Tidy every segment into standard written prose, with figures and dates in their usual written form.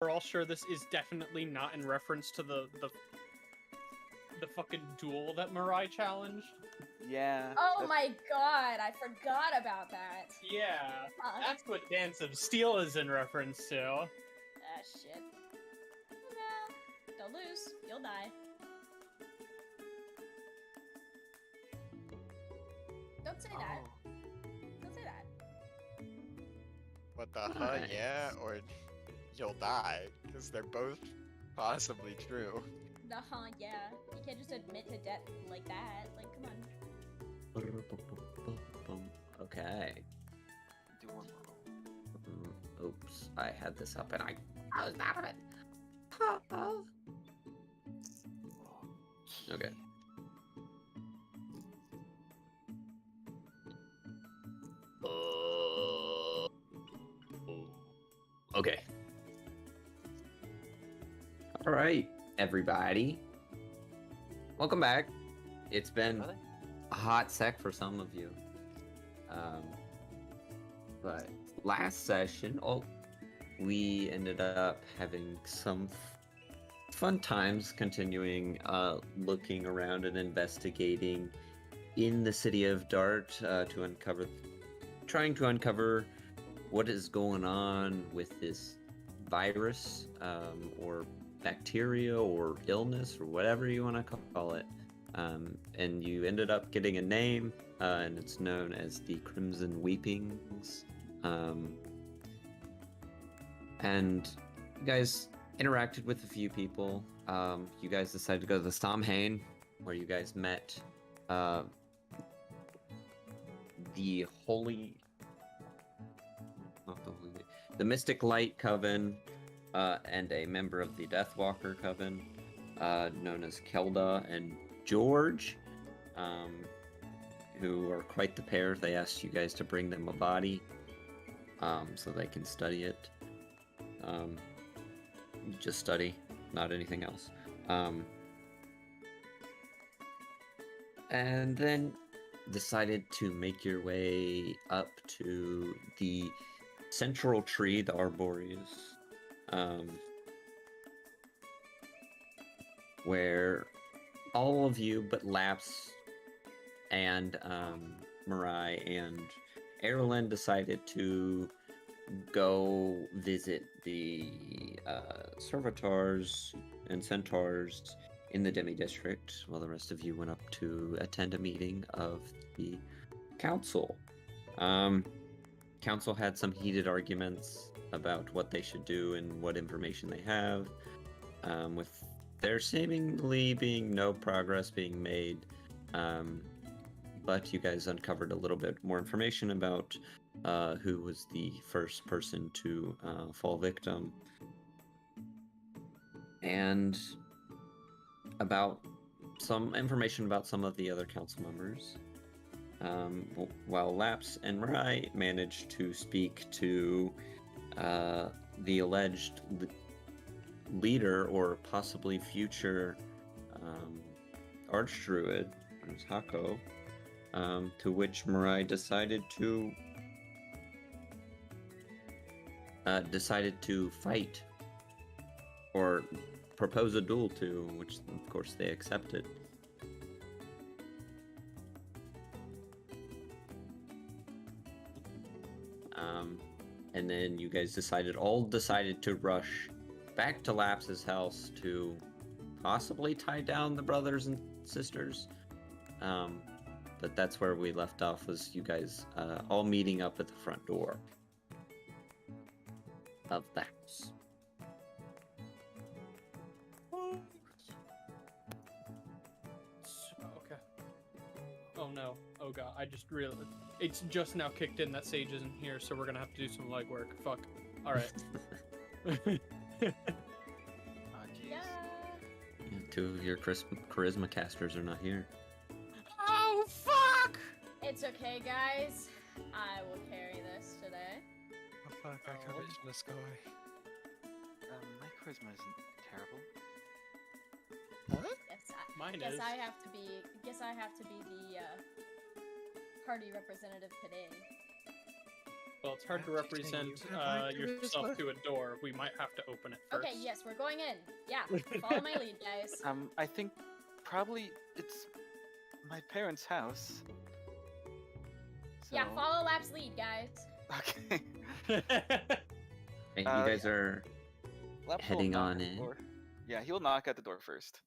we're all sure this is definitely not in reference to the fucking duel that Mirai challenged. Yeah. Oh my god, I forgot about that. Yeah, that's what Dance of Steel is in reference to. Ah, shit. No, don't lose. You'll die. Don't say that. Don't say that. What the huh? Yeah, or you'll die, because they're both possibly true. Yeah. You can't just admit to death like that. Like, come on. Okay. Do one more. Oops, I had this up and I was out of it. Okay. Okay. All right, everybody. Welcome back. It's been a hot sec for some of you. But last session, we ended up having some fun times continuing looking around and investigating in the city of Dart trying to uncover what is going on with this virus or bacteria or illness or whatever you want to call it. And you ended up getting a name, and it's known as the Crimson Weepings. And you guys interacted with a few people. You guys decided to go to the Samhain, where you guys met the Mystic Light Coven, and a member of the Deathwalker Coven, known as Kelda and George, who are quite the pair. They asked you guys to bring them a body, so they can study it. Just study, not anything else. And then decided to make your way up to the central tree, the Arboreus, where all of you but Laps and Mirai and Erlen decided to go visit the servitors and centaurs in the Demi District, while the rest of you went up to attend a meeting of the council. Council had some heated arguments about what they should do and what information they have, with there seemingly being no progress being made, but you guys uncovered a little bit more information about who was the first person to fall victim, and about some information about some of the other council members, while Laps and Mirai managed to speak to the alleged leader or possibly future archdruid, Hako, to which Mirai decided to fight or propose a duel to, which of course they accepted. And then you guys all decided to rush back to Laps's house to possibly tie down the brothers and sisters. But that's where we left off, was you guys all meeting up at the front door of the house. Okay. Oh no. Oh god, I just realized it's just now kicked in that Sage isn't here, so we're gonna have to do some legwork. Fuck. Alright. Yeah. Two of your charisma casters are not here. Oh fuck! It's okay, guys. I will carry this today. Oh fuck, our charisma score. My charisma isn't terrible. What? Mine guess is. I have to be the party representative today. Well, it's hard to I'm teaching represent you how to do this yourself one. to a door. We might have to open it first. Okay, yes, we're going in. Yeah, follow my lead, guys. I think probably it's my parents' house. Yeah, So- follow Lap's lead, guys. Okay. And you Uh, guys are Laps will heading knock on at the in. door. Yeah, he'll knock at the door first.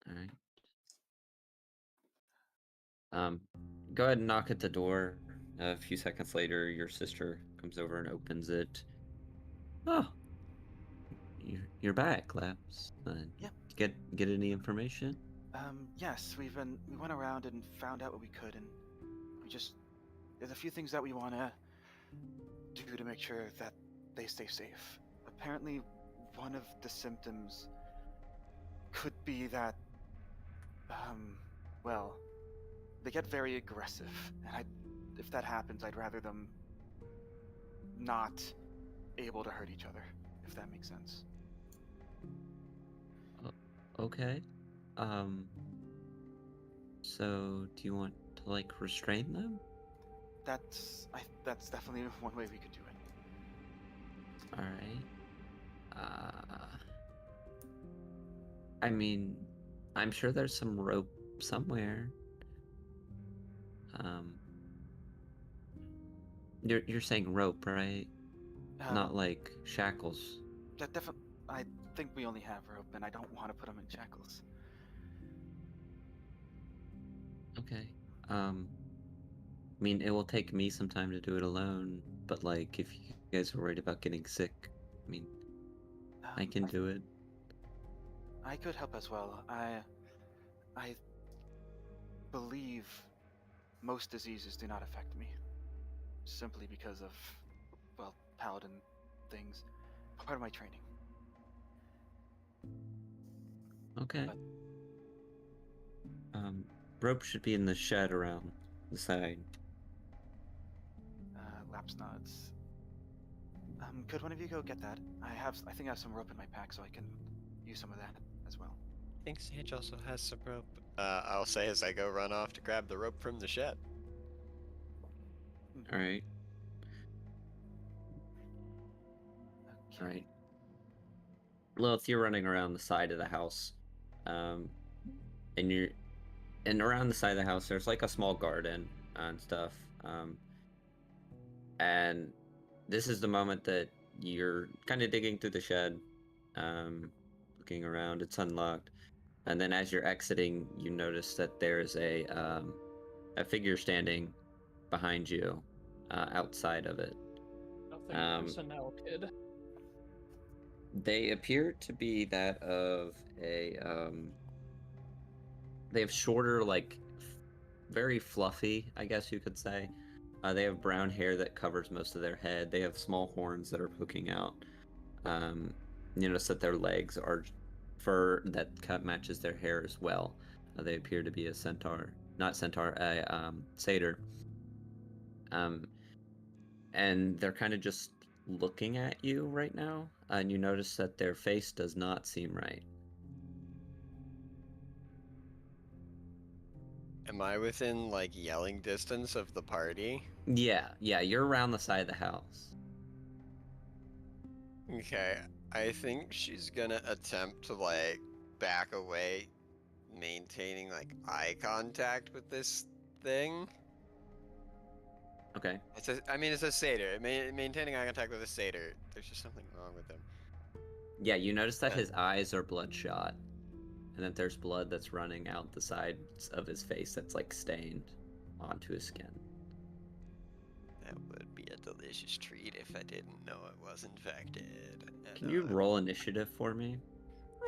All right. Go ahead and knock at the door. A few seconds later, your sister comes over and opens it. Oh, you're back, Laps. Yeah. Get any information? Yes, we went around and found out what we could, and there's a few things that we want to do to make sure that they stay safe. Apparently, one of the symptoms could be that, well, they get very aggressive, and if that happens, I'd rather them not able to hurt each other, if that makes sense. Okay. So do you want to like restrain them? That's definitely one way we could do it. All right. I mean, I'm sure there's some rope somewhere. You're saying rope, right? Not like shackles. That definitely. I think we only have rope, and I don't want to put them in shackles. Okay. I mean, it will take me some time to do it alone, but like, if you guys are worried about getting sick, I mean, I can do it. I could help as well. I believe most diseases do not affect me, simply because of, well, paladin things. Part of my training. Okay. But- Rope should be in the shed around the side. Laps nods. Could one of you go get that? I think I have some rope in my pack, so I can use some of that as well. I think Sage also has some rope. I'll say as I go run off to grab the rope from the shed. All right. Okay. All right. Lilith, you're running around the side of the house, and around the side of the house, there's like a small garden and stuff. And this is the moment that you're kind of digging through the shed, looking around. It's unlocked, and then as you're exiting, you notice that there's a figure standing behind you, outside of it. Nothing personnel, kid. They appear to be that of a they have shorter, like very fluffy, I guess you could say. They have brown hair that covers most of their head. They have small horns that are poking out. You notice that their legs are fur that matches their hair as well. They appear to be a centaur, not centaur, a satyr. And they're kind of just looking at you right now, and you notice that their face does not seem right. Am I within like yelling distance of the party? Yeah, you're around the side of the house. Okay, I think she's gonna attempt to like back away, maintaining like eye contact with this thing. Okay. It's a satyr. Maintaining eye contact with a satyr. There's just something wrong with him. Yeah, you notice that his eyes are bloodshot, and that there's blood that's running out the sides of his face that's like stained onto his skin. That would be a delicious treat if I didn't know it was infected. And, Can you roll initiative for me?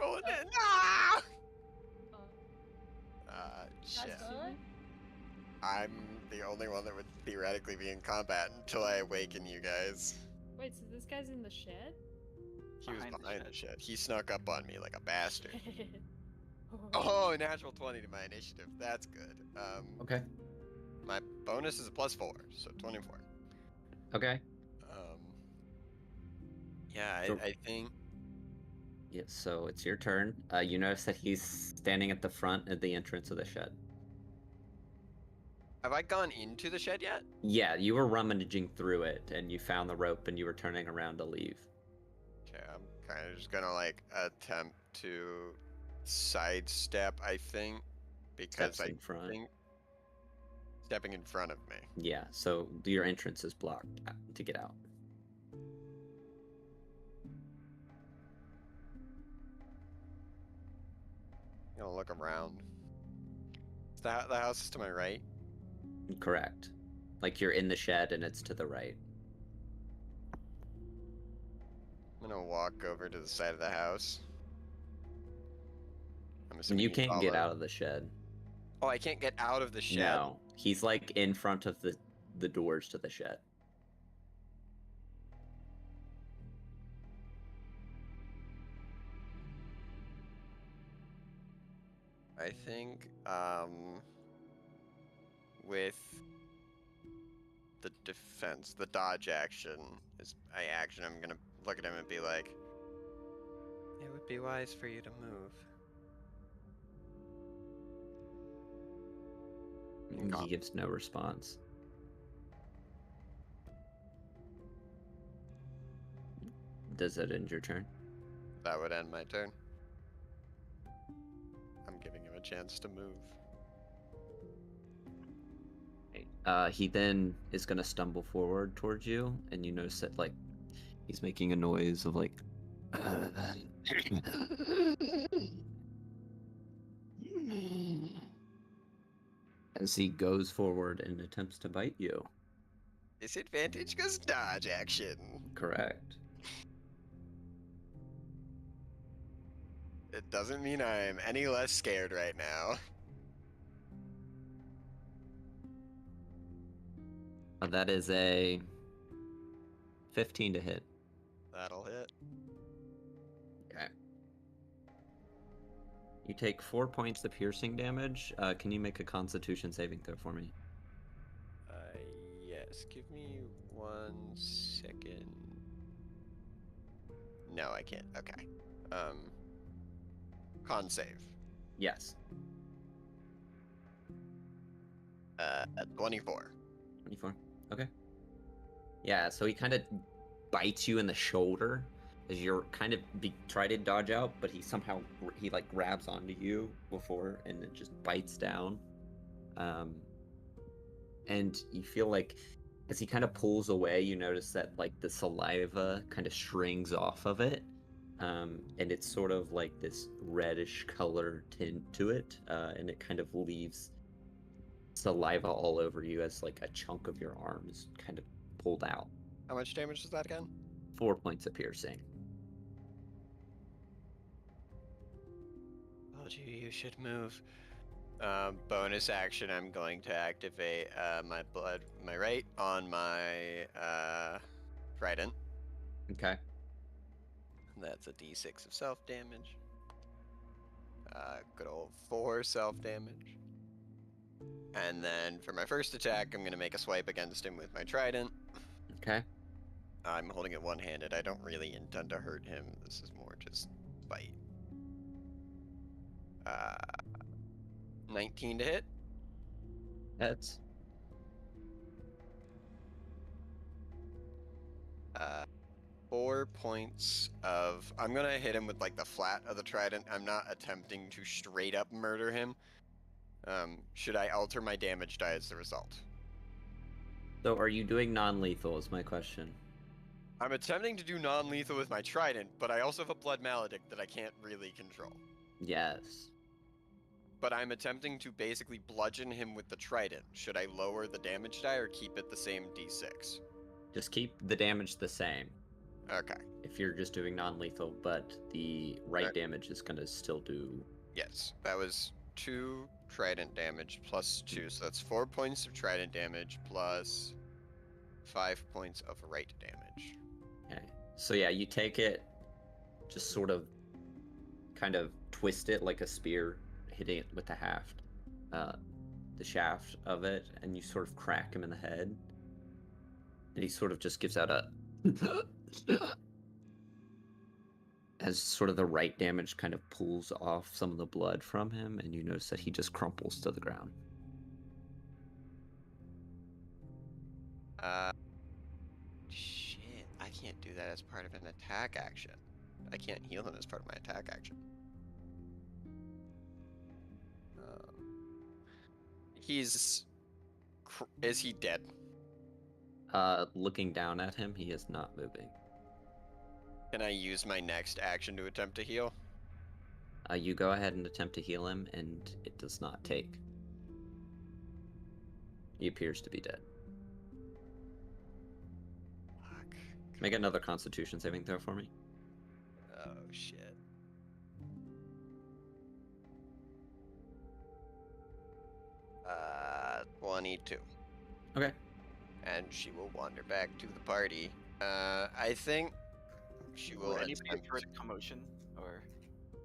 roll it? No! That's Shit. good. I'm the only one that would theoretically be in combat until I awaken you guys. Wait, so this guy's in the shed? He was Behind the behind shed. the shed. He snuck up on me like a bastard. Oh, natural 20 to my initiative. That's good. Okay. My bonus is a +4, so 24. Okay. Yeah, So- I think. Yeah, so it's your turn. You notice that he's standing at the front at the entrance of the shed. Have I gone into the shed yet? Yeah, you were rummaging through it, and you found the rope, and you were turning around to leave. Okay, I'm kind of just gonna like attempt to sidestep, I think, because Steps in front. think stepping in front of me. Yeah, so your entrance is blocked to get out. I'm gonna look around. Is the house is to my right? Correct. Like you're in the shed, and it's to the right. I'm gonna walk over to the side of the house. I'm And assuming you he can't get followed. out of the shed. Oh, I can't get out of the shed. No, he's like in front of the doors to the shed. I think with the defense, the dodge action is I'm gonna look at him and be like, it would be wise for you to move. He gives no response. Does that end your turn? That would end my turn. I'm giving him a chance to move. He then is gonna stumble forward towards you, and you notice that like he's making a noise of like. As he goes forward and attempts to bite you. Disadvantage goes dodge action. Correct. It doesn't mean I'm any less scared right now. That is a 15 to hit. That'll hit. Okay. You take 4 points of piercing damage. Can you make a Constitution saving throw for me? Yes. Give me 1 second. No, I can't. Okay. Con save. Yes. 24. 24. Okay. Yeah, so he kind of bites you in the shoulder as you're kind of try to dodge out, but he somehow he like grabs onto you before and it just bites down. And you feel like as he kind of pulls away, you notice that like the saliva kind of strings off of it. And it's sort of like this reddish color tint to it, and it kind of leaves saliva all over you as like a chunk of your arm is kind of pulled out. How much damage is that again? 4 points of piercing. Told you should move. Bonus action, I'm going to activate my right on my trident. Okay. That's a d6 of self damage. Good old 4 self damage. And then for my first attack, I'm going to make a swipe against him with my trident. Okay. I'm holding it one-handed. I don't really intend to hurt him. This is more just bite. 19 to hit. That's 4 points of... I'm going to hit him with like the flat of the trident. I'm not attempting to straight up murder him. Should I alter my damage die as the result? so. Are you doing non-lethal? Is my question. I'm attempting to do non-lethal with my trident, but I also have a blood maledict that I can't really control. Yes. But I'm attempting to basically bludgeon him with the trident. Should I lower the damage die or keep it the same d6? Just keep the damage the same. Okay. If you're just doing non-lethal, but the right Right. damage is gonna still do. Yes, that was 2 trident damage plus 2, so that's 4 points of trident damage plus 5 points of right damage. Okay. So yeah, you take it, just sort of, kind of twist it like a spear, hitting it with the haft, the shaft of it, and you sort of crack him in the head, and he sort of just gives out a. As sort of the right damage kind of pulls off some of the blood from him, and you notice that he just crumples to the ground. that as part of an attack action. I can't heal him as part of my attack action. Is he dead? Looking down at him, he is not moving. Can I use my next action to attempt to heal? You go ahead and attempt to heal him, and it does not take. He appears to be dead. Fuck. Make another Constitution saving throw for me. Oh shit. 22. Okay. And she will wander back to the party. I think she will Would anybody have attempt. heard a commotion? Or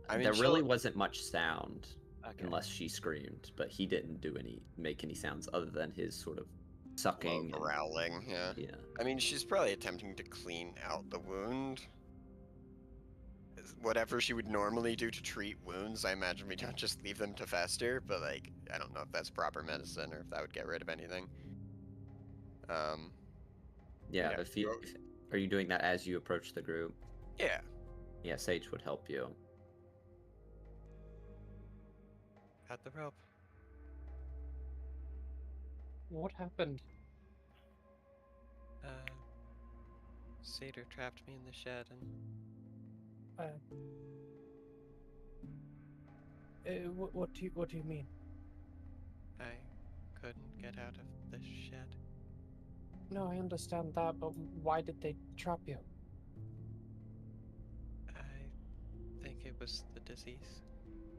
I mean, There she'll- really wasn't much sound okay. unless she screamed, but he didn't make any sounds other than his sort of sucking low and- growling. Yeah. yeah. I mean, she's probably attempting to clean out the wound. Whatever she would normally do to treat wounds, I imagine we don't just leave them to fester, but like, I don't know if that's proper medicine or if that would get rid of anything. Yeah, Yeah, if you go- are you doing that as you approach the group? Yeah. Yeah, Sage would help you. Cut the rope. What happened? Satyr trapped me in the shed and What do you mean? I couldn't get out of the shed. No, I understand that, but why did they trap you? I think it was the disease,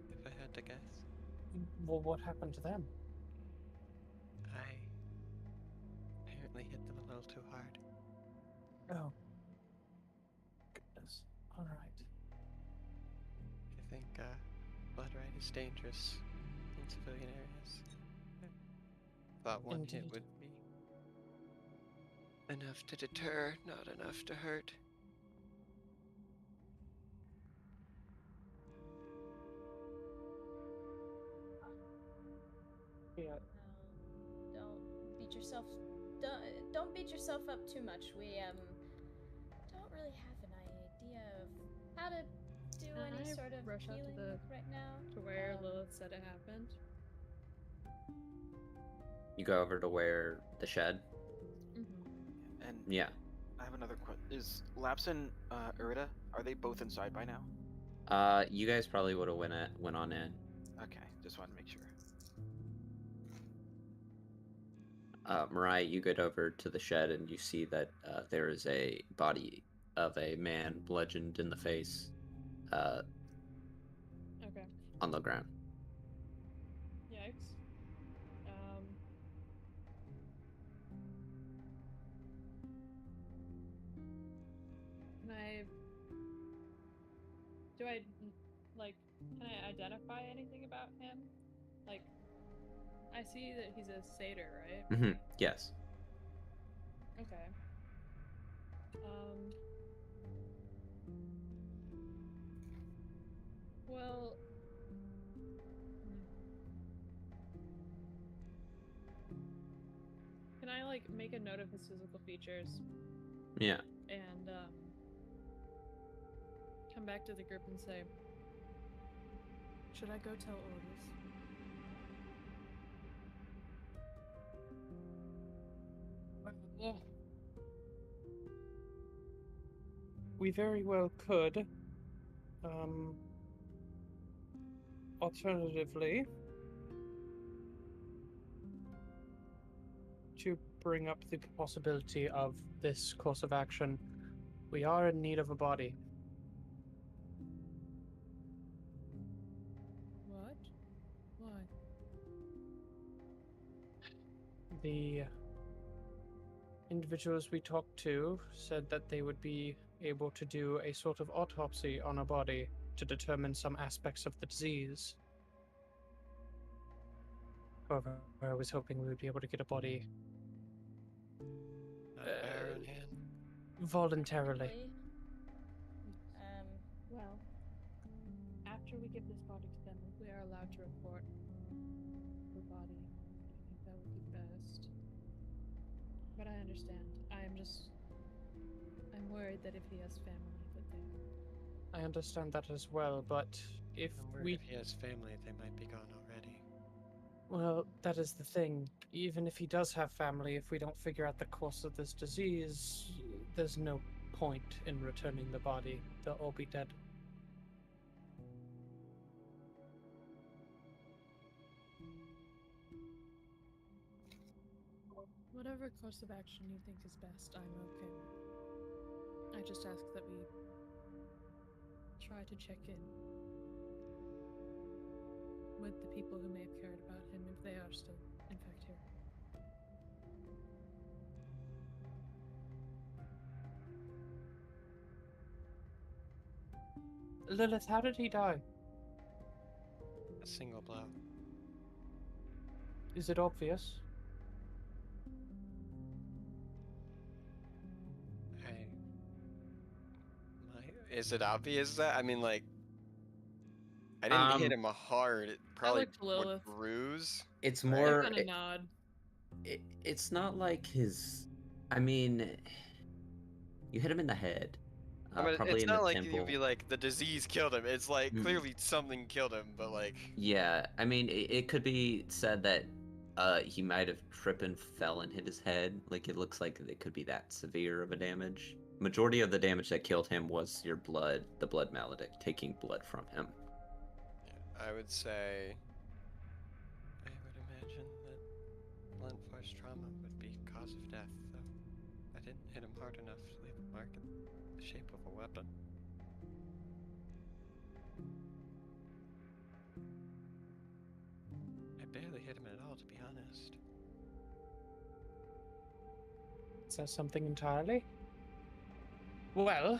if I had to guess. Well, what happened to them? I apparently hit them a little too hard. Oh. Goodness. Alright. I think blood right is dangerous in civilian areas. I thought one hit Indeed. would be enough to deter, not enough to hurt. Yeah. Don't beat yourself. Don't beat yourself up too much. We don't really have an idea of how to do Can any I sort of rush out to healing the- right now. To where Um, Lilith said it happened. You go over to where the shed. Mm-hmm. And Yeah. I have another question. Is Laps and Urida, are they both inside by now? You guys probably would have went on in. Okay, just wanted to make sure. Mariah, you get over to the shed and you see that there is a body of a man bludgeoned in the face Okay. on the ground. Yikes. Can I? Do I like? Can I identify anything about him? Like, I see that he's a satyr, right? Mm-hmm. Yes. Okay. Well. Can I like make a note of his physical features Yeah. and come back to the group and say, should I go tell Otis? We very well could. Alternatively, to bring up the possibility of this course of action, we are in need of a body. What? Why? The individuals we talked to said that they would be able to do a sort of autopsy on a body to determine some aspects of the disease. However, I was hoping we would be able to get a body Not a bear in hand. voluntarily. Really? Well, after we give this body to them, if we are allowed to report the body, I think that would be best. But I understand. I am just I'm worried that if he has family, that they. I understand that as well, but if I'm worried we... if he has family, they might be gone already. Well, that is the thing. Even if he does have family, if we don't figure out the cause of this disease, there's no point in returning the body. They'll all be dead. Whatever course of action you think is best, I'm okay with. I just ask that we try to check in with the people who may have cared about him if they are still, in fact, here. Lilith, how did he die? A single blow. Is it obvious? Is it obvious that? I mean, like, I didn't hit him hard. It probably looked to would Lilith. bruise. It's Right. more. Kind of nod. It's not like his. I mean, you hit him in the head. I mean, Probably it's in not the like temple. you'd be like the disease killed him. It's like Mhm. clearly something killed him, but like Yeah, I mean, it could be said that he might have tripped and fell and hit his head. Like, it looks like it could be that severe of a damage. Majority of the damage that killed him was your blood, the blood maledict, taking blood from him. I would say I would imagine that blunt force trauma would be cause of death, though. I didn't hit him hard enough to leave a mark in the shape of a weapon. I barely hit him at all, to be honest. Is that something entirely? Well,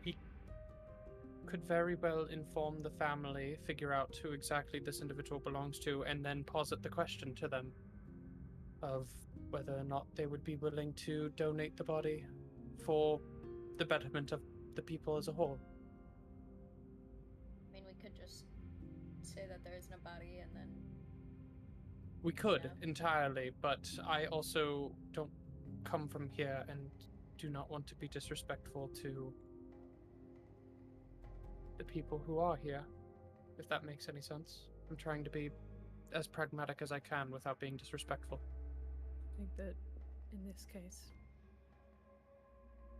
he could very well inform the family, figure out who exactly this individual belongs to, and then posit the question to them of whether or not they would be willing to donate the body for the betterment of the people as a whole. I mean, we could just say that there isn't a body and then. We could Yeah. entirely, but I also don't come from here and do not want to be disrespectful to the people who are here, if that makes any sense. I'm trying to be as pragmatic as I can without being disrespectful. I think that in this case,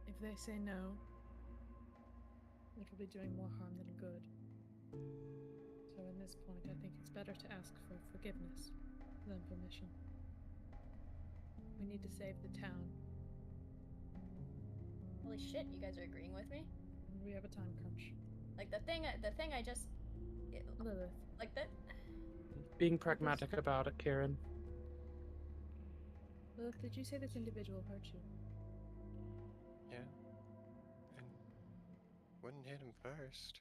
if they say no, it'll be doing more harm than good. So in this point, I think it's better to ask for forgiveness than permission. We need to save the town. Holy shit, you guys are agreeing with me? And we have a time crunch. Like the thing I just. Lilith. Like that. Being pragmatic about it, Kieran. Lilith, did you say this individual hurt you? Yeah. And wouldn't hit him first.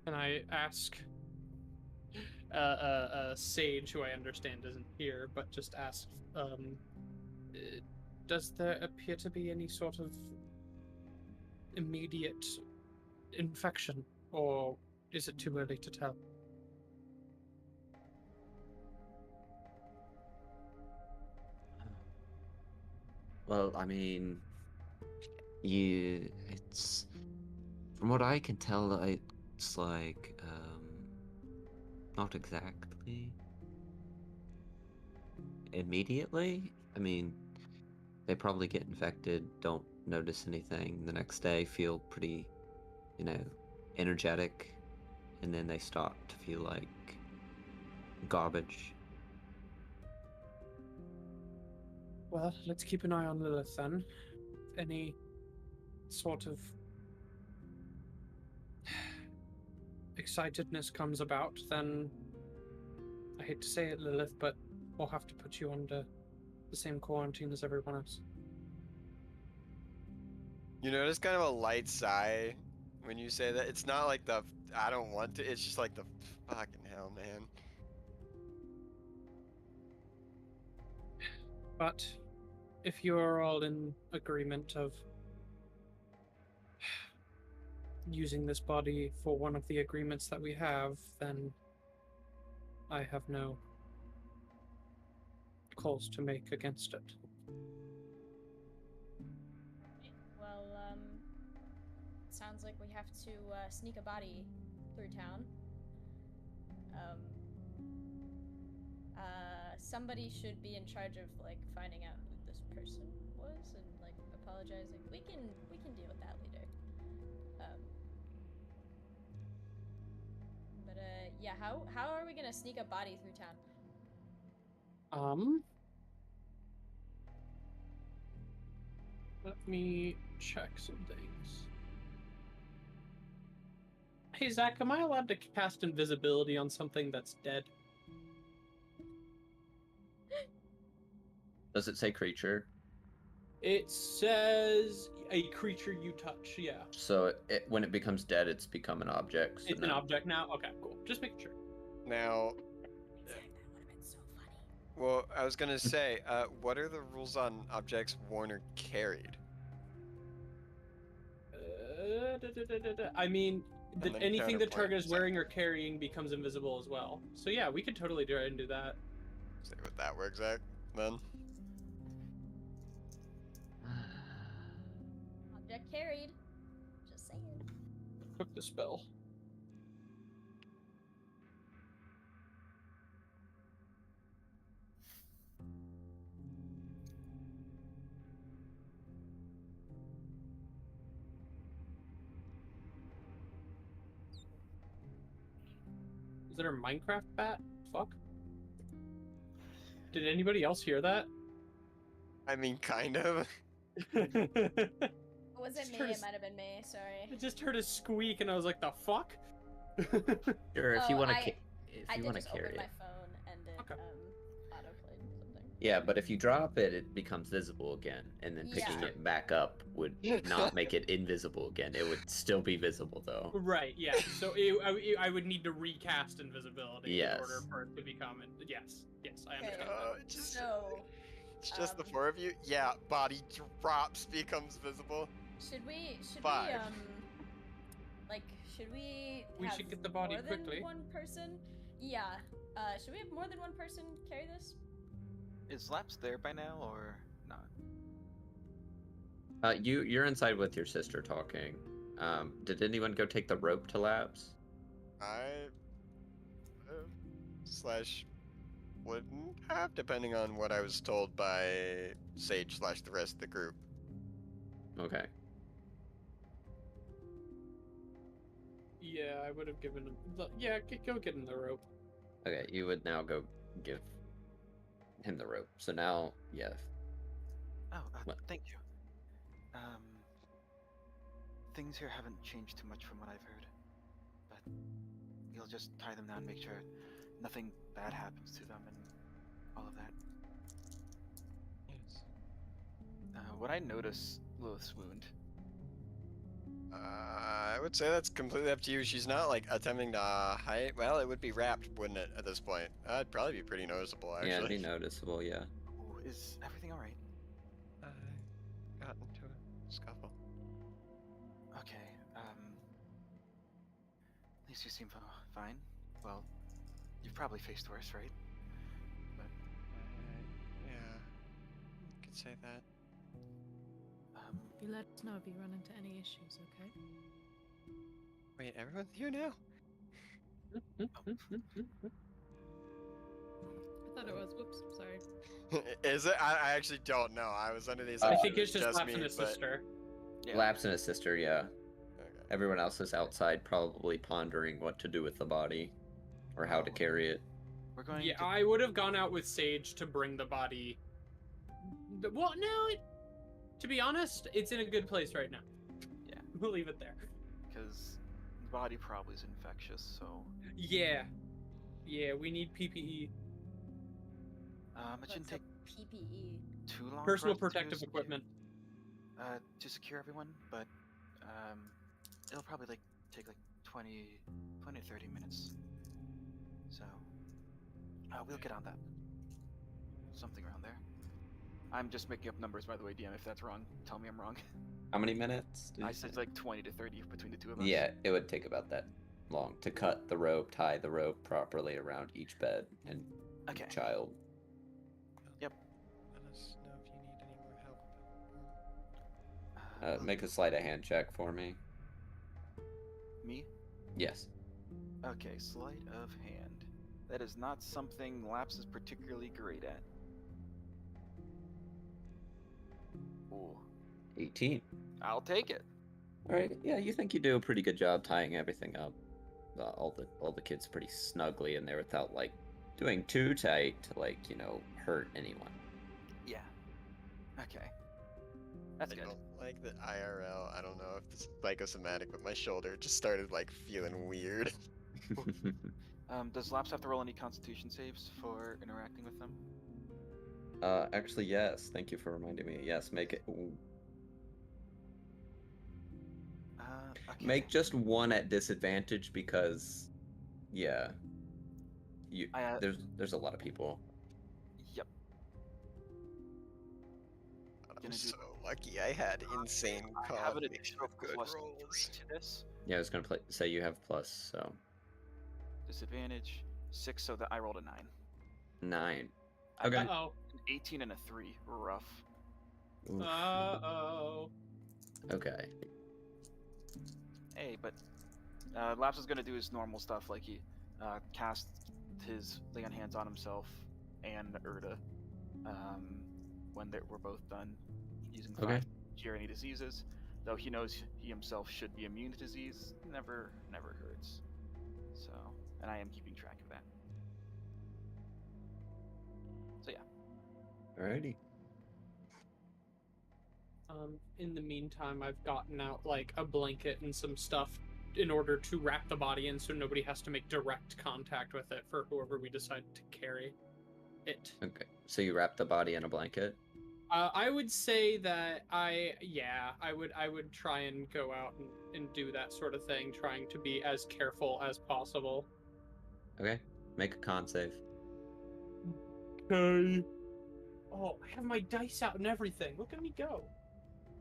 Can I ask Sage, who I understand isn't here, but just ask, does there appear to be any sort of immediate infection, or is it too early to tell? Well, I mean, it's from what I can tell, it's like not exactly immediately. I mean, they probably get infected, don't notice anything the next day, feel pretty, energetic, and then they start to feel like garbage. Well, let's keep an eye on Lilith then. If any sort of excitedness comes about, then I hate to say it, Lilith, but we'll have to put you under the same quarantine as everyone else. You notice kind of a light sigh when you say that. It's not like the I don't want to. It's just like the fucking hell, man. But if you are all in agreement of using this body for one of the agreements that we have, then I have no calls to make against it. Well, sounds like we have to sneak a body through town. Somebody should be in charge of like finding out who this person was and like apologizing. We can deal with that later. Yeah, how are we gonna sneak a body through town? Let me check some things. Hey Zach, am I allowed to cast invisibility on something that's dead? Does it say creature? It says a creature you touch, yeah. So when it becomes dead, it's become an object. So It's an object now? Okay, cool. Just making sure. Now, Zach, that would have been so funny. well, I was gonna say, what are the rules on objects worn or carried? I mean, And then anything the target is counterpoint. wearing or carrying becomes invisible as well. So yeah, we could totally try and do that. Say what that works, Zach. Then. Object carried. Just saying. Cook the spell. Is there a Minecraft bat? Fuck. Did anybody else hear that? I mean, kind of. Was it Just me? heard It a- might have been me. Sorry. I just heard a squeak and I was like, the fuck? Sure, if Oh, you want to, I if I you did want to just carry open it. my phone and it Okay. autoplayed something. Yeah, but if you drop it, it becomes visible again, and then picking Yeah. it back up would not make it invisible again. It would still be visible though. Right, yeah. So I would need to recast invisibility in order Yes. for it to become. Yes, I Okay. understand. It's just the um, four of you. Yeah, body drops, becomes visible. Should we Five. should we We have should get the body more than quickly. one person? Yeah. Should we have more than one person carry this? Is Laps there by now or not? You're inside with your sister talking. Did anyone go take the rope to Labs? I slash wouldn't have, depending on what I was told by Sage slash the rest of the group. Okay. Yeah, I would have given him. Yeah, go get him the rope. Okay, you would now go give him the rope. So now, yeah. Oh, What? thank you. Things here haven't changed too much from what I've heard, but we'll just tie them down, make sure nothing bad happens to them, and all of that. Yes. Would I notice Lilith's wound? I would say that's completely up to you. She's not like attempting to hide. Well, it would be wrapped, wouldn't it? At this point, it'd probably be pretty noticeable, actually. Yeah, it'd be noticeable, yeah. Ooh, is everything all right? I got into a scuffle. Okay. At least you seem fine. Well, you've probably faced worse, right? But Yeah, you could say that. You let us know if you run into any issues, okay? Wait, everyone's here now? I thought it was. Whoops, sorry. Is it? I actually don't know. I was under the I assumption think it's just me, Laps and his but- sister. yeah. Labs and his sister, yeah. Okay. Everyone else is outside, probably pondering what to do with the body, or how to carry it. We're going Yeah, to. I would have gone out with Sage to bring the body. Well, no, to be honest, it's in a good place right now. Yeah. We'll leave it there. Because the body probably is infectious, so. Yeah, we need PPE, It shouldn't What's a take PPE? too long. personal for us to protective secure- equipment. To secure everyone, but it'll probably take 20 to 30 minutes. So we'll get on that. Something around there. I'm just making up numbers, by the way, DM. If that's wrong, tell me I'm wrong. How many minutes? Did I you said say? like 20 to 30 between the two of us. Yeah, it would take about that long to cut the rope, tie the rope properly around each bed and Okay. child. Yep. Let us know if you need any more help. Make a sleight of hand check for me. Me? Yes. Okay, sleight of hand. That is not something Laps is particularly great at. Ooh, 18. I'll take it. All right. Yeah, you think you do a pretty good job tying everything up. All the kids pretty snugly in there without like doing too tight to like hurt anyone. Yeah. Okay. That's I good. don't like the IRL. I don't know if this is psychosomatic, but my shoulder just started like feeling weird. Does Laps have to roll any Constitution saves for interacting with them? Actually, yes. Thank you for reminding me. Yes, make it. Okay. Make just one at disadvantage because, yeah, there's a lot of people. Yep. I'm Gonna do- so lucky I had insane I have an coffee additional with good plus rolls. 3 to this. Yeah, I was gonna say you have plus, so Disadvantage 6, so that I rolled a 9. 9. I Okay. got Uh-oh. an 18 and a 3. Rough. Oof. Uh-oh. Okay. Hey, but Laps is gonna do his normal stuff, like he cast his lay on hands on himself and Erda when they were both done using Okay. cure any diseases. Though he knows he himself should be immune to disease, never hurts. So, and I am keeping track of that. So yeah. Alrighty. In the meantime, I've gotten out like a blanket and some stuff in order to wrap the body in, so nobody has to make direct contact with it for whoever we decide to carry it. Okay. So you wrap the body in a blanket. I would say that I would try and go out and do that sort of thing, trying to be as careful as possible. Okay. Make a con save. Okay. Oh, I have my dice out and everything. Look at me go.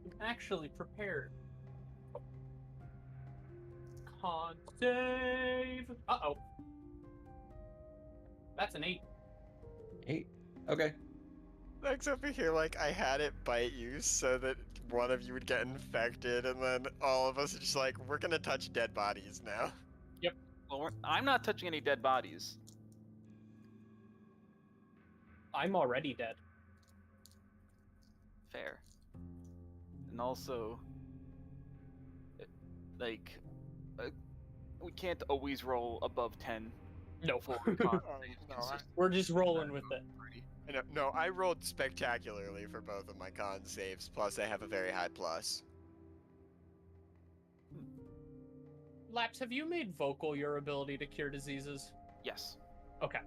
I'm actually prepared. Con save. Uh-oh. That's an 8. 8. Okay. Next over here, like I had it bite you so that one of you would get infected, and then all of us are just like, we're gonna touch dead bodies now. Well, I'm not touching any dead bodies. I'm already dead. Fair. And also, like, we can't always roll above 10 No. for con Oh, saves no, consistently. We're just rolling with it. No, I rolled spectacularly for both of my con saves, plus I have a very high plus. Laps, have you made vocal your ability to cure diseases? Yes. Okay.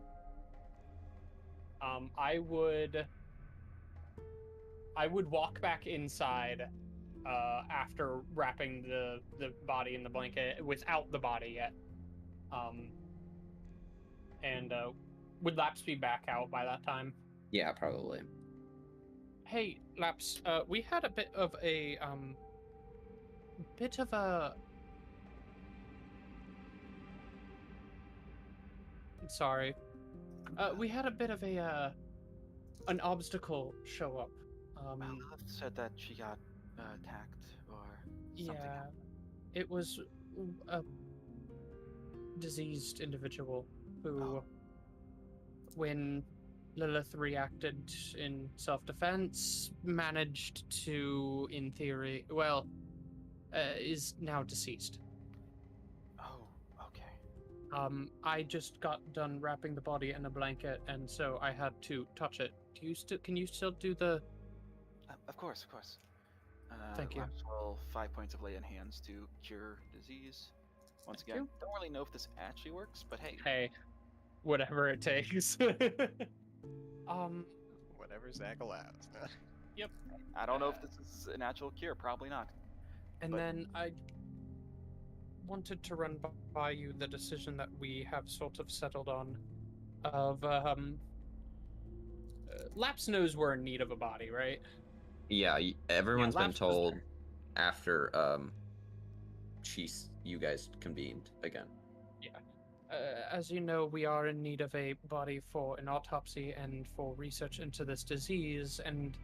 I would walk back inside after wrapping the body in the blanket without the body yet. And would Laps be back out by that time? Yeah, probably. Hey, Laps, we had a bit of a sorry. We had a bit of an obstacle show up. Lilith said that she got attacked or something. Yeah, it was a diseased individual who, when Lilith reacted in self-defense, managed to, in theory, is now deceased. Oh, okay. I just got done wrapping the body in a blanket, and so I had to touch it. Can you still do the? Of course. Thank you. Laps roll 5 points of lay on hands to cure disease. Once Thank again, don't really know if this actually works, but hey. Hey, whatever it takes. Whatever Zach allows. I don't know if this is an actual cure. Probably not. And But- then I wanted to run by you the decision that we have sort of settled on of Laps knows we're in need of a body, right? Yeah, everyone's been Laps was told. there. after you guys convened again. As you know, we are in need of a body for an autopsy and for research into this disease, and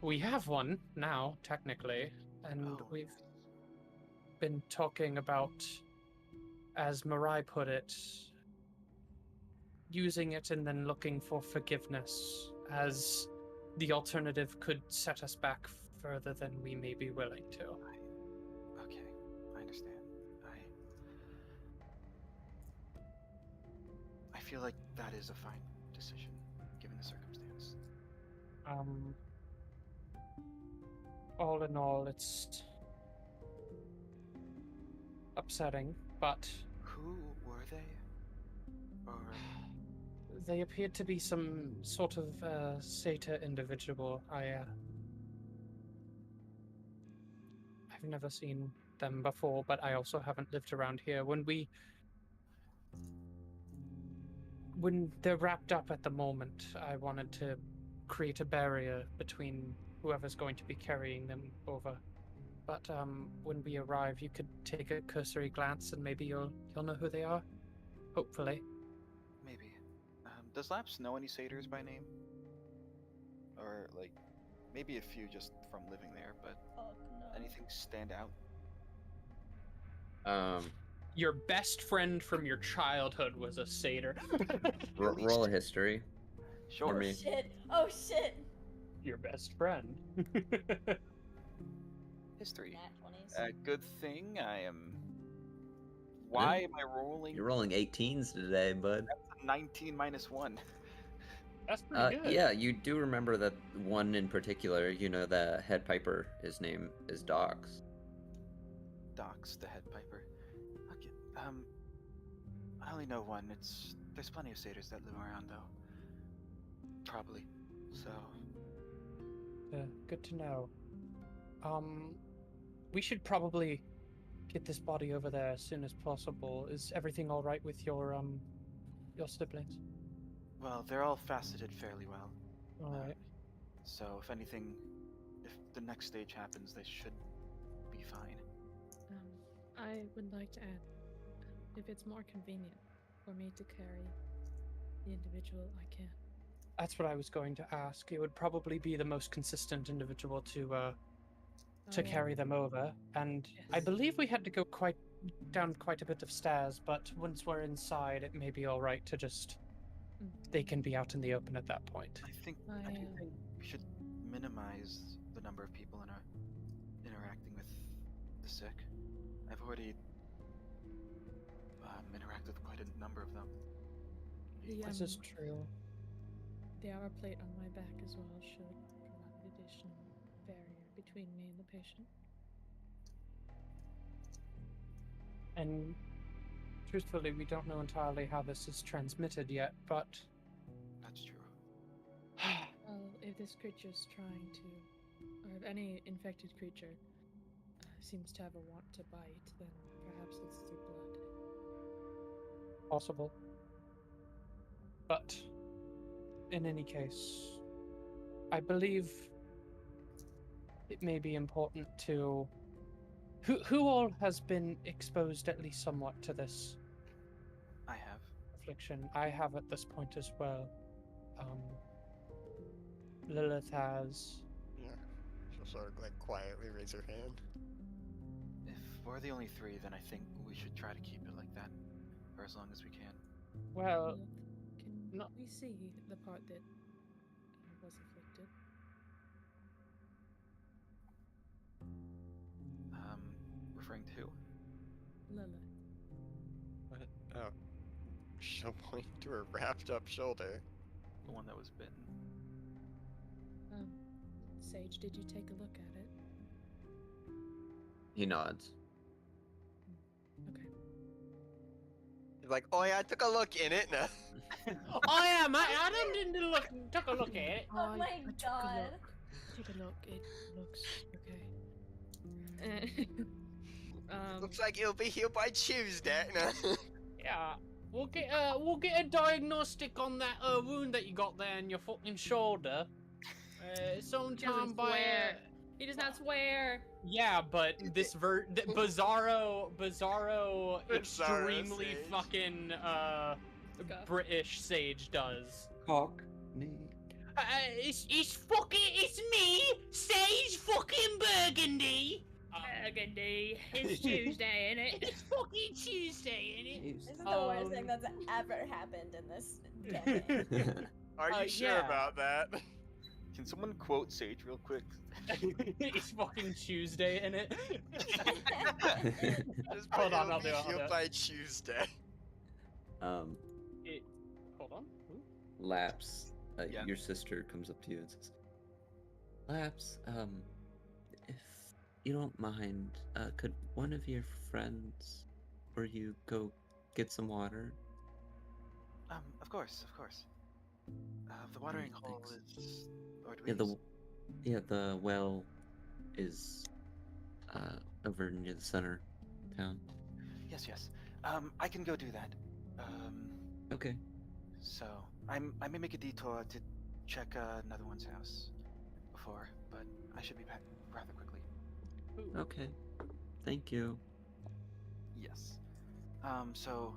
we have one now, technically, and Oh, we've been talking about, as Mirai put it, using it and then looking for forgiveness, as the alternative could set us back further than we may be willing to. okay, I understand. I feel like that is a fine decision, given the circumstance. All in all, it's upsetting, but Who were they? Or they appeared to be some sort of satyr individual. I've never seen them before, but I also haven't lived around here. When they're wrapped up at the moment, I wanted to create a barrier between whoever's going to be carrying them over. But when we arrive, you could take a cursory glance, and maybe you'll know who they are. Hopefully. maybe. Does Laps know any satyrs by name? Or, like, maybe a few just from living there, but Fuck no. anything stand out? Your best friend from your childhood was a satyr. Roll a history. Sure. For Oh me. shit! Oh shit! Your best friend. History. Nat 20s. Good thing I am. Why am I rolling? You're rolling 18s today, bud. 19 minus 1. That's pretty good. Yeah, you do remember that one in particular. You know, the head piper. His name is Dox. Dox, the head piper. Okay. I only know one. There's plenty of satyrs that live around though. Probably. So Good to know. We should probably get this body over there as soon as possible. Is everything all right with your siblings? well, they're all faceted fairly well. All right. So if anything, if the next stage happens, they should be fine. I would like to add, if it's more convenient for me to carry the individual, I can. That's what I was going to ask. It would probably be the most consistent individual to carry them over, and I Yes. believe we had to go down quite a bit of stairs. But once we're inside, it may be all right to just. They can be out in the open at that point. I think I, do think we should minimize the number of people interacting with the sick. I've already interacted with quite a number of them. This is true. The hour plate on my back as well should provide additional barrier between me and the patient. And truthfully, we don't know entirely how this is transmitted yet, but That's true. Well, if this creature's trying to, or if any infected creature seems to have a want to bite, then perhaps it's through blood. possible. But in any case, I believe it may be important to. Who all has been exposed at least somewhat to this I have. affliction? I have at this point as well. Lilith has. Yeah. She'll sort of like quietly raise her hand. If we're the only three, then I think we should try to keep it like that for as long as we can. Well, Lilith, can no- we see the part that was afflicted? Referring to who? Lilith. What? Oh. She'll point to her wrapped up shoulder. The one that was bitten. Sage, did you take a look at it? He nods. Okay. He's like, oh yeah, I took a look in it. No. Oh yeah, mate. I didn't took a look at it. Oh my I god. Took a look. It looks okay. Looks like it'll be here by Tuesday. No. Yeah, we'll get a diagnostic on that wound that you got there in your fucking shoulder. Sometime Doesn't by swear. He does not swear. Yeah, but this Bizarro Bizarro extremely sage. fucking Scuff. British sage does. Cockney. It's me, Sage fucking Burgundy. Burgundy. It's Tuesday, ain't it? It's fucking Tuesday, innit? This is the worst thing that's ever happened in this campaign. Are you sure yeah. about that? Can someone quote Sage real quick? It's fucking Tuesday, innit? Just Hold put on, it'll I'll be do it, I'll healed do it. by Tuesday. um, Hold on. Ooh. Laps, Yeah. your sister comes up to you and says, Laps, if you don't mind, could one of your friends or you go get some water? Of course. The watering Alright, hole thanks. is. Or do Yeah, we the well is over near the center town. Yes. I can go do that. Okay. So I may make a detour to check another one's house before, but I should be back rather quickly. Ooh. Okay. Thank you. Yes. So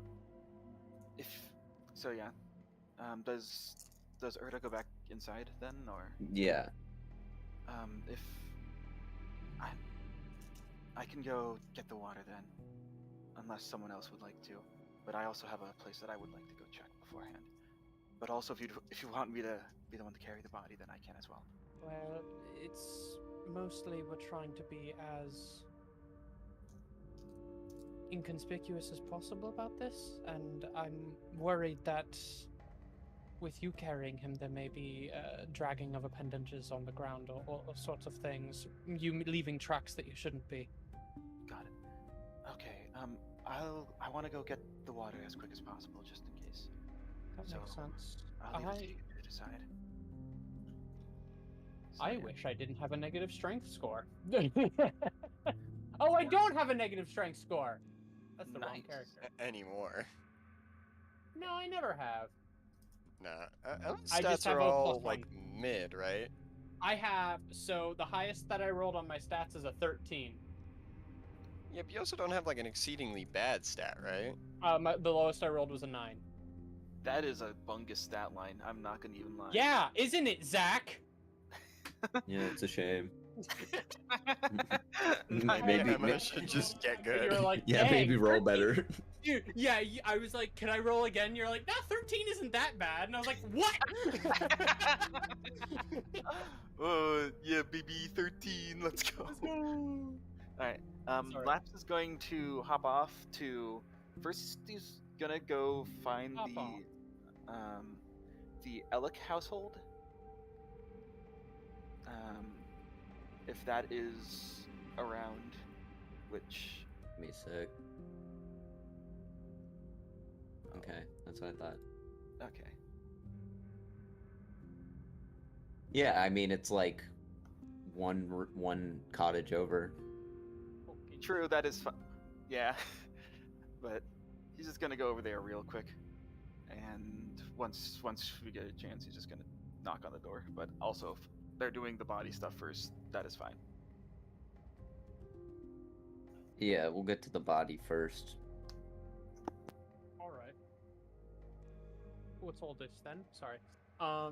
yeah. Does Erda go back inside then, or Yeah. if I can go get the water then, unless someone else would like to. But I also have a place that I would like to go check beforehand. But also, if you want me to be the one to carry the body, then I can as well. Well, it's mostly we're trying to be as inconspicuous as possible about this, and I'm worried that with you carrying him, there may be dragging of appendages on the ground or sorts of things. You leaving tracks that you shouldn't be. Got it. Okay. I want to go get the water as quick as possible, just in case. That makes So, sense. I'll leave it to you to decide. So, I yeah. wish I didn't have a negative strength score. Oh, I don't have a negative strength score. That's the wrong Nice. character. Anymore. No, I never have. Nah. I just Stats have are a all +1. like mid, right? I have, so the highest that I rolled on my stats is a 13. Yeah, but you also don't have like an exceedingly bad stat, right? The lowest I rolled was a 9. That is a bungus stat line. I'm not gonna even lie. Yeah, isn't it, Zach? Yeah, it's a shame. Maybe Emma maybe- should just get You're good. like, Yeah, "Dang, maybe roll 13." better. Dude, yeah, I was like, can I roll again? You're like, nah, 13 isn't that bad. And I was like, what? Yeah, baby, 13. Let's go. Let's go. All right. Sorry. Laps is going to hop off to. First, he's gonna go find Hop off. the Ellic household. If that is around, which Me sick. Okay, that's what I thought. okay. Yeah, I mean it's like one cottage over. Okay. True, that is fun. Yeah, but he's just gonna go over there real quick, and once we get a chance, he's just gonna knock on the door. But also, if they're doing the body stuff first, that is fine. Yeah, we'll get to the body first. All right. What's all this then? Sorry. I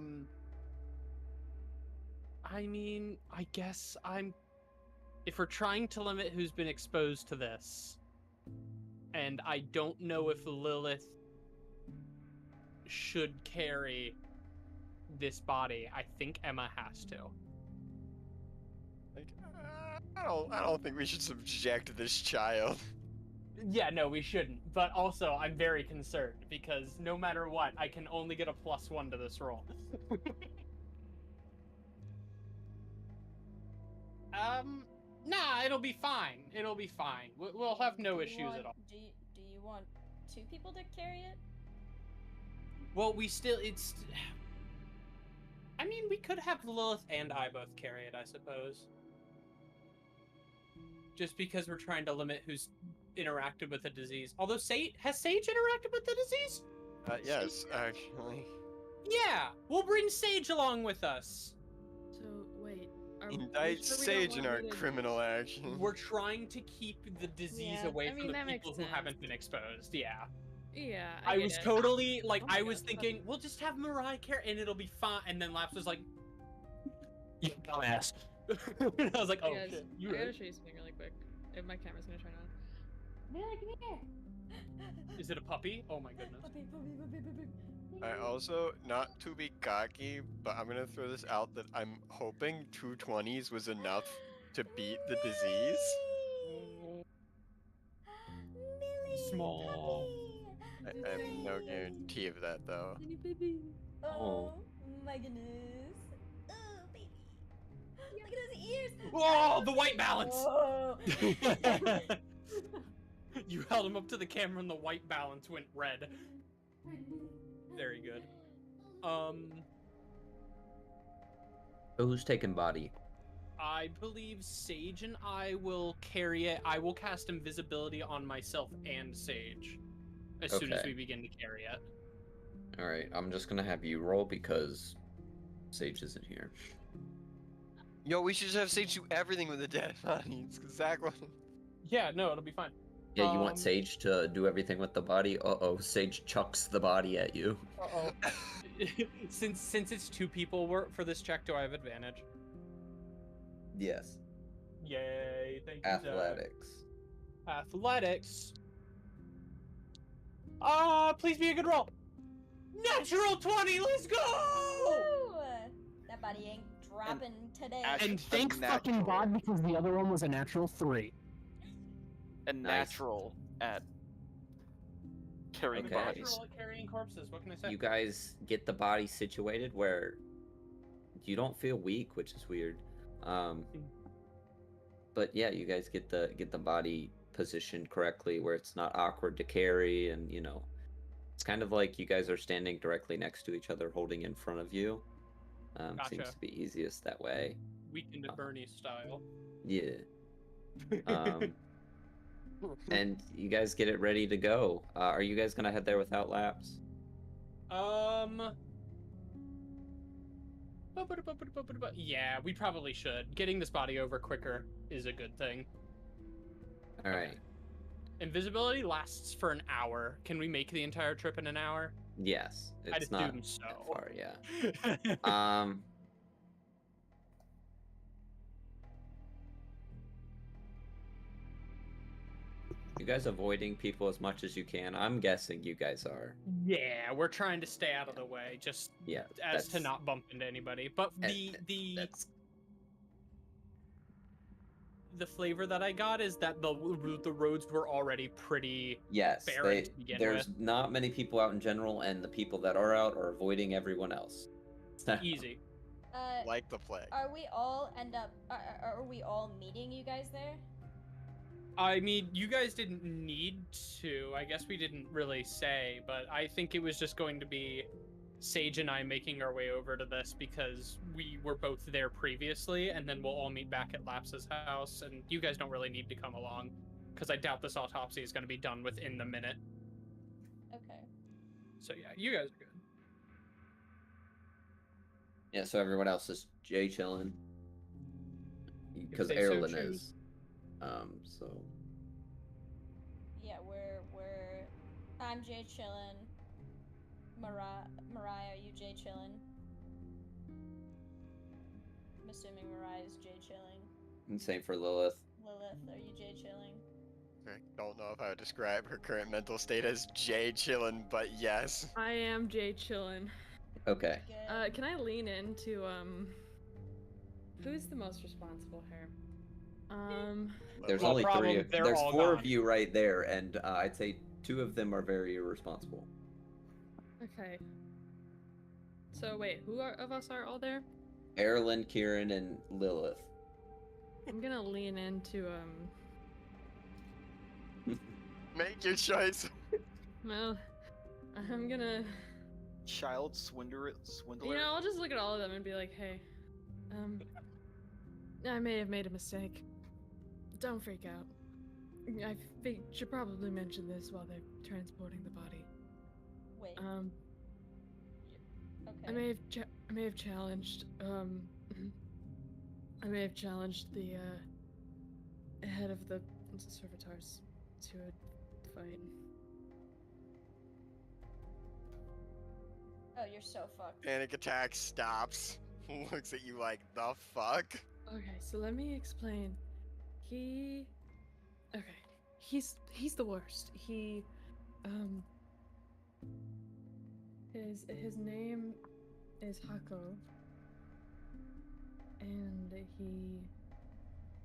mean, I guess if we're trying to limit who's been exposed to this, and I don't know if Lilith should carry this body, I think Emma has to. Like, I don't think we should subject this child. Yeah, no, we shouldn't. But also, I'm very concerned because no matter what, I can only get a +1 to this roll. Nah, it'll be fine. It'll be fine. We'll have no issues at all. Do you want 2 people to carry it? Well, I mean, we could have Lilith and I both carry it, I suppose. Just because we're trying to limit who's interacted with the disease. Although, has Sage interacted with the disease? Yes, actually. Yeah, we'll bring Sage along with us. So wait, Are we Indict sure we don't Sage in want our you to- criminal action. We're trying to keep the disease Yeah, away I from mean, the that makes people who sense. haven't been exposed. Yeah. Yeah, I get was it. totally like, Oh my I God, was that's thinking, we'll just have Mariah Carey and it'll be fine. And then Laps was like, you dumbass. And I was like, oh Hey, guys, shit, you I gotta right. show you something really quick. If my camera's gonna turn on. Mila, come here. Is it a puppy? Oh my goodness. Puppy, puppy, puppy, puppy. I also, not to be cocky, but I'm gonna throw this out that I'm hoping 220s was enough to beat the disease. Millie, Small. puppy. I have no guarantee of that though. Oh my goodness. Oh baby. Look at his ears. Whoa, the white balance! Whoa. You held him up to the camera and the white balance went red. Very good. Who's taking body? I believe Sage and I will carry it. I will cast invisibility on myself and Sage as soon as Okay. we begin to carry it. All right, I'm just gonna have you roll because Sage isn't here. Yo, we should just have Sage do everything with the dead bodies, cause Zach will. Yeah, no, it'll be fine. Yeah, you want Um, Sage to do everything with the body? Uh-oh, Sage chucks the body at you. Uh-oh. Since it's two people for this check, do I have advantage? Yes. Yay, thank you, Zach. Athletics. Athletics. Please be a good roll. Natural 20, let's go! Woo! That body ain't dropping today. Ash- And A thank fucking natural. God because the other one was a natural 3. And Nice. natural at carrying Okay. bodies. Natural at carrying corpses, what can I say? You guys get the body situated where you don't feel weak, which is weird. But yeah, you guys get the body positioned correctly where it's not awkward to carry, and you know, it's kind of like you guys are standing directly next to each other, holding in front of you. Seems Gotcha. to be easiest that way. Weekend at Bernie style. Yeah. And you guys get it ready to go. Are you guys gonna head there without laps? Yeah, we probably should. Getting this body over quicker is a good thing. All right. Invisibility lasts for an hour. Can we make the entire trip in an hour? Yes. I'd It's not assume so. that far. Yeah. You guys avoiding people as much as you can. I'm guessing you guys are. Yeah, we're trying to stay out of the way, just Yeah. as to not bump into anybody. But That's the flavor that I got is that the roads were already pretty. yes. barren to begin There's not many people out in general, and the people that are out are avoiding everyone else. easy. Like the plague. Are we all are we all meeting you guys there? I mean, you guys didn't need to. I guess we didn't really say, but I think it was just going to be Sage and I making our way over to this because we were both there previously, and then we'll all meet back at Laps's house, and you guys don't really need to come along because I doubt this autopsy is going to be done within the minute. Okay. So yeah, you guys are good. Yeah, so everyone else is Jay chilling. Because they so Erlen choose. is. So Yeah, I'm Jay chillin'. Mariah, you Jay chillin'? I'm assuming Mariah's Jay chilling. and same for Lilith. Lilith, are you Jay chilling? I don't know if I would describe her current mental state as Jay chillin', but yes. I am Jay chillin'. Okay. Good. Can I lean into who's the most responsible here? There's Well, only problem, three. they're There's all 4 gone. of you right there, and I'd say 2 of them are very irresponsible. Okay. So wait, of us are all there? Erlen, Kieran, and Lilith. I'm gonna lean into Make your choice. well, I'm gonna, Child swindler. you know, I'll just look at all of them and be like, hey, I may have made a mistake. Don't freak out. I should probably mention this while they're transporting the body. Wait. I Okay. may have challenged I may have challenged the head of the servitors to a fight. Oh, you're so fucked. Panic attack stops. Looks at you like, the fuck? Okay, so let me explain. He's the worst. His name is Hako, and he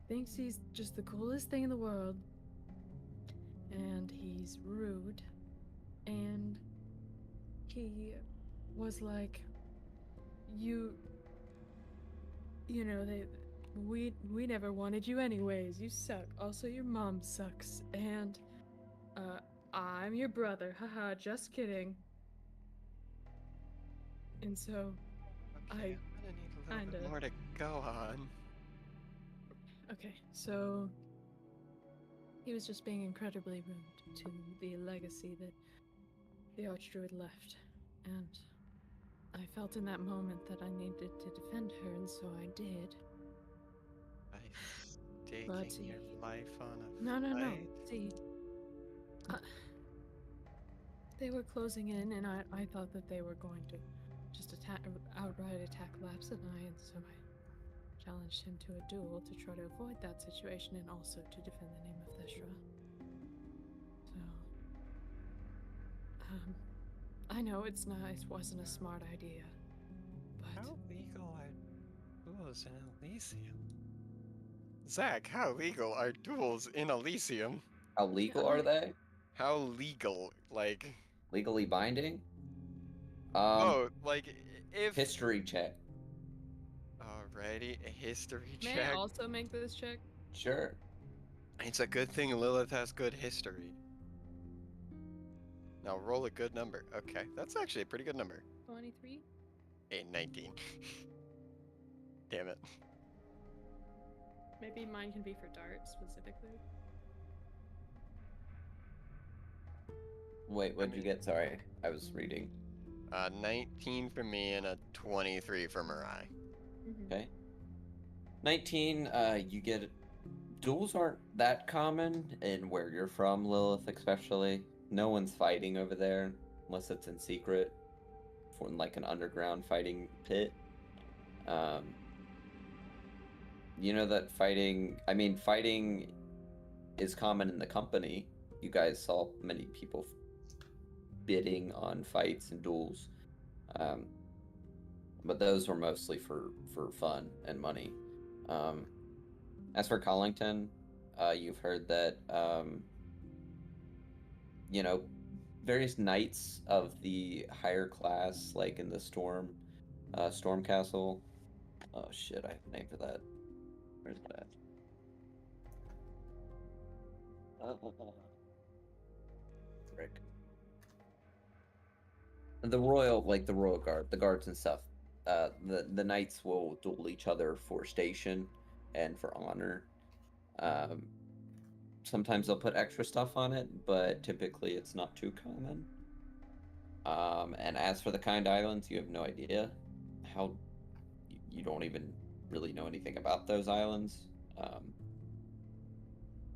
thinks he's just the coolest thing in the world, and he's rude, and he was like, you know, we never wanted you anyways. You suck. Also, your mom sucks. And I'm your brother. Haha, just kidding. And so Okay, I'm gonna need a little bit kinda- more to go on. okay, so he was just being incredibly rude to the legacy that the Archdruid left. And I felt in that moment that I needed to defend her, and so I did. By staking But your life on a No. fight? See, they were closing in, and I thought that they were going to just outright attack Lapsini, and so I challenged him to a duel to try to avoid that situation and also to defend the name of Theshra. So, I know it wasn't a smart idea, but How legal are duels in Elysium? Zach, how legal are duels in Elysium? How legal Yeah, are they? How legal? Like, Legally binding? oh, like, if... History check. Alrighty, a history may check. I also make this check? Sure. It's a good thing Lilith has good history. Now roll a good number. Okay, that's actually a pretty good number. 23. 19. Damn it. Maybe mine can be for Dart specifically. Wait, what'd you get? Sorry, I was reading. 19 for me and a 23 for Mirai. Okay. 19, you get... Duels aren't that common in where you're from, Lilith, especially. No one's fighting over there, unless it's in secret, for like an underground fighting pit. You know that fighting is common in the company. You guys saw many people bidding on fights and duels. But those were mostly for fun and money. As for Collington, you've heard that, you know, various knights of the higher class, like in the Storm Castle. Oh shit, I have a name for that. Where's that? Frick. The royal guard, the guards and stuff. The knights will duel each other for station and for honor. Sometimes they'll put extra stuff on it, but typically it's not too common. And as for the Kind Islands, you have no idea how. You don't even really know anything about those islands.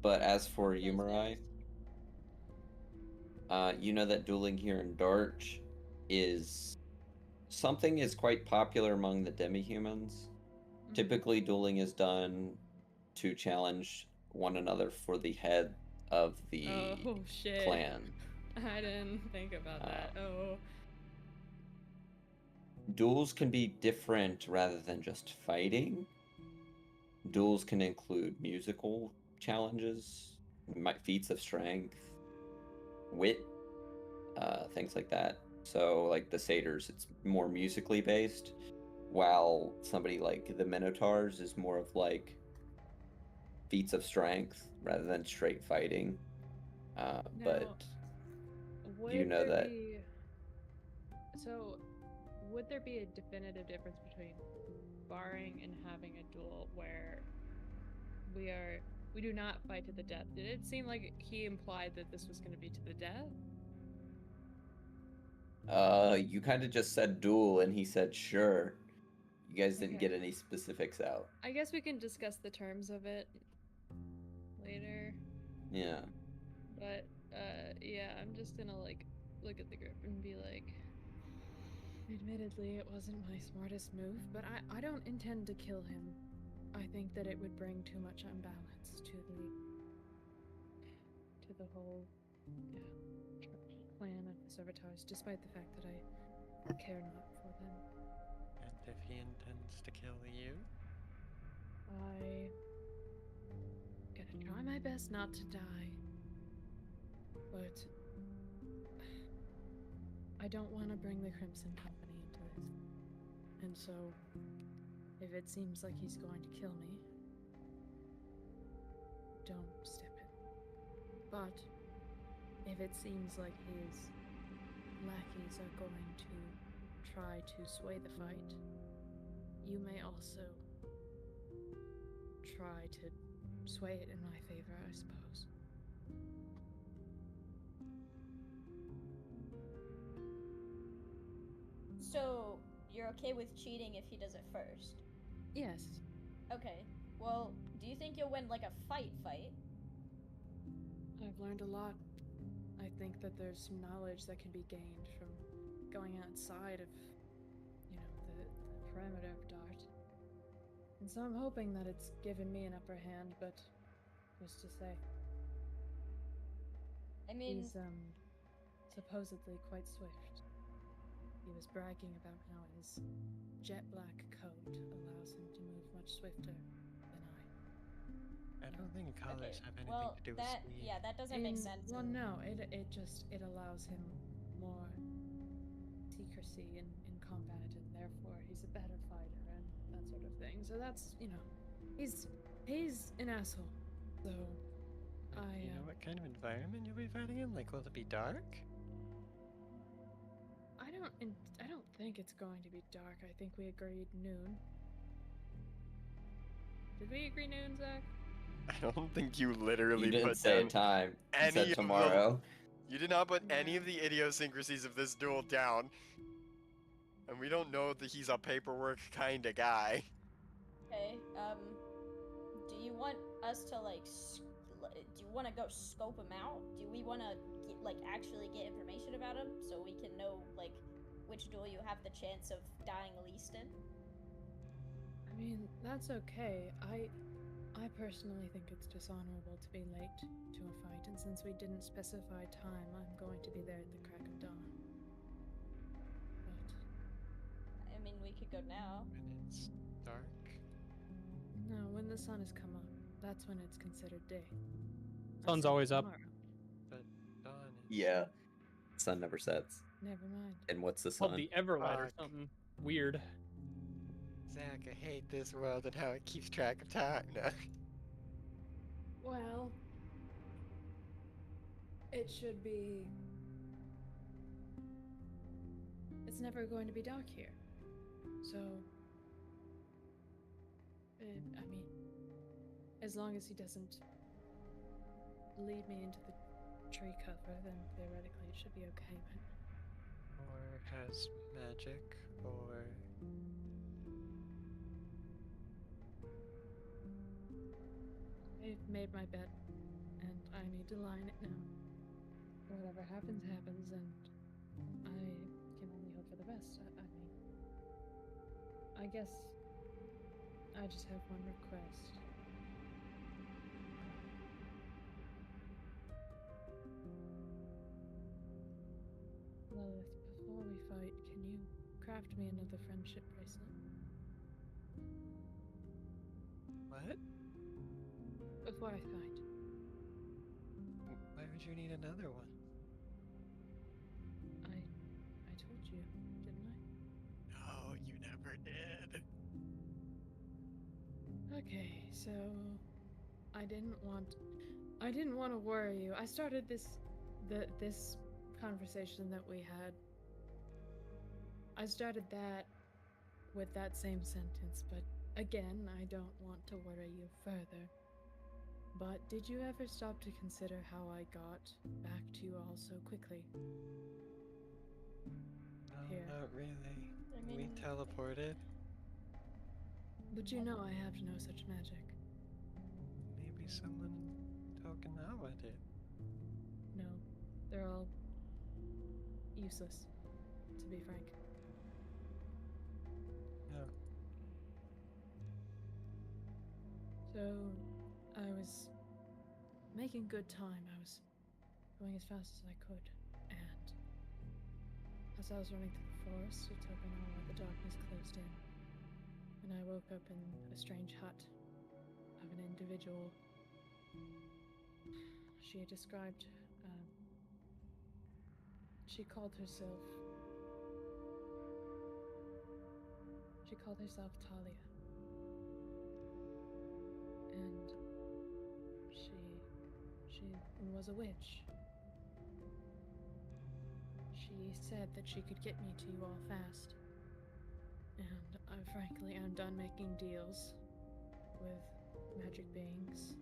But as for Umarai, you know that dueling here in Darch is quite popular among the demi-humans. Typically, dueling is done to challenge one another for the head of the clan. I didn't think about that. Duels can be different rather than just fighting. Duels can include musical challenges, feats of strength, wit, things like that. So, like the satyrs, it's more musically based, while somebody like the Minotaurs is more of like feats of strength rather than straight fighting. But you know that. So, would there be a definitive difference between sparring and having a duel where we do not fight to the death? Did it seem like he implied that this was going to be to the death? You kind of just said duel, and he said sure. You guys didn't Okay. get any specifics out. I guess we can discuss the terms of it later. Yeah. But yeah, I'm just gonna like look at the grip and be like, admittedly, it wasn't my smartest move, but I don't intend to kill him. I think that it would bring too much unbalance to the whole clan of the Servitars, despite the fact that I care not for them. And if he intends to kill you? I gonna try my best not to die, but I don't want to bring the Crimson Company into this. And so, if it seems like he's going to kill me, don't step in. But if it seems like his lackeys are going to try to sway the fight, you may also try to sway it in my favor, I suppose. So, you're okay with cheating if he does it first? Yes. Okay. Well, do you think you'll win like a fight? I've learned a lot. I think that there's some knowledge that can be gained from going outside of, the perimeter of Dart. And so I'm hoping that it's given me an upper hand, but who's to say? I mean, He's, supposedly quite swift. He was bragging about how his jet black coat allows him to move much swifter than I. I don't think colors have anything well, to do with that speed. yeah, that doesn't make And- sense. Well, no, it allows him more secrecy in combat, and therefore he's a better fighter and that sort of thing. So that's he's an asshole. So You know what kind of environment you'll be fighting in? Like, will it be dark? I don't think it's going to be dark. I think we agreed noon. Did we agree noon, Zach? I don't think you literally You didn't put say down a time. You any said of tomorrow. You did not put any of No. the idiosyncrasies of this duel down. And we don't know that he's a paperwork kind of guy. Okay. Do you want us to do you want to go scope him out? Do we want to actually get information about him so we can know which duel you have the chance of dying least in? I mean, that's okay. I personally think it's dishonorable to be late to a fight, and since we didn't specify time, I'm going to be there at the crack of dawn. But I mean, we could go now. When it's dark. no, when the sun has come up, that's when it's considered day. I Sun's said always up. tomorrow. But dawn is... Yeah. Sun never sets. Never mind. And what's the Called sun? the Everlight or Fuck. something weird. Zach, I hate this world and how it keeps track of time now. Well, it should be. It's never going to be dark here. So. I mean, as long as he doesn't lead me into the tree cover, then theoretically it should be okay, but. Or has magic, or... I've made my bet, and I need to line it now. Whatever happens, happens, and I can only hope for the best. I mean, I guess I just have one request. Lilith, before we fight, can you craft me another friendship bracelet? What? Before I fight. Why would you need another one? I told you, didn't I? No, you never did. Okay, so I didn't want to worry you. I started this conversation that we had. I started that with that same sentence, but again, I don't want to worry you further. But did you ever stop to consider how I got back to you all so quickly? No, Here. not really. I We mean, teleported. But you know I have no such magic. Maybe someone token out at it. No, they're all useless, to be frank. Yeah. So, I was making good time. I was going as fast as I could, and as I was running through the forest, a token hour, the darkness closed in, and I woke up in a strange hut of an individual. She had described, she called herself Talia. And she was a witch. She said that she could get me to you all fast. And frankly, I'm done making deals with magic beings.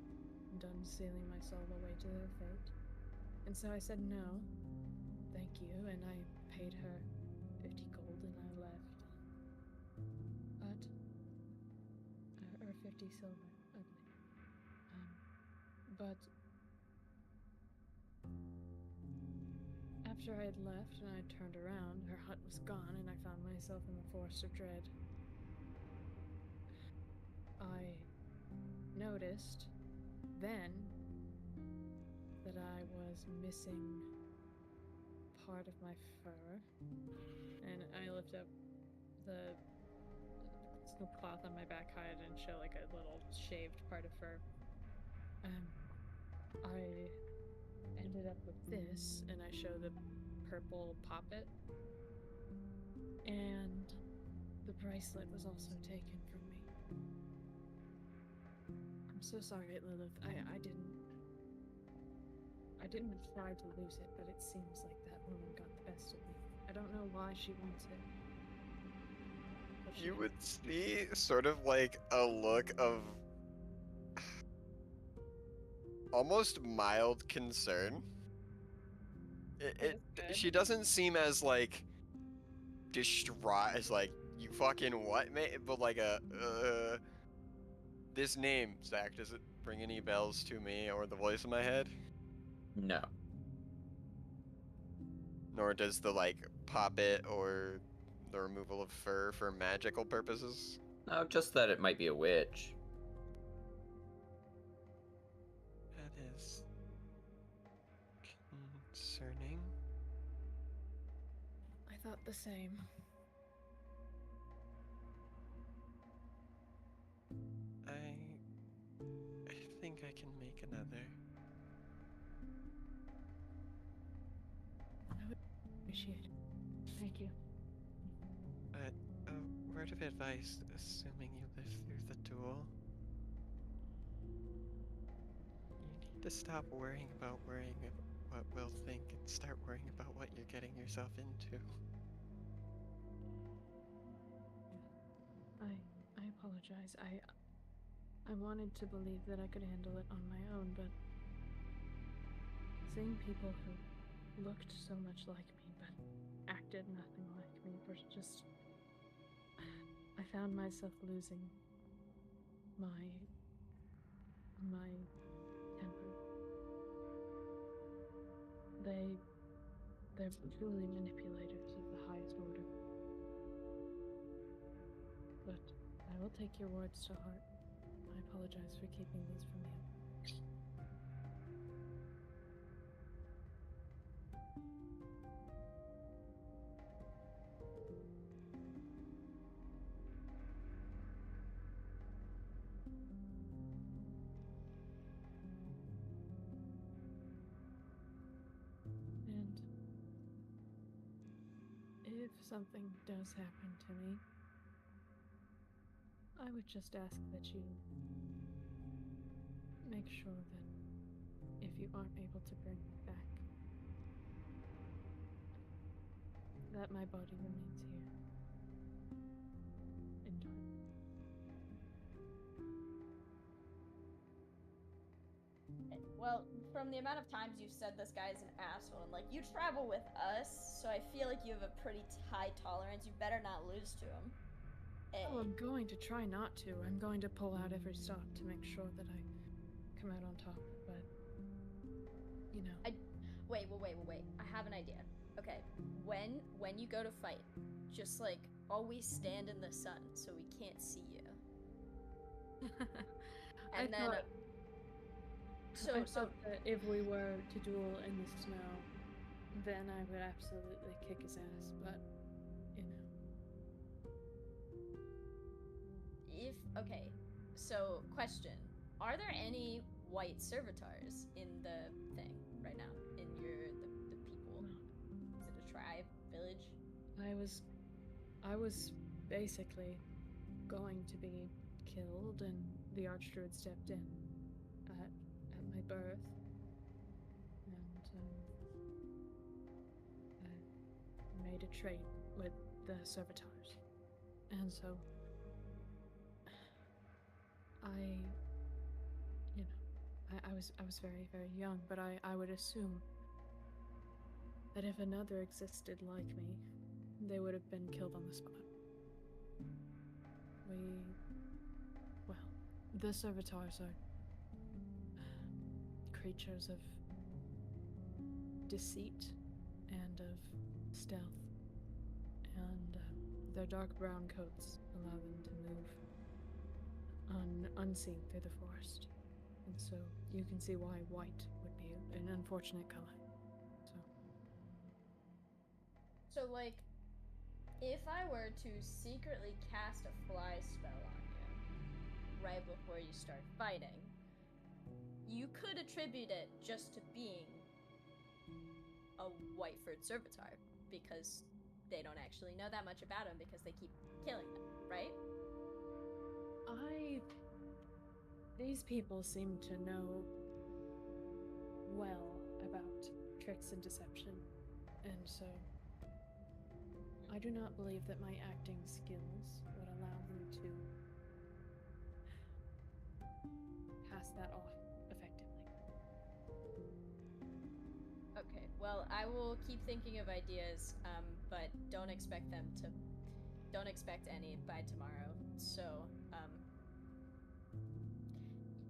I'm done sealing my soul away to their fate. And so I said no, thank you, and I paid her 50 gold and I left. Or 50 silver, I believe. But after I had left and I turned around, her hut was gone and I found myself in the Forest of Dread. I noticed then that I was missing part of my fur, and I lift up the cloth on my back hide and show like a little shaved part of fur. I ended up with this, and I show the purple poppet, and the bracelet was also taken from me. I'm so sorry, Lilith. I didn't try to lose it, but it seems like that woman got the best of me. I don't know why she wants it. But she You did. would see sort of like a look of almost mild concern. That's She doesn't seem as like distraught as like you fucking what, mate, but like this name, Zach, does it ring any bells to me or the voice in my head? No. Nor does the like poppet or the removal of fur for magical purposes. No, just that it might be a witch. That is concerning. I thought the same. I think I can make another. I would appreciate it. Thank you. But a word of advice, assuming you live through the duel. You need to stop worrying about what we'll think and start worrying about what you're getting yourself into. I apologize. I wanted to believe that I could handle it on my own, but seeing people who looked so much like me but acted nothing like me was just... I found myself losing my temper. They're truly manipulators of the highest order. But I will take your words to heart. I apologize for keeping these from you. And if something does happen to me, I would just ask that you make sure that if you aren't able to bring me back, that my body remains here. In time. Well, from the amount of times you've said this guy's an asshole, and like you travel with us, so I feel like you have a pretty high tolerance. You better not lose to him. Oh, I'm going to try not to. I'm going to pull out every stop to make sure that I come out on top. But you know, Wait. I have an idea. Okay, when you go to fight, just like always stand in the sun so we can't see you. I And then thought, so I thought that if we were to duel in the snow, then I would absolutely kick his ass. But you know, okay, so question: are there any white servitors in the thing right now? In the people? Is it a tribe, village? I was basically going to be killed, and the Archdruid stepped in at my birth, and I made a trade with the servitors, and so I was very, very young, but I would assume that if another existed like me, they would have been killed on the spot. The servitors are creatures of deceit and of stealth, and their dark brown coats allow them to move unseen through the forest. And so you can see why white would be an unfortunate color. So like, if I were to secretly cast a fly spell on you right before you start fighting, you could attribute it just to being a Whiteford servitor, because they don't actually know that much about him because they keep killing them, right? These people seem to know well about tricks and deception, and so I do not believe that my acting skills would allow me to pass that off effectively. Okay, well, I will keep thinking of ideas, but don't expect any by tomorrow. So,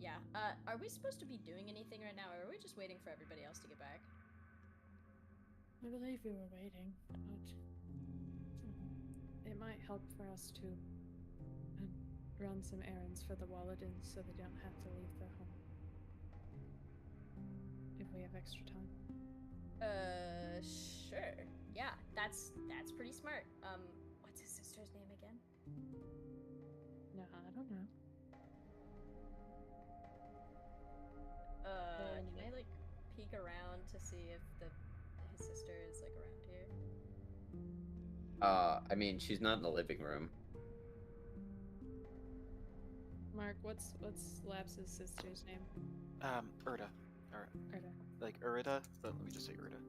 yeah. Are we supposed to be doing anything right now, or are we just waiting for everybody else to get back? I believe we were waiting, but it might help for us to run some errands for the Walladins so they don't have to leave their home. If we have extra time. Sure. Yeah, that's pretty smart. What's his sister's name again? No, I don't know. Can I like peek around to see if his sister is like around here? I mean, she's not in the living room. Mark, what's Laps's sister's name? Urda. Or, Urda. like Urida, but let me just say Urda.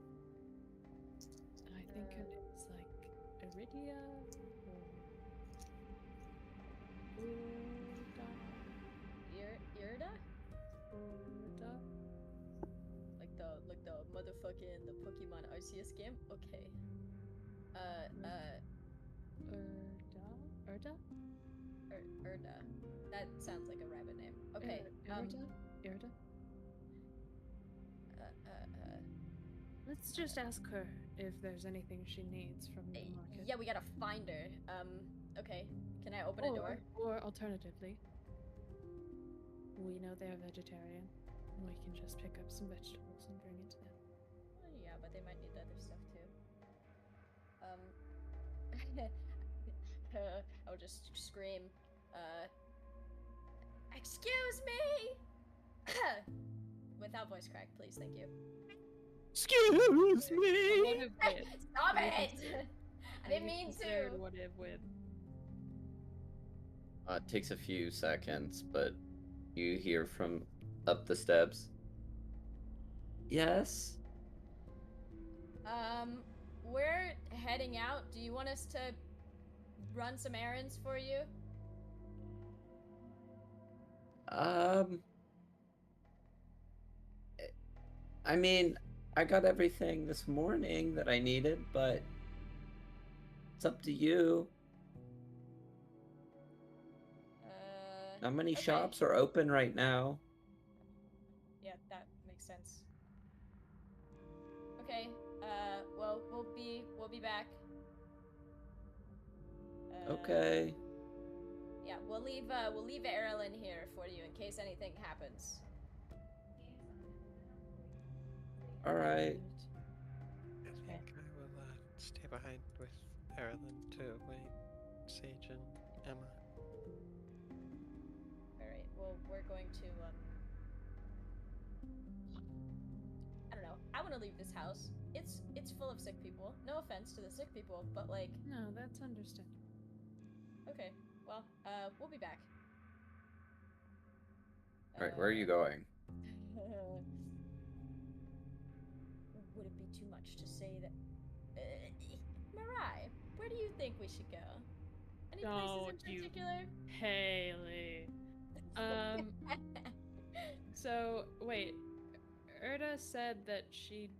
I think her name's like Iridia or Urda. Irida? Urda? Like the motherfucking the Pokemon Arceus game? Okay. Urda? Urda. That sounds like a rabbit name. Okay. Urda? Let's just ask her if there's anything she needs from the market. Yeah, we gotta find her. Okay. Can I open a door? Or alternatively, we know they're vegetarian. We can just pick up some vegetables and bring it to them. Yeah, but they might need other stuff too. I'll just scream, excuse me! Without voice crack, please, thank you. Excuse me! Stop it! I didn't mean to! What if with? It takes a few seconds, but you hear from up the steps. Yes? We're heading out. Do you want us to run some errands for you? I mean, I got everything this morning that I needed, but it's up to you. Not many Okay. shops are open right now. Yeah, that makes sense. Okay. Well, we'll be back. Okay. Yeah, we'll leave Erilyn here for you in case anything happens. All right. I think I will stay behind with Erilyn to wait Sage and Emma. All right. Well, we're going to I don't know. I want to leave this house. It's full of sick people. No offense to the sick people, but like, No, that's understandable. okay. Well, we'll be back. All right, where are you going? Would it be too much to say that? Mirai, where do you think we should go? Any places in Don't you- particular? Haley. So wait, Erda said that she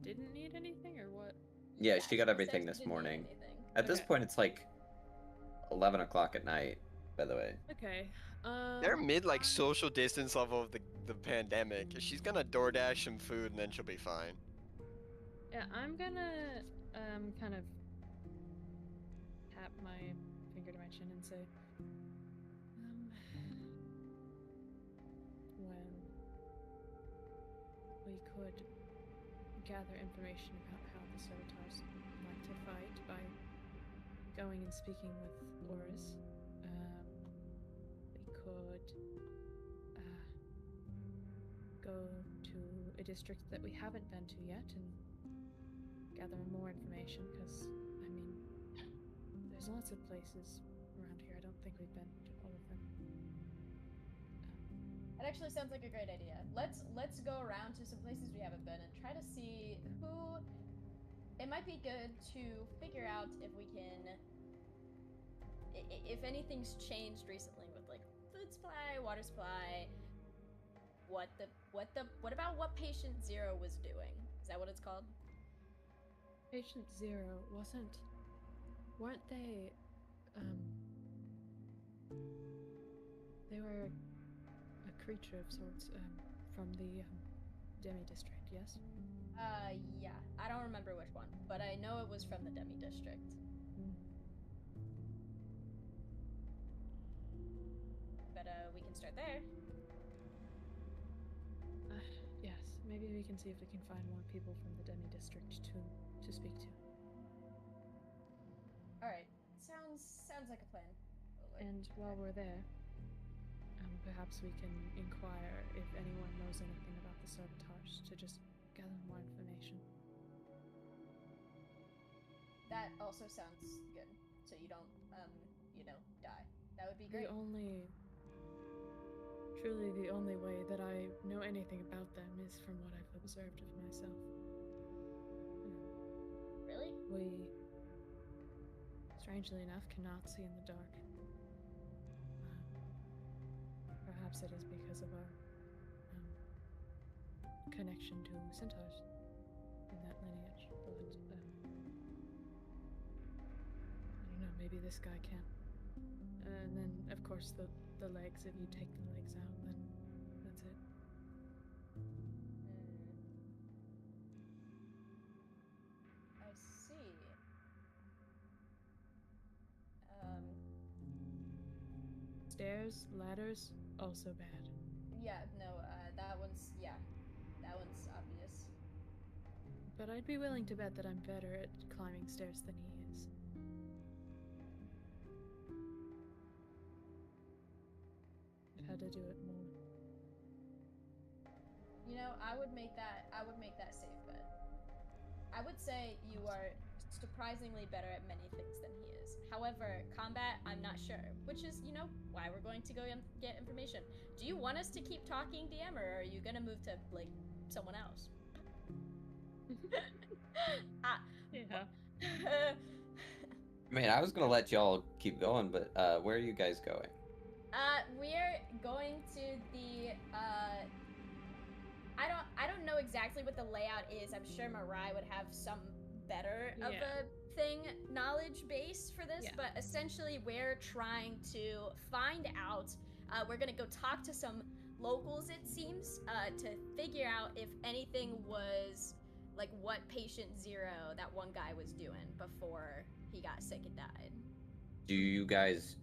didn't need anything, or what? Yeah, she got said everything she this didn't need morning. anything. At this Okay. point, it's like 11 o'clock at night, by the way. Okay. They're mid like social distance level of the pandemic. She's gonna DoorDash some food and then she'll be fine. Yeah, I'm gonna kind of tap my finger to my chin and say, well, we could gather information about how the Servitors like to fight by going and speaking with Oris. We could go to a district that we haven't been to yet and gather more information, because, I mean, there's lots of places around here. I don't think we've been to all of them. That actually sounds like a great idea. Let's go around to some places we haven't been and try to see who. It might be good to figure out if we can, if anything's changed recently with like food supply, water supply. What about what Patient Zero was doing? Is that what it's called? Patient Zero weren't they, they were a creature of sorts, from the, Demi District, yes? Yeah. I don't remember which one, but I know it was from the Demi District. But, we can start there. Yes, maybe we can see if we can find more people from the Demi District to speak to. Alright. Sounds like a plan. And while we're there, perhaps we can inquire if anyone knows anything about the Servitors to just gather more information. That also sounds good. So you don't, die. That would be great. Truly the only way that I know anything about them is from what I've observed of myself. Really? We, strangely enough, cannot see in the dark. Perhaps it is because of our connection to centaurs in that lineage, but I don't know, maybe this guy can. And then, of course, the legs, if you take the legs out, then that's it. I see. Stairs, ladders, also bad. Yeah, no, that one's obvious. But I'd be willing to bet that I'm better at climbing stairs than he is. I've had to do it more. You know, I would make that safe bet. I would say you are surprisingly better at many things than he is. However, combat, I'm not sure, which is, why we're going to go get information. Do you want us to keep talking, DM, or are you gonna move to, like, someone else? Yeah. I mean, I was gonna let y'all keep going, but where are you guys going? We're going to the, I don't know exactly what the layout is. I'm sure Mirai would have some better of Yeah. a thing knowledge base for this, Yeah. but essentially we're trying to find out We're gonna go talk to some locals, it seems, to figure out if anything was like what patient 0 that one guy was doing before he got sick and died. Do you guys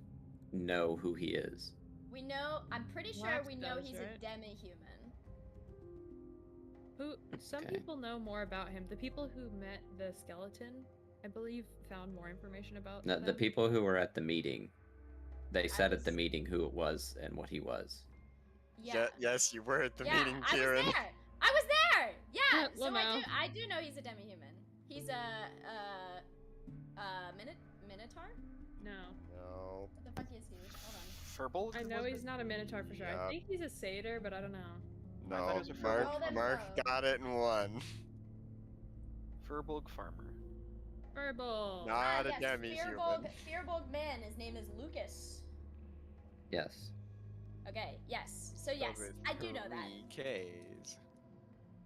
know who he is? We know. I'm pretty sure Wax we know does, he's right? a demi-human. Some Okay. people know more about him. The people who met the skeleton, I believe, found more information about No, the them. people who were at the meeting, they said at the was- meeting who it was and what he was. Yeah. Yes, you were at the Yeah, meeting, I Kieran. was there. I was there. Yeah. Yeah, So Lamau. I do know he's a demi-human. He's a minotaur. No, No. What the fuck is he? Hold on. Furbolg? I know was he's it? not a minotaur for sure. Yeah. I think he's a satyr, but I don't know. I thought it No, was a Mark, Furbolg. Mark got it and won. Furbolg Farmer. Furble. Not a yes, demi-human. Fearbolg man. His name is Lucas. Yes. Okay. Yes. So yes, With I do know that. 3 Ks.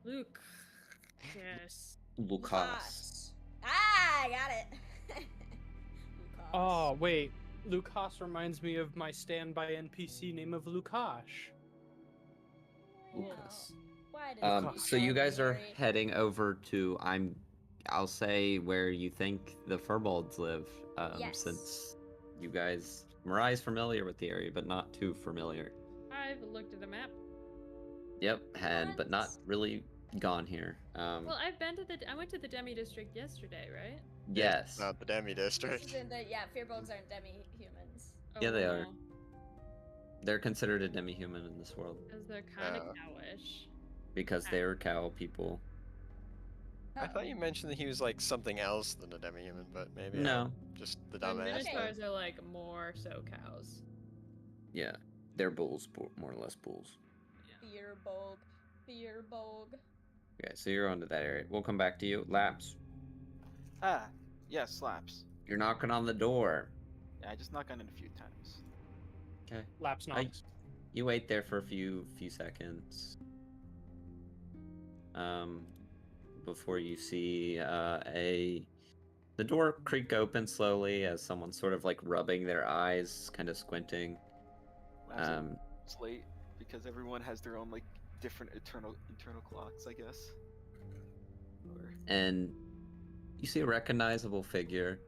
Luke. Yes. Lukas. Ah, I got it. Lucas. Oh, wait. Lukas reminds me of my standby NPC name of Lukash. Lucas. Why did So you guys are heading over to I'll say where you think the Furbolgs live, Yes. since you guys Mariah's familiar with the area, but not too familiar. I've looked at a map. Yep, but not What? really gone here. Well, I've been to I went to the Demi District yesterday, right? yes. Not the Demi This District. isn't the Fearbolgs aren't demi-humans. Yeah, they are. no, They're considered a demi-human in this world because they're kind of Oh. cowish. because they're cow people. I thought you mentioned that he was like something else than a demi-human, but maybe No. I'm just the The dumbass. Okay. minotaurs are like more so cows. Yeah, they're bulls, more or less bulls. Fearbolg. Okay, so you're onto that area. We'll come back to you. Laps, Ah, yes, slaps. you're knocking on the door. Yeah, I just knocked on it a few times. Okay. Laps knocks. You wait there for a few seconds. Before you see the door creak open slowly as someone's sort of like rubbing their eyes, kind of squinting. Laps it's late because everyone has their own like different internal clocks, I guess. Or And you see a recognizable figure,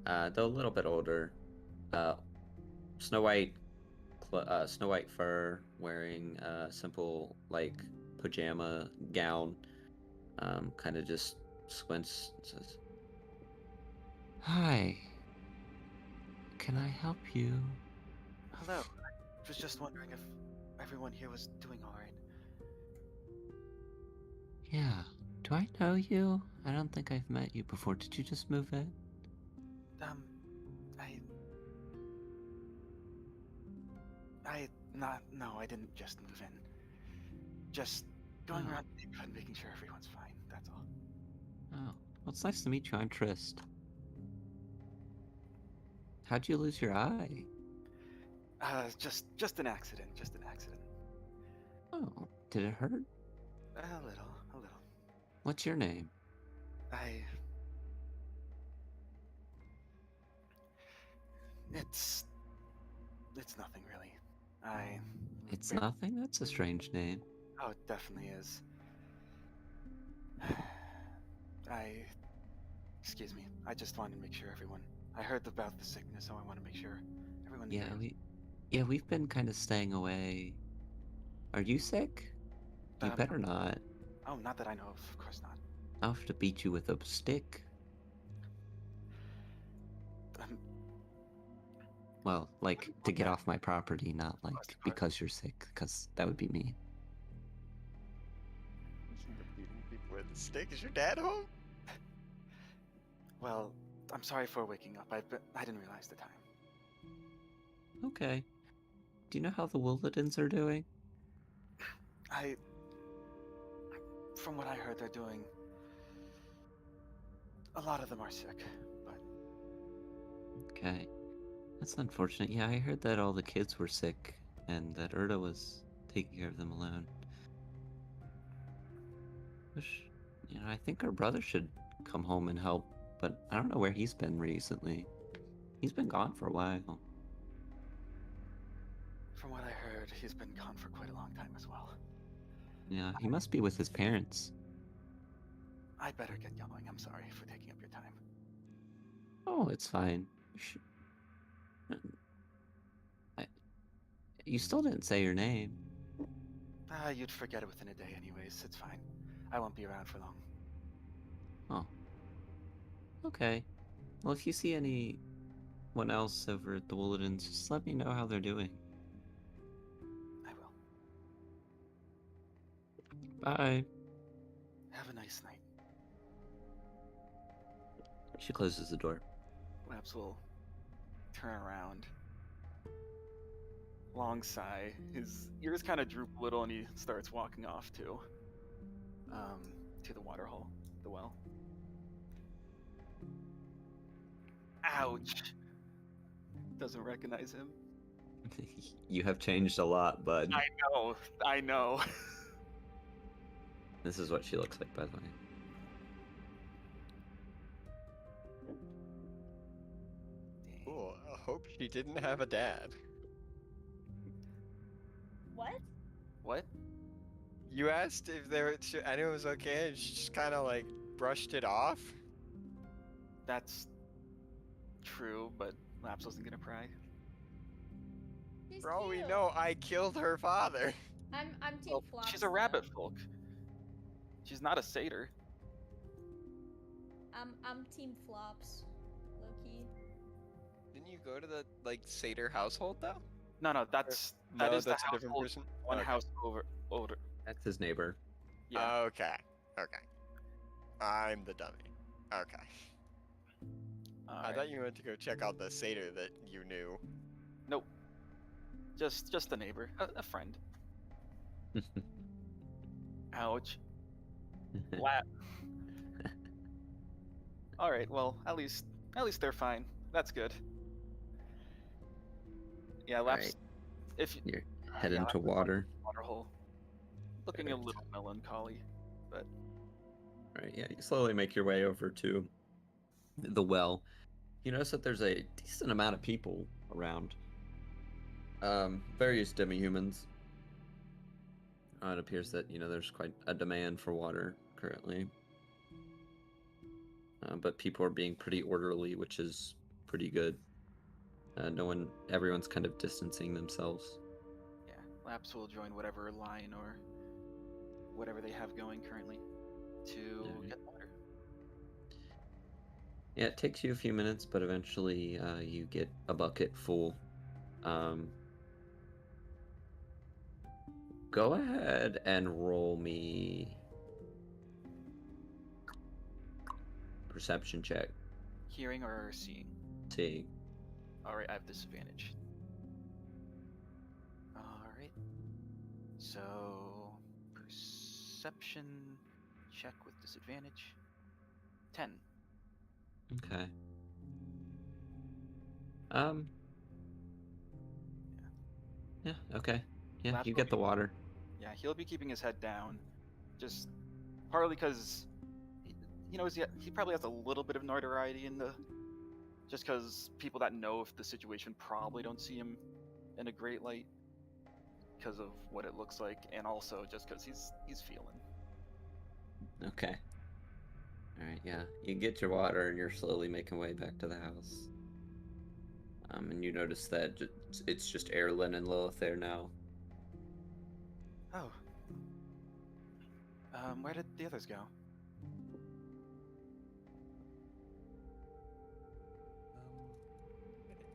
though a little bit older. Snow White fur, wearing a simple like pajama gown. Kind of just squints and says, "Hi, can I help you?" hello. I was just wondering if everyone here was doing all right. Yeah. Do I know you? I don't think I've met you before. Did you just move in? No, I didn't just move in. Just going Oh. around the neighborhood, making sure everyone's fine. That's all. Oh, well, it's nice to meet you. I'm Trist. How'd you lose your eye? Just an accident. Just an accident. Oh, did it hurt? A little. What's your name? It's nothing really. It's nothing? That's a strange name. Oh, it definitely is. Excuse me. I just wanted to make sure everyone. I heard about the sickness, so I want to make sure everyone's Yeah, we've been kind of staying away. Are you sick? You Um, better not. Oh, not that I know of course not. I'll have to beat you with a stick. Um, Well, like to get off my property, not like Cross the because you're sick, because that would be mean. Beating people with a stick. Is your dad home? well, I'm sorry for waking up. I didn't realize the time. Okay. Do you know how the Willadins are doing? From what I heard, they're doing. A lot of them are sick, but Okay. That's unfortunate. Yeah, I heard that all the kids were sick and that Erda was taking care of them alone. Wish, I think our brother should come home and help, but I don't know where he's been recently. He's been gone for a while. From what I heard, he's been gone for quite a long time as well. Yeah, he must be with his parents. I'd better get going. I'm sorry for taking up your time. Oh, it's fine. I, you still didn't say your name. You'd forget it within a day anyways. It's fine. I won't be around for long. Oh. Okay. Well, if you see anyone else over at the Wooladens, just let me know how they're doing. I will. Bye. Have a nice night. She closes the door. Labs will turn around. Long sigh. His ears kind of droop a little, and he starts walking off to the water hole, the well. Ouch! Doesn't recognize him. You have changed a lot, bud. I know. This is what she looks like, by the way. Cool. I hope she didn't have a dad. What? What? You asked if anyone was okay, and she just kind of like brushed it off. That's true, but Laps wasn't gonna pry. She's For all we cute. know, I killed her father. I'm team Well, Flops. she's a rabbit folk. She's not a satyr. I'm team Flops. Low key. Didn't you go to the like satyr household though? No, that That's is a the different household person. one Okay. house over. That's his neighbor. Yeah. Okay. I'm the dummy. Okay. I Alright. thought you went to go check out the satyr that you knew. Nope. Just a neighbor, a friend. Ouch. Lap. All right. Well, at least they're fine. That's good. Yeah, Laps. Alright. If you You're head yeah, into water. water hole, looking a Perfect. little melancholy. Right, yeah, you slowly make your way over to the well. You notice that there's a decent amount of people around. Various demi-humans. It appears that, there's quite a demand for water currently. But people are being pretty orderly, which is pretty good. Everyone's kind of distancing themselves. Yeah, Laps will join whatever line or whatever they have going currently to Alright. get water. Yeah, it takes you a few minutes, but eventually you get a bucket full. Go ahead and roll me perception check. Hearing or seeing? See. All right, I have disadvantage. All right. So perception check with disadvantage. 10. Okay. Yeah, okay. Yeah, Last you will get the be- water. Yeah, he'll be keeping his head down, just partly because he probably has a little bit of notoriety in the, just because people that know of the situation probably don't see him in a great light because of what it looks like, and also just because he's feeling. Okay. Alright, yeah. You get your water and you're slowly making way back to the house. And you notice that it's just Erlen and Lilith there now. Oh. Where did the others go?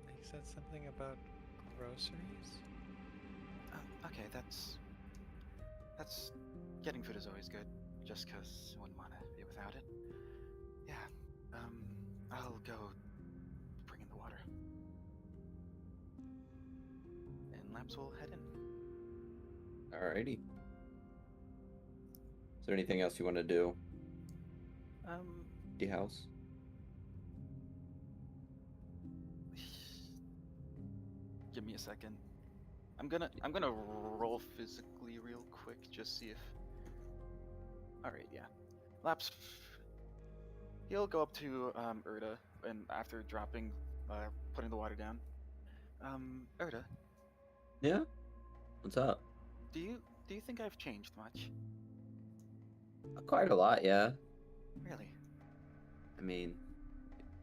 He said something about groceries. Okay, that's getting food is always good, just because you wouldn't want to be without it. Yeah, I'll go bring in the water. And Laps will head in. Alrighty. Is there anything else you want to do? The house? Give me a second. I'm gonna roll physically real quick, just see if. All right, yeah. Laps. He'll go up to Erda, and after putting the water down. Erda. Yeah? What's up? Do you think I've changed much? Quite a lot, yeah. Really? I mean,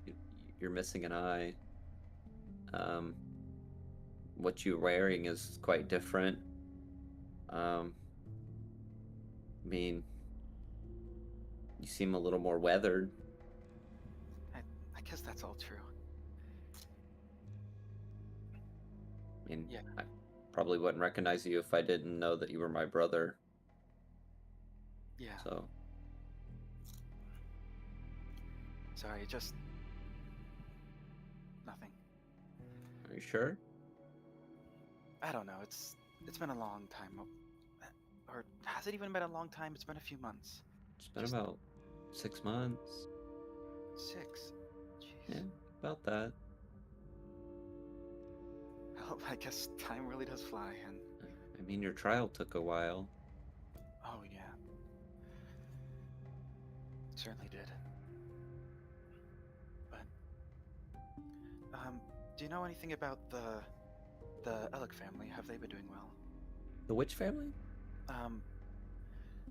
you, you're missing an eye. Um, what you're wearing is quite different. I mean, you seem a little more weathered. I guess that's all true. I mean, Yeah. I probably wouldn't recognize you if I didn't know that you were my brother. Yeah. So, Sorry, just nothing. are you sure? I don't know. It's been a long time. Or has it even been a long time? It's been a few months. It's been Just- about 6 months. 6. Jeez. Yeah, about that. Well, I guess time really does fly, and I mean, your trial took a while. oh yeah, it certainly did. But do you know anything about the Ellic family? Have they been doing well? The Witch family?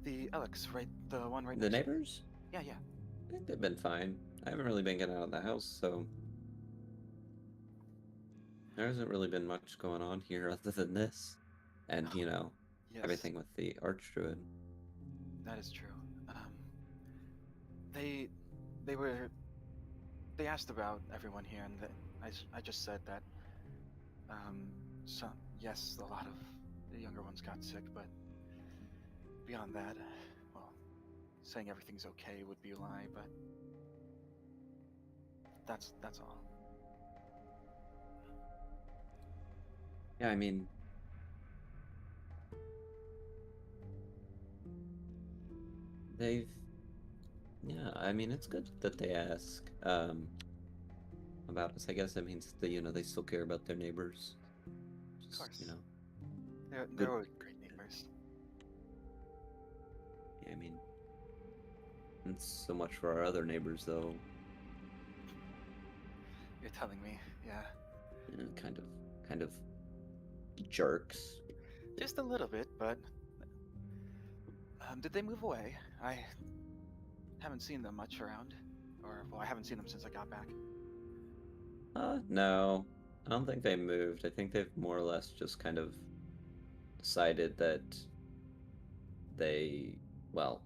The Ellics, right? The one right The next to- neighbors? Yeah, yeah. I think they've been fine. I haven't really been getting out of the house, so there hasn't really been much going on here other than this. And, you know, Yes, everything with the Archdruid. that is true. They asked about everyone here, and I just said that some, yes, a lot of the younger ones got sick, but beyond that, well, saying everything's okay would be a lie, but that's all. Yeah, I mean, they've, yeah, I mean, it's good that they ask about us. I guess that means that, you know, they still care about their neighbors. Just, course. you know, They're Good. always great neighbors. yeah, I mean, and so much for our other neighbors, though. You're telling me, yeah. You know, kind of jerks. Just a little bit, but did they move away? I haven't seen them much around, or well, I haven't seen them since I got back. No, I don't think they moved. I think they've more or less just kind of decided that they, well,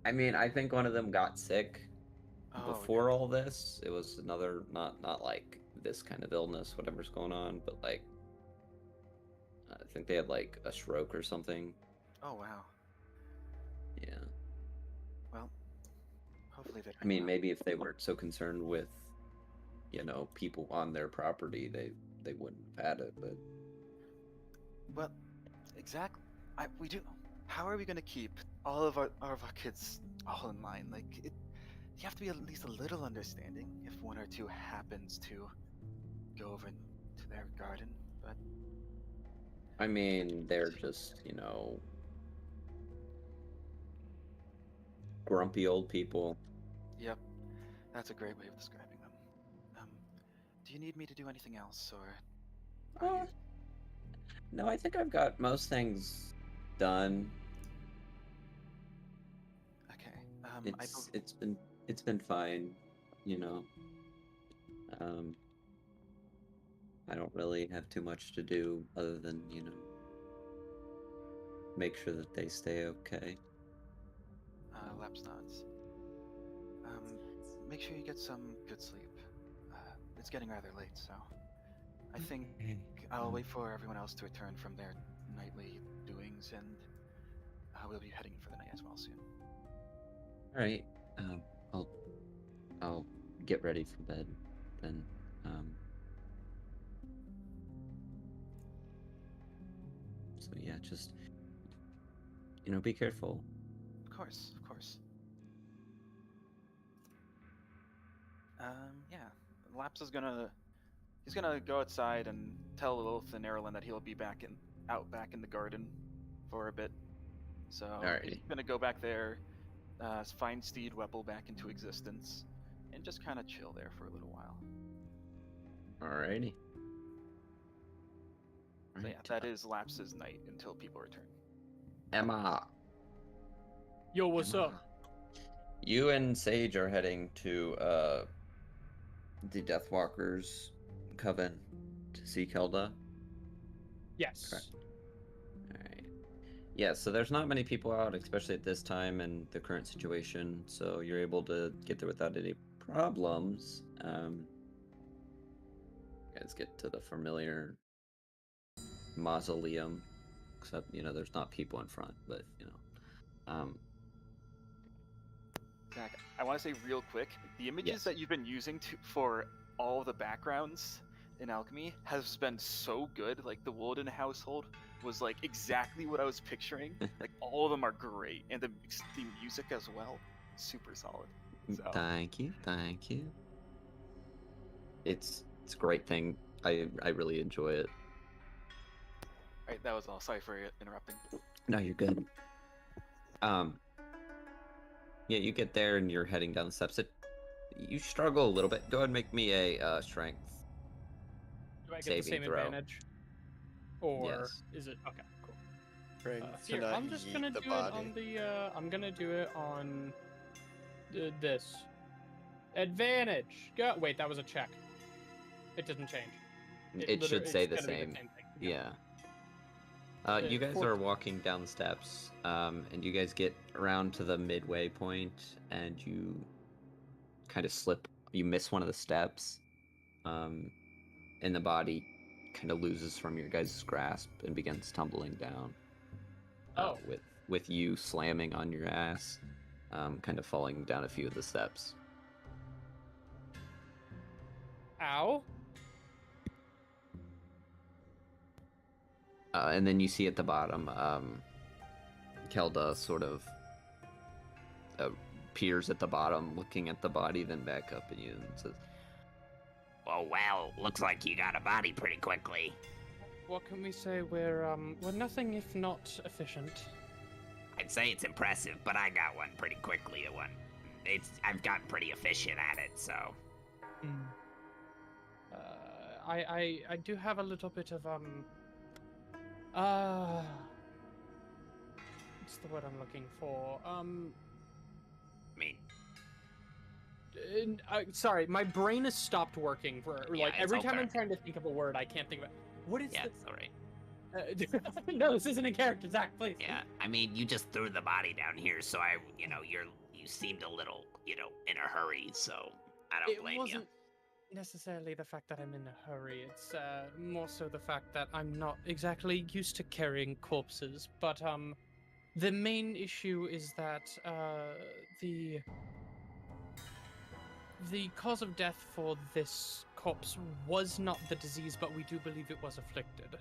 I mean, I think one of them got sick Oh, before all this. It was another, not like this kind of illness, whatever's going on, but like, I think they had like a stroke or something. yeah. Oh wow. Yeah. Well, hopefully they. I mean, maybe if they weren't so concerned with, you know, people on their property, they wouldn't have had it, but Well, exactly. We do. How are we going to keep all of our kids all in line? Like, you have to be at least a little understanding if one or two happens to go over to their garden. But I mean, they're just, you know, grumpy old people. yep, that's a great way of describing them. Do you need me to do anything else, or are you? No, I think I've got most things done. Okay. It's been fine, you know. I don't really have too much to do other than, you know, make sure that they stay okay. Laps nods. Make sure you get some good sleep. It's getting rather late, so I think I'll wait for everyone else to return from their nightly doings, and we'll be heading for the night as well soon. All right. I'll get ready for bed then. So yeah, just, you know, be careful. Of course, of course. Yeah. Laps is he's gonna go outside and tell Lilith and Erlen that he'll be out back in the garden for a bit. So he's Alrighty. gonna go back there, find Steed Weppel back into existence, and just kind of chill there for a little while. Alrighty. So yeah, Right. that is Laps's night until people return. Emma. Yo, what's Emma. up? You and Sage are heading to the Deathwalkers coven to see Kelda. Yes. Correct. Alright. Yeah, so there's not many people out, especially at this time and the current situation, so you're able to get there without any problems. You guys get to the familiar mausoleum, except, there's not people in front, but, Zach, I want to say real quick, the images Yes. that you've been using for all the backgrounds in Alchemy has been so good. Like the Woden household was like exactly what I was picturing. Like all of them are great, and the music as well, super solid. So Thank you. It's a great thing. I really enjoy it. right, that was all. Sorry for interrupting. No, you're good. Yeah, you get there and you're heading down the steps. You struggle a little bit. Go ahead and make me a strength. Do I get the saving same throw. advantage? Or Yes. is it okay? Cool. Strength to Here, not I'm just yeet gonna the do body. it on the. I'm gonna do it on this advantage. Go. Wait, that was a check. It doesn't change. It should literally- say it's the gonna be same. thing. Yeah. You guys are 14. walking down the steps, and you guys get around to the midway point, and you kind of slip. You miss one of the steps, and the body kind of loses from your guys' grasp and begins tumbling down. Oh. With you slamming on your ass, kind of falling down a few of the steps. Ow. And then you see at the bottom, Kelda sort of peers at the bottom, looking at the body, then back up at you and says, Oh, well, looks like you got a body pretty quickly. What can we say? We're nothing if not efficient. I'd say it's impressive, but I got one pretty quickly. I've gotten pretty efficient at it, so. I do have a little bit of what's the word I'm looking for? I mean, Sorry, my brain has stopped working for Yeah, like it's every time okay. I'm trying to think of a word, I can't think of it. What is yeah, the? it's alright. No, this isn't a character, Zach. Please. Yeah, I mean, you just threw the body down here, so you seemed a little, in a hurry, so I don't It blame wasn't necessarily the fact that I'm in a hurry. It's more so the fact that I'm not exactly used to carrying corpses. But the main issue is that the cause of death for this corpse was not the disease, but we do believe it was afflicted.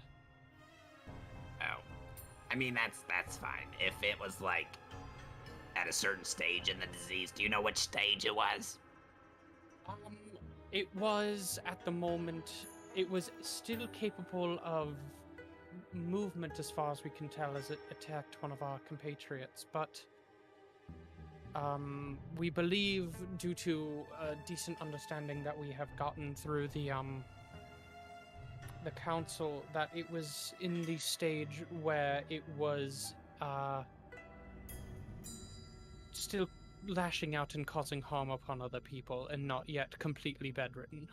Oh, I mean, that's fine. If it was like at a certain stage in the disease, do you know which stage it was? It was at the moment. It was still capable of movement, as far as we can tell, as it attacked one of our compatriots. But we believe, due to a decent understanding that we have gotten through the council, that it was in the stage where it was still lashing out and causing harm upon other people, and not yet completely bedridden.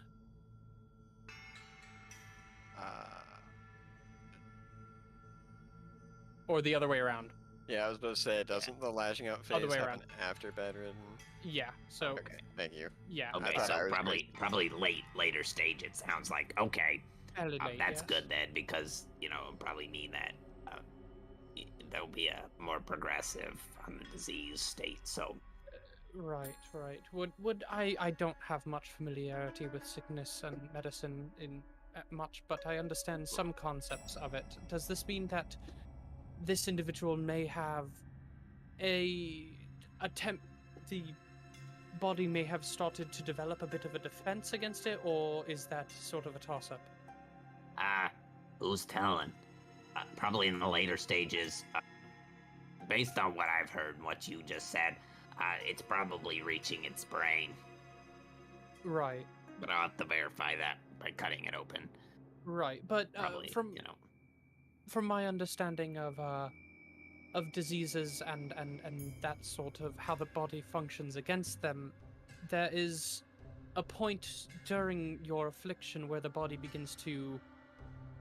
Or the other way around. Yeah, I was about to say, doesn't the lashing out Other phase way happen around. after bedridden? Yeah, so Okay, thank you. yeah. Okay, thought so I was probably later stage. It sounds like okay. Fairly late, That's yes. good then, because it'll probably mean that there'll be a more progressive on the disease state. So Right. Would I don't have much familiarity with sickness and medicine in much, but I understand some concepts of it. Does this mean that this individual may have the body may have started to develop a bit of a defense against it, or is that sort of a toss-up? who's telling? Probably in the later stages. Based on what I've heard and what you just said, it's probably reaching its brain. Right. But I'll have to verify that by cutting it open. Right, but Probably, from from my understanding of diseases and that sort of how the body functions against them, there is a point during your affliction where the body begins to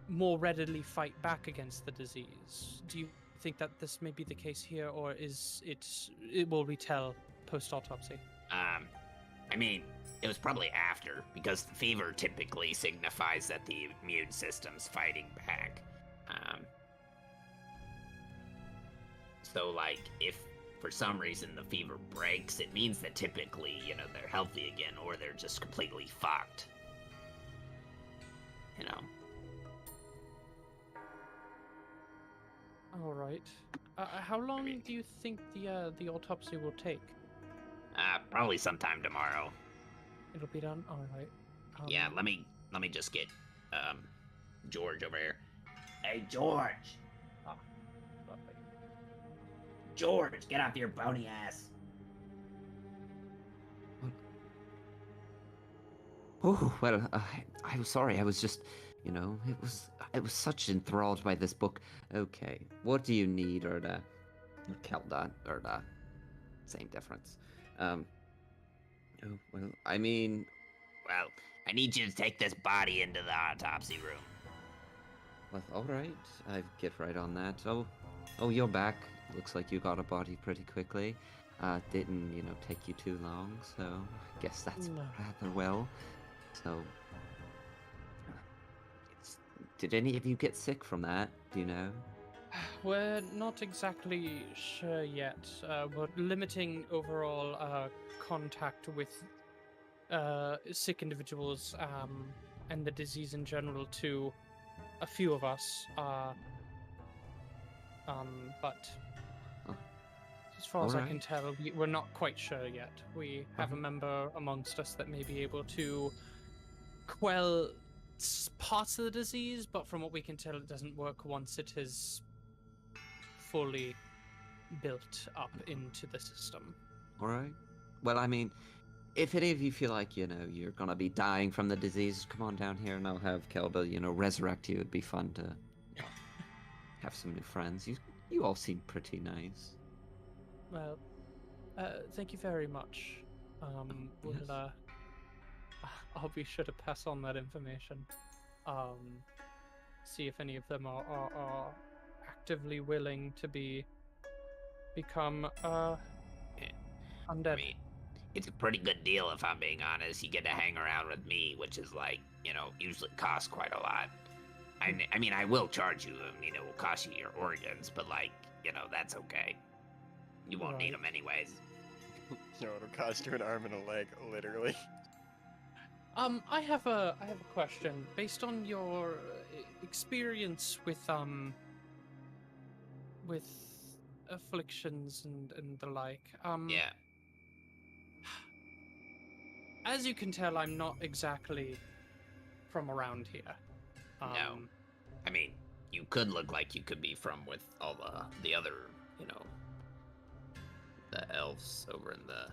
more readily fight back against the disease. Do you think that this may be the case here, or it will retell post-autopsy? I mean, it was probably after, because fever typically signifies that the immune system's fighting back. So, like, if for some reason the fever breaks, it means that typically, they're healthy again, or they're just completely fucked. All right. How long do you think the autopsy will take? Probably sometime tomorrow. It'll be done. All right. Yeah, let me just get George over here. Hey, George. Lovely. George, get off your bony ass. Oh, well, I'm sorry. I was just, I was such enthralled by this book. Okay, what do you need, Erda? Kelda, Erda. Same difference. Oh, well, I mean... Well, I need you to take this body into the autopsy room. Well, alright. I'll get right on that. Oh, you're back. Looks like you got a body pretty quickly. Didn't, take you too long, so I guess that's No. rather well. So... Did any of you get sick from that? Do you know? We're not exactly sure yet. We're limiting overall contact with sick individuals and the disease in general to a few of us. But Oh. as far as I can Alright. tell, we're not quite sure yet. We have a member amongst us that may be able to quell parts of the disease, but from what we can tell, it doesn't work once it is fully built up into the system. Alright. Well, I mean, if any of you feel like, you're gonna be dying from the disease, come on down here and I'll have Kelba, resurrect you. It'd be fun to have some new friends. You all seem pretty nice. Well, thank you very much. We'll, Yes. I'll be sure to pass on that information. See if any of them are actively willing to become undead. I mean, it's a pretty good deal if I'm being honest. You get to hang around with me, which is like, usually costs quite a lot. I mean, I will charge you. I mean, it will cost you your organs, but like, that's okay. You won't need Right. them anyways. No, it'll cost you an arm and a leg, literally. I have a question based on your experience with afflictions and the like. Yeah. As you can tell, I'm not exactly from around here. No. I mean, you could look like you could be from with all the other, the elves over in the,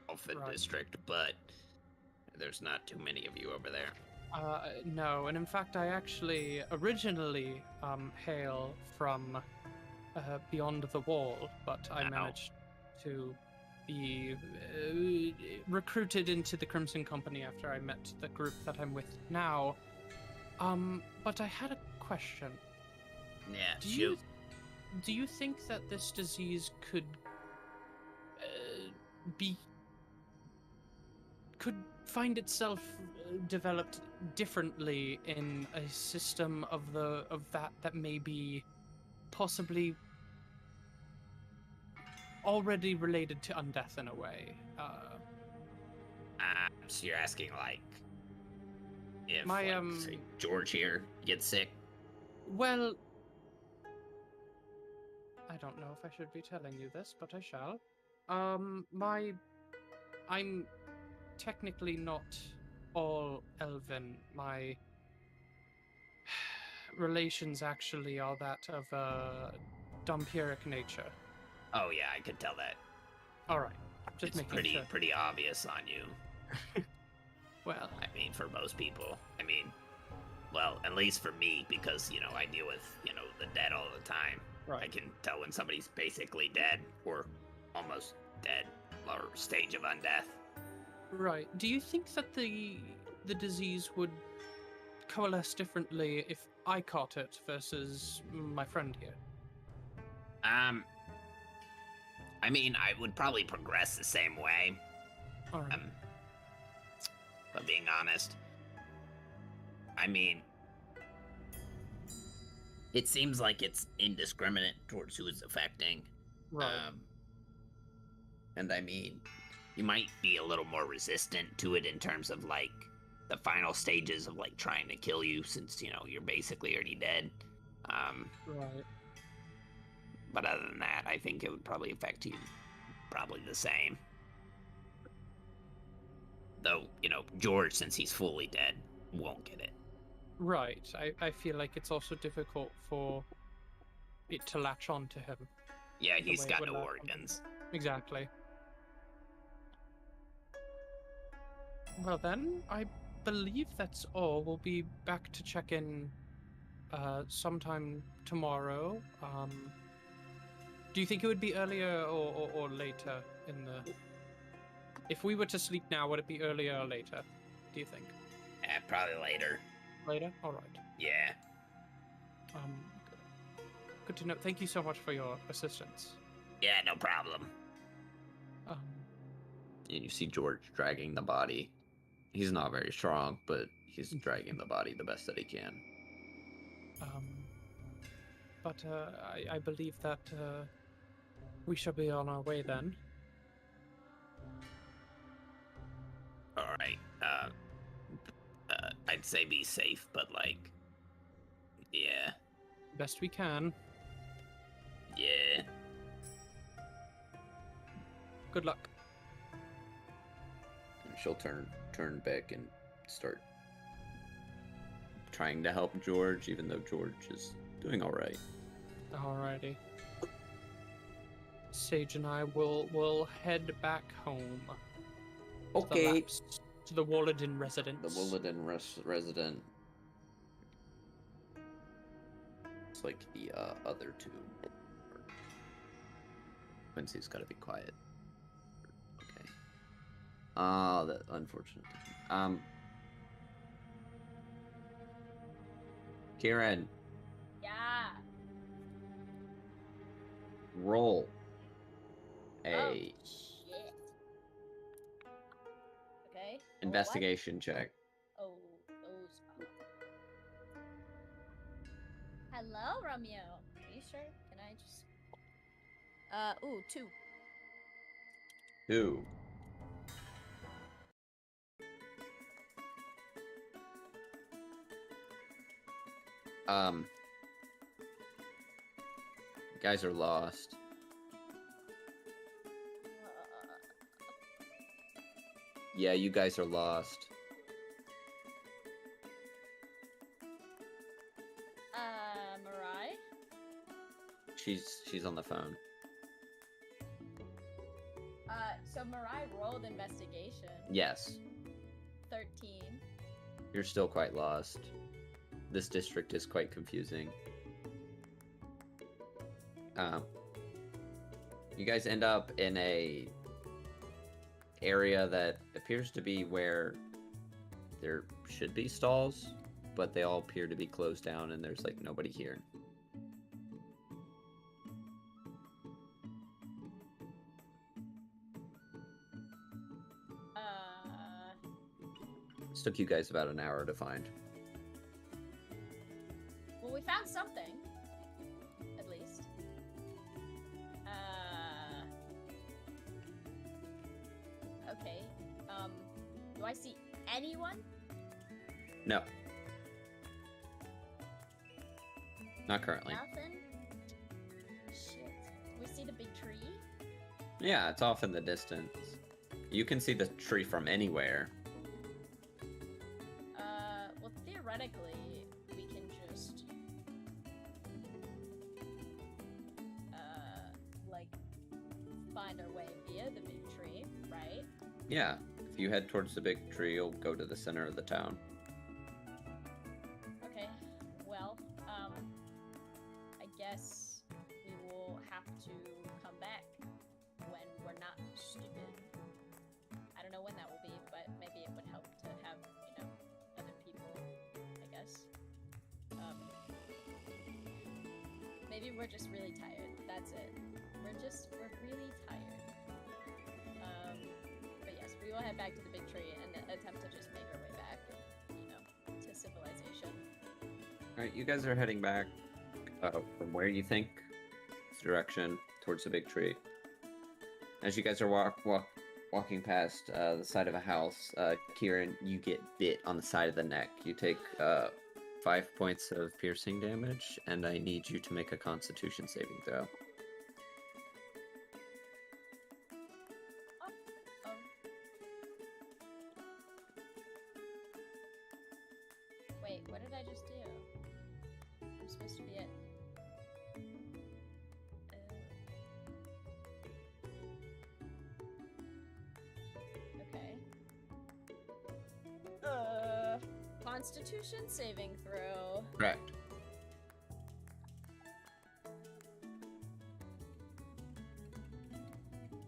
Elfin Right. district, but there's not too many of you over there. No, and in fact, I actually originally hail from beyond the wall, but I Ow. managed to be recruited into the Crimson Company after I met the group that I'm with now. But I had a question. Yeah, Do you think that this disease could could find itself developed differently in a system of that may be possibly already related to undeath in a way? So you're asking like if My, say, George here gets sick? Well, I don't know if I should be telling you this, but I shall. I'm technically not all elven. My relations actually are that of a vampiric nature. Oh yeah, I could tell that. All right, just It's making sure. pretty obvious on you. Well, I mean, for most people. I mean, well, at least for me, because, you know, I deal with, you know, the dead all the time. I Right. can tell when somebody's basically dead or almost dead or stage of undeath. Right. Do you think that the disease would coalesce differently if I caught it versus my friend here? I mean, I would probably progress the same way. All right. But being honest, I mean, it seems like it's indiscriminate towards who it's affecting. Right. And I mean, you might be a little more resistant to it in terms of like the final stages of like trying to kill you, since you know you're basically already dead. Right. But other than that, I think it would probably affect you probably the same. Though, you know, George, since he's fully dead, won't get it. Right. I feel like it's also difficult for it to latch on to him. Yeah, The he's way it got would no latch onto organs. Exactly. Well then, I believe that's all. We'll be back to check in sometime tomorrow. Do you think it would be earlier or later in the... If we were to sleep now, would it be earlier or later, do you think? Probably later. Later? Alright. Yeah. Good to know. Thank you so much for your assistance. Yeah, no problem. Um, And you see George dragging the body. He's not very strong, but he's dragging the body the best that he can. but I believe that we shall be on our way then. Alright, I'd say be safe, but like, yeah, Best we can. yeah. Good luck. And she'll turn back and start trying to help George, even though George is doing all right. Alrighty. Sage and I will head back home. Okay. To the Walladin residence. The Willadin resident. It's like the other two. Quincy's got to be quiet. Okay. Ah, that unfortunate. Kieran, Yeah. roll Oh, a shit. Okay. roll what? investigation check. Oh, those. Hello, Romeo. Are you sure? Can I just? Ooh, 2. 2. You guys are lost. Yeah, you guys are lost. Mirai? She's on the phone. So Mirai rolled investigation. Yes, 13. you're still quite lost. This district is quite confusing. You guys end up in a area that appears to be where there should be stalls, but they all appear to be closed down and there's like nobody here. This took you guys about an hour to find. Well, we found something. At least. Okay. Do I see anyone? No. Not currently. Nothing? Shit. We see the big tree? Yeah, it's off in the distance. You can see the tree from anywhere. Well, theoretically, we can just... like, find our way via the big tree, right? Yeah, if you head towards the big tree, you'll go to the center of the town. guess we will have to come back when we're not stupid. I don't know when that will be, but maybe it would help to have, other people, I guess. Maybe we're just really tired. That's it. We're really tired. But yes, we will head back to the big tree and attempt to just make our way back, to civilization. Alright, you guys are heading back from where you think direction towards the big tree. As you guys are walking past the side of a house, Kieran, you get bit on the side of the neck. You take 5 points of piercing damage, and I need you to make a Constitution saving throw. Wait, what did I just do? I'm supposed to be at... Okay. Constitution saving throw. Correct.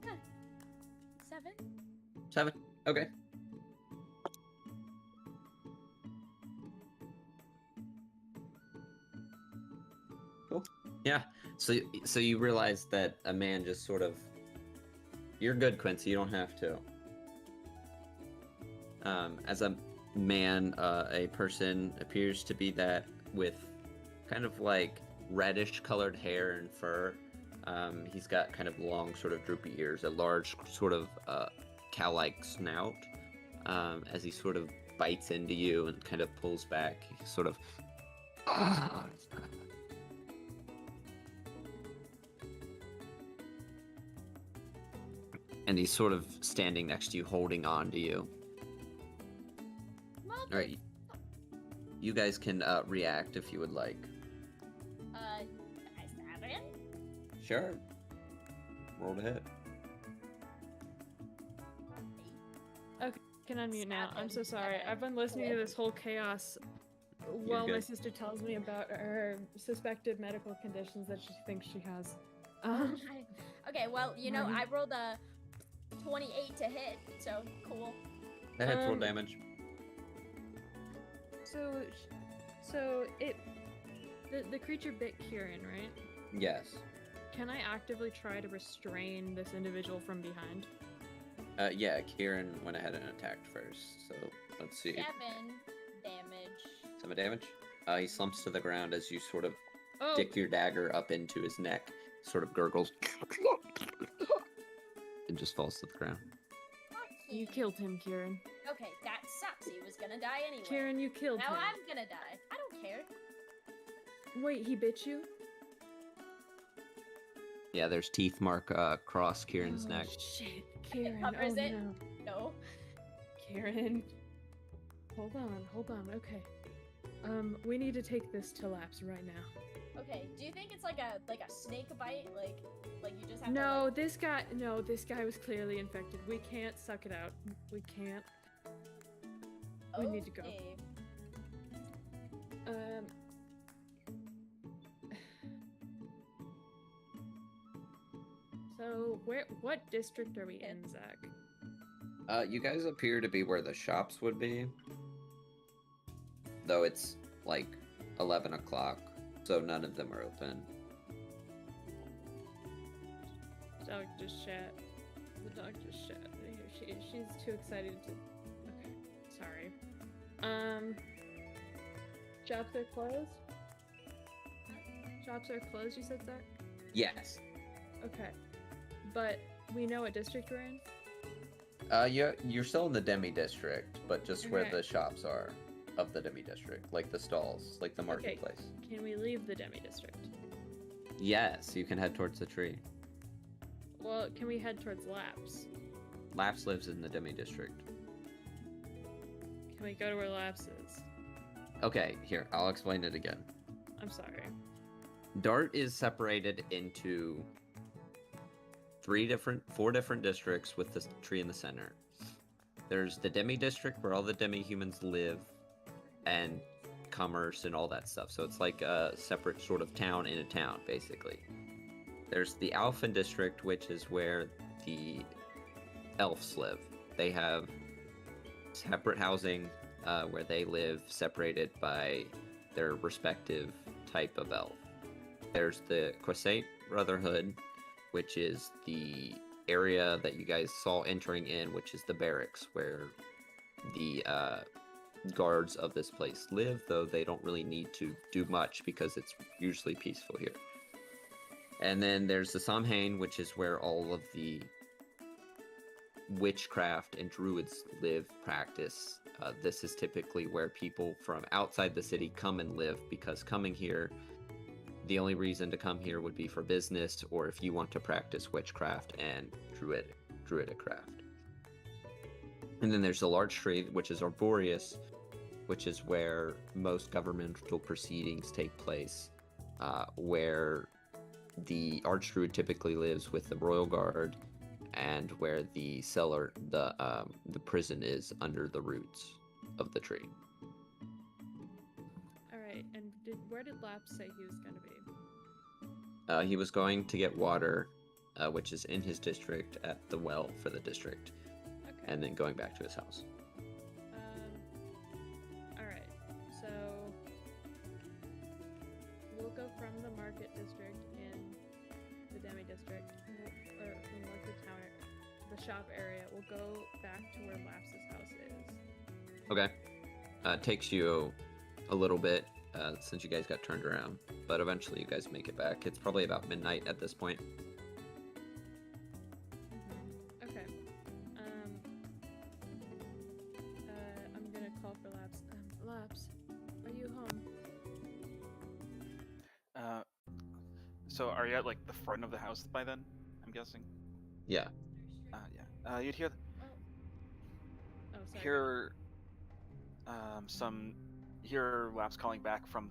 Huh. 7? 7. Okay. Cool. Yeah. So you realize that a man just sort of... You're good, Quincy. You don't have to. As a man, a person appears to be that with kind of like reddish colored hair and fur. He's got kind of long, sort of droopy ears, a large sort of cow-like snout. As he sort of bites into you and kind of pulls back, he sort of... And he's sort of standing next to you, holding on to you. All right, you guys can react if you would like. Can I stab him? Sure. Roll to hit. Okay, can unmute now. Stab I'm him. so sorry. Okay. I've been listening to this whole chaos while my good. sister tells me about her suspected medical conditions that she thinks she has. Okay, well, Morning. I rolled a 28 to hit, so cool. That hits roll Um, damage. So the creature bit Kieran, right? Yes. Can I actively try to restrain this individual from behind? Yeah, Kieran went ahead and attacked first. So let's see. 7 damage. 7 damage. He slumps to the ground as you sort of Oh, stick your dagger up into his neck, sort of gurgles, and just falls to the ground. Fuck you him. killed him, Kieran. Okay, that sucks. He was gonna die anyway. Kieran, you killed now him. I'm gonna die. I don't care. Wait, he bit you? Yeah, there's teeth mark across Kieran's Oh, neck. Shit, Kieran. covers oh it. no, No. Kieran. Hold on. Okay. We need to take this to Laps right now. Okay. Do you think it's like a snake bite? Like you just have No, to this guy was clearly infected. We can't suck it out. We can't. We need to go. Okay. So what district are we in, Zach? You guys appear to be where the shops would be. Though it's like 11 o'clock, so none of them are open. Dog just shat. The dog just shat. She's too excited to. Okay, sorry. Shops are closed. Shops are closed. You said, Zach? Yes. Okay, but we know what district we're in. You're still in the Demi district, but just where Okay. the shops are of the Demi district, like the stalls, like the marketplace. Can we leave the Demi district? Yes, you can head towards the tree. Well, can we head towards Laps? Laps lives in the Demi district. Can we go to where Laps is? Okay, here, I'll explain it again. I'm sorry. Dart is separated into four different districts with the tree in the center. There's the Demi district where all the Demi humans live and commerce and all that stuff. So it's like a separate sort of town in a town, basically. There's the Alphen District, which is where the elves live. They have separate housing where they live, separated by their respective type of elf. There's the Quasate Brotherhood, which is the area that you guys saw entering in, which is the barracks where the guards of this place live, though they don't really need to do much because it's usually peaceful here. And then there's the Samhain, which is where all of the witchcraft and druids live, practice. This is typically where people from outside the city come and live, because coming here, the only reason to come here would be for business or if you want to practice witchcraft and druidic craft. And then there's the large tree, which is Arboreus, which is where most governmental proceedings take place, where the Archdruid typically lives with the Royal Guard, and where the cellar, the prison is under the roots of the tree. All right, and where did Laps say he was going to be? He was going to get water, which is in his district at the well for the district, Okay. and then going back to his house. All right, so we'll go from the market district in the Demi district, or from like the town, the shop area. We'll go back to where Laps's house is. Okay. Takes you a little bit since you guys got turned around, but eventually you guys make it back. It's probably about midnight at this point. Okay. I'm gonna call for Laps. Laps, are you home? So are you at like the front of the house by then? I'm guessing. Yeah. Yeah. You'd hear Oh, sorry. hear Laps calling back from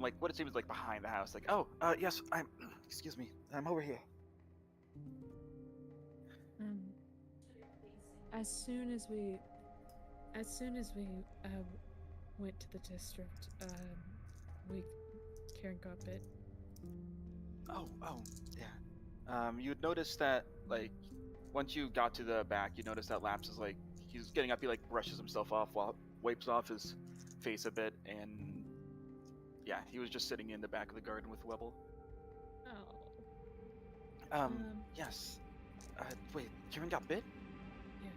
like what it seems like behind the house. Like, oh, yes, I'm. Excuse me, I'm over here. As soon as we went to the district, Karen got bit. Oh, yeah. You'd notice that like once you got to the back, you notice that Laps is like he's getting up. He like brushes himself off, wipes off his face a bit, and yeah, he was just sitting in the back of the garden with Webble. Oh. Yes. Wait, Kieran got bit? Yes.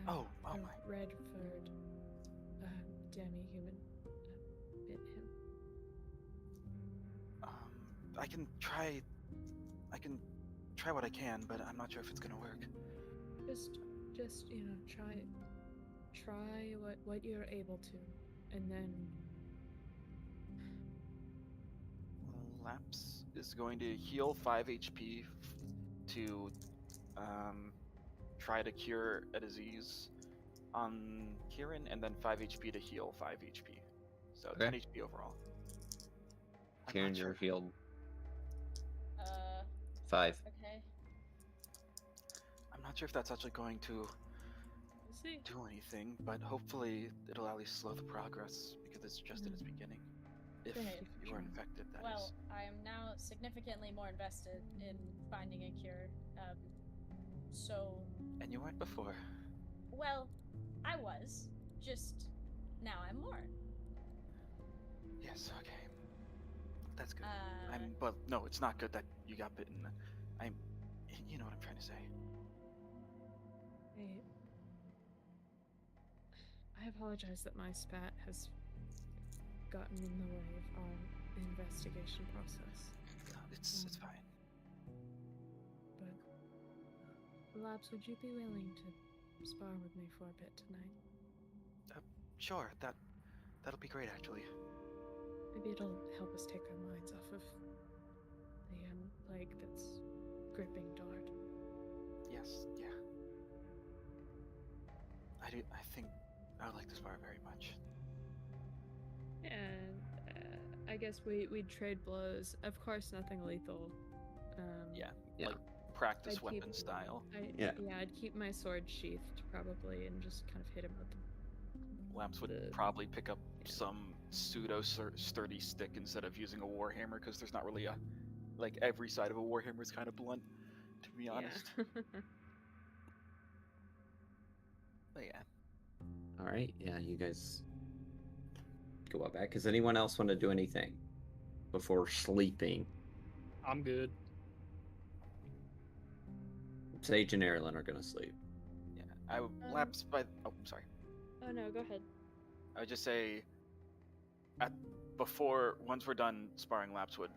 Oh a my. red-furred demi-human bit him. I can try what I can, but I'm not sure if it's gonna work. Just try what you're able to, and then Laps is going to heal 5 HP to try to cure a disease on Kieran, and then 5 HP to heal 5 HP. So 10 Okay. HP overall. I'm Karen, not you're sure. healed 5. Okay. I'm not sure if that's actually going to we'll see. do anything, but hopefully it'll at least slow the progress because it's just in its Mm. beginning. If Okay. you are infected, that is. Well, I am now significantly more invested in finding a cure. So, And you weren't before. well, I was. Just now I'm more. Yes, okay. That's good. Uh, But no, it's not good that you got bitten. You know what I'm trying to say. I apologize that my spat has gotten in the way of our investigation process. No, it's fine. But Labs, would you be willing to spar with me for a bit tonight? Sure, that'll be great actually. Maybe it'll help us take our minds off of the plague that's gripping Dart. Yes, yeah. I think I would like this bar very much. And I guess we'd trade blows. Of course, nothing lethal. Yeah. Yeah. Like practice I'd weapon keep- style. Yeah. I'd keep my sword sheathed probably and just kind of hit him with Lamps would The- probably pick up yeah. some pseudo sturdy stick instead of using a warhammer, because there's not really a like every side of a warhammer is kind of blunt, to be honest. But yeah, All right, yeah, you guys go out back. Does anyone else want to do anything before sleeping? I'm good. Sage and Erilyn are gonna sleep. yeah. Lamps by. Oh, sorry. Oh no, go ahead. I would just say, once we're done sparring, Laps would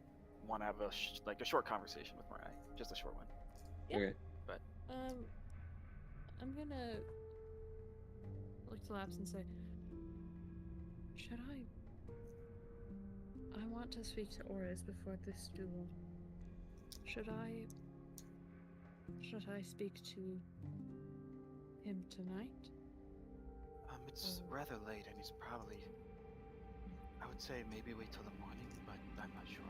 want to have a short conversation with Mariah, just a short one. Yeah. Okay. I'm gonna look to Laps and say, should I want to speak to Orez before this duel. Should I speak to him tonight? It's rather late, and he's probably. I would say maybe wait till the morning, but I'm not sure.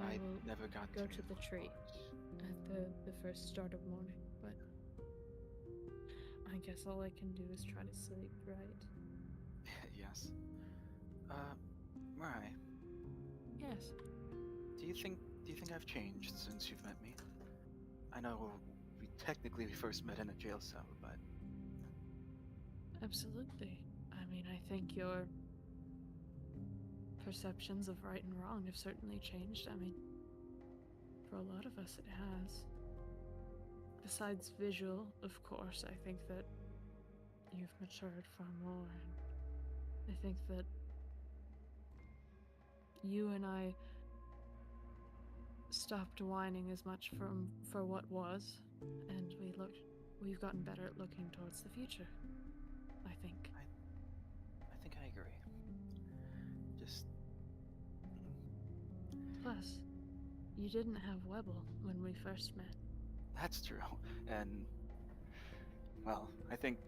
I I will never got go to to the tree at the first start of morning, but I guess all I can do is try to sleep, right? Yes. Mariah, Yes. do you think I've changed since you've met me? I know we first met in a jail cell, but Absolutely. I mean, I think your perceptions of right and wrong have certainly changed. I mean, for a lot of us, it has. Besides visual, of course, I think that you've matured far more. And I think that you and I stopped whining as much for what was, and we've gotten better at looking towards the future. I think. I think I agree. Just Plus, you didn't have Webble when we first met. that's true, and well, I think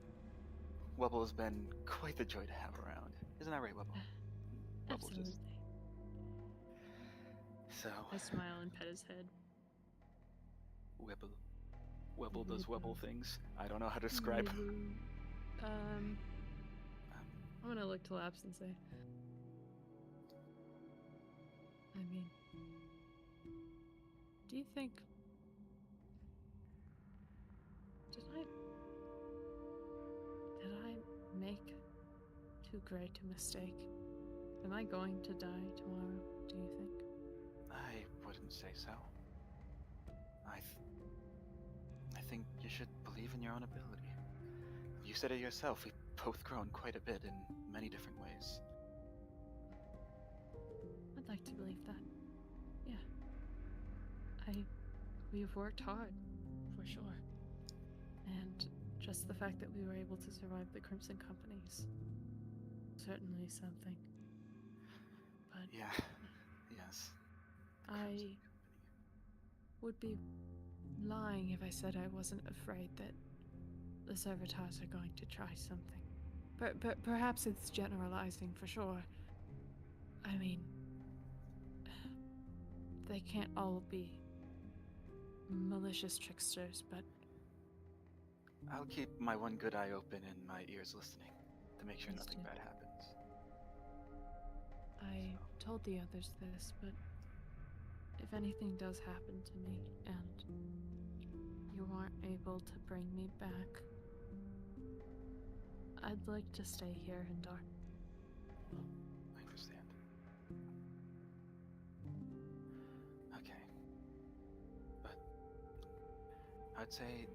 Webble has been quite the joy to have around. Isn't that right, Webble? Webble Absolutely. just so. I smile and pet his head. Webble does Webble things. I don't know how to describe. I'm gonna look to Laps and say, I mean, do you think did I make too great a mistake? Am I going to die tomorrow, do you think? I wouldn't say so. I think you should believe in your own ability. You said it yourself. We've both grown quite a bit in many different ways. I'd like to believe that. Yeah. We've worked hard, for sure. And just the fact that we were able to survive the Crimson Companies, certainly something. But Yeah. Yes. I would be lying if I said I wasn't afraid that the Servitors are going to try something. But perhaps it's generalizing for sure. I mean, they can't all be malicious tricksters, but I'll keep my one good eye open and my ears listening to make sure Please nothing do. bad happens. I told the others this, but if anything does happen to me and you aren't able to bring me back, I'd like to stay here in Dark. I understand. Okay. But I'd say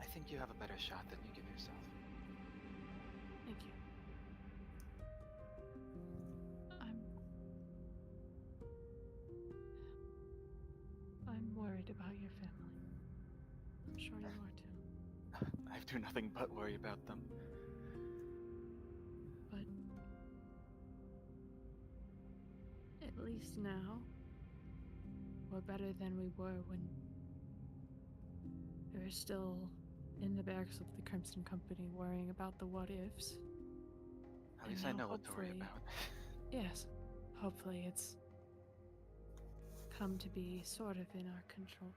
I think you have a better shot than you give yourself. Thank you. I'm worried about your family. I'm sure you are too. I do nothing but worry about them. But at least now, we're better than we were when we were still in the barracks of the Crimson Company worrying about the what ifs. At And least I now know what to worry hopefully- about. Yes, hopefully it's come to be sort of in our control.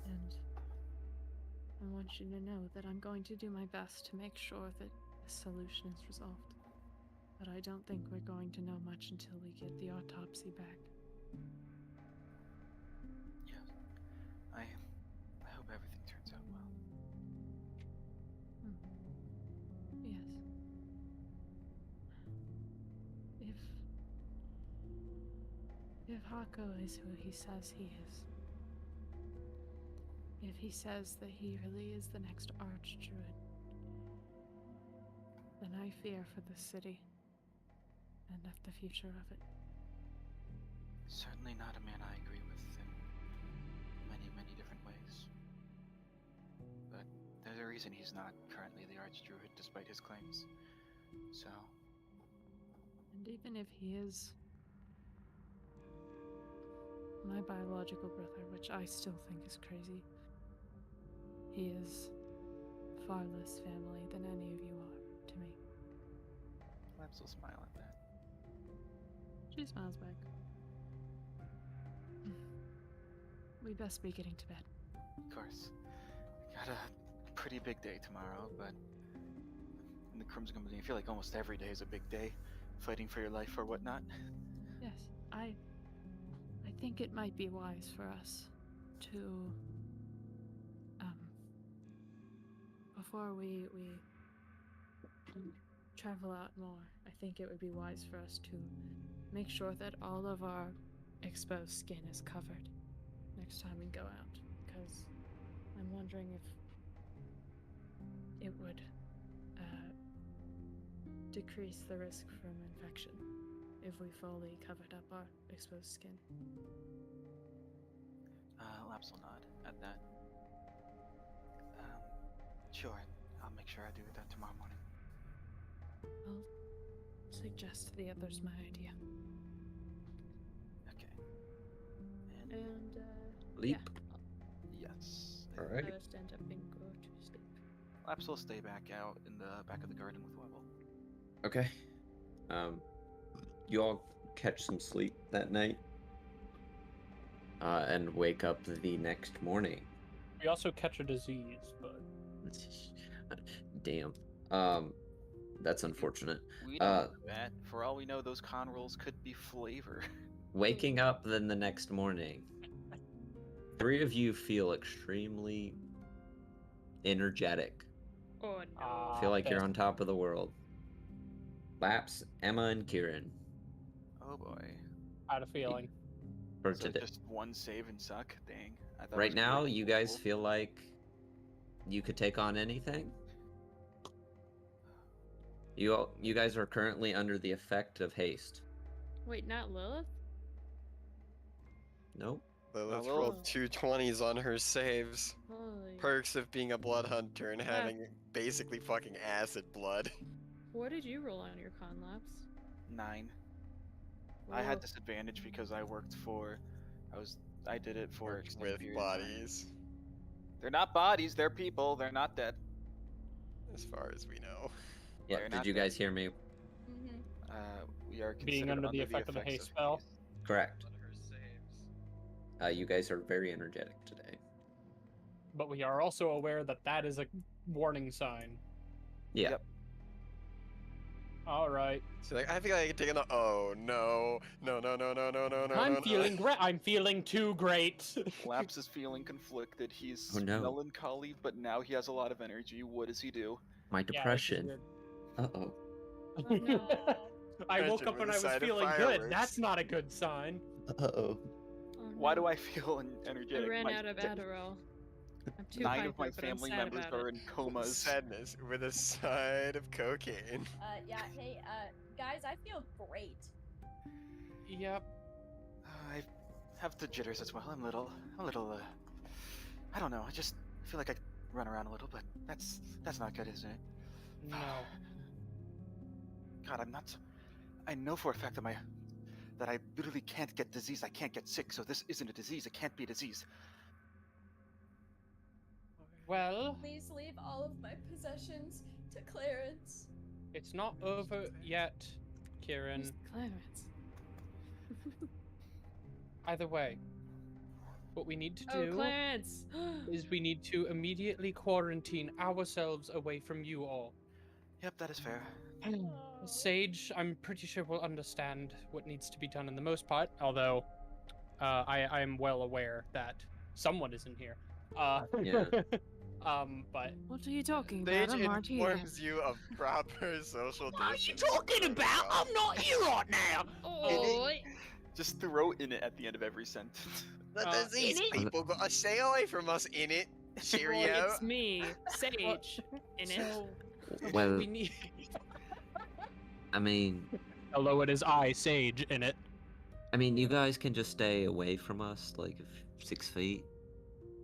And I want you to know that I'm going to do my best to make sure that the solution is resolved. But I don't think we're going to know much until we get the autopsy back. Yeah. I hope everything turns out well. Yes. If Hako is who he says he is, if he says that he really is the next Archdruid, then I fear for the city and of the future of it. Certainly not a man I agree with in many, many different ways. But there's a reason he's not currently the Archdruid, despite his claims. So, And even if he is my biological brother, which I still think is crazy, he is far less family than any of you are to me. Labs will smile at that. She smiles back. We best be getting to bed. Of course. Got a pretty big day tomorrow, but in the Crimson Company, I feel like almost every day is a big day, fighting for your life or whatnot. Yes, I think it might be wise for us to, before we travel out more, I think it would be wise for us to make sure that all of our exposed skin is covered next time we go out, because I'm wondering if it would decrease the risk from infection if we fully covered up our exposed skin. Labs will nod at that. Sure, I'll make sure I do that tomorrow morning. I'll suggest to the others my idea. Okay. And Leap. Yes. All I right. will stand up and go to sleep. Labs will stay back out in the back of the garden with Webble. Okay. You all catch some sleep that night, and wake up the next morning. We also catch a disease, but Damn. That's unfortunate. We don't know that. For all we know, those con rolls could be flavor. Waking up then the next morning, three of you feel extremely energetic. Oh no. Feel like you're best. on top of the world. Laps, Emma, and Kieran Oh boy. I had a feeling. for So today. just one save and suck? Dang. I thought it Right was now, great. you guys Cool. feel like you could take on anything. You guys are currently under the effect of haste. Wait, not Lilith? Nope. Lilith Lilith- rolled 2 20s on her saves. Holy. Perks of being a blood hunter and having basically fucking acid blood. What did you roll on your con laps? 9. I had Whoa. disadvantage because I worked for. I did it for Worked extended with period of time. bodies, They're not bodies. They're people. They're not dead. as far as we know. Yeah. They're Did not you dead. guys hear me? Mm-hmm. We are Being considered under the effect of a effects haste spell? haste. Correct. On her saves. You guys are very energetic today. But we are also aware that that is a warning sign. Yeah. Yep. All right. So like, I feel like I can take the. Oh no, no, no, no, no, no, no, no. I'm no, feeling no. great. I'm feeling too great. Laps is feeling conflicted. He's Oh, no. melancholy, but now he has a lot of energy. What does he do? My Yeah, this is depression. weird. Uh-oh. Oh no. I woke Depression up with and a I was side of feeling good. fireworks. That's not a good sign. Uh-oh. Oh, Why do no. I feel I energetic? ran My out of th- Adderall. I'm too 9 of my hyper, but I'm family sad members about are it. in comas. Sadness with a side of cocaine. Yeah, hey, guys, I feel great. Yep. I have the jitters as well. I'm a little, I don't know. I just feel like I run around a little, but that's not good, isn't it? No. God, I'm not. I know for a fact that I literally can't get disease. I can't get sick. So this isn't a disease. It can't be a disease. Well, Please leave all of my possessions to Clarence. it's not over yet, Kieran. Who's Clarence? Either way, what we need to Oh, do Clarence! is we need to immediately quarantine ourselves away from you all. Yep, that is fair. Sage, I'm pretty sure will understand what needs to be done in the most part, although I am well aware that someone isn't here. Yeah. But What are you talking Sage about? I'm right here. informs you of proper social What are you distancing talking about? protocols. I'm not here right now. Oh, Just throw in it at the end of every sentence. But Uh, there's these in it- people gotta stay away from us in it. boy, Cheerio. it's me, Sage, in it. so Well, we need. I mean, Hello, it is I, Sage, in it. you guys can just stay away from us, like 6 feet.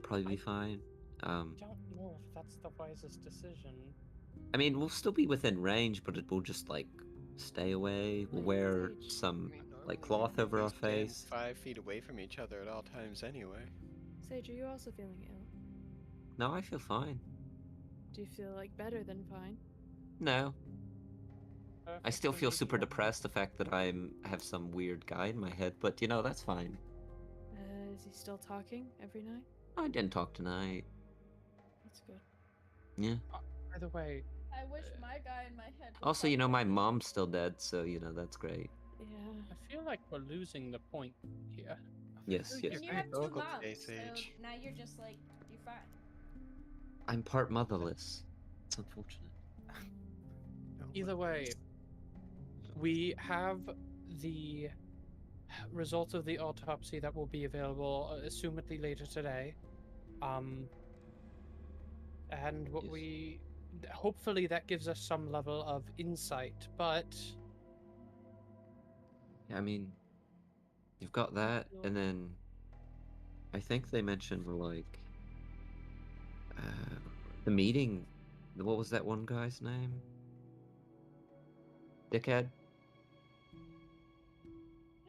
Probably be fine. Don't know if that's the wisest decision. I mean, we'll still be within range, but it will just like stay away. We'll Wait, wear Sage. some like normally cloth over we our stand face. 5 feet away from each other at all times anyway. Sage, are you also feeling ill? No, I feel fine. Do you feel like better than fine? No, I still feel super depressed. depressed. The fact that I have some weird guy in my head, but that's fine. Is he still talking every night? I didn't talk tonight. That's good. Yeah. By the way, I wish my guy in my head. would Also, talk my to me. mom's still dead, so that's great. Yeah. I feel like we're losing the point here. Yes, yes. And you have two vocal moms, today, so Sage. now you're just like, you're fine. I'm part motherless. It's unfortunate. Either way, we have the results of the autopsy that will be available, assumedly later today. And what Yes. hopefully that gives us some level of insight, but Yeah, I mean, you've got that, and then I think they mentioned like the meeting. What was that one guy's name? Dickhead.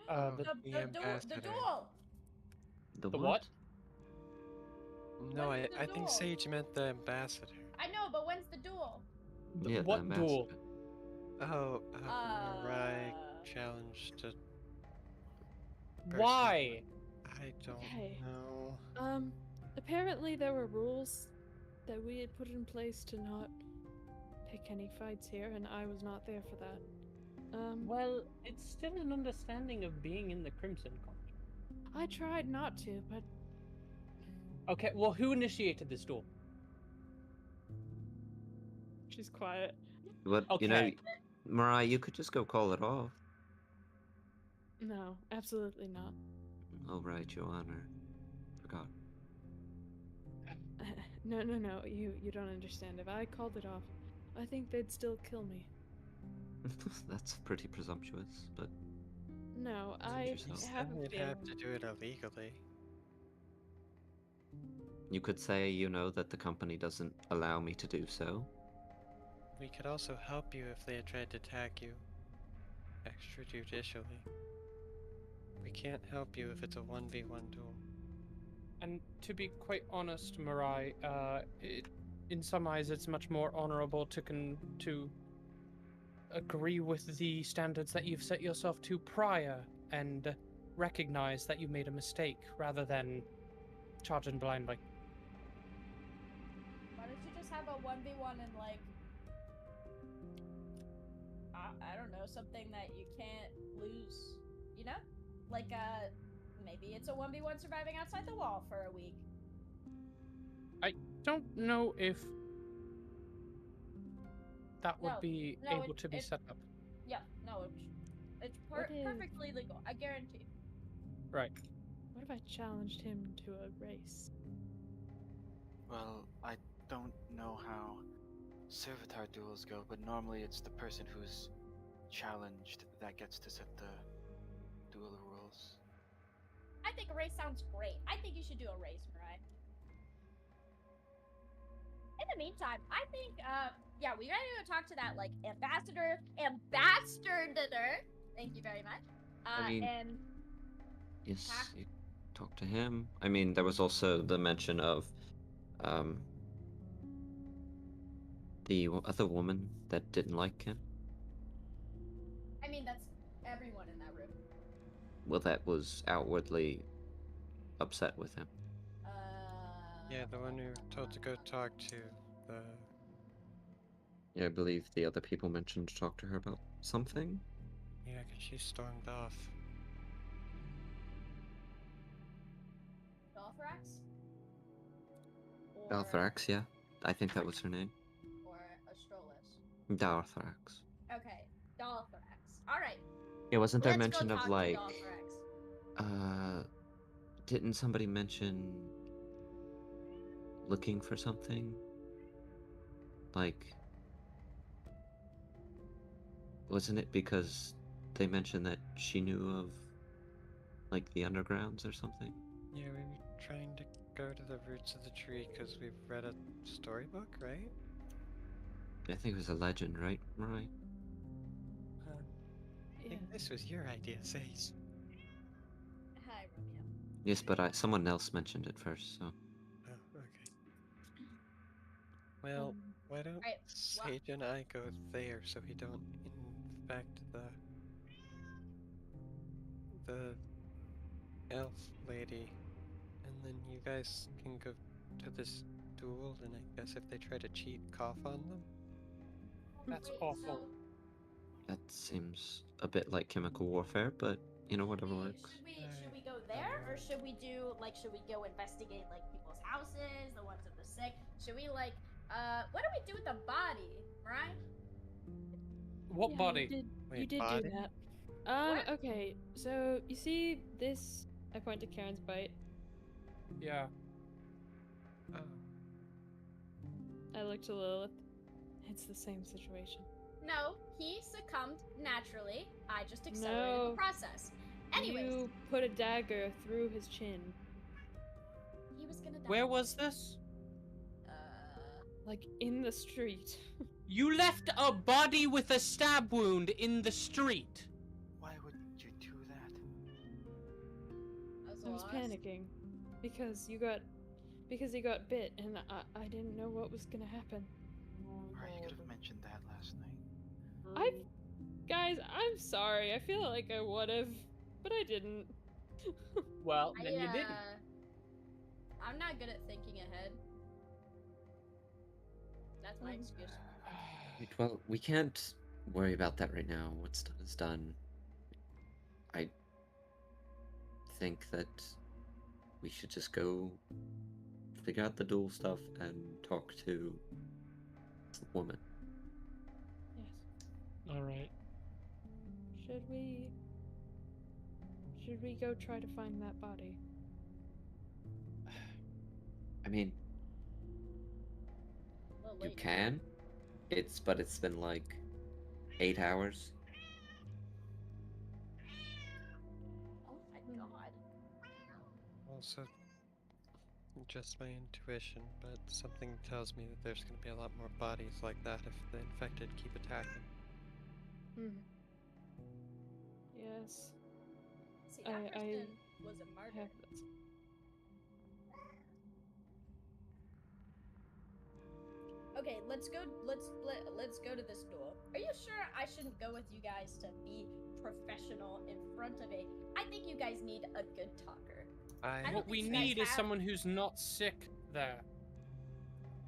the The ambassador. duel. The what? No, When's the I think duel? Sage meant the ambassador. I know, but when's the duel? The- Yeah, the what duel? ambassador. Oh, Mirai challenged to. Why? I don't Okay. know. Apparently there were rules that we had put in place to not pick any fights here, and I was not there for that. Well, it's still an understanding of being in the Crimson Court. I tried not to, but Okay, well, who initiated this duel? she's quiet. But Okay. Mariah, you could just go call it off. No, absolutely not. Oh right, Your Honor. Forgot. No, you don't understand. If I called it off, I think they'd still kill me. That's pretty presumptuous, but No, That's I interesting. have Then a we'd feeling. have to do it illegally. you could say, that the company doesn't allow me to do so. We could also help you if they had tried to attack you extrajudicially. We can't help you if it's a 1v1 duel. And to be quite honest, Mirai, in some eyes, it's much more honorable to agree with the standards that you've set yourself to prior and recognize that you made a mistake rather than charging blindly. Why don't you just have a 1v1 and like, I don't know, something that you can't lose, you know? Like, maybe it's a 1v1 surviving outside the wall for a week. Don't know if that would No, be no, able to be it- set up. Yeah, no, it's What if- perfectly legal, I guarantee. Right. What if I challenged him to a race? Well, I don't know how Servitor duels go, but normally it's the person who's challenged that gets to set the duel rules. I think a race sounds great. I think you should do a race, right? In the meantime, I think, yeah, we gotta go talk to that, like, ambassador. Thank you very much. I mean- And Yes, Huh? you talk to him. I mean, there was also the mention of the other woman that didn't like him. I mean, that's everyone in that room. Well, that was outwardly upset with him. Yeah, the one who told to go talk to the Yeah, I believe the other people mentioned to talk to her about something. Yeah, because she stormed off. Dolphrax? Or, Dalthrax, yeah. I think that was her name. or Astrolus? Dalthrax. Okay, Dolphrax. Alright, Yeah, wasn't there let's go mention of talk like, to Dolphrax. didn't somebody mention looking for something? Like, wasn't it because they mentioned that she knew of, like, the undergrounds or something? Yeah, we were trying to go to the roots of the tree because we've read a storybook, right? I think it was a legend, right, Mariah? I Yeah. think this was your idea, Sage. Hi, Romeo. Yes, but someone else mentioned it first, so. Oh, okay. Well, why don't Alright, Sage and I go there so we don't infect the elf lady, and then you guys can go to this duel, and I guess if they try to cheat, cough on them? That's Wait, awful. so That seems a bit like chemical warfare, but, you know, whatever works. should we go there, or should we do, like, should we go investigate, like, people's houses, the ones of the sick? Should we, like, what do we do with the body, right? What Yeah, body? You Wait, did body? do that. What? Okay. So you see this? I point to Karen's bite. Yeah. Oh. I look to Lilith. It's the same situation. No, he succumbed naturally. I just accelerated the No. process. Anyways, You put a dagger through his chin, he was gonna die. Where was this? like in the street. You left a body with a stab wound in the street. Why would you do that? I I was lost. panicking because he got bit, and I didn't know what was gonna happen. Alright, you could have mentioned that last night. Guys, I'm sorry. I feel like I would have, but I didn't. Well, then you didn't. I'm not good at thinking ahead. That's my excuse. Right, well, we can't worry about that right now. What's done is done. I think that we should just go figure out the duel stuff and talk to the woman. Yes. All right. Should we go try to find that body? I mean, Well, you wait. can. But it's been like 8 hours. Oh my god. Also, just my intuition, but something tells me that there's going to be a lot more bodies like that if the infected keep attacking. Yes. See, that I person was a I martyr. have this. Okay, let's go to this duel. Are you sure I shouldn't go with you guys to be professional in front of a I think you guys need a good talker. I don't What we think you guys need is have- someone who's not sick there.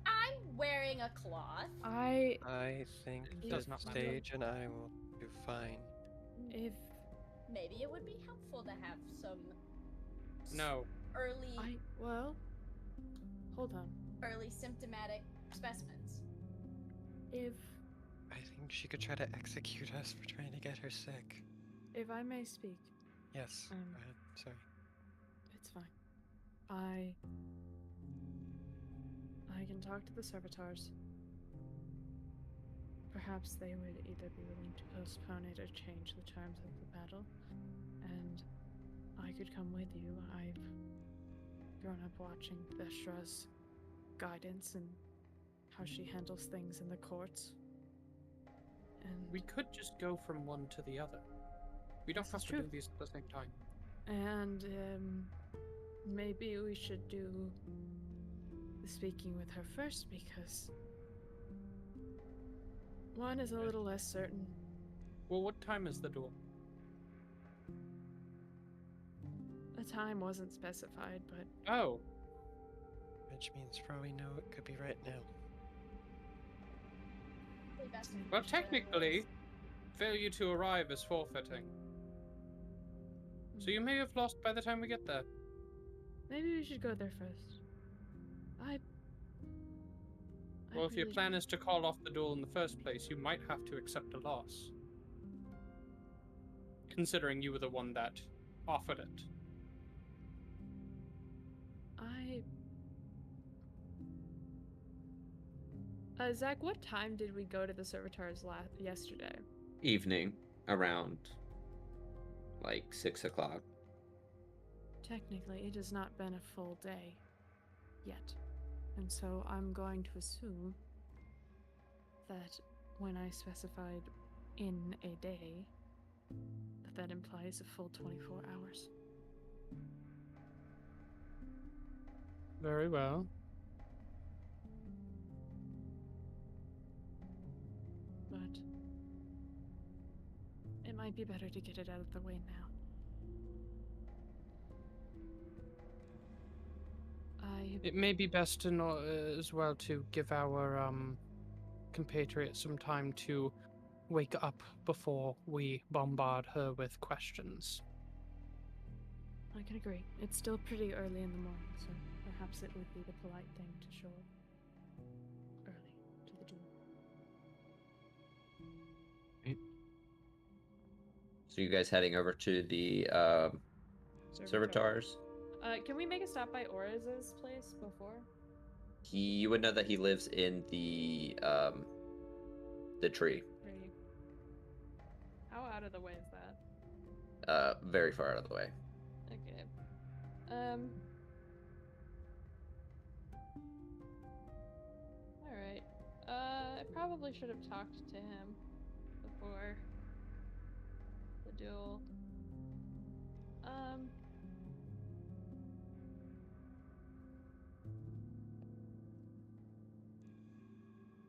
I'm wearing a cloth. I I think It that does not matter. Sage and I will do fine. if Maybe it would be helpful to have some No. early well, hold on. early symptomatic specimens. If I think she could try to execute us for trying to get her sick. I may speak, Yes, go Um, ahead. Sorry. it's fine. I can talk to the servitors. Perhaps they would either be willing to postpone it or change the terms of the battle, and I could come with you. I've grown up watching Veshra's guidance and how she handles things in the courts. And We could just go from one to the other. We don't This have is to true. do these at the same time. Maybe we should do the speaking with her first because one is a Okay. little less certain. Well, what time is the duel? The time wasn't specified, but Oh, Which means for all we know, it could be right now. Probably best if we Well, just go technically, anyways. failure to arrive is forfeiting. So you may have lost by the time we get there. Maybe we should go there first. I Well, if your really- plan is to call off the duel in the first place, you might have to accept a loss. Considering you were the one that offered it. Zach, what time did we go to the servitors yesterday? Evening, around like 6 o'clock. Technically, it has not been a full day yet. And so I'm going to assume that when I specified in a day, that implies a full 24 hours. Very well. But it might be better to get it out of the way now. It may be best to know as well to give our compatriot some time to wake up before we bombard her with questions. I can agree. It's still pretty early in the morning, so perhaps it would be the polite thing to show up early to the duel. So you guys heading over to the servitors? Can we make a stop by Oriz's place before? You would know that he lives in the tree. Three. How out of the way is that? Very far out of the way. Okay. Alright. I probably should have talked to him before the duel.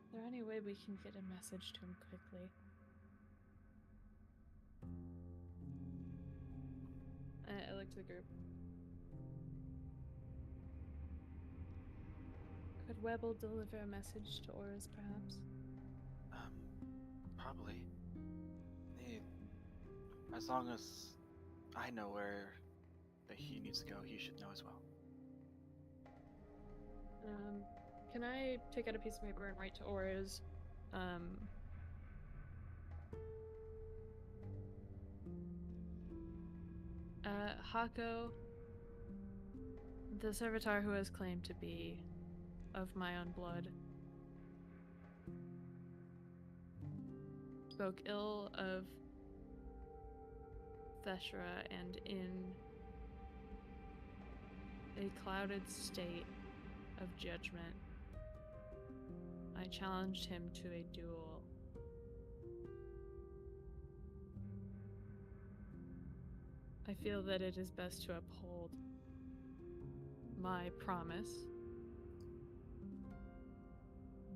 Is there any way we can get a message to him quickly? I look to the group. Could Webble deliver a message to Oris, perhaps? Probably. As long as I know where that he needs to go, he should know as well. Can I take out a piece of paper and write to Oris? Hako, the servitor who has claimed to be of my own blood, spoke ill of Theshra, and in a clouded state of judgment, I challenged him to a duel. I feel that it is best to uphold my promise,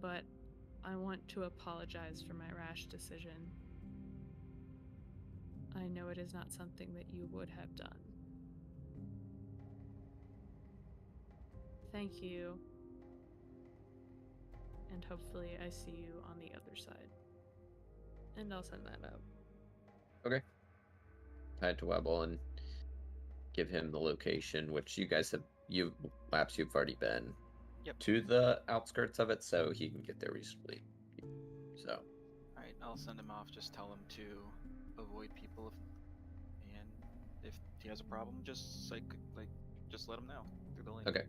but I want to apologize for my rash decision. I know it is not something that you would have done. Thank you, and hopefully I see you on the other side. And I'll send that out. Okay. Head to Webble and give him the location, which you guys have. You've already been to the outskirts of it, so he can get there reasonably. So. All right, I'll send him off. Just tell him to avoid people, and if he has a problem, just just let him know through the link. Okay.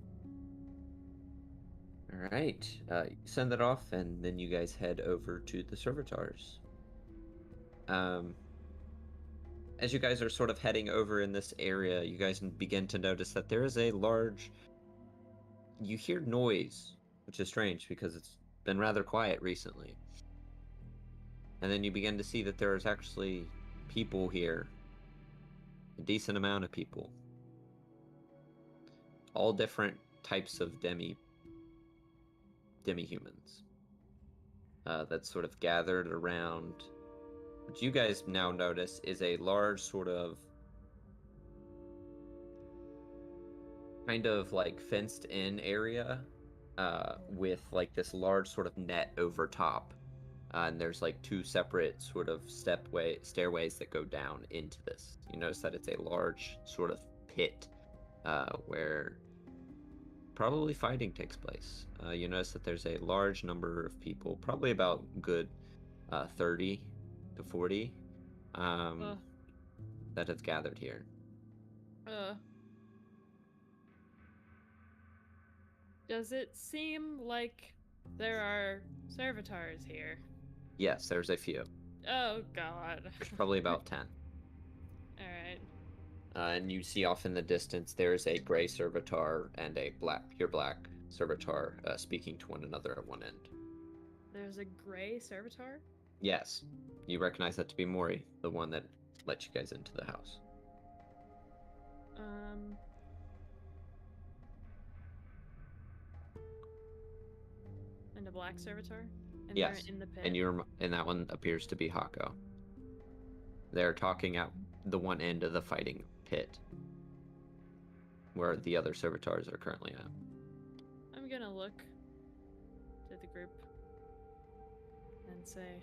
All right. Send that off, and then you guys head over to the servitors. As you guys are sort of heading over in this area, you guys begin to notice that there is a large... You hear noise, which is strange because it's been rather quiet recently. And then you begin to see that there is actually people here. A decent amount of people. All different types of demi-humans. That's sort of gathered around... What you guys now notice is a large sort of kind of like fenced in area with like this large sort of net over top and there's like two separate sort of stairways that go down into this. You notice that it's a large sort of pit where probably fighting takes place. You notice that there's a large number of people, probably about good 30 to 40, that have gathered here. Does it seem like there are servitors here? Yes, there's a few. Oh god. There's probably about 10. Alright. And you see off in the distance there's a gray servitor and a pure black servitor speaking to one another at one end. There's a gray servitor? Yes, you recognize that to be Mori, the one that let you guys into the house. And a black servitor? And Yes, they're in the pit. and that one appears to be Hako. They're talking at the one end of the fighting pit, where the other servitors are currently at. I'm gonna look to the group and say,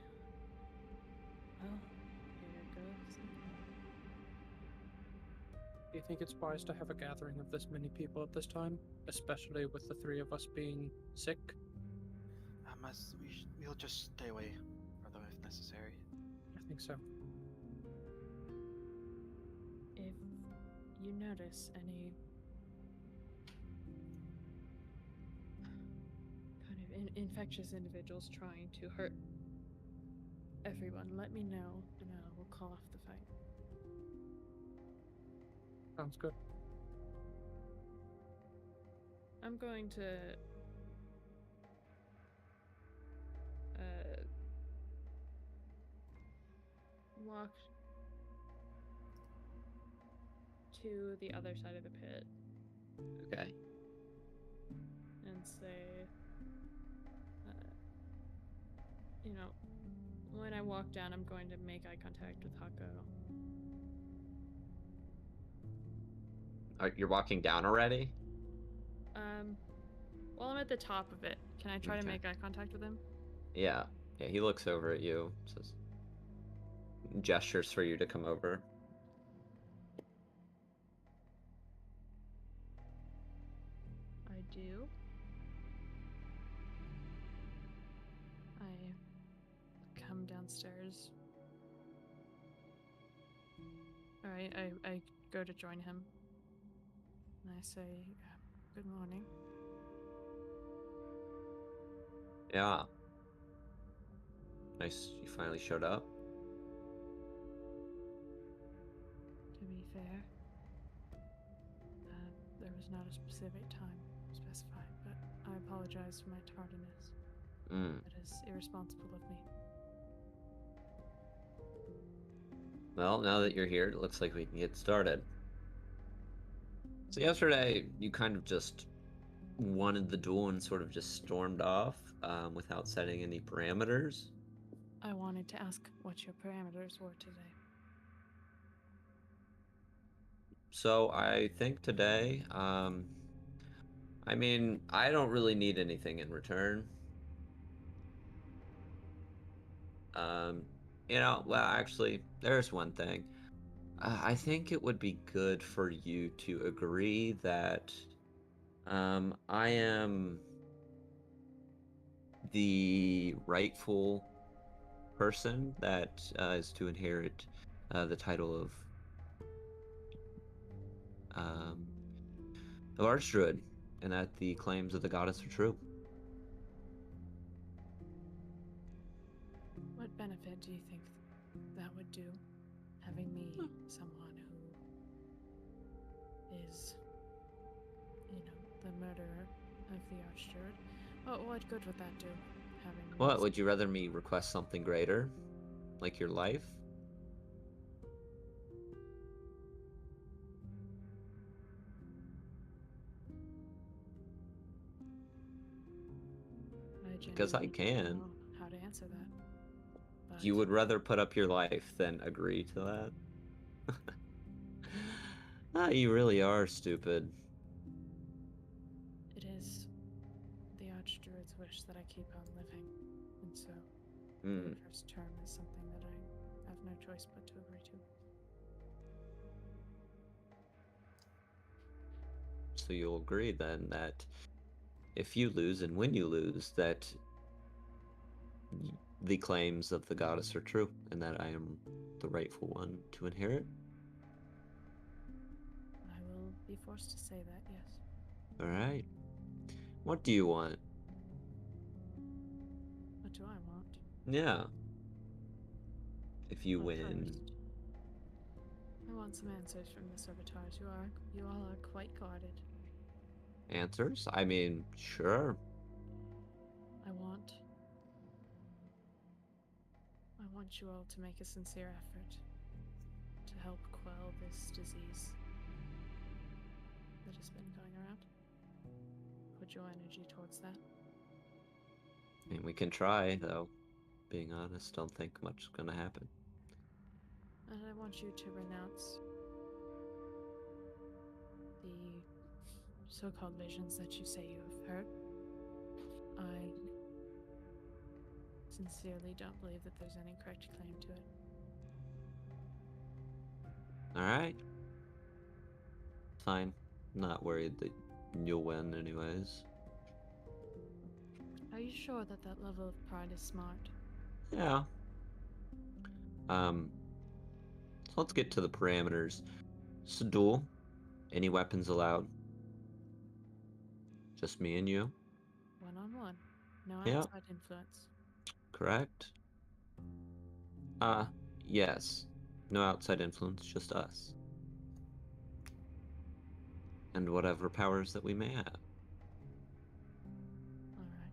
well, here it goes. Do you think it's wise to have a gathering of this many people at this time, especially with the three of us being sick? We'll just stay away, although if necessary. I think so. If you notice any kind of infectious individuals trying to hurt everyone, let me know and I will call off the fight. Sounds good. I'm going to walk to the other side of the pit Okay. and say, you know, when I walk down, I'm going to make eye contact with Hako. You're walking down already? Well, I'm at the top of it. Can I try to Okay. make eye contact with him? Yeah. Yeah, he looks over at you, says, gestures for you to come over. I do. I come downstairs. Alright, I go to join him. And I say, good morning. Yeah. Nice, you finally showed up. To be fair, there was not a specific time specified, but I apologize for my tardiness. That is irresponsible of me. Well, now that you're here, it looks like we can get started. So yesterday, you kind of just wanted the duel and sort of just stormed off without setting any parameters. I wanted to ask what your parameters were today. So I think today, I mean, I don't really need anything in return. You know, well, actually, there's one thing. I think it would be good for you to agree that I am the rightful person that is to inherit the title of Archdruid, and that the claims of the goddess are true. What benefit do you think that would do? Having me, someone who is, you know, the murderer of the Archdruid. What good would that do? Having me What, would you rather me request something greater? Like your life? Because I genuinely don't can. know how to answer that. But You would rather put up your life than agree to that? You really are stupid. It is the Archdruid's wish that I keep on living, and so Hmm. The first term is something that I have no choice but to agree to. So you'll agree then that if you lose and when you lose, that the claims of the goddess are true, and that I am the rightful one to inherit? I will be forced to say that, yes. Alright. What do you want? What do I want? Yeah. If you Well, win. first, I want some answers from the servitors. You all are quite guarded. Answers? I mean, sure. I want you all to make a sincere effort to help quell this disease that has been going around. Put your energy towards that. I mean, we can try, though. Being honest, don't think much is gonna happen. And I want you to renounce the so-called visions that you say you have heard. I sincerely don't believe that there's any correct claim to it. Alright. Fine. Not worried that you'll win, anyways. Are you sure that that level of pride is smart? Yeah. So let's get to the parameters. It's a duel. Any weapons allowed? Just me and you, One-on-one. No Yeah. outside influence. correct? Yes. No outside influence, just us. And whatever powers that we may have. Alright.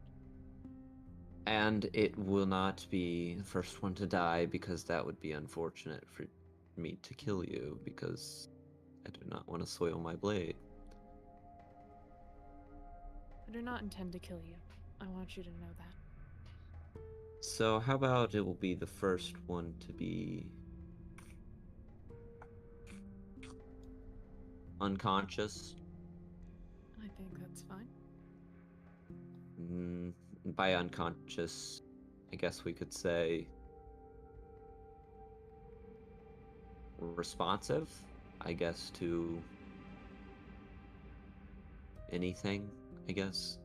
And it will not be the first one to die, because that would be unfortunate for me to kill you, because I do not want to soil my blade. I do not intend to kill you. I want you to know that. So how about it will be the first one to be unconscious? I think that's fine. By unconscious, I guess we could say responsive, I guess, to anything, I guess.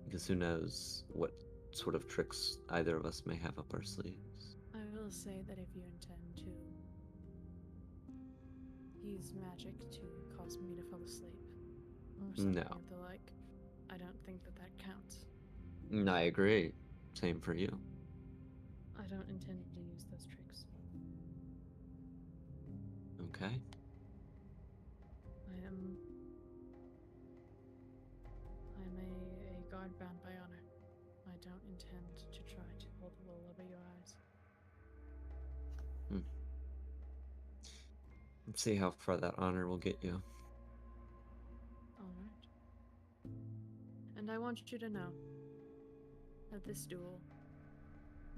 Because who knows what sort of tricks either of us may have up our sleeves. I will say that if you intend to use magic to cause me to fall asleep, or something No. of the like, I don't think that that counts. I agree. Same for you. I don't intend to use those tricks. Okay. I'm a guard bound by honor. I don't intend to try to pull the wool over your eyes. Let's see how far that honor will get you. Alright. And I want you to know that this duel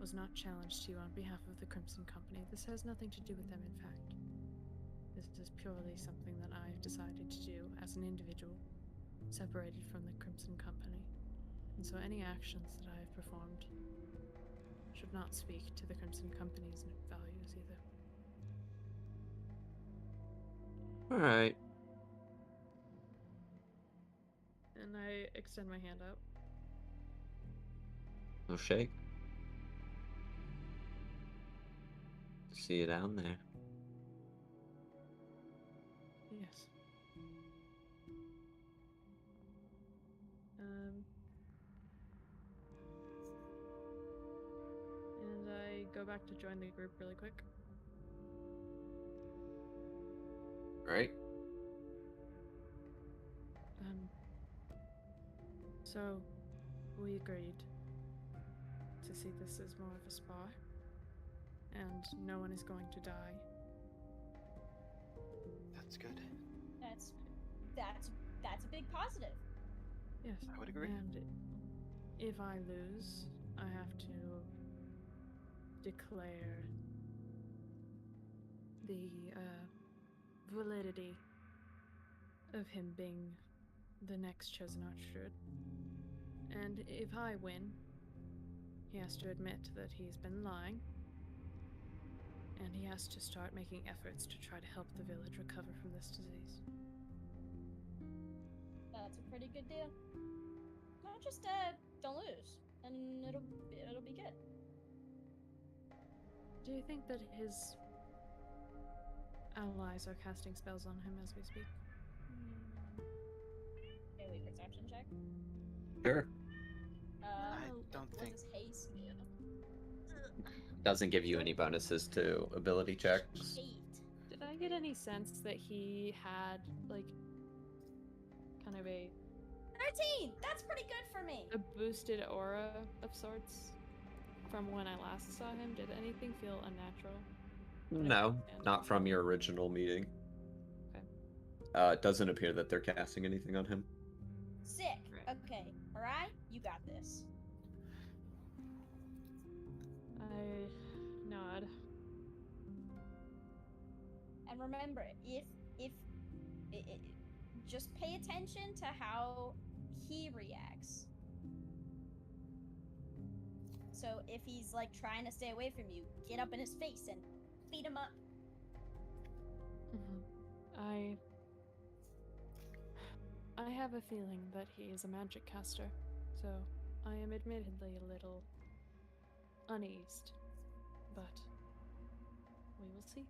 was not challenged to you on behalf of the Crimson Company. This has nothing to do with them, in fact. This is purely something that I've decided to do as an individual, separated from the Crimson Company. And so any actions that I have performed should not speak to the Crimson Company's values either. Alright. And I extend my hand out. No shake. See you down there. Yes. And I go back to join the group really quick. Right? So we agreed to see this as more of a spa, and no one is going to die. That's good. That's a big positive. Yes. I would agree. And if I lose, I have to declare the validity of him being the next chosen Archdruid. And if I win, he has to admit that he's been lying. And he has to start making efforts to try to help the village recover from this disease. That's a pretty good deal. No, just don't lose, and it'll be good. Do you think that his allies are casting spells on him as we speak? Daily perception check. Sure. don't what think- does haste do? Doesn't give you any bonuses to ability checks. 8. Did I get any sense that he had, like, kind of a 13. That's pretty good for me. boosted aura of sorts from when I last saw him? Did anything feel unnatural? No, not from your original meeting. Okay. It doesn't appear that they're casting anything on him. Sick. Right. Okay. All right. You got this. I nod. And remember, if just pay attention to how he reacts. So if he's like trying to stay away from you, get up in his face and beat him up. I have a feeling that he is a magic caster, so I am admittedly a little uneased, but we will see.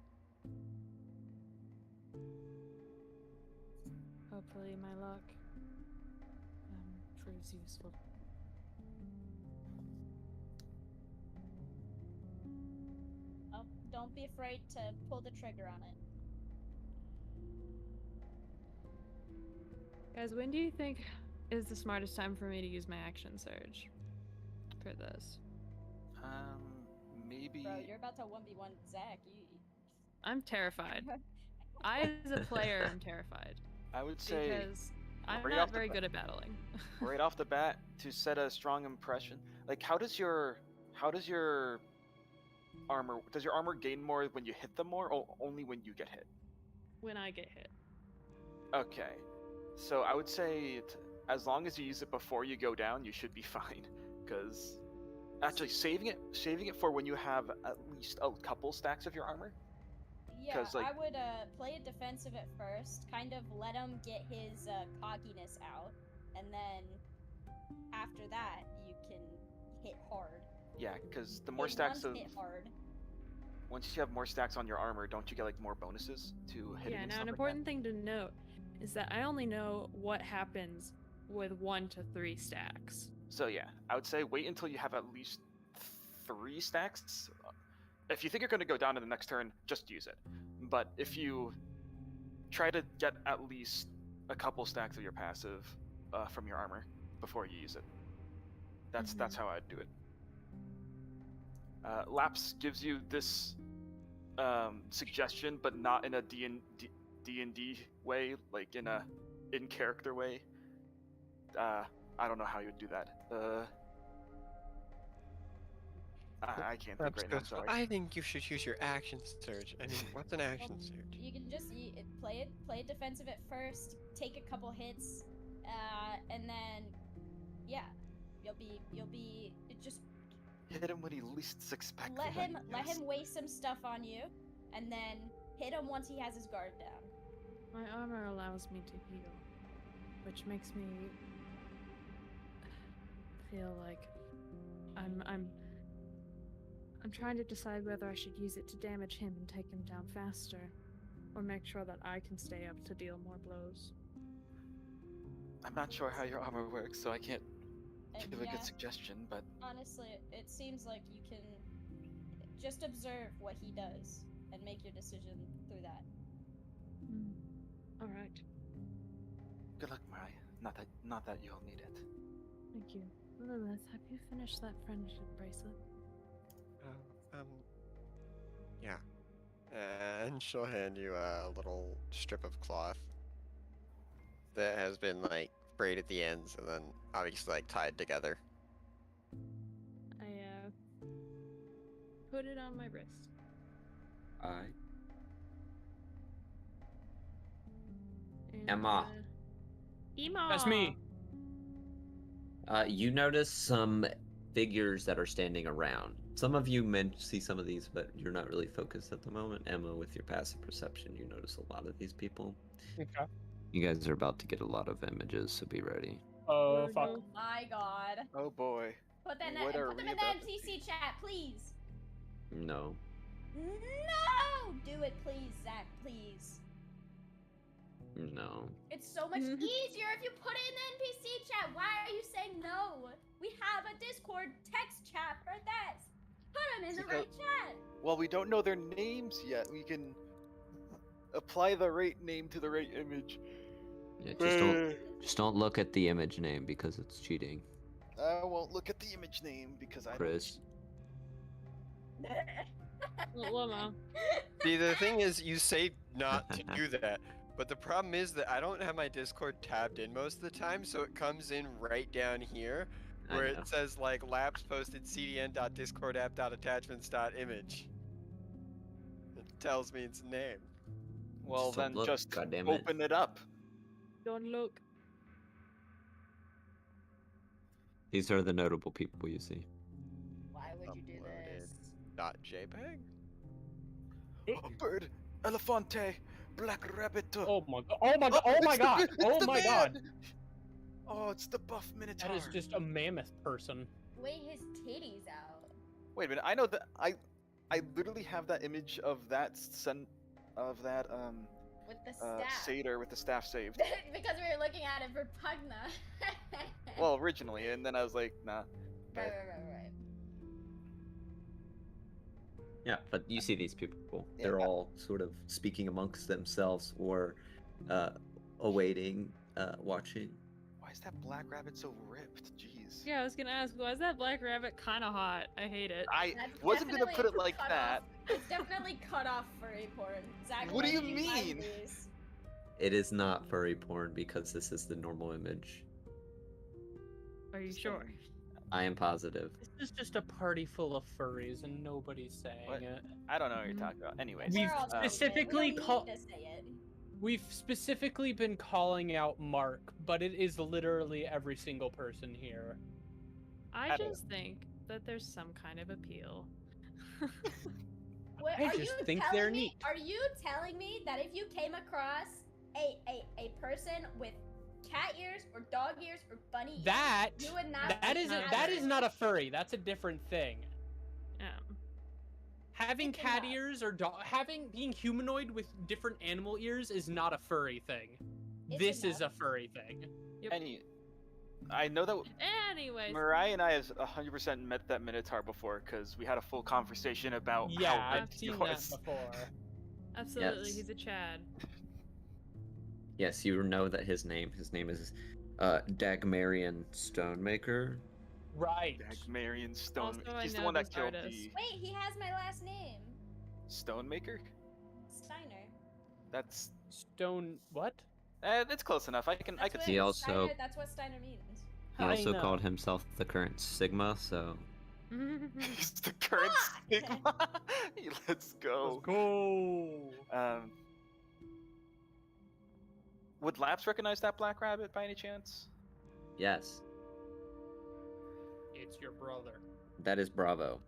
Hopefully my luck proves useful. Oh, don't be afraid to pull the trigger on it. Guys, when do you think is the smartest time for me to use my action surge for this? Maybe. Bro, you're about to 1v1 Zach. I'm terrified. I, as a player, am terrified. I would say Because I'm right not off the very bat- good at battling. right off the bat to set a strong impression. Like, how does your armor? Does your armor gain more when you hit them more, or only when you get hit? When I get hit. Okay, so I would say as long as you use it before you go down, you should be fine. Because actually, saving it for when you have at least a couple stacks of your armor. Yeah, 'Cause, like- I would play it defensive at first, kind of let him get his cockiness out, and then after that you can hit hard. Yeah, because the more Hit stacks once, of hit hard. once you have more stacks on your armor, don't you get like more bonuses to hitting? Yeah, and now stuff an like important thing to note is that I only know what happens with 1 to 3 stacks. that? So yeah, I would say wait until you have at least 3 stacks. If you think you're going to go down in the next turn, just use it. But if you try to get at least a couple stacks of your passive from your armor before you use it. That's how I'd do it. Lapse gives you this suggestion, but not in a D&D way, like in a in-character way. I don't know how you would do that. I can't think right now. Sorry. I think you should use your action surge. I mean, what's an action Well, surge? You can just play it defensive at first, take a couple hits, and then yeah, you'll be just Hit him when he least expects let it. him waste some stuff on you, and then hit him once he has his guard down. My armor allows me to heal, which makes me feel like I'm trying to decide whether I should use it to damage him and take him down faster, or make sure that I can stay up to deal more blows. I'm not sure how your armor works, so I can't And give a yeah, good suggestion. But honestly, it seems like you can just observe what he does and make your decision through that. All right, good luck, Mariah. Not that you'll need it. thank you. Lilith, have you finished that friendship bracelet? Yeah. And she'll hand you a little strip of cloth that has been like frayed at the ends and then obviously like tied together. I put it on my wrist. Alright. And, Emma. Emma. That's me. You notice some figures that are standing around. Some of you see some of these, but you're not really focused at the moment. Emma, with your passive perception, you notice a lot of these people. Okay. You guys are about to get a lot of images, so be ready. Oh, Oh, fuck. no. Oh my god. Oh boy. Put them What are in we the about to NPC see? chat, please. No. No! Do it, please, Zach, please. No. It's so much easier if you put it in the NPC chat. Why are you saying no? We have a Discord text chat for this. Put them in the right chat. Well, we don't know their names yet. We can apply the right name to the right image. Yeah, just don't look at the image name because it's cheating. I won't look at the image name because I Chris. Llama. See, the thing is, you say not to do that, but the problem is that I don't have my Discord tabbed in most of the time, so it comes in right down here, I where know. it says like labs posted cdn.discordapp.attachments.image. It tells me its name. Well, Just don't then look, just goddammit. open it up. Don't look. These are the notable people you see. Why would you do Uploaded. this? Not JPEG. Bird, Elefante, Black Rabbit. Oh my god. Oh my god. Oh my it's the- god. it's Oh the my man! god. Oh, it's the buff Minotaur. That is just a mammoth person. Wait his titties out. Wait a minute. I know that I literally have that image of that With the staff. satyr with the staff saved. Because we were looking at it for Pugna. Well, originally, and then I was like, nah. right. Yeah, but you see these people. Yeah. They're all sort of speaking amongst themselves or awaiting, watching. Why is that black rabbit so ripped? Jeez. Yeah, I was gonna ask, why is that black rabbit kind of hot? I hate it. I That's wasn't gonna put it definitely like cut that. off. It's definitely cut off furry porn. Zach, What do when you find mean? these? It is not furry porn because this is the normal image. Are you sure? I am positive. This is just a party full of furries and nobody's saying What? it. I don't know what you're talking about. Anyways, We've We're all saying it. specifically we don't call- need to say it. We've specifically been calling out Mark, but it is literally every single person here. I I don't just think that there's some kind of appeal. What, I are just you think telling they're me, neat. Are you telling me that if you came across a person with cat ears or dog ears or bunny ears, That you would not that be isn't happy? that is not a furry. That's a different thing. Having It's cat enough. ears or being humanoid with different animal ears is not a furry thing. It's This is a enough. furry thing. I know that Anyways, Mariah and I have 100% met that Minotaur before because we had a full conversation about Yeah, how I've ripped he seen that was. before. absolutely, Yes. he's a Chad. Yes, you know that his name is Dagmarian Stonemaker. Right. Marion Stone. Also, I He's the know one that this killed artist. the Wait, he has my last name. Stonemaker. Steiner. That's Stone what? that's close enough. I can That's see. what He also- Steiner, that's what Steiner means. He I also know. called himself the current Sigma, so He's the current Fuck! Sigma. Let's go. Let's go. Would Laps recognize that black rabbit by any chance? yes, It's your brother. that is Bravo.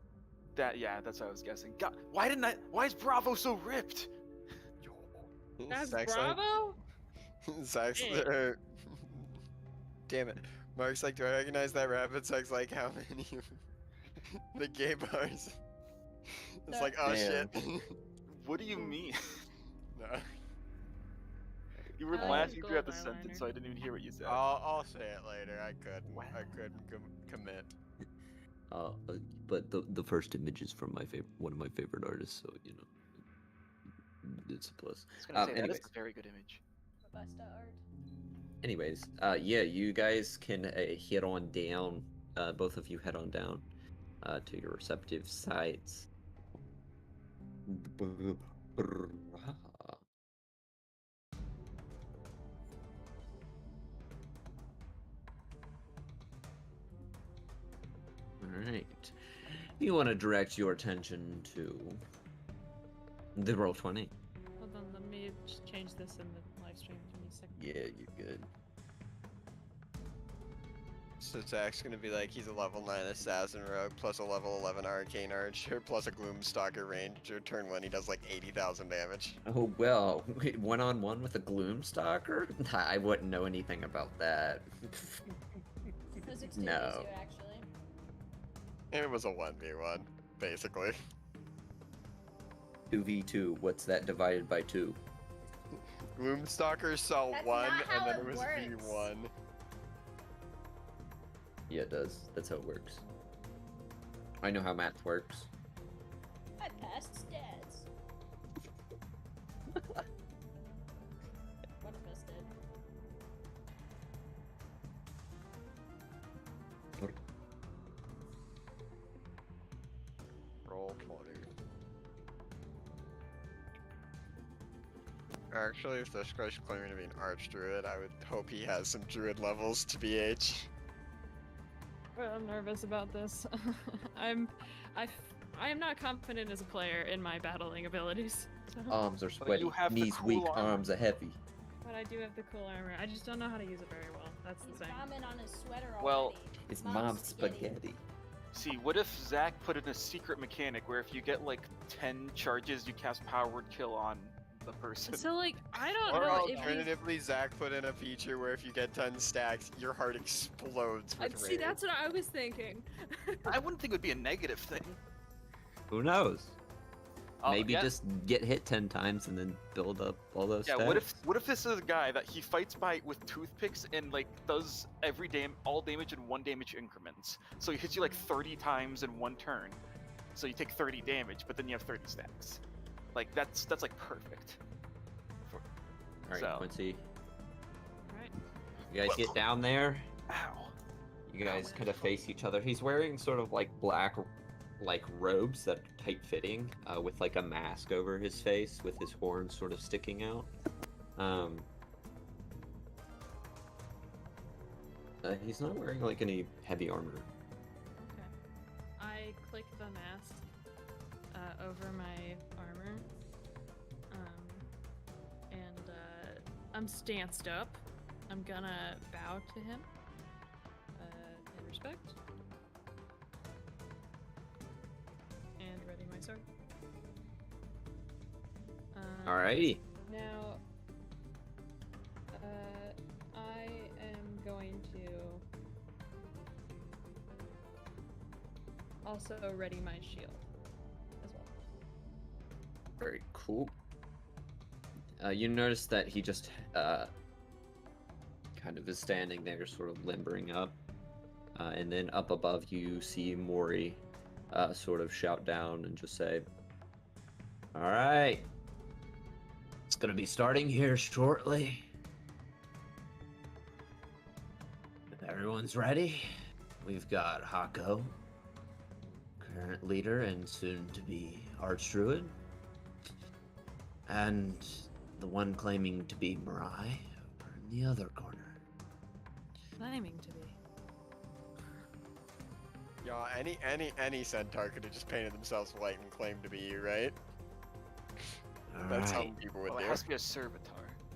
Yeah, that's what I was guessing. God, why is Bravo so ripped? That's Zach's like- Bravo? Zach's Hey. damn it. Mark's like, do I recognize that rabbit? Zach's like, how many? The gay bars. It's like, oh Damn. shit. What do you mean? No. You were I like laughing his throughout the gold sentence, eyeliner. so I didn't even hear what you said. I'll say it later. I couldn't. Wow. I couldn't commit. But the first image is from one of my favorite artists, so you know, it's a plus. I was gonna say that anyways. is a very good image. Robusta art. Anyways, yeah, you guys can head on down. Both of you head on down to your receptive sites. All right. You want to direct your attention to the Roll20. Hold on, let me just change this in the live stream. Give me a second. Yeah, you're good. So Zach's gonna be like, he's a level 9 assassin rogue plus a level 11 arcane archer plus a gloomstalker ranger. Turn 1, he does like 80,000 damage. Oh well, wait, one-on-one with a Gloomstalker? I wouldn't know anything about that. Physics No. no. You, actually. It was a 1v1, basically. 2v2, what's that divided by 2? Gloomstalker saw That's 1 not how and then it it was works. v1. Yeah, it does. That's how it works. I know how math works. I passed stats. One of us did. Roll 20. Actually, if this guy's claiming to be an archdruid, I would hope he has some druid levels to BH. Well, I'm nervous about this. I am not confident as a player in my battling abilities. So. Arms are But sweaty, you have the knees cool weak, armor. arms are heavy. But I do have the cool armor. I just don't know how to use it very well. That's the He's thing. vomiting on his sweater already. Well, It's Mom's mom's spaghetti. spaghetti. See, what if Zach put in a secret mechanic where if you get like 10 charges, you cast Power Word Kill on the person? So like, I don't Or know if alternatively, Zach put in a feature where if you get 10 stacks, your heart explodes with See, rage. that's what I was thinking. I wouldn't think it would be a negative thing. Who knows? Oh, Maybe yeah. just get hit 10 times and then build up all those Yeah, stats. what if this is a guy that he fights by with toothpicks and like does all damage in 1 damage increments. So he hits you like 30 times in 1 turn. So you take 30 damage, but then you have 30 stacks. Like that's like perfect. Alright, so- Quincy. Right. You guys get down there. Ow. You guys kind of face each other. He's wearing sort of like black, like robes that are tight fitting, with like a mask over his face, with his horns sort of sticking out. He's not wearing like any heavy armor. Okay. I click the mask over my armor. And I'm stanced up. I'm gonna bow to him in respect. And ready my sword. Alrighty. Now, I am going to also ready my shield as well. Very cool. You notice that he just kind of is standing there, sort of limbering up. And then up above you see Mori sort of shout down and just say, "Alright. It's gonna be starting here shortly. If everyone's ready, we've got Hako, current leader and soon to be Archdruid, and the one claiming to be Mirai over in the other corner." Claiming to be. Yeah, any centaur could have just painted themselves white and claimed to be you, right? That's how Alright. people would Well, do. it has to be a servitor.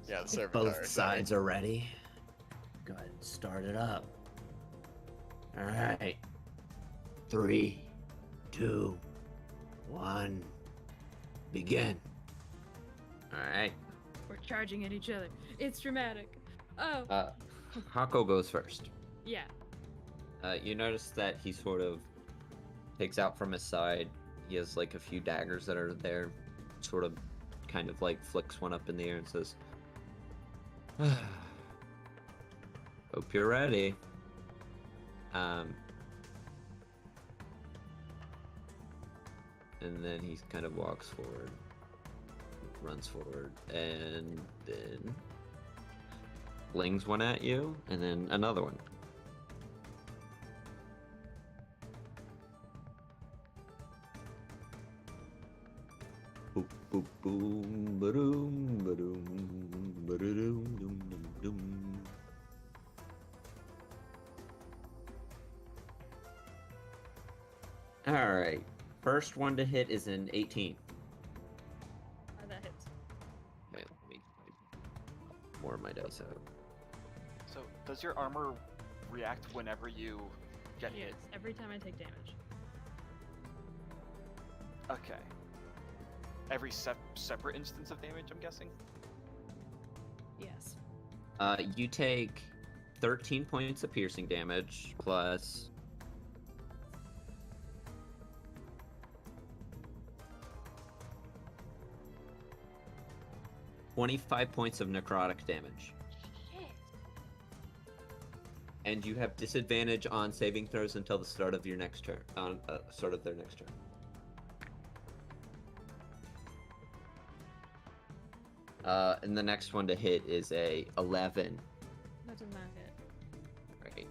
Yeah, the If servitor. both sides are ready, go ahead and start it up. Alright. 3, 2, 1, begin. Alright. We're charging at each other. It's dramatic. Oh, Hako goes first. yeah. You notice that he sort of takes out from his side. He has like a few daggers that are there, sort of kind of like flicks one up in the air and says, "Hope you're ready." And then he kind of walks forward, runs forward, and then flings one at you, and then another one. Boop, boop, boom, ba-doom, ba-doom, ba-da-doom, doom, doom, doom. Alright. First one to hit is an 18. That hits. Okay, let me more of my dice out. So does your armor react whenever you get Yes, hit? every time I take damage. Okay. Every separate instance of damage, I'm guessing? Yes. You take 13 points of piercing damage plus 25 points of necrotic damage. Shit. And you have disadvantage on saving throws until the start of your next turn. On start of their next turn. And the next one to hit is a 11. That did not hit. Right.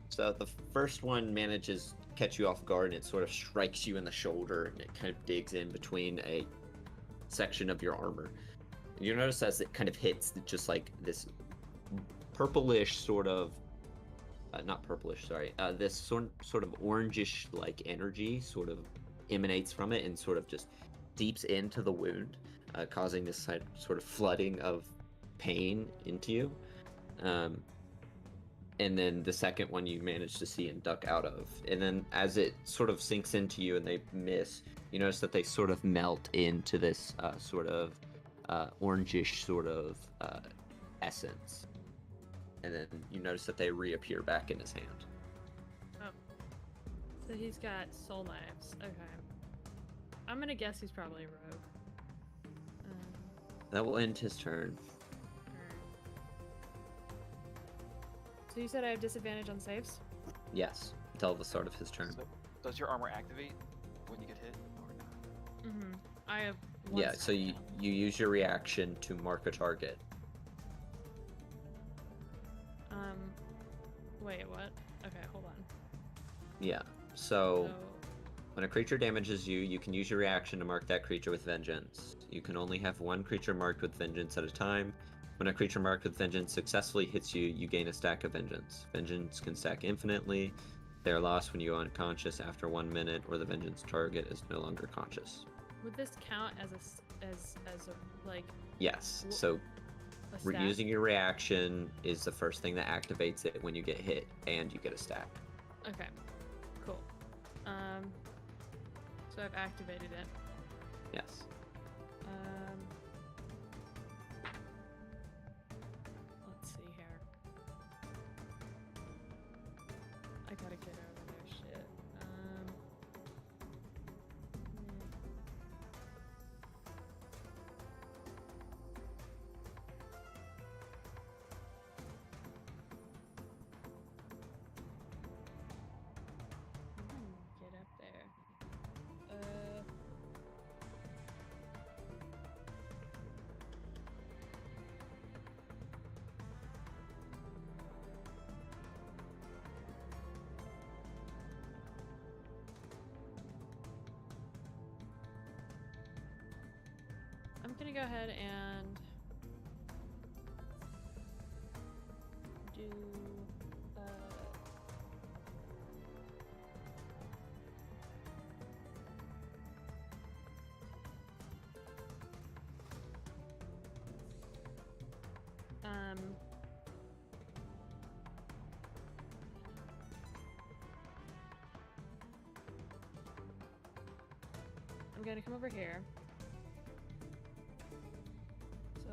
So the first one manages to catch you off guard, and it sort of strikes you in the shoulder, and it kind of digs in between a section of your armor. And you notice as it kind of hits, just like this purplish sort of, not purplish, sorry, this sort of orangish like energy sort of emanates from it and sort of just seeps into the wound, causing this sort of flooding of pain into you. And then the second one you manage to see and duck out of. And then as it sort of sinks into you and they miss, you notice that they sort of melt into this sort of orangish sort of essence. And then you notice that they reappear back in his hand. Oh. So he's got soul knives. Okay. I'm gonna guess he's probably a rogue. That will end his turn. Alright. So you said I have disadvantage on saves? Yes, until the start of his turn. So, does your armor activate when you get hit, or not? Mm-hmm. I have one Yeah, so you use your reaction to mark a target. Wait, what? Okay, hold on. Yeah, so when a creature damages you, you can use your reaction to mark that creature with vengeance. You can only have one creature marked with vengeance at a time. When a creature marked with vengeance successfully hits you, you gain a stack of vengeance. Vengeance can stack infinitely. They are lost when you go unconscious after 1 minute, or the vengeance target is no longer conscious. would this count as a like Yes, Wh- so a stack? using your reaction is the first thing that activates it when you get hit, and you get a stack. Okay, cool. So I've activated it. Yes. Let's see here. I gotta get over their shit. Get up there. I'm gonna go ahead and do I'm gonna come over here. So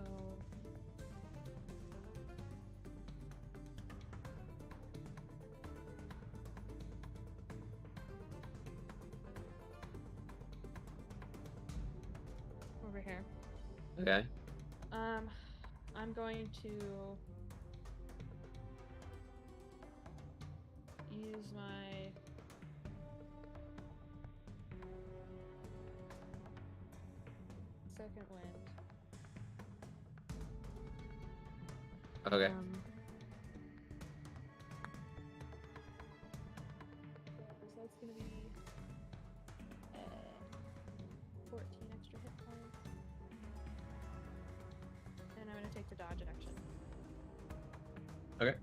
over here. Okay. I'm going to use my second wind. Okay. So that's gonna be 14 extra hit points. And I'm gonna take the dodge action. Okay.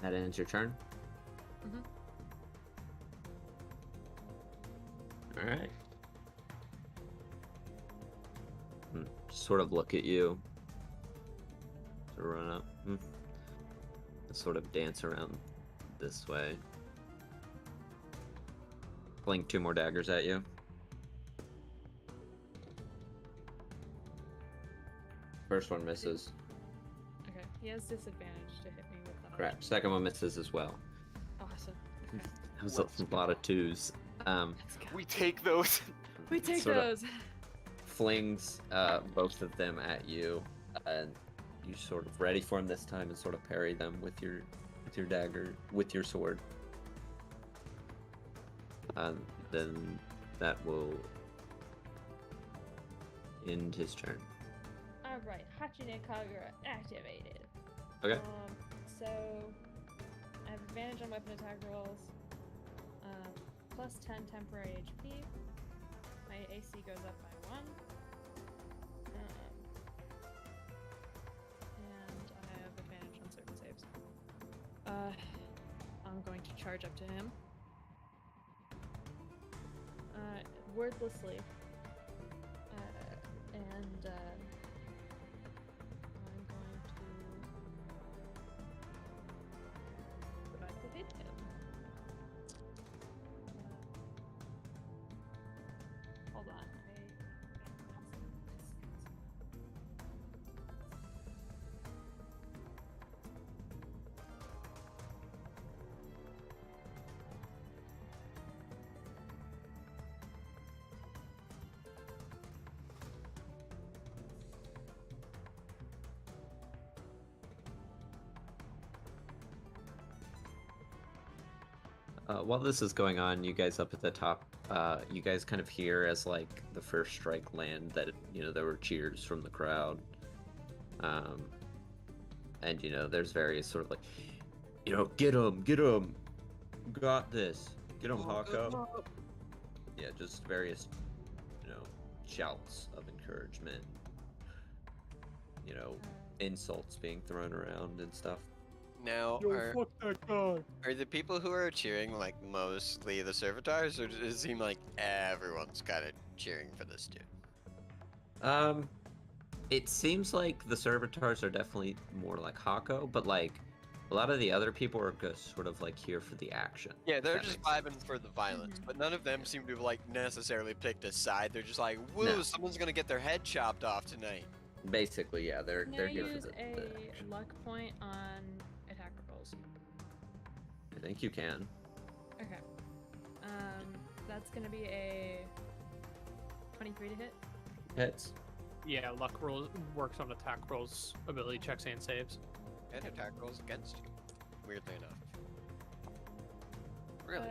That ends your turn. Mhm. All right. sort of look at you. Sort of run up. And sort of dance around this way. Fling 2 more daggers at you. First one misses. Okay, he has disadvantage to hit me with that. Crap. Second one misses as well. Awesome. Okay. That was a lot of 2s. Let's go. We take those. We take sort of- those. Flings both of them at you, and you sort of ready for him this time and sort of parry them with your dagger, with your sword. And then that will end his turn. Alright, Hachine Kagura activated. Okay. So I have advantage on weapon attack rolls. Plus 10 temporary HP. My AC goes up by 1. And I have advantage on certain saves. I'm going to charge up to him. Wordlessly. And I'm going to try to hit him. Hold on. While this is going on, you guys up at the top, you guys kind of hear as like the first strike land that there were cheers from the crowd, and there's various sort of like, get him, got this, get him, Hako. Yeah, just various, shouts of encouragement, insults being thrown around and stuff. Now, fuck that guy. are the people who are cheering like mostly the servitors, or does it seem like everyone's kind of cheering for this dude? It seems like the servitors are definitely more like Hako, but like a lot of the other people are just sort of like here for the action. Yeah, they're That just makes vibing for the violence, but none of them seem to have like necessarily picked a side. They're just like, woo, No. someone's gonna get their head chopped off tonight. Basically, yeah, they're Can I here use for the a action. luck point on attack rolls? I think you can. Okay. That's gonna be a 23 to hit. Hits. Yeah, luck rolls works on attack rolls, ability checks, and saves. And attack rolls against you. Weirdly enough. Really?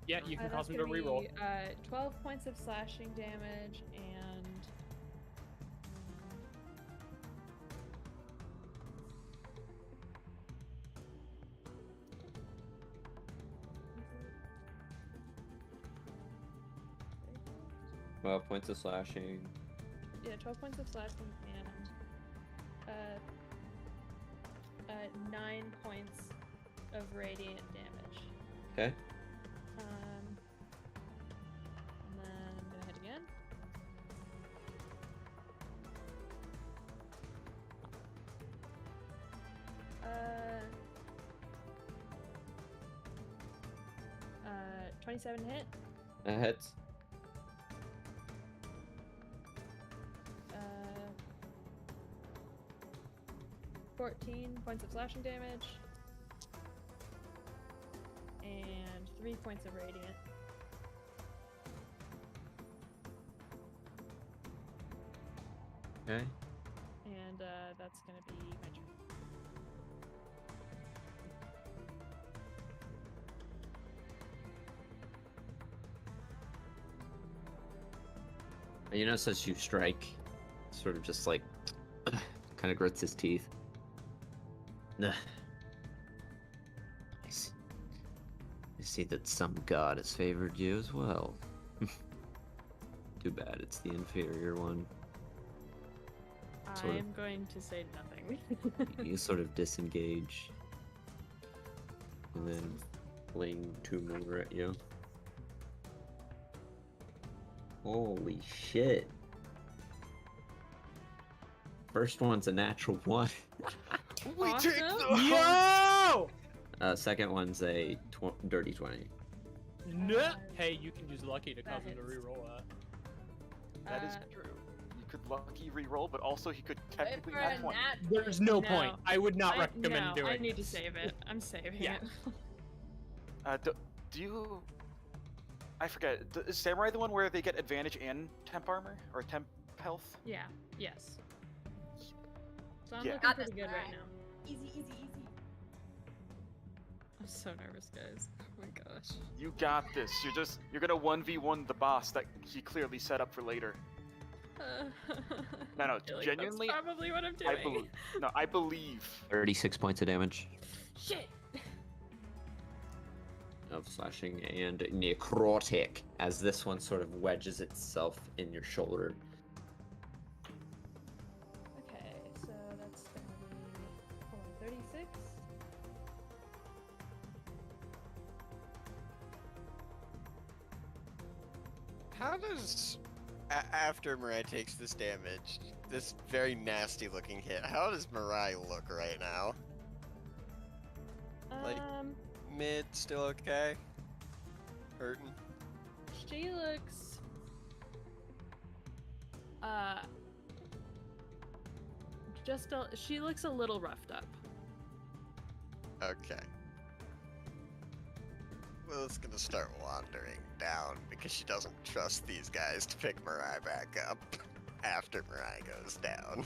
Yeah, you can That's cause him to gonna reroll. be, 12 points of slashing damage and. Well, points of slashing. Yeah, 12 points of slashing and 9 points of radiant damage. Okay. And then I'm gonna hit again. Uh, 27 hit. That hits. 14 points of slashing damage. And 3 points of radiant. Okay. And that's gonna be my turn. You notice as you strike, sort of just like, kind of grits his teeth. Nah. I see that some god has favored you as well. Too bad it's the inferior one. Sort of. I'm going to say nothing. You sort of disengage. And then fling 2 more at you. Holy shit. First one's a natural 1. We take Awesome. the Yo! Second one's a dirty 20. No. Hey, you can use lucky to That cause him to hits. reroll that. That is true. You could lucky re-roll, but also he could Wait technically for have a one. nat There's 20. no point. I would not recommend no, doing I need to this. save it. I'm saving Yeah. it. Do you? I forget. Is Samurai the one where they get advantage and temp armor or temp health? Yeah. Yes. So I'm Yeah. looking Got pretty this, good right alright. now. Easy, easy, easy. I'm so nervous, guys. Oh my gosh. You got this. You're gonna 1v1 the boss that he clearly set up for later. No, I feel like genuinely, That's probably what I'm I doing. I believe. 36 points of damage Shit. of slashing and necrotic as this one sort of wedges itself in your shoulder. Okay, so that's gonna be hold on, 36. How does after Mirai takes this damage, this very nasty looking hit, how does Mirai look right now? Like- Mid, still okay? Hurting? She looks she looks a little roughed up. Okay. Lilith's gonna start wandering down because she doesn't trust these guys to pick Mirai back up after Mirai goes down.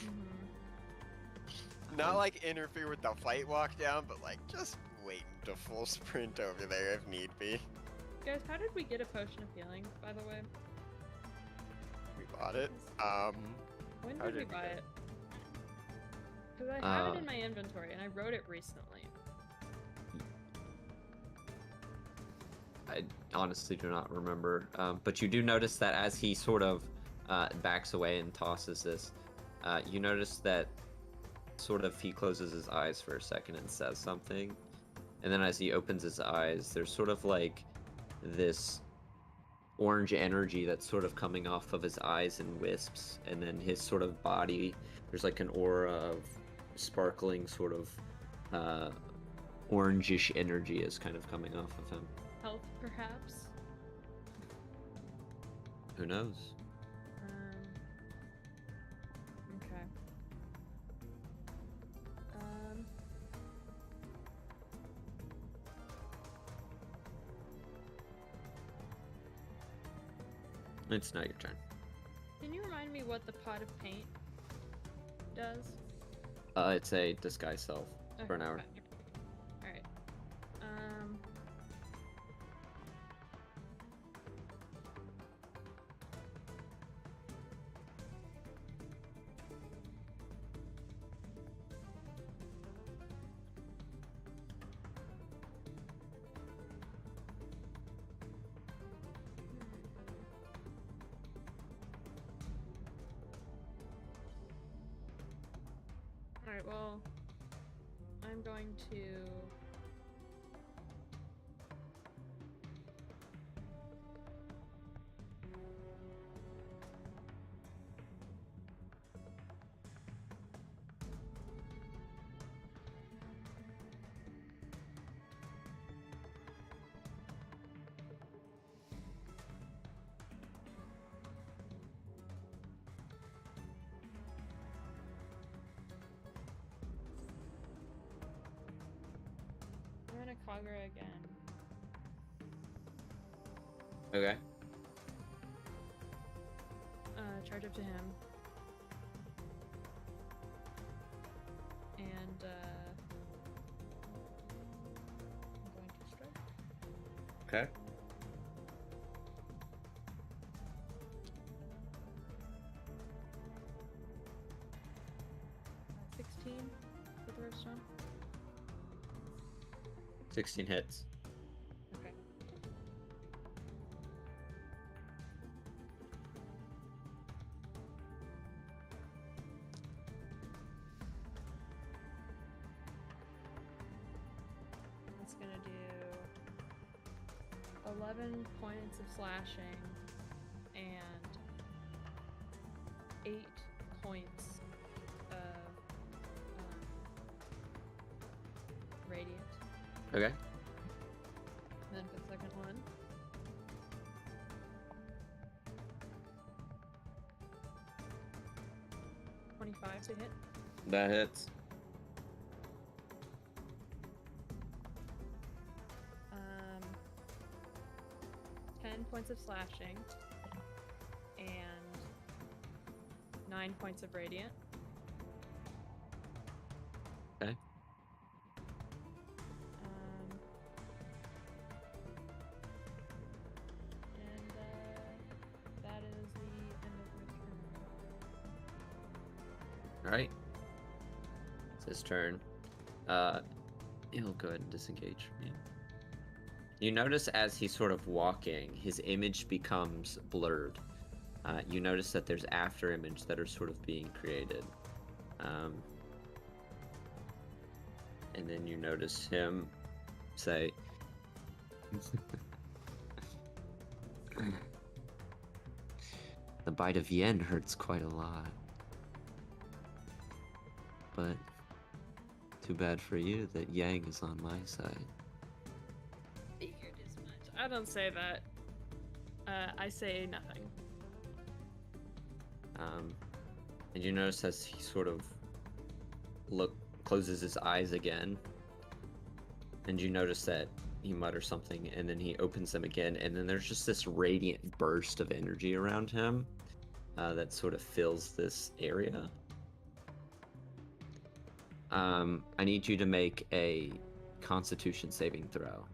Not like interfere with the fight walk down, but like just waiting to full sprint over there if need be. Guys, how did we get a potion of healing, by the way? We bought it. When How did we did we buy get it? Because I have it in my inventory and I wrote it recently. I honestly do not remember, but you do notice that as he sort of backs away and tosses this, you notice that sort of he closes his eyes for a second and says something, and then as he opens his eyes, there's sort of like this orange energy that's sort of coming off of his eyes in wisps, and then his sort of body, there's like an aura of sparkling sort of orangish energy is kind of coming off of him. Health, perhaps? Who knows? Okay. It's not your turn. Can you remind me what the pot of paint does? It's a disguise self for an hour. Alright. Alright, well, I'm going to... I'm gonna Kagura again. Okay. Charge up to him. And, I'm going to strike. Okay. Uh, 16 for the first one. 16 hits. Okay. That's gonna do 11 points of slashing and 8 points of Okay. And then for the second one. 25 to hit. That hits. 10 points of slashing. And 9 points of radiant. Okay. And that is the end of my turn. Alright. It's his turn. He'll go ahead and disengage from you. You notice as he's sort of walking, his image becomes blurred. You notice that there's after image that are sort of being created. And then you notice him say, the bite of yen hurts quite a lot. But too bad for you that Yang is on my side. Figured as much. I don't say that. I say nothing. And you notice as he sort of closes his eyes again, and you notice that he mutters something, and then he opens them again, and then there's just this radiant burst of energy around him that sort of fills this area. I need you to make a Constitution saving throw.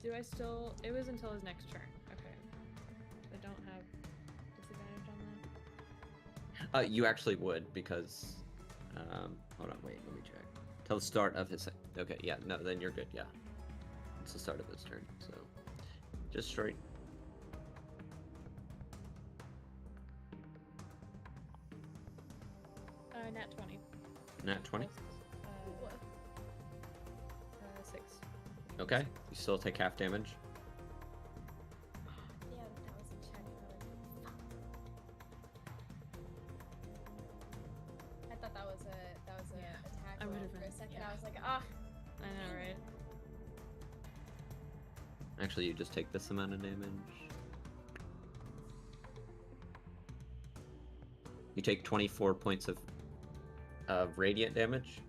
Do I still... It was until his next turn. Okay. I don't have disadvantage on that? You actually would, because... hold on, wait, let me check. Till the start of his... Okay, yeah, no, then you're good, yeah. It's the start of his turn, so... Just straight. Nat 20. Nat 20? Plus, 6. Okay, you still take half damage. Yeah, that was a check. I thought that was a Yeah, attack I roll would've for a been- second. yeah. I was like, ah. I know, right? Actually, you just take this amount of damage. You take 24 points of radiant damage.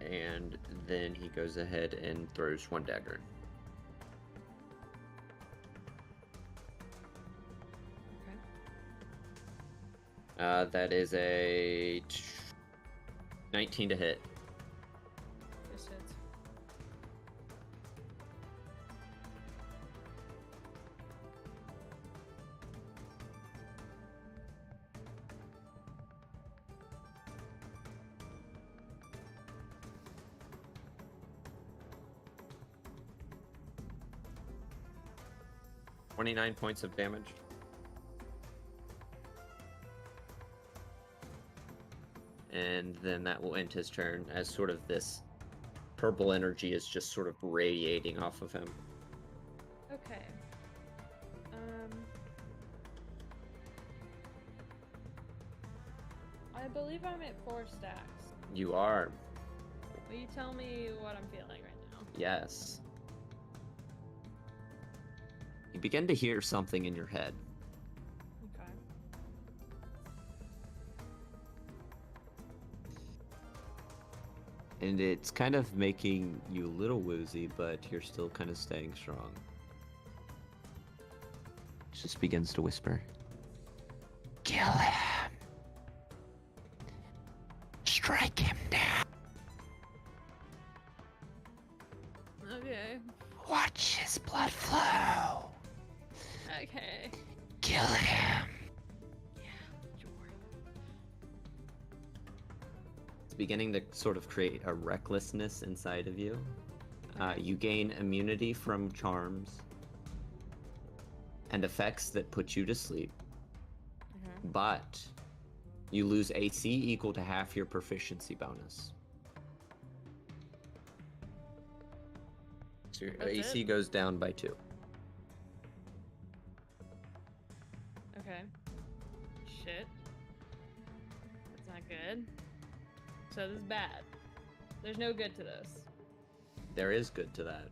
And then he goes ahead and throws one dagger. Okay. That is a 19 to hit. Just hits. $29 points of damage. And then that will end his turn as sort of this purple energy is just sort of radiating off of him. Okay. I believe I'm at 4 stacks. You are. Will you tell me what I'm feeling right now? Yes. You begin to hear something in your head. Okay. And it's kind of making you a little woozy, but you're still kind of staying strong. It just begins to whisper. Kill him. Strike him down. Okay. Watch his blood flow. Okay. Kill him. Sure. It's beginning to sort of create a recklessness inside of you. You gain immunity from charms and effects that put you to sleep, Okay. but you lose AC equal to half your proficiency bonus. So your That's AC it? goes down by 2. Okay. Shit. good. So this is bad. There's no good to this. There is good to that.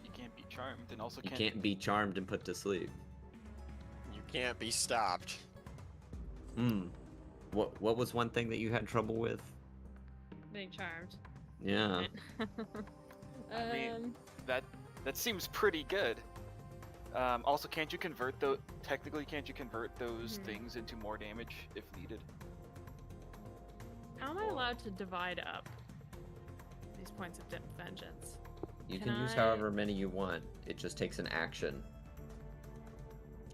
You can't be charmed, and also You can't be charmed and put to sleep. You can't be stopped. What was one thing that you had trouble with? Being charmed. Yeah. I mean, that seems pretty good. Also, can't you convert technically, can't you convert those things into more damage if needed? How am I allowed to divide up these points of vengeance? You Can can use I- however many you want. It just takes an action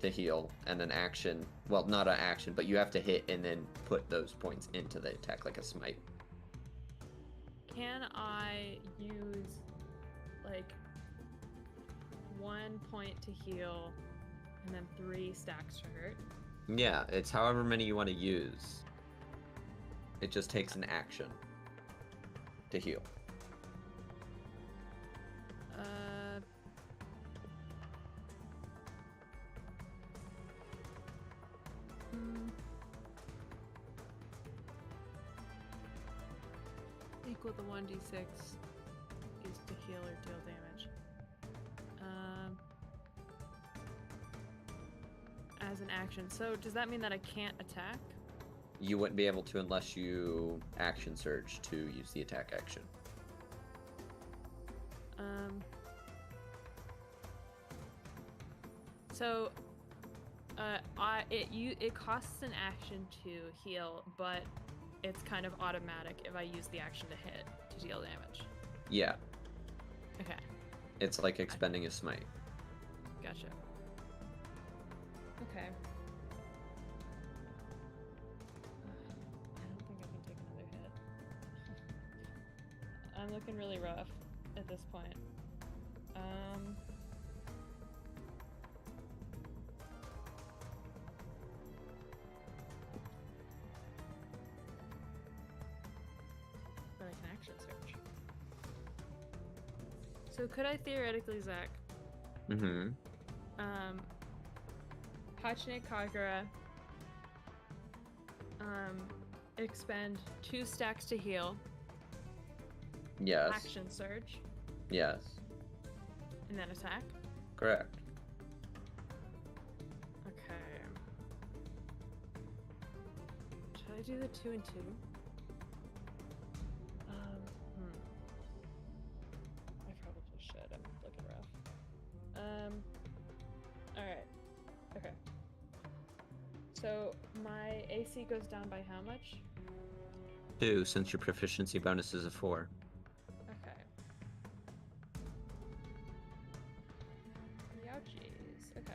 to heal, and an action. Well, not an action, but you have to hit and then put those points into the attack like a smite. Can I use, like, 1 point to heal and then 3 stacks to hurt? Yeah, it's however many you want to use. It just takes an action to heal. Equal the 1d6 is to heal or deal damage. As an action. So does that mean that I can't attack? You wouldn't be able to unless you action surge to use the attack action. So it costs an action to heal, but it's kind of automatic if I use the action to hit to deal damage. Yeah, Okay, it's like expending a smite. gotcha. Okay. I don't think I can take another hit. I'm looking really rough at this point. But I can action search. So could I theoretically, Zach, Mm-hmm. Hachine Kagura, expend 2 stacks to heal, Yes. action surge, Yes. and then attack? Correct. Okay. Should I do the 2 and 2? I probably should. I'm looking rough. Alright. Okay. So my AC goes down by how much? 2, since your proficiency bonus is a 4. Okay. Ouchies. Okay.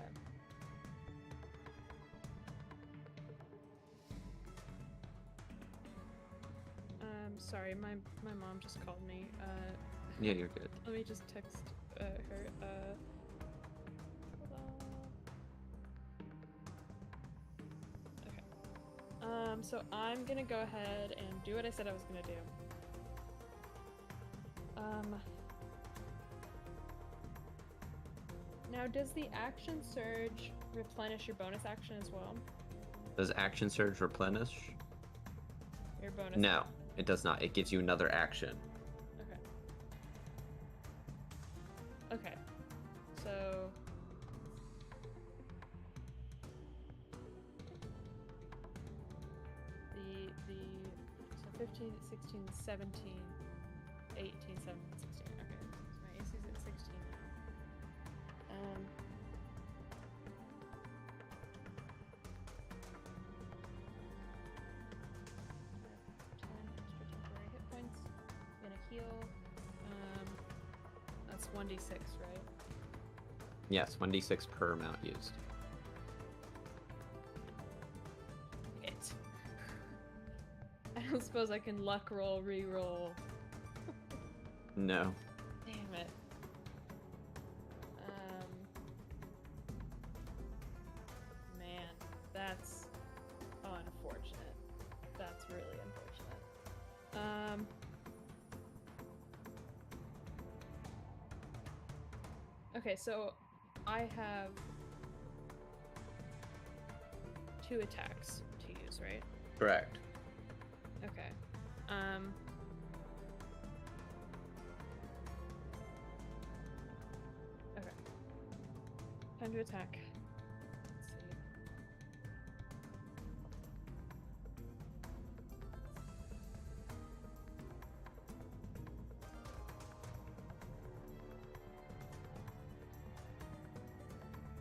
Sorry, my mom just called me. Yeah, you're good. Let me just text her. Hold on. Okay. So I'm gonna go ahead and do what I said I was gonna do. Now, does the action surge replenish your bonus action as well? Does action surge replenish? Your bonus. No, it does not. It gives you another action. Okay. Okay. So. So 15, 16, 17, 18, 17, 16. Okay. So my AC is at 16 now. 10 extra temporary hit points. I'm gonna heal. That's 1d6, right? Yes, 1d6 per amount used. It. I don't suppose I can luck roll, re-roll. No. Damn it. Man, that's unfortunate. That's really unfortunate. Okay, so I have 2 attacks to use, right? Correct. time to attack. Let's see.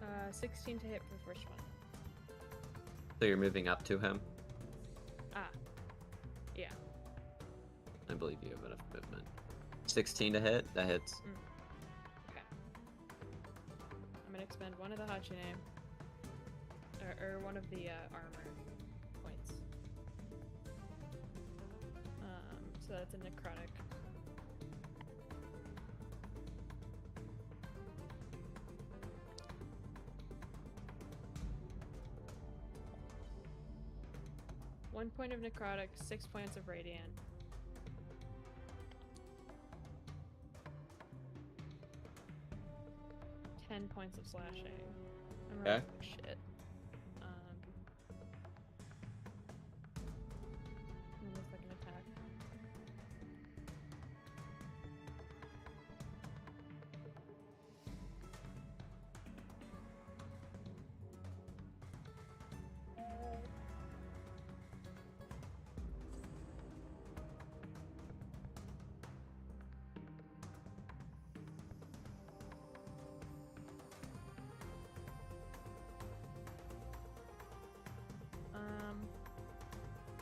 Uh, 16 to hit for the first one. So you're moving up to him? Ah. Yeah. I believe you have enough movement. 16 to hit? That hits. Okay. I'm gonna expend one of the Hachine. Or one of the armor points. So that's a necrotic. One point of necrotic, 6 points of radiant. 10 points of slashing. I'm Okay. rolling like shit. And the second attack.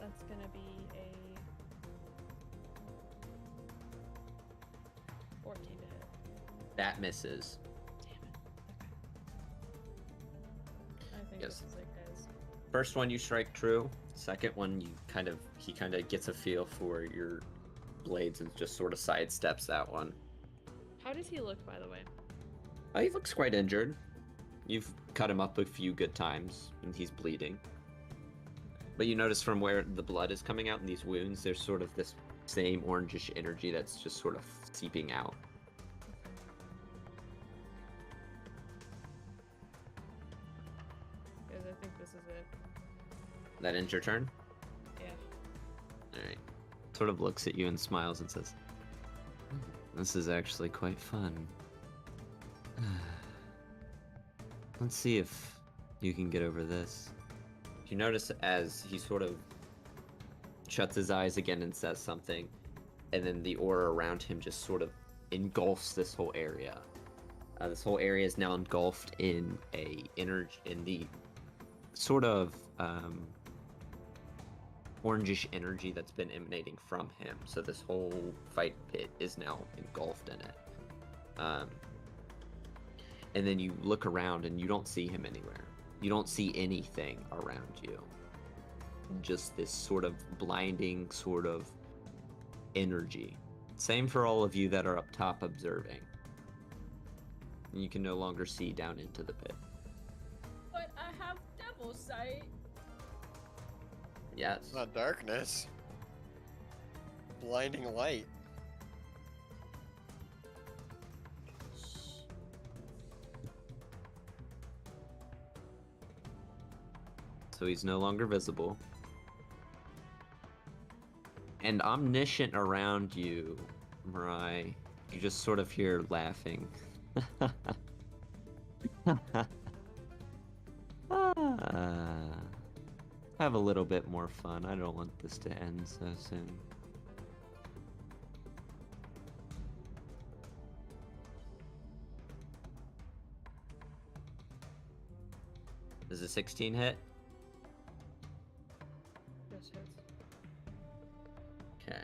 That's gonna be a 14 to hit. That misses. Damn it. Okay. I think Yes. this is it, guys. First one you strike true. Second one he kind of gets a feel for your blades and just sort of sidesteps that one. How does he look, by the way? He looks quite injured. You've cut him up a few good times and he's bleeding. But you notice from where the blood is coming out in these wounds, there's sort of this same orangish energy that's just sort of seeping out. Guys, I think this is it. That ends your turn? Yeah. Alright. Sort of looks at you and smiles and says, "This is actually quite fun. Let's see if you can get over this." You notice as he sort of shuts his eyes again and says something, and then the aura around him just sort of engulfs this whole area. This whole area is now engulfed in the sort of orangish energy that's been emanating from him. So this whole fight pit is now engulfed in it. And then you look around and you don't see him anywhere. You don't see anything around you. Just this sort of blinding sort of energy. Same for all of you that are up top observing. You can no longer see down into the pit. But I have devil sight. Yes. It's not darkness. Blinding light. So he's no longer visible. And omniscient around you, Mirai, you just sort of hear laughing. Have a little bit more fun. I don't want this to end so soon. Does a 16 hit? This hits. Okay.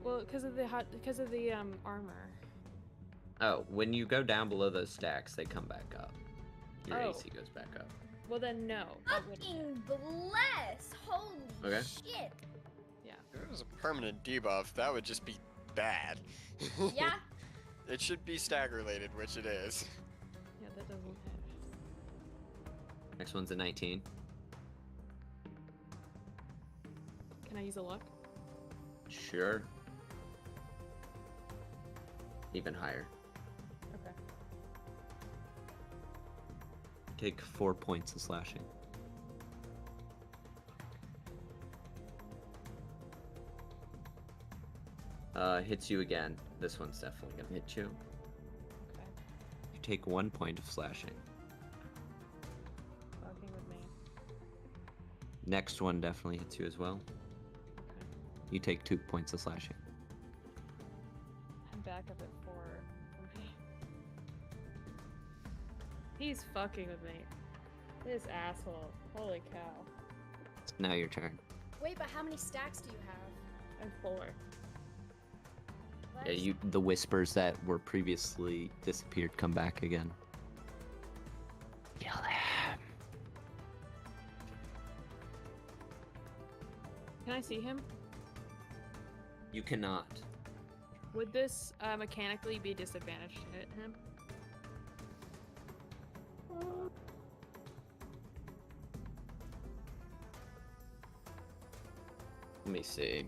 Well, because of the armor. Oh, when you go down below those stacks, they come back up. Your Oh. AC goes back up. Well then, no. That wouldn't hit. Fucking bless! Holy Okay. shit! If it was a permanent debuff, that would just be bad. Yeah. It should be stag related, which it is. Yeah, that doesn't hit. Next one's a 19. Can I use a luck? Sure. Even higher. Okay. Take 4 points of slashing. Hits you again. This one's definitely gonna hit you. Okay. You take 1 point of slashing. next one definitely hits you as well. Okay. You take 2 points of slashing. I'm back up at 4. Okay. He's fucking with me. This asshole. Holy cow. Now your turn. Wait, but how many stacks do you have? I'm 4. Yeah, the whispers that were previously disappeared come back again. Kill him. Can I see him? You cannot. Would this mechanically be disadvantaged to hit him? Let me see.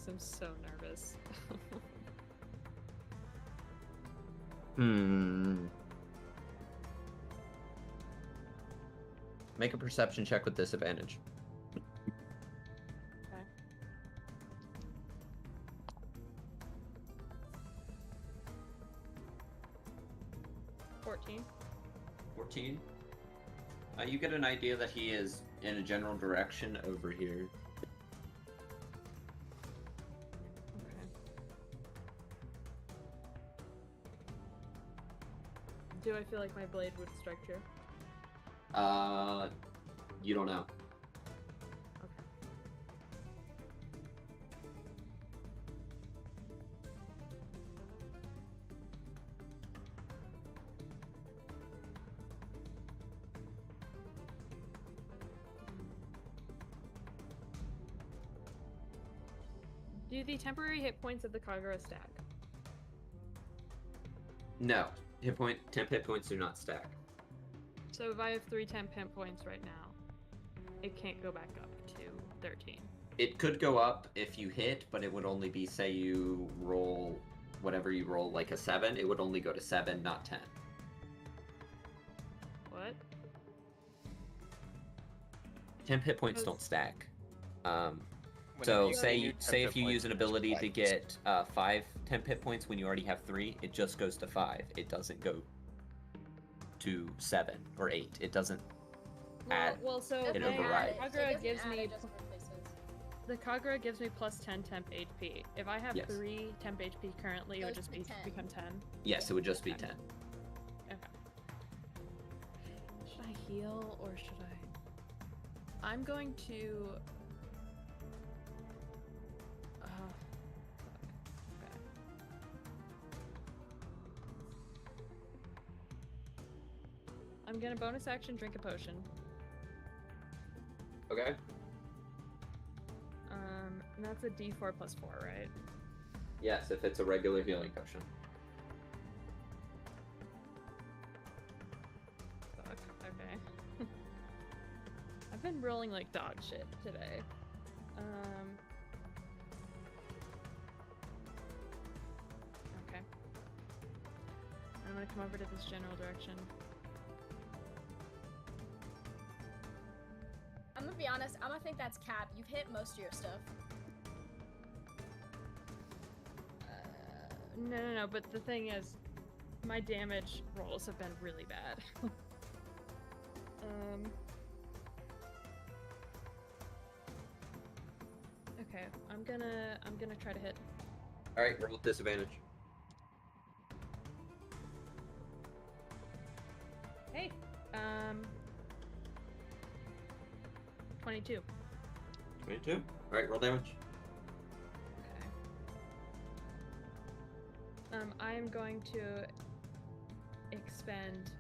I'm so nervous. Make a perception check with disadvantage. Okay. 14. 14. You get an idea that he is in a general direction over here. Okay. Do I feel like my blade would strike true? You don't know. Okay. Do the temporary hit points of the Kagura stack? No. Temp hit points do not stack. So if I have 3 temp hit points right now, it can't go back up to 13. It could go up if you hit, but it would only be, say you roll whatever you roll, like a 7, it would only go to 7, not 10. What? Temp hit points don't stack. Whenever So you say gain you temp say hit if you points, use an it's ability to twice. get 5 temp hit points when you already have 3, it just goes to 5. It doesn't go to 7 or 8. It doesn't add. So Doesn't It my overrides. add it. Kagura It doesn't gives add, me it just replaces. the Kagura gives me plus 10 temp HP. If I have Yes. 3 temp HP currently, it would Goes just to be 10. become 10. Yes, it would just be Okay. 10. Okay. Should I heal or should I? I'm going to. Okay. I'm gonna bonus action drink a potion. Okay. And that's a D4 plus 4, right? Yes, if it's a regular healing potion. Fuck. Okay. I've been rolling like dog shit today. Okay. I'm gonna come over to this general direction. I'm gonna be honest, I'm gonna think that's cap. You've hit most of your stuff. No, but the thing is, my damage rolls have been really bad. Okay, I'm gonna try to hit. Alright, roll with disadvantage. Hey, 22. 22. Alright, roll damage. Okay. I am going to expend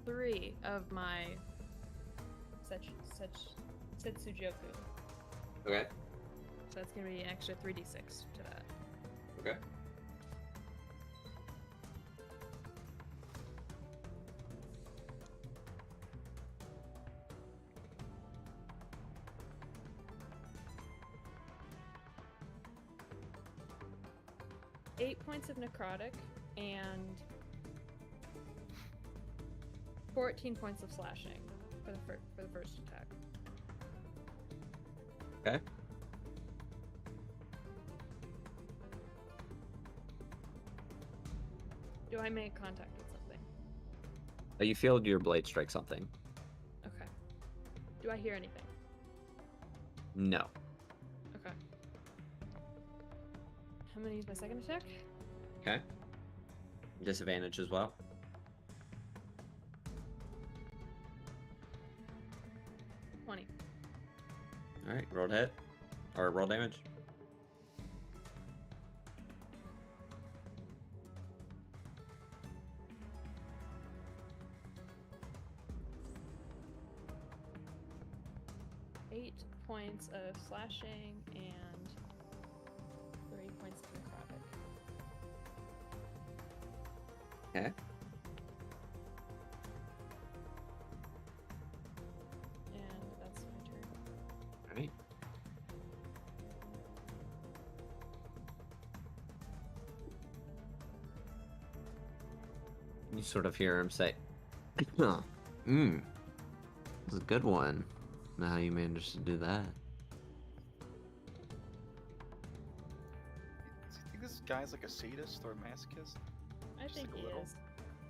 3 of my Setsujoku. Okay. So that's gonna be an extra 3d6 to that. Okay. Eight points of necrotic and 14 points of slashing. for the first attack. Okay. Do I make contact with something? You feel your blade strike something. Okay. Do I hear anything? No. Okay. I'm gonna use my second attack. Okay. Disadvantage as well. 20. All right. Roll hit or roll damage. Eight points of slashing and 3 points of necrotic. Okay. And that's my turn. All right. You sort of hear him say, "This is a good one." Now how you managed to do that? Do you think this guy's like a sadist or a masochist? I Just think like a he little. is.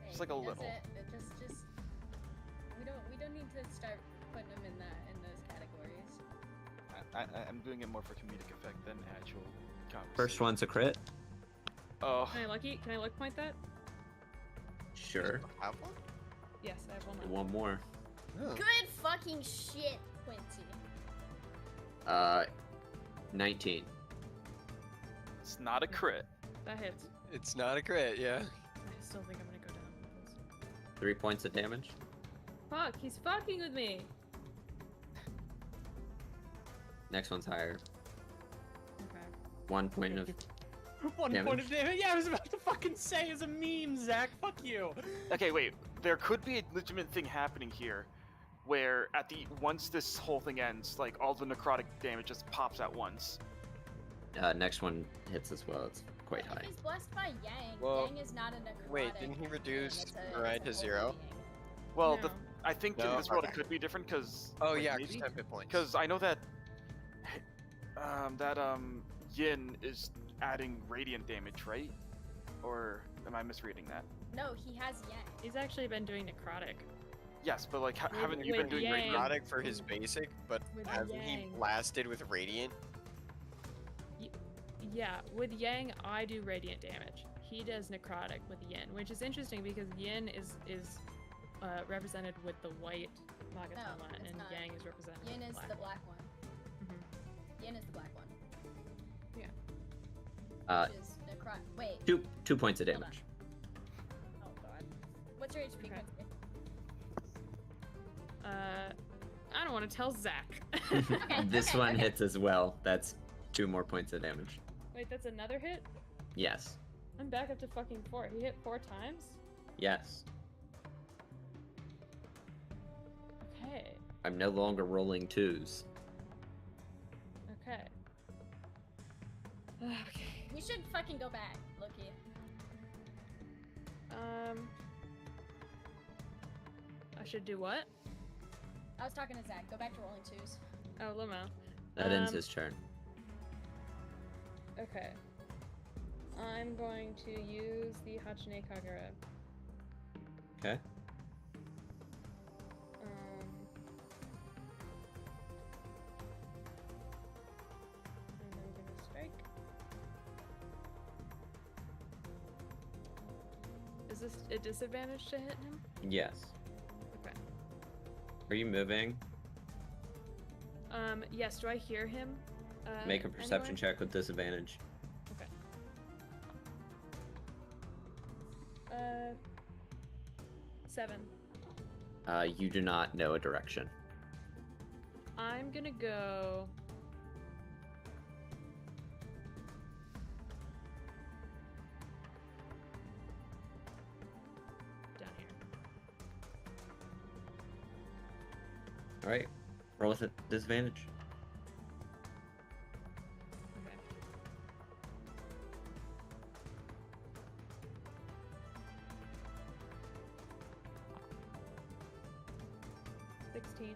Just like a That's little. it. Just we don't need to start putting them in those categories. I'm doing it more for comedic effect than actual conversation. First one's a crit. Oh, Can I luck point that? Sure. Have one? Yes, I have one And left. one more. Oh. Good fucking shit, Quincy. 19. it's not a crit. That hits. It's not a crit, yeah. I still think I'm gonna go down with this. 3 points of damage. Fuck, he's fucking with me. Next one's higher. Okay. 1 point of 1 Damage. point of damage. Yeah, I was about to fucking say as a meme, Zach. Fuck you. Okay, wait. There could be a legitimate thing happening here, where once this whole thing ends, like all the necrotic damage just pops at once. next one hits as well. It's quite But high. if he's blessed by Yang, Well, Yang is not a necrotic. wait, didn't he thing, reduce it's Mirai it's to an 0? holy being. Well, No. I think in No, this world it okay. could be different because. Oh wait, yeah, maybe? just 10 hit points. Because I know that Yin is adding radiant damage, right? Or am I misreading that? No, he has Yang. He's actually been doing necrotic. Yes, but like, haven't you with been doing Yang. radiant? Necrotic for his basic, but With hasn't he Yang. blasted with radiant? Yeah, with Yang, I do radiant damage. He does necrotic with Yin, which is interesting because Yin is represented with the white Magatama, it's and not. Yang is represented Yin with is the the black. black one. Mhm. Yin is the black one. Uh, Which is necrotic. Wait. 2 points of Hold on. damage. Oh god. What's your HP, Okay. Quincy? I don't want to tell Zach. This okay, one okay. hits as well. That's 2 more points of damage. Wait, that's another hit? Yes. I'm back up to fucking 4. He hit 4 times? Yes. Okay. I'm no longer rolling 2s. Okay. Okay. We should fucking go back, Loki. I should do what? I was talking to Zach. Go back to rolling twos. Oh, Limo. That ends his turn. Okay. I'm going to use the Hachine Kagura. Okay. And I'm gonna strike. Is this a disadvantage to hit him? Yes. Okay. Are you moving? Yes, do I hear him? Make a perception anywhere? check with disadvantage. Okay. 7. You do not know a direction. I'm gonna go. Down here. Alright. Roll with a disadvantage. Okay. 16.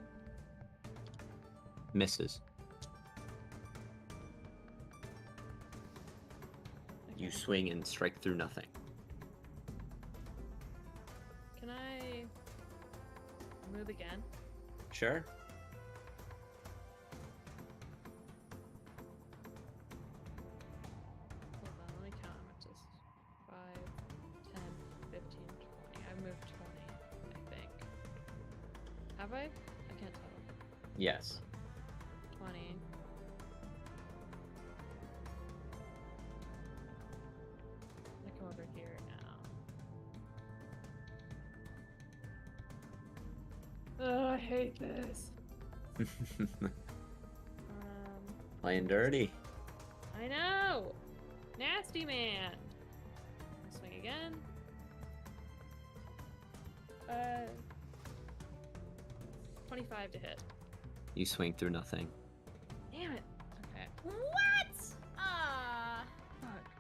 Misses. You Okay. swing and strike through nothing. Can I move again? Sure. Hold on, let me count how much this is. 5, 10, 15, 20. I've moved 20, I think. Have I? I can't tell. Yes. 20. I come over here now. Oh, I hate this. Playing dirty. I know! Nasty man! Swing again. 25 to hit. You swing through nothing. Damn it! Okay. What? Ah. Fuck.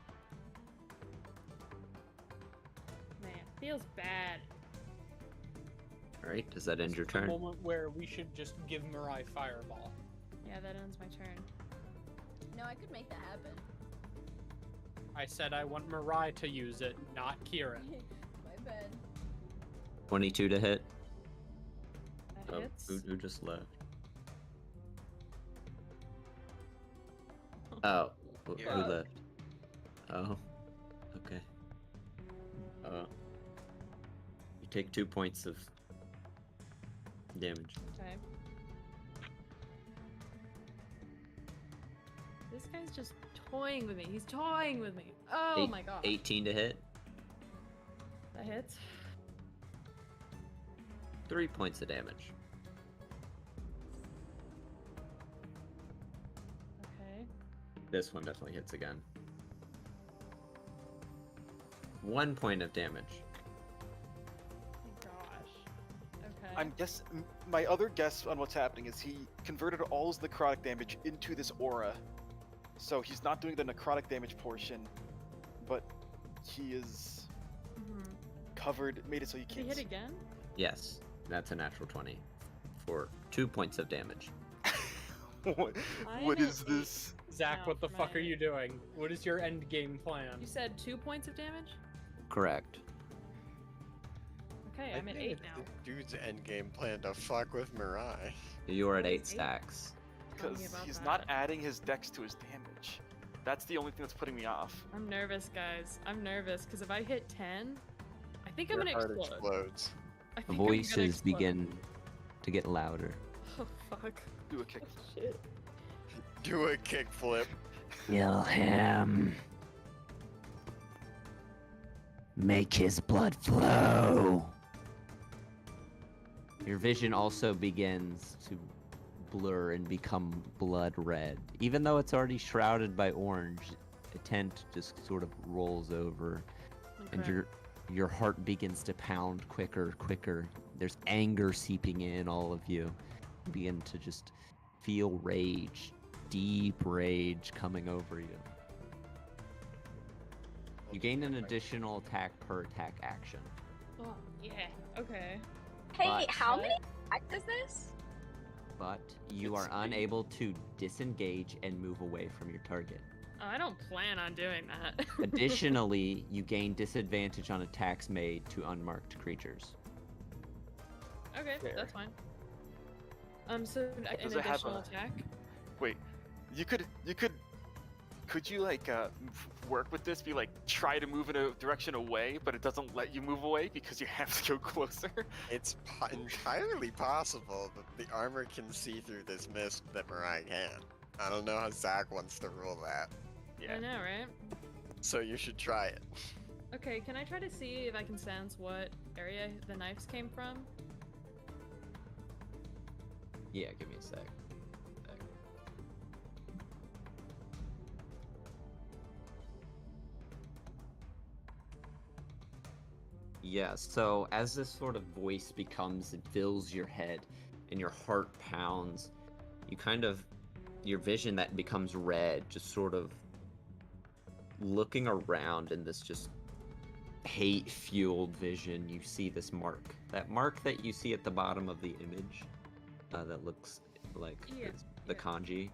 Man, feels bad. Alright, does that end your The turn? moment where we should just give Mirai Fireball. Yeah, that ends my turn. No, I could make that happen. I said I want Mirai to use it, not Kieran. My bad. 22 to hit. That Oh, hits. who just left? Oh, who Yeah. left? Oh, okay. You take 2 points of damage. Okay. This guy's just toying with me. He's toying with me. Oh my god. 18 to hit. That hits. 3 points of damage. Okay. This one definitely hits again. 1 point of damage. Oh gosh. Okay. My other guess on what's happening is he converted all his necrotic damage into this aura. So he's not doing the necrotic damage portion, but he is Mhm. covered, made it so you Did he can't. hit again? Yes, that's a natural 20 for 2 points of damage. what I'm what at is this? Zach, Now, what the fuck are my- you doing? What is your end game plan? You said 2 points of damage? Correct. Okay, I I'm at think 8 it's now. the dude's endgame plan to fuck with Mirai. You are at What 8 is eight? stacks. Tell me Because about he's that. not adding his dex to his damage. That's the only thing that's putting me off. I'm nervous, guys. I'm nervous because if I hit 10, I think I'm Your gonna heart explode. explodes. I The think I'm gonna voices explode. begin to get louder. Oh fuck. Do a kick. Shit. Do a kickflip. Kill him. Make his blood flow. Your vision also begins to blur and become blood red. Even though it's already shrouded by orange, the tent just sort of rolls over and Okay. your heart begins to pound quicker. There's anger seeping in all of you. You begin to just feel rage, deep rage coming over you. You gain an additional attack per attack action. Oh, yeah. Okay. Hey, But- how many attacks is this? But you It's are unable to disengage and move away from your target. Oh, I don't plan on doing that. Additionally, you gain disadvantage on attacks made to unmarked creatures. Okay, Fair. that's fine. So an Does it have additional a- attack. Wait, could you like work with this? Be like try to move in a direction away, but it doesn't let you move away because you have to go closer. It's entirely possible that the armor can see through this mist that Mirai can. I don't know how Zach wants to rule that, I know, right? so you should try it. Okay, can I try to see if I can sense what area the knives came from? Yeah, give me a sec. Yeah, so as this sort of voice becomes, it fills your head and your heart pounds, you kind of, your vision that becomes red, just sort of looking around in this just hate-fueled vision, you see this mark. That mark that you see at the bottom of the image that looks like Yeah, the yeah. kanji,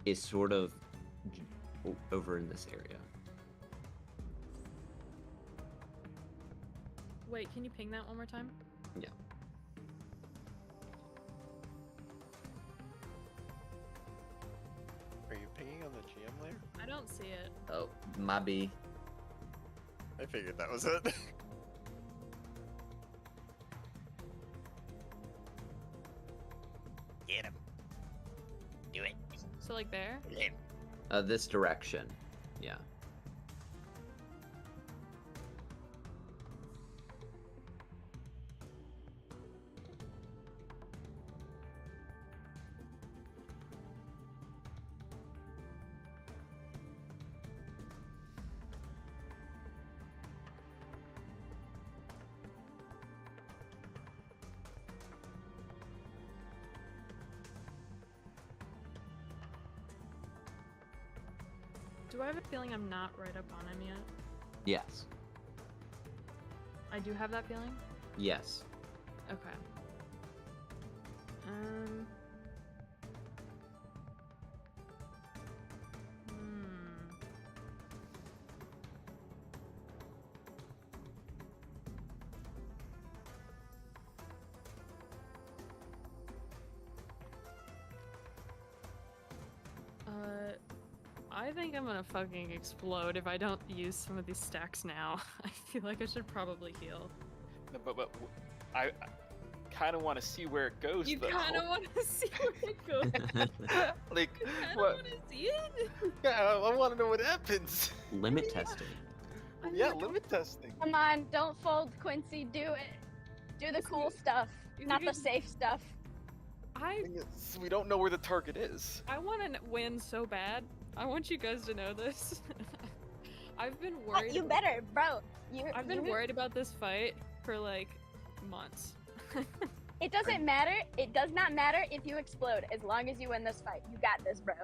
is sort of over in this area. Wait, can you ping that one more time? Yeah. Are you pinging on the GM layer? I don't see it. Oh, my B. I figured that was it. Get him. Do it. So like there? Get him. This direction. Yeah. Do I have a feeling I'm not right up on him yet? Yes. I do have that feeling? Yes. Okay. I think I'm gonna fucking explode if I don't use some of these stacks now. I feel like I should probably heal. No, but I kind of want to see where it goes, You though. kind of want to see where it goes. Like, You kind of what? want to see it. Yeah, I want to know what happens. Limit testing. Yeah, limit testing. Come on, don't fold, Quincy. Do it. Do the cool stuff, You not the think safe stuff. Thing is, we don't know where the target is. I want to win so bad. I want you guys to know this. I've been Oh, worried. you better, bro. I've been worried about this fight for like months. It doesn't matter. It does not matter if you explode, as long as you win this fight. You got this, bro.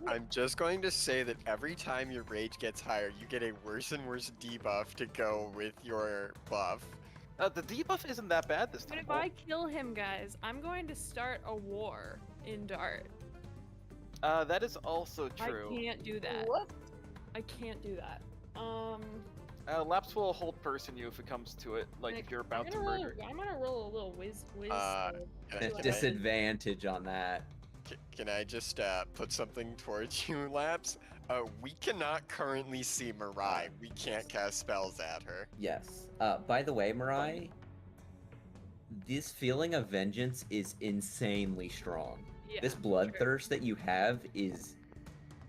I'm just going to say that every time your rage gets higher, you get a worse and worse debuff to go with your buff. The debuff isn't that bad this But time. if I kill him, guys, I'm going to start a war in Dart. That is also true. I can't do that. What? I can't do that. Laps will hold person you if it comes to it, like Nick, if you're about to I'm murder. gonna roll a little whiz. Can I- can I- Disadvantage on that. Can I just put something towards you, Laps? We cannot currently see Mirai. We can't cast spells at her. Yes. By the way, Mirai, this feeling of vengeance is insanely strong. Yeah, This true. bloodthirst that you have is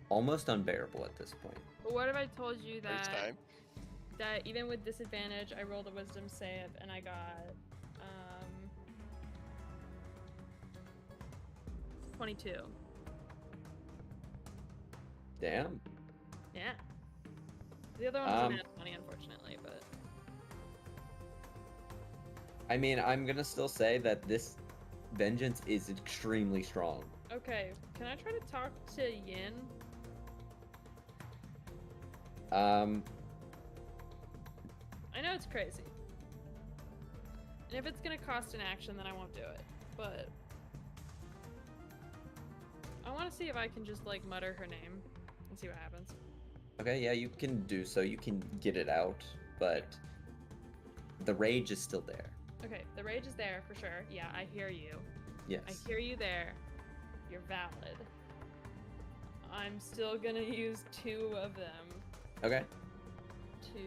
almost unbearable at this point. But what if I told you First that time. even with disadvantage, I rolled a wisdom save and I got 22. Damn. Yeah. The other one was a Um, nat 20, unfortunately, but I mean, I'm gonna still say that this vengeance is extremely strong. okay. Can I try to talk to Yin? I know it's crazy. And if it's gonna cost an action, then I won't do it. But I want to see if I can just like mutter her name and see what happens. Okay, yeah, you can do so. You can get it out, but the rage is still there. Okay, the rage is there for sure. Yeah, I hear you. Yes. I hear you there. You're valid. I'm still gonna use 2 of them Okay. to.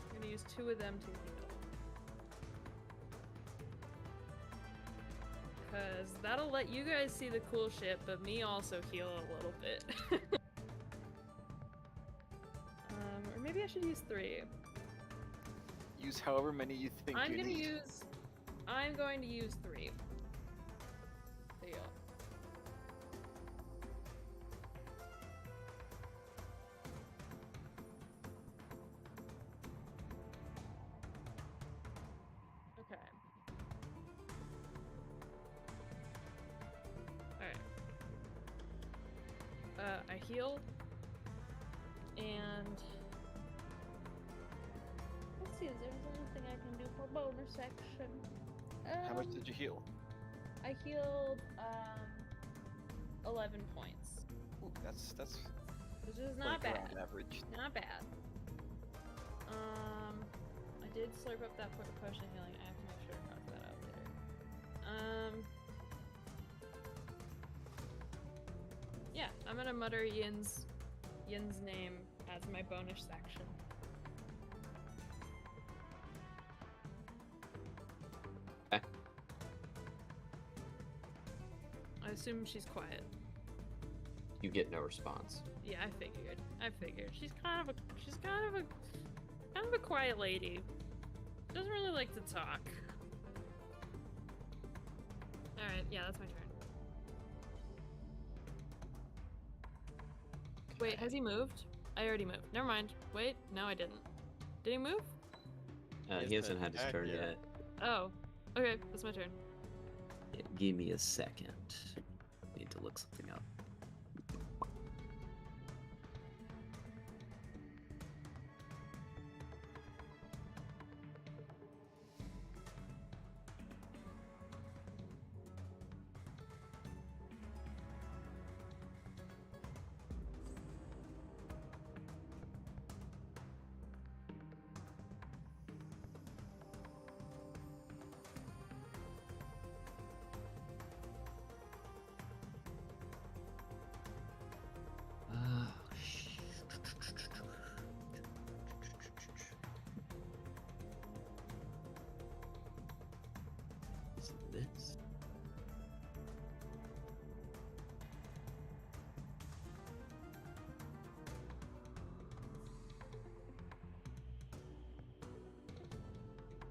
I'm gonna use 2 of them to heal. Because that'll let you guys see the cool shit, but me also heal a little bit. Or maybe I should use 3. Use however many you think I'm you gonna need. use. I'm going to use 3. There you go. Okay. Alright. I healed. And see if there's anything I can do for bonus section. How much did you heal? I healed 11 points, Ooh, that's which is like not bad. around average. Not bad. I did slurp up that potion of healing. I have to make sure to cross that out later. Yeah, I'm gonna mutter Yin's name as my bonus section. Okay. I assume she's quiet. You get no response. Yeah, I figured. She's kind of a quiet lady. Doesn't really like to talk. Alright, yeah, that's my turn. Wait, has he moved? I already moved. Never mind. Wait, no I didn't. Did he move? He hasn't had his turn yet. Oh. Okay, that's my turn. Yeah, give me a second. Need to look something up. Is it this?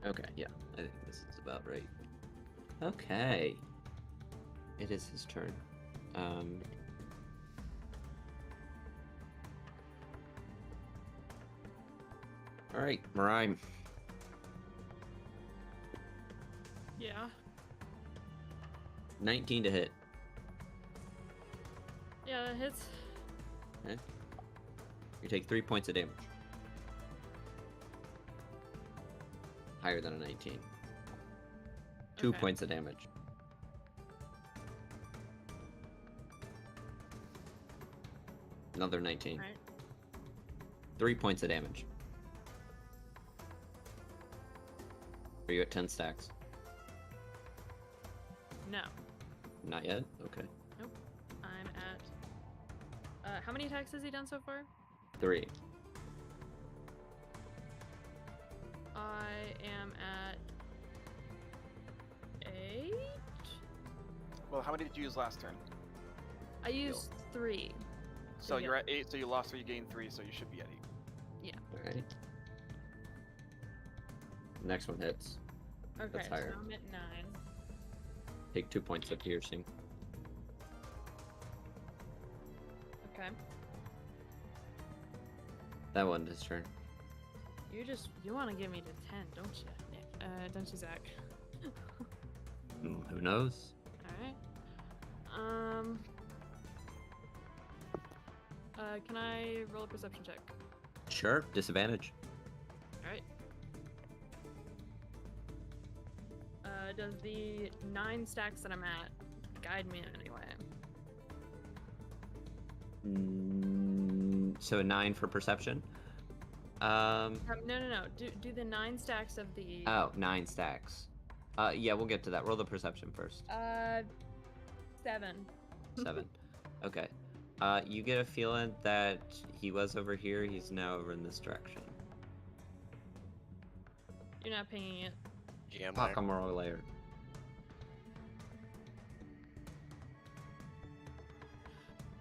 Okay, yeah, I think this is about right. Okay. It is his turn. Alright, Marime. Yeah. 19 to hit. Yeah, that hits. Okay. You take 3 points of damage. Higher than a 19. 2 Okay. points of damage. Another 19. Right. 3 points of damage. Are you at 10 stacks? No. Not yet? Okay. Nope. I'm at how many attacks has he done so far? 3. I am at 8? Well, how many did you use last turn? I used 3. So yeah. you're at 8, so you lost 3, you gained 3, so you should be at 8. Alright. Next one hits. Okay, That's so higher. I'm at 9. Take 2 points of piercing. Okay. That one his turn. You want to get me to 10, don't you? Don't you, Zach? Who knows? Alright. Can I roll a perception check? Sure, disadvantage. Alright. Does the 9 stacks that I'm at guide me in any way? So 9 for perception. No. Do the 9 stacks of the... Oh, 9 stacks. Yeah, we'll get to that. Roll the perception first. 7. 7. Okay. You get a feeling that he was over here, he's now over in this direction. You're not pinging it. GM Fuck, I'm a layer.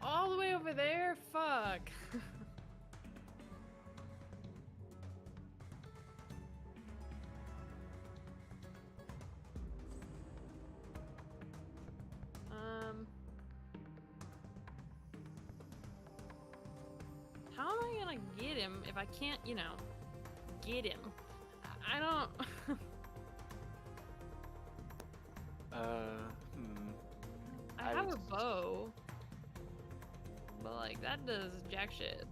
All the way over there? Fuck. How am I gonna get him if I can't, get him? I don't... I have a bow. But, like, that does jack shit.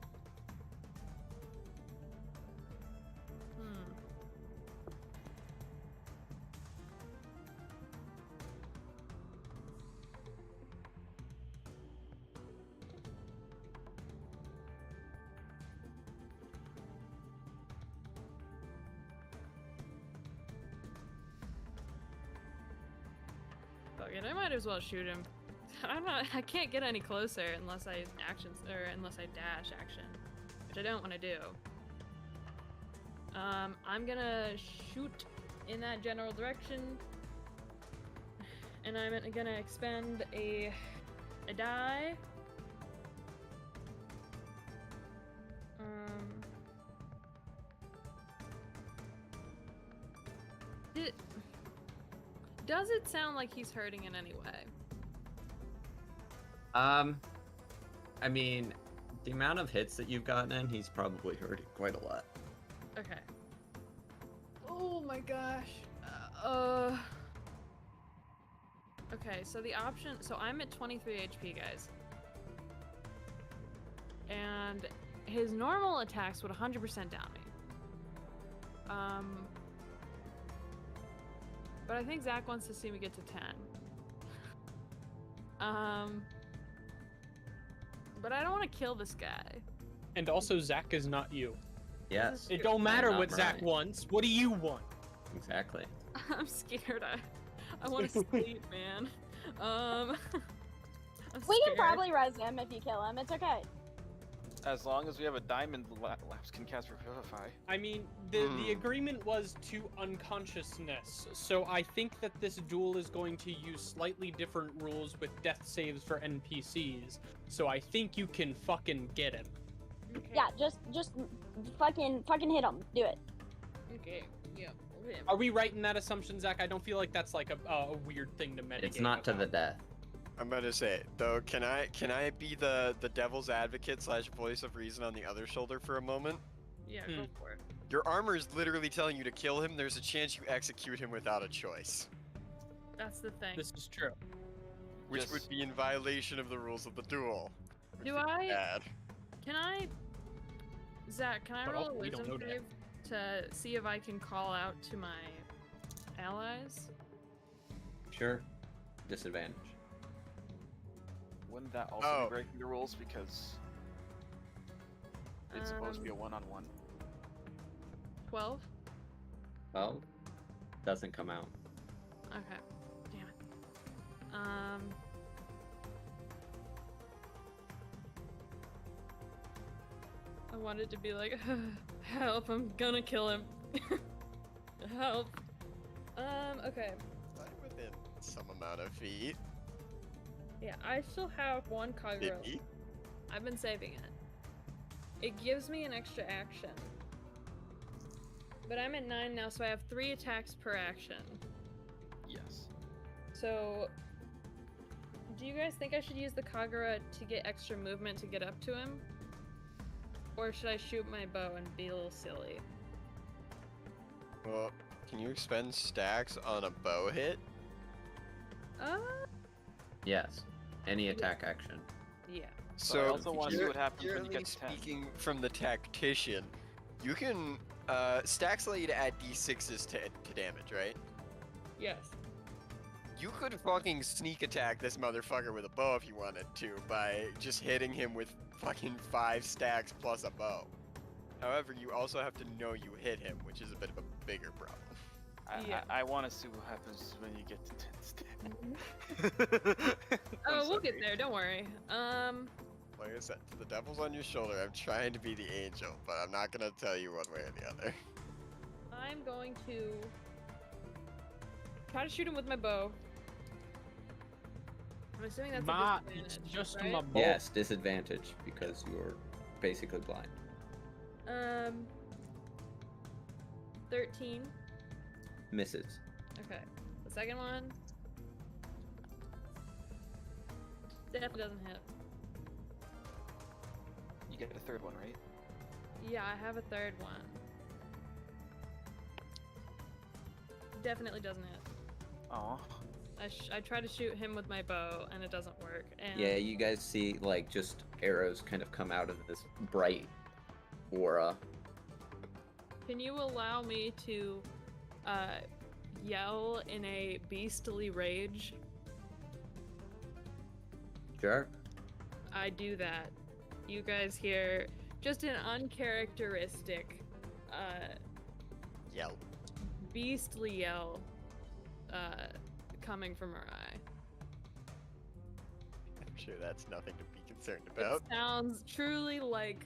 Fuck it, I might as well shoot him. I can't get any closer unless I dash action, which I don't want to do. I'm gonna shoot in that general direction, and I'm gonna expend a die. Does it sound like he's hurting in any way? I mean, the amount of hits that you've gotten in, he's probably hurting quite a lot. Okay. Oh my gosh. Okay, so the option. So I'm at 23 HP, guys. And his normal attacks would 100% down me. But I think Zach wants to see me get to 10. But I don't want to kill this guy. And also, Zach is not you. Yes. It don't matter not what Zach right. wants. What do you want? Exactly. I'm scared. I want to sleep, man. I'm We can scared. probably res him if you kill him. It's okay. As long as we have a diamond, Laps can cast Revivify. I mean, the agreement was to unconsciousness, so I think that this duel is going to use slightly different rules with death saves for NPCs. So I think you can fucking get him. Okay. Yeah, just fucking hit him. Do it. Okay. Yeah. Okay. Are we right in that assumption, Zach? I don't feel like that's like a weird thing to mitigate. It's not to the about. death. I'm about to say, though, can I be the devil's advocate / voice of reason on the other shoulder for a moment? Yeah, go for it. Your armor is literally telling you to kill him. There's a chance you execute him without a choice, That's the thing. This is true. which Just- would be in violation of the rules of the duel. which Do would be I- Bad. Can I, Zach? Can I But roll a also we don't wisdom know save to see if I can call out to my allies? Sure. Disadvantage. Wouldn't that also Oh. be breaking the rules because it's supposed to be a one-on-one? 12. Well, doesn't come out. Okay. Damn it. I wanted to be like, help! I'm gonna kill him. Help. Okay. I'm within some amount of feet. Yeah, I still have one Kagura. Maybe. I've been saving it. It gives me an extra action. But I'm at 9 now, so I have 3 attacks per action. Yes. So, do you guys think I should use the Kagura to get extra movement to get up to him? Or should I shoot my bow and be a little silly? Well, can you expend stacks on a bow hit? Yes. Any attack action. Yeah. But I also wanna see what happens when you purely get to 10. Speaking from the tactician, you can stacks allow you to add d6s to damage, right? Yes. You could fucking sneak attack this motherfucker with a bow if you wanted to by just hitting him with fucking 5 stacks plus a bow. However, you also have to know you hit him, which is a bit of a bigger problem. Yeah. I want to see what happens when you get to 10 stacks. Oh, we'll get there, don't worry. Like I said, to the devil's on your shoulder, I'm trying to be the angel, but I'm not gonna tell you one way or the other. I'm going to try to shoot him with my bow. I'm assuming that's Ma, a disadvantage, it's just right? my bow. Yes, disadvantage because you're basically blind. 13. Misses. Okay. The second one definitely doesn't hit. You get a third one, right? Yeah, I have a third one. Definitely doesn't hit. Oh. I try to shoot him with my bow and it doesn't work. And Yeah, you guys see like just arrows kind of come out of this bright aura. Can you allow me to yell in a beastly rage? Sure. I do that. You guys hear just an uncharacteristic Yell. beastly yell coming from her eye. I'm sure that's nothing to be concerned It about. sounds truly like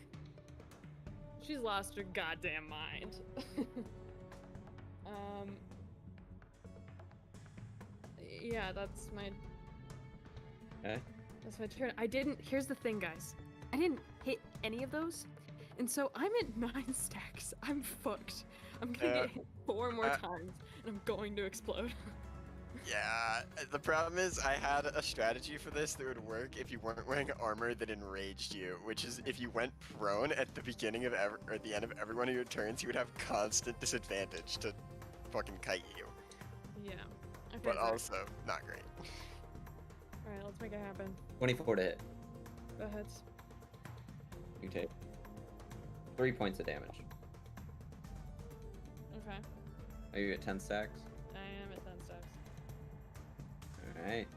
she's lost her goddamn mind. Yeah, that's my Okay. That's my turn. Here's the thing, guys. I didn't hit any of those, and so I'm at 9 stacks. I'm fucked. I'm gonna get hit 4 more times, and I'm going to explode. Yeah, the problem is I had a strategy for this that would work if you weren't wearing armor that enraged you, which is if you went prone at the beginning of or at the end of every one of your turns, you would have constant disadvantage to fucking kite you. Yeah. Okay, But sorry. also not great. Alright, let's make it happen. 24 to hit. Go ahead. You take 3 points of damage. Okay. Are you at 10 stacks? I am at 10 stacks. Alright.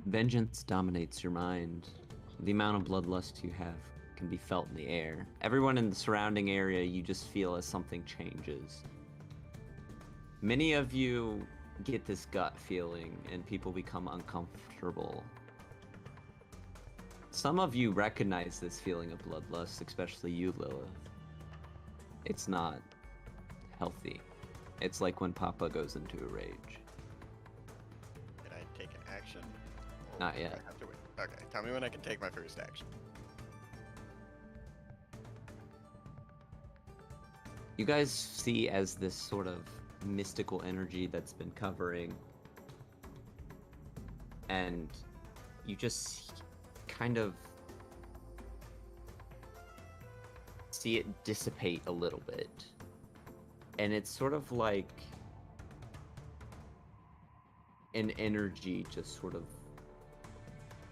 Vengeance dominates your mind. The amount of bloodlust you have can be felt in the air. Everyone in the surrounding area, you just feel as something changes. Many of you get this gut feeling and people become uncomfortable. Some of you recognize this feeling of bloodlust, especially you, Lilith. It's not healthy. It's like when Papa goes into a rage. Can I take an action? Or Not do I yet. have to wait? Okay, tell me when I can take my first action. You guys see as this sort of mystical energy that's been covering, and you just kind of see it dissipate a little bit. And it's sort of like an energy just sort of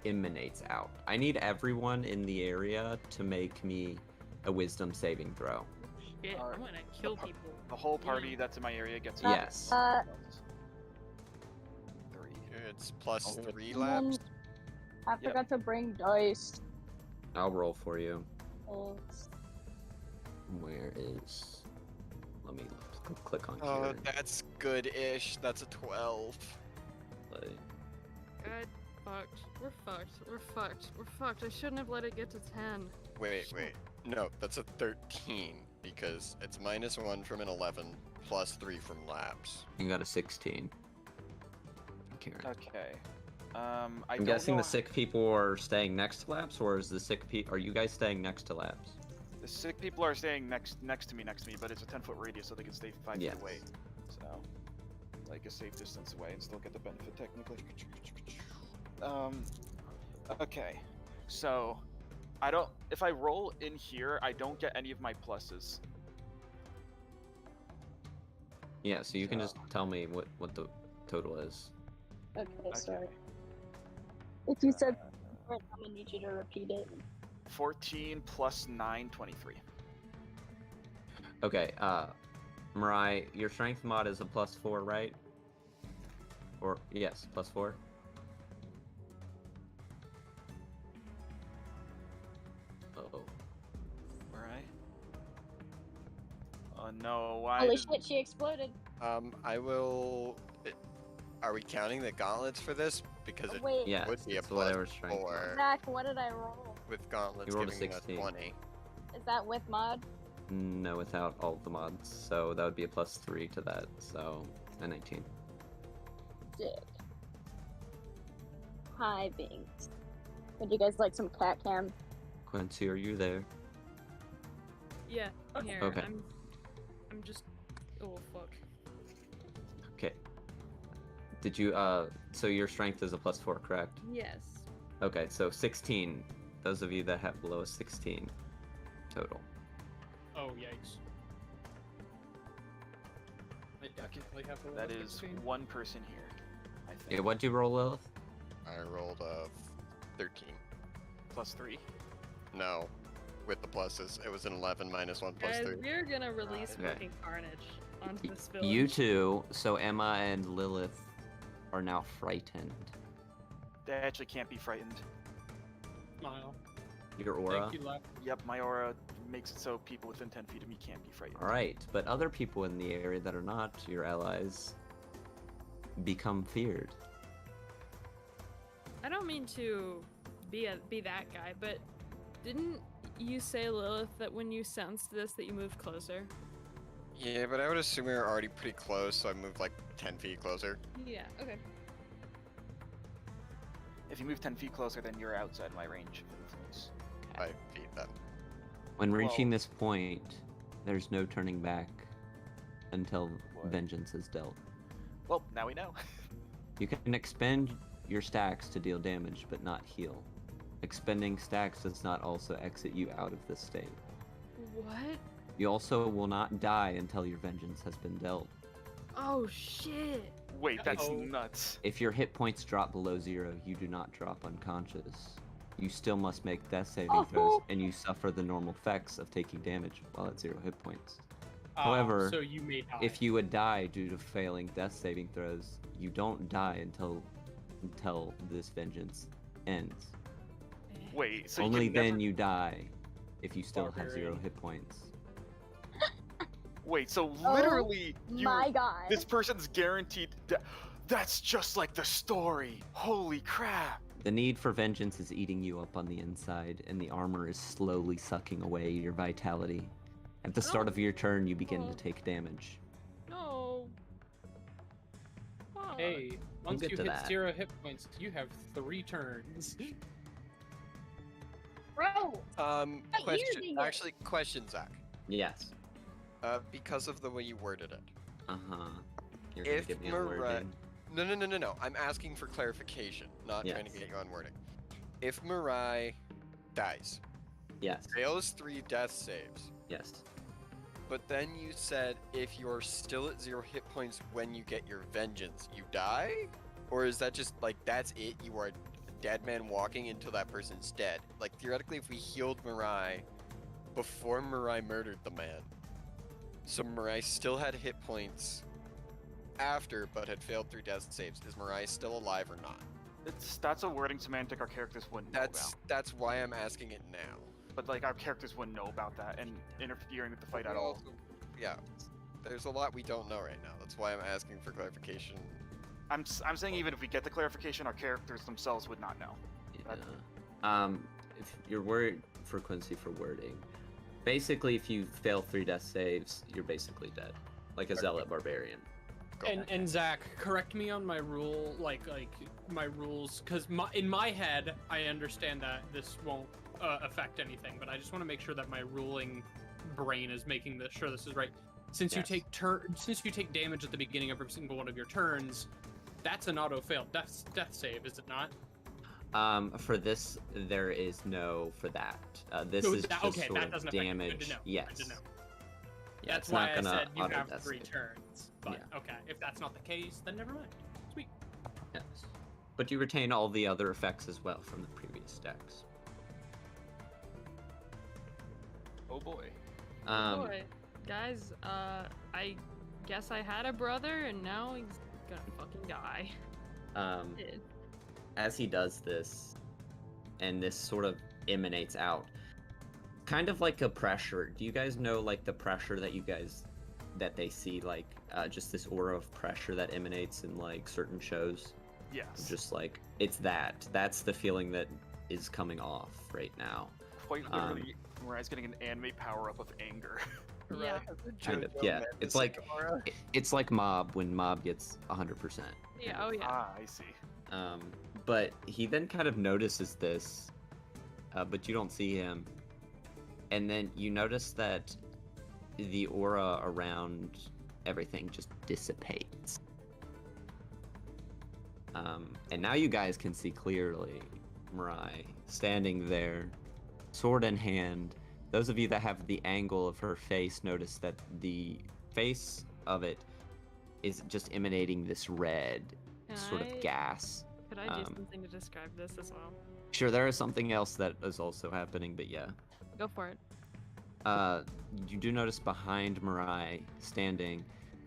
emanates out. I need everyone in the area to make me a wisdom saving throw. Shit, Alright. I'm gonna kill people. The whole party that's in my area gets Yes. 3. It's plus Oh. 3 And laps. I forgot to bring dice. I'll roll for you. Thanks. Where is... Let me click on Oh, Kieran. that's good-ish. That's a 12. Play. God, fucked. We're fucked. We're fucked. We're fucked. I shouldn't have let it get to 10. Wait. No, that's a 13 because it's -1 from an 11, plus 3 from laps. You got a 16. Kieran. Okay. I'm I don't guessing know the sick people are staying next to Labs, or is the sick people? Are you guys staying next to Labs? The sick people are staying next to me, but it's a 10-foot radius, so they can stay 5 Yes. feet away. So, like a safe distance away, and still get the benefit technically. Okay. So, I don't. If I roll in here, I don't get any of my pluses. Yeah, so you can just So- tell me what the total is. Okay, sorry. Okay. If you said I'm gonna need you to repeat it. 14 plus 9, 23. Okay, Mirai, your strength mod is a +4, right? Or yes, +4. Uh-oh. Alright. Oh no, why? Holy did- shit, she exploded. I will. Are we counting the gauntlets for this? Because it Wait, Yes, would be a that's what I plus was trying to. 4 Zach, what did I roll? with gauntlets You rolled a giving us 16. 20. Is that with mod? No, without all of the mods, so that would be a +3 to that, so a 19. Dick. Hi, Binks. Would you guys like some cat cam? Quincy, are you there? Yeah, I'm here. Okay. I'm just. Oh fuck. Okay. Did you so your strength is a +4, correct? Yes. Okay, so 16. Those of you that have below a 16 total. Oh, yikes. I definitely have a That low is 16. one person here, I think. Yeah, what'd you roll, Lilith? I rolled a 13. Plus 3. No, with the pluses. It was an 11 minus 1 plus Guys, 3. we're gonna release Okay. fucking carnage onto this village. You two, so Emma and Lilith are now frightened. They actually can't be frightened. Smile. Your aura? Thank you, Lux. Yep, my aura makes it so people within 10 feet of me can't be frightened. Alright, but other people in the area that are not your allies become feared. I don't mean to be that guy, but didn't you say, Lilith, that when you sensed this that you moved closer? Yeah, but I would assume we were already pretty close, so I moved like 10 feet closer. Yeah, okay. If you move 10 feet closer, then you're outside my range of influence. 5 feet then. When reaching Well- this point, there's no turning back until What? vengeance is dealt. Well, now we know. You can expend your stacks to deal damage, but not heal. Expending stacks does not also exit you out of this state. What? You also will not die until your vengeance has been dealt. Oh shit! Wait, that's Uh-oh. nuts. If your hit points drop below 0, you do not drop unconscious. You still must make death saving throws, and you suffer the normal effects of taking damage while at 0 hit points. However, so you may die. If you would die due to failing death saving throws, you don't die until this vengeance ends. Wait, so Only you can then never... you die if you still have 0 Barbarian. hit points. Wait, so literally, My God. this person's guaranteed. That's just like the story. Holy crap! The need for vengeance is eating you up on the inside, and the armor is slowly sucking away your vitality. At the start of your turn, you begin Oh. to take damage. No. Fuck. Hey, once get you to hit that. 0 hit points, you have 3 turns. Bro, Question. Actually, question, Zach. Yes. Because of the way you worded it. Uh-huh. You're gonna If get me on Murat- wording. No. I'm asking for clarification, not trying to Yes. get you on wording. If Mirai dies, Yes. fails 3 death saves, Yes. but then you said if you're still at 0 hit points when you get your vengeance, you die? Or is that just like that's it? You are a dead man walking until that person's dead. Like theoretically, if we healed Mirai before Mirai murdered the man, so Mirai still had hit points after, but had failed 3 death saves. Is Mirai still alive or not? That's a wording semantic our characters wouldn't know about. That's why I'm asking it now. But like our characters wouldn't know about that and interfering with the fight at all. Yeah, there's a lot we don't know right now. That's why I'm asking for clarification. I'm saying even if we get the clarification, our characters themselves would not know. Yeah. If your word frequency for wording, basically, if you fail 3 death saves, you're basically dead, like a zealot barbarian. Go. And Zach, correct me on my rule, like my rules, because in my head, I understand that this won't affect anything, but I just want to make sure that my ruling brain is making sure this is right. Since Yes. since you take damage at the beginning of every single one of your turns, that's an auto failed death save, is it not? For this, there is no for that. This So is that- just okay, sort that of doesn't affect it. Good damage. to know. Yes. Good to know. Yeah, That's it's why not I gonna said you auto have death 3 save. turns. But okay, if that's not the case, then never mind. Sweet. Yes. But you retain all the other effects as well from the previous stacks. Oh boy. Boy, guys, I guess I had a brother and now he's gonna fucking die. Did. As he does this, and this sort of emanates out, kind of like a pressure. Do you guys know, like, the pressure that they see, like, just this aura of pressure that emanates in, like, certain shows? Yes. Just like, it's that's the feeling that is coming off right now. Quite literally, Mirai's getting an anime power up of anger. Yeah. Kind of, yeah. It's like it's like Mob when Mob gets 100%. Yeah, oh yeah. Ah, I see. But he then kind of notices this, but you don't see him. And then you notice that the aura around everything just dissipates. And now you guys can see clearly Mirai standing there, sword in hand. Those of you that have the angle of her face notice that the face of it is just emanating this red sort of gas. Could I do something to describe this as well? Sure, there is something else that is also happening, but yeah. Go for it. You do notice behind Mirai, standing,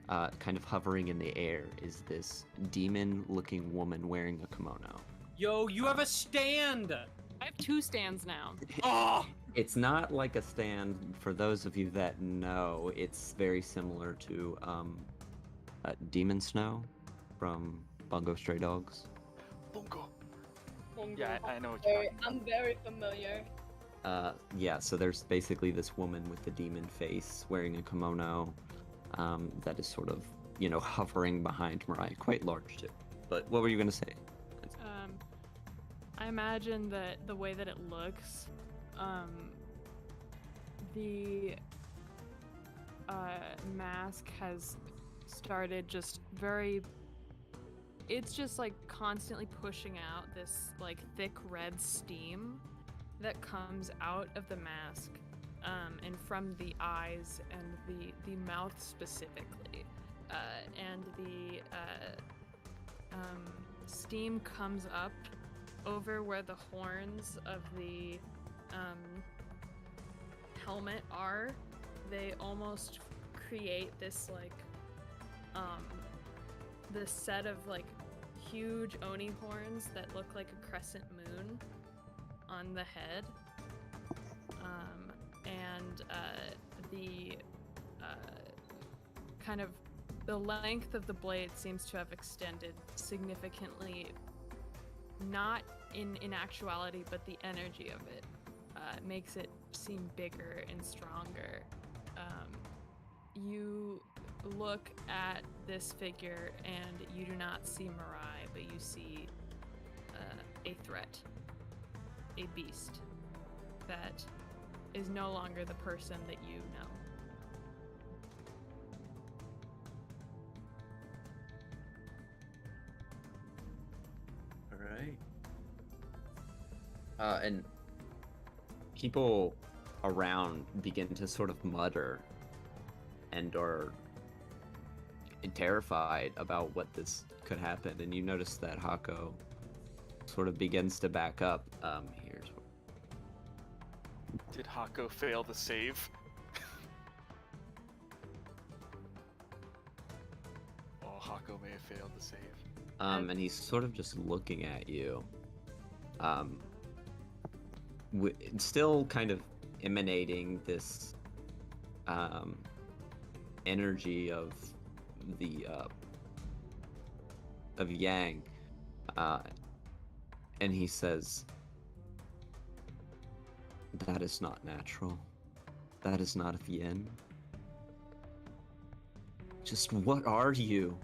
kind of hovering in the air, is this demon-looking woman wearing a kimono. Yo, you have a stand! I have 2 stands now. Oh! It's not like a stand. For those of you that know, it's very similar to Demon Snow from Bungo Stray Dogs. Bungo. Yeah, I know what you're talking about. I'm very familiar. Yeah, so there's basically this woman with the demon face wearing a kimono that is sort of, hovering behind Mariah. Quite large, too. But what were you going to say? I imagine that the way that it looks, the mask has started just it's just like constantly pushing out this like thick red steam that comes out of the mask, and from the eyes and the mouth specifically, and the steam comes up over where the horns of the helmet are. They almost create this like this set of like huge Oni horns that look like a crescent moon on the head, and the kind of the length of the blade seems to have extended significantly, not in actuality, but the energy of it makes it seem bigger and stronger. You look at this figure and you do not see Mirai, but you see a threat, a beast that is no longer the person that you know. All right. And people around begin to sort of mutter and are terrified about what this could happen. And you notice that Hako sort of begins to back up. Did Hako fail the save? Oh, Hako may have failed the save. And he's sort of just looking at you. Still kind of emanating this energy of the of Yang, and he says, "That is not natural. That is not a Yin. Just what are you?"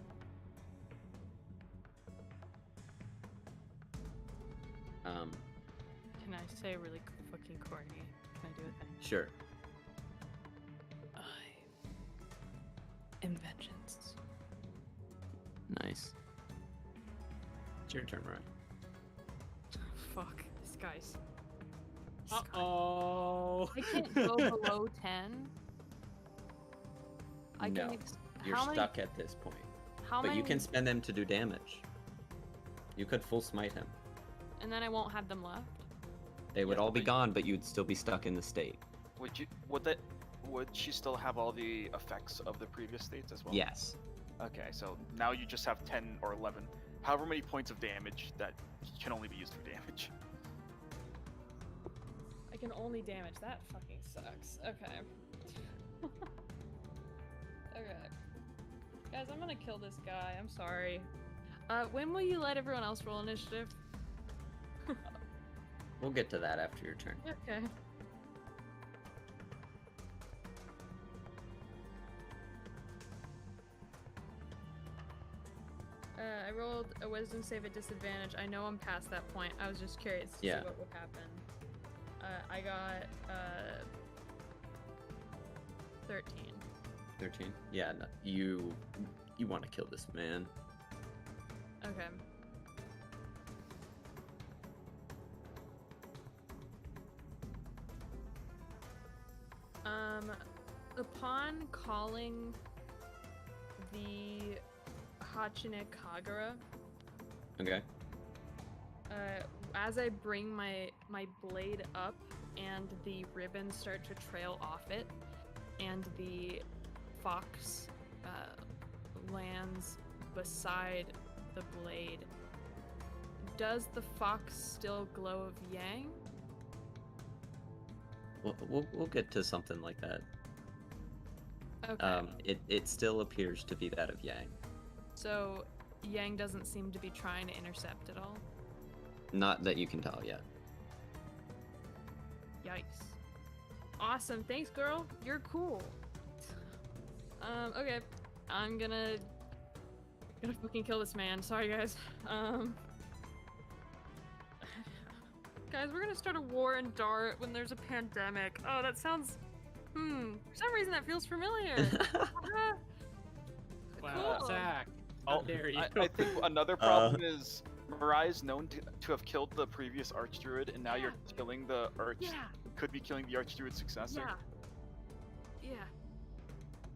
Can I say really fucking corny? Can I do a thing? Sure. I am vengeance. Nice. It's your turn, right? Fuck, this guy's. Uh-oh. I can't go below 10. I No, can you're how many- stuck at this point. How But many? you can spend them to do damage. You could full smite him. And then I won't have them left. They would Yeah, all be but- gone, but you'd still be stuck in the state. Would she still have all the effects of the previous states as well? Yes. Okay, so now you just have 10 or 11, however many points of damage that can only be used for damage. I can only damage. That fucking sucks. Okay. Okay. Guys, I'm gonna kill this guy. I'm sorry. When will you let everyone else roll initiative? We'll get to that after your turn. Okay. I rolled a wisdom save at disadvantage. I know I'm past that point. I was just curious to Yeah. see what would happen. I got 13. 13? Yeah, no, you want to kill this man. Okay. Upon calling the Hachine Kagura, Okay. as I bring my blade up and the ribbons start to trail off it, and the fox lands beside the blade, does the fox still glow of yang, We'll get to something like that. Okay. It still appears to be that of Yang. So Yang doesn't seem to be trying to intercept at all. Not that you can tell yet. Yikes. Awesome. Thanks, girl. You're cool. Okay. I'm gonna fucking kill this man. Sorry, guys. Guys, we're gonna start a war in Dart when there's a pandemic. Oh, that sounds... For some reason that feels familiar. Wow, Cool. Zach. Oh, How dare you? I think another problem is Mirai is known to have killed the previous Archdruid, and now you're killing the could be killing the Archdruid's successor. Yeah.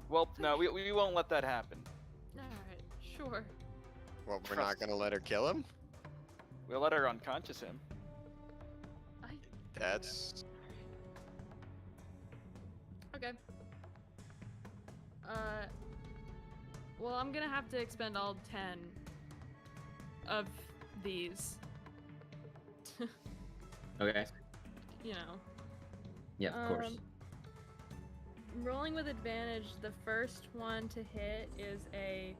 Well, no, we won't let that happen. Alright, sure. Well, we're not gonna let her kill him? We'll let her unconscious him. That's... Okay. Well, I'm gonna have to expend all 10 of these. Okay. You know. Yeah, of course. Rolling with advantage, the first one to hit is a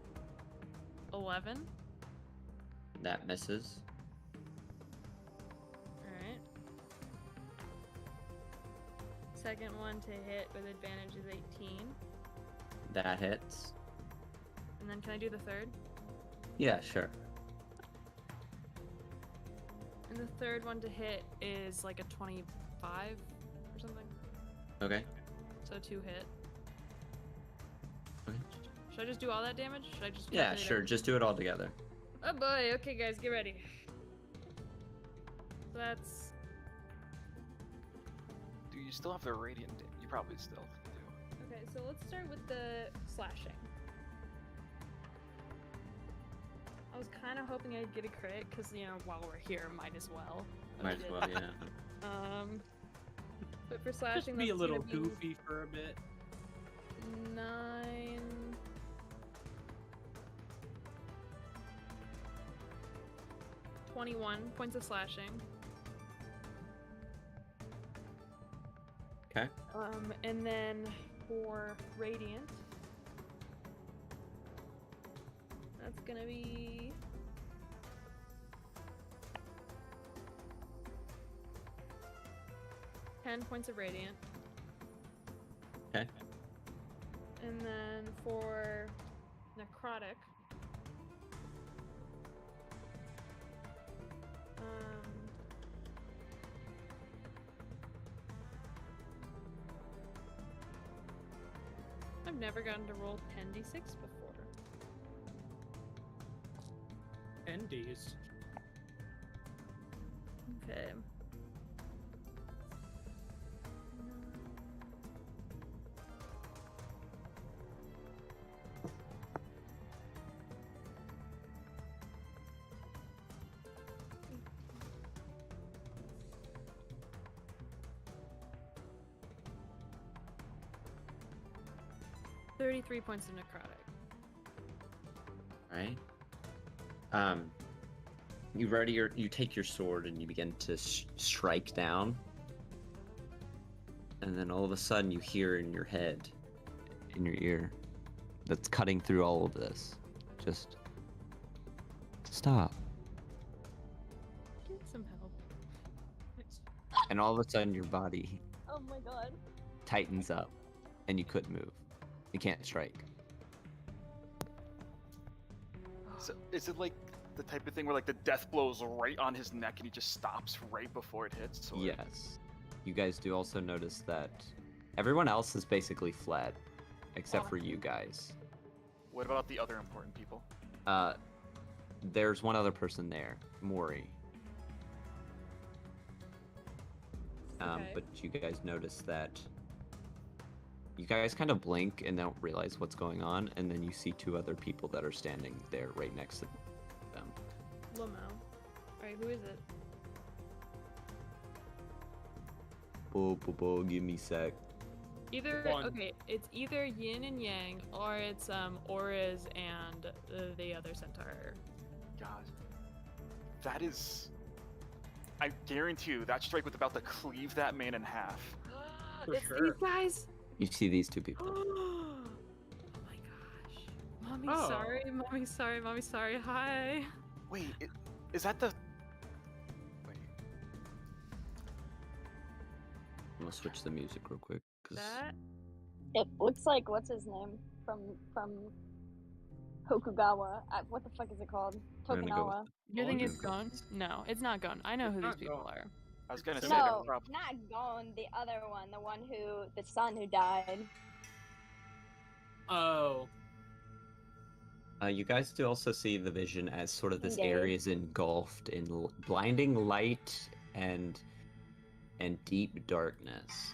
11. That misses. Alright. Second one to hit with advantage is 18. That hits. And then can I do the third? Yeah, sure. And the third one to hit is like a 25 or something. Okay. So 2 hit. Okay. Should I just do all that damage? Should I just Yeah, calculate sure. Just do it all together. Oh boy, okay guys, get ready. So that's... Do you still have the radiant? You probably still do. Okay, so let's start with the slashing. I was kind of hoping I'd get a crit, because, you know, while we're here, might as well. But I Might as well, didn't. yeah. But for slashing, Just be a that's little gonna be goofy for a bit. 9... 21 points of slashing. Okay. And then for radiant, that's gonna be 10 points of radiant. Okay. And then for necrotic, I've never gotten to roll 10d6 before. NDs. Okay. $33 points of necrotic. Right. You take your sword and you begin to strike down. And then all of a sudden you hear in your head, in your ear, that's cutting through all of this. Just stop. Get some help. And all of a sudden your body Oh my god. tightens up and you couldn't move. You can't strike. So is it like the type of thing where like the death blows right on his neck and he just stops right before it hits? Or... Yes. You guys do also notice that everyone else has basically fled, except for you guys. What about the other important people? There's one other person there, Mori. Okay. But you guys notice that you guys kind of blink and don't realize what's going on, and then you see 2 other people that are standing there right next to them. Lamo. Alright, who is it? Give me a sec. Either One. okay, it's either Yin and Yang, or it's Oriz and the other centaur. God, that is. I guarantee you that strike was about to cleave that man in half. For it's sure. these guys. You see these two people. Oh my gosh. Mommy, Oh. sorry. Mommy, sorry. Mommy, sorry. Hi. Wait, is that the? Wait. I'm gonna switch the music real quick. That. It looks like what's his name from Hokugawa. What the fuck is it called? I'm gonna go with Tokugawa. You think Gon. it's Gon? No, it's not Gon. I know It's who these not people Gon. are. I was gonna say No, that probably. not Gon. The other one, the son who died. Oh. You guys do also see the vision as sort of this Indeed. area is engulfed in blinding light and deep darkness.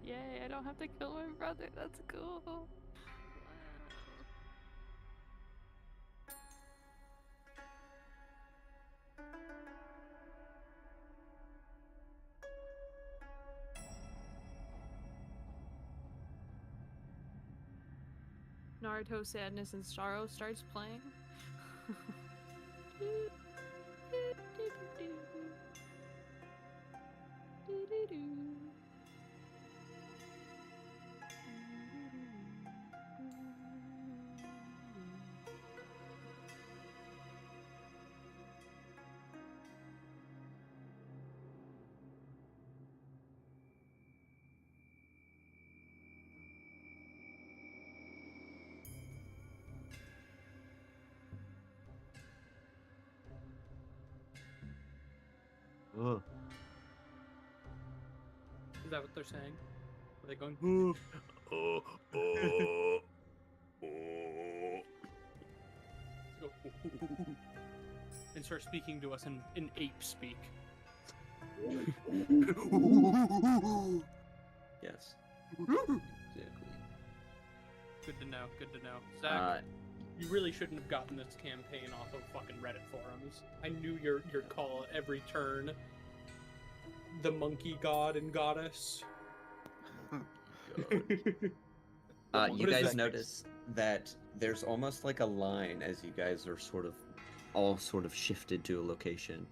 Yay! I don't have to kill my brother. That's cool. Wow. Naruto Sadness and Sorrow starts playing. Ugh. Is that what they're saying? Are they going? "Ooh." Go, "Ooh," and start speaking to us in ape speak. Yes. Exactly. Good to know. Good to know. Zach, you really shouldn't have gotten this campaign off of fucking Reddit forums. I knew your call at every turn. The monkey god and goddess. You What is guys this? notice that there's almost like a line as you guys are all shifted to a location.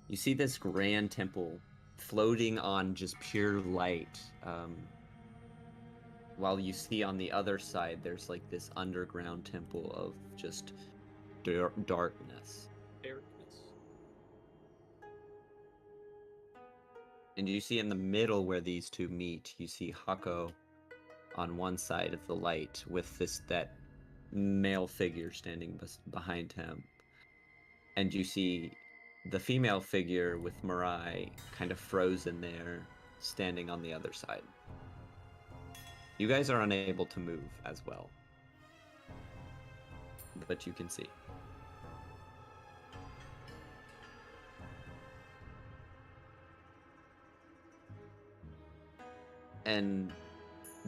You see this grand temple floating on just pure light. While you see on the other side, there's like this underground temple of just darkness. Darkness. And you see in the middle where these two meet, you see Hako on one side of the light with that male figure standing behind him. And you see the female figure with Mirai kind of frozen there, standing on the other side. You guys are unable to move as well. But you can see. And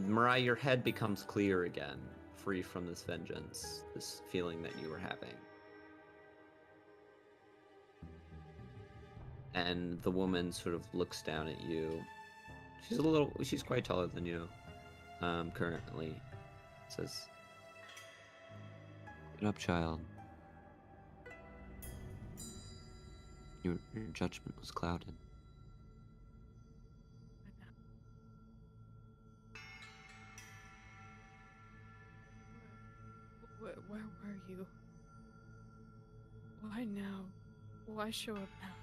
Mirai, your head becomes clear again, free from this vengeance, this feeling that you were having. And the woman sort of looks down at you. She's quite taller than you, currently. Says, "Get up, child. Your judgment was clouded." Where were you? Why now? Why show up now?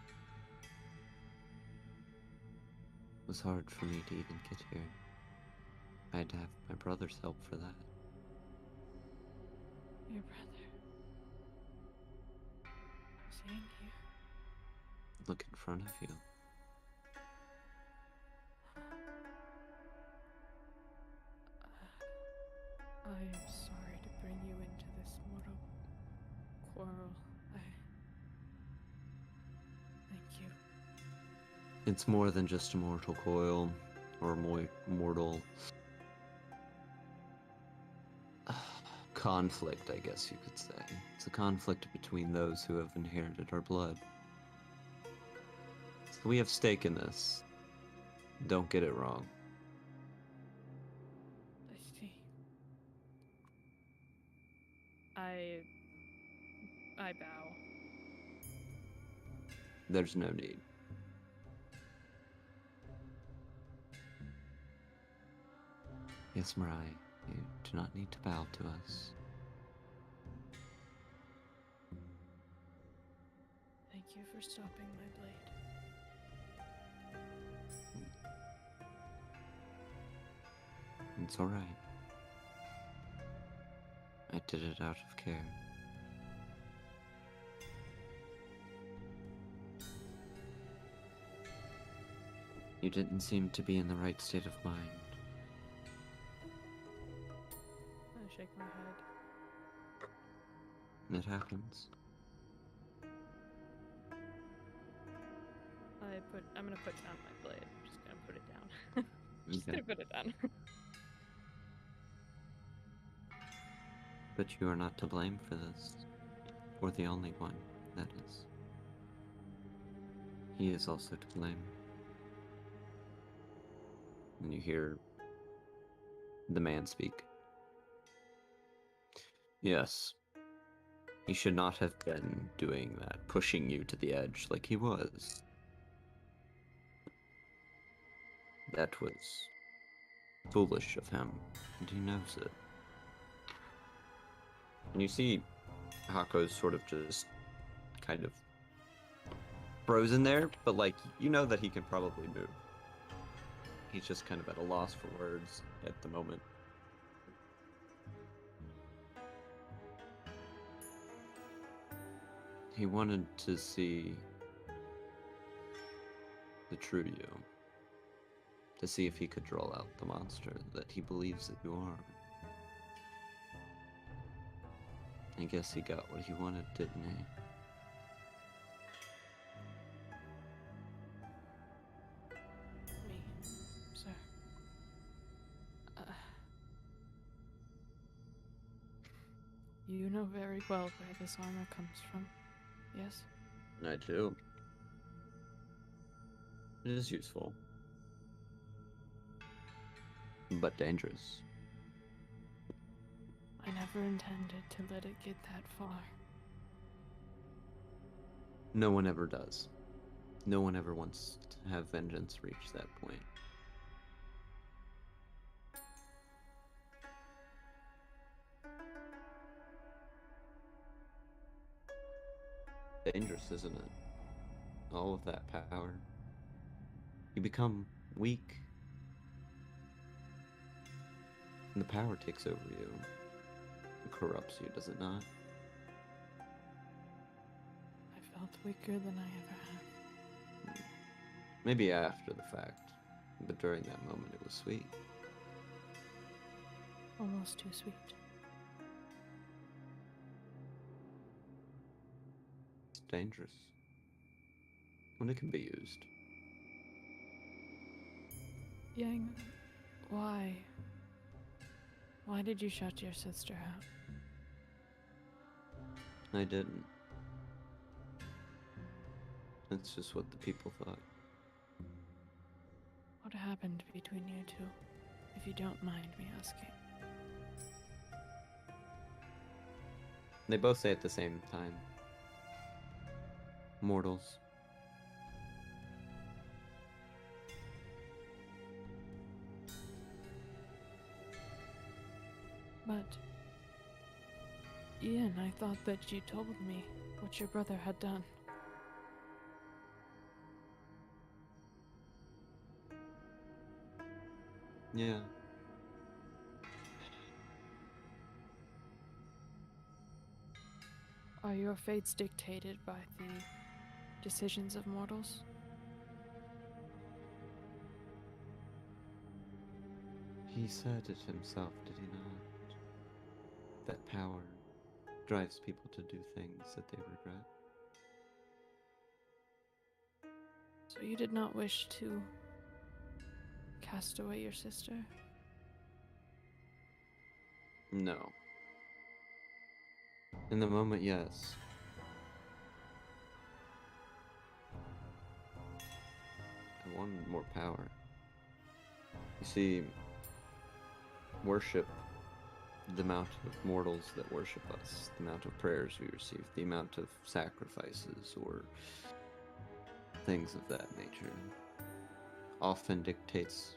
It was hard for me to even get here. I had to have my brother's help for that. Your brother. Is he in here? Look in front of you. I am sorry to bring you into this mortal quarrel. Thank you. It's more than just a mortal coil, or mortal conflict, I guess you could say. It's a conflict between those who have inherited our blood. So we have stake in this. Don't get it wrong. I see. I bow. There's no need. Yes, Mirai, you do not need to bow to us. Thank you for stopping my blade. It's alright. I did it out of care. You didn't seem to be in the right state of mind. I shake my head. It happens. I'm gonna put down my blade. I'm just gonna put it down. Just Okay. gonna put it down. But you are not to blame for this. Or the only one, that is. He is also to blame. And you hear the man speak. Yes. He should not have been doing that, pushing you to the edge like he was. That was foolish of him, and he knows it. And you see Hako's sort of just kind of frozen there, but like, you know that he can probably move. He's just kind of at a loss for words at the moment. He wanted to see the true you. To see if he could draw out the monster that he believes that you are. I guess he got what he wanted, didn't he? Me, sir. You know very well where this armor comes from, yes? I do. It is useful. But dangerous. I never intended to let it get that far. No one ever does. No one ever wants to have vengeance reach that point. Dangerous, isn't it? All of that power. You become weak. And the power takes over you. It corrupts you, does it not? I felt weaker than I ever have. Maybe after the fact. But during that moment it was sweet. Almost too sweet. It's dangerous. When it can be used. Yang, why? Why did you shut your sister out? I didn't. That's just what the people thought. What happened between you two, if you don't mind me asking? They both say at the same time. Mortals. But, Ian, I thought that you told me what your brother had done. Yeah. Are your fates dictated by the decisions of mortals? He said it himself, did he not? That power drives people to do things that they regret. So you did not wish to cast away your sister? No. In the moment, yes. I wanted more power. You see, worship, the amount of mortals that worship us, the amount of prayers we receive, the amount of sacrifices or things of that nature often dictates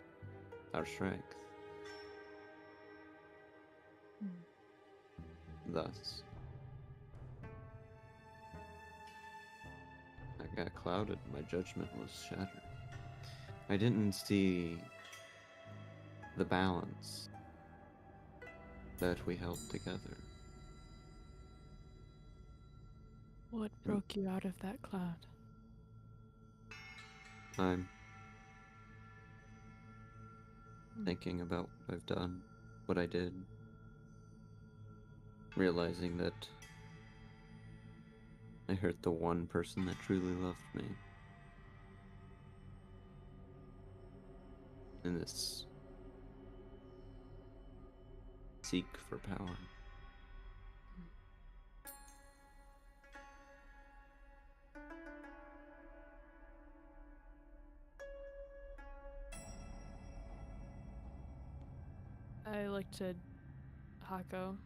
our strength. Thus, I got clouded. My judgment was shattered. I didn't see the balance that we held together. What broke you out of that cloud? I'm thinking about what I've done, what I did, realizing that I hurt the one person that truly loved me. In this seek for power. I looked to Hako.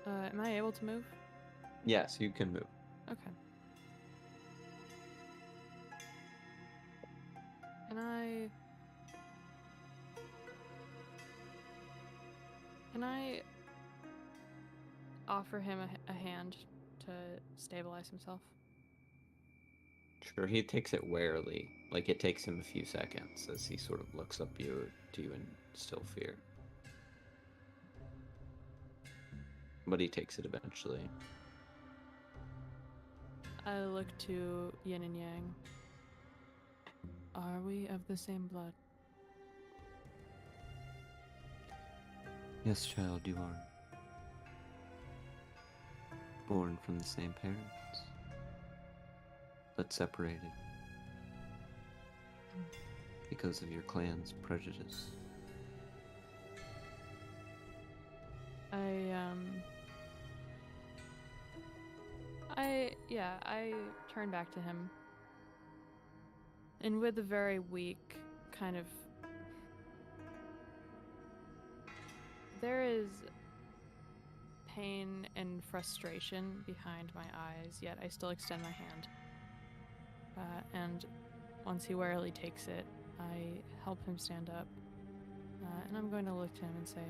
Am I able to move? Yes, you can move. Okay. Can I offer him a hand to stabilize himself? Sure, he takes it warily. Like, it takes him a few seconds as he sort of looks up to you in still fear. But he takes it eventually. I look to Yin and Yang. Are we of the same blood? Yes, child, you are. Born from the same parents, but separated because of your clan's prejudice. I turn back to him. And with a very weak kind of... There is pain and frustration behind my eyes, yet I still extend my hand. And once he warily takes it, I help him stand up. And I'm going to look to him and say,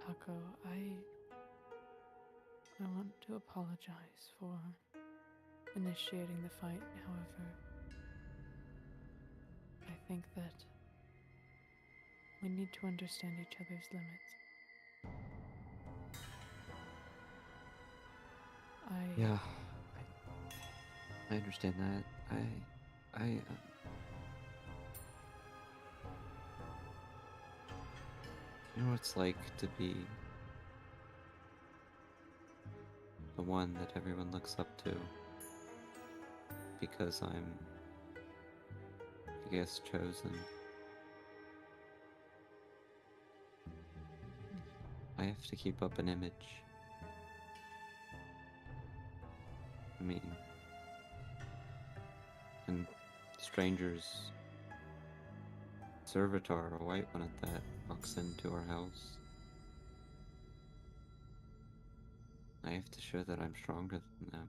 Hako, I want to apologize for initiating the fight. However, I think that we need to understand each other's limits. Yeah, I understand that. You know what it's like to be the one that everyone looks up to because I'm, I guess, chosen. I have to keep up an image. I mean, and strangers, servitor, a white one at that, walks into our house. I have to show that I'm stronger than them,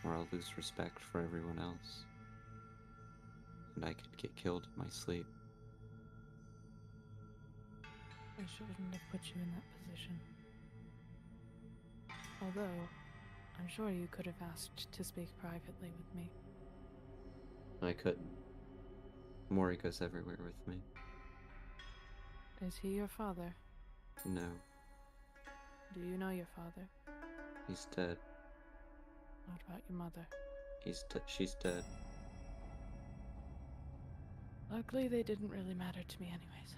or I'll lose respect for everyone else, and I could get killed in my sleep. I shouldn't have put you in that position. Although, I'm sure you could have asked to speak privately with me. I couldn't. Mori goes everywhere with me. Is he your father? No, Do you know your father? he's dead. What about your mother? She's dead. Luckily, they didn't really matter to me anyways.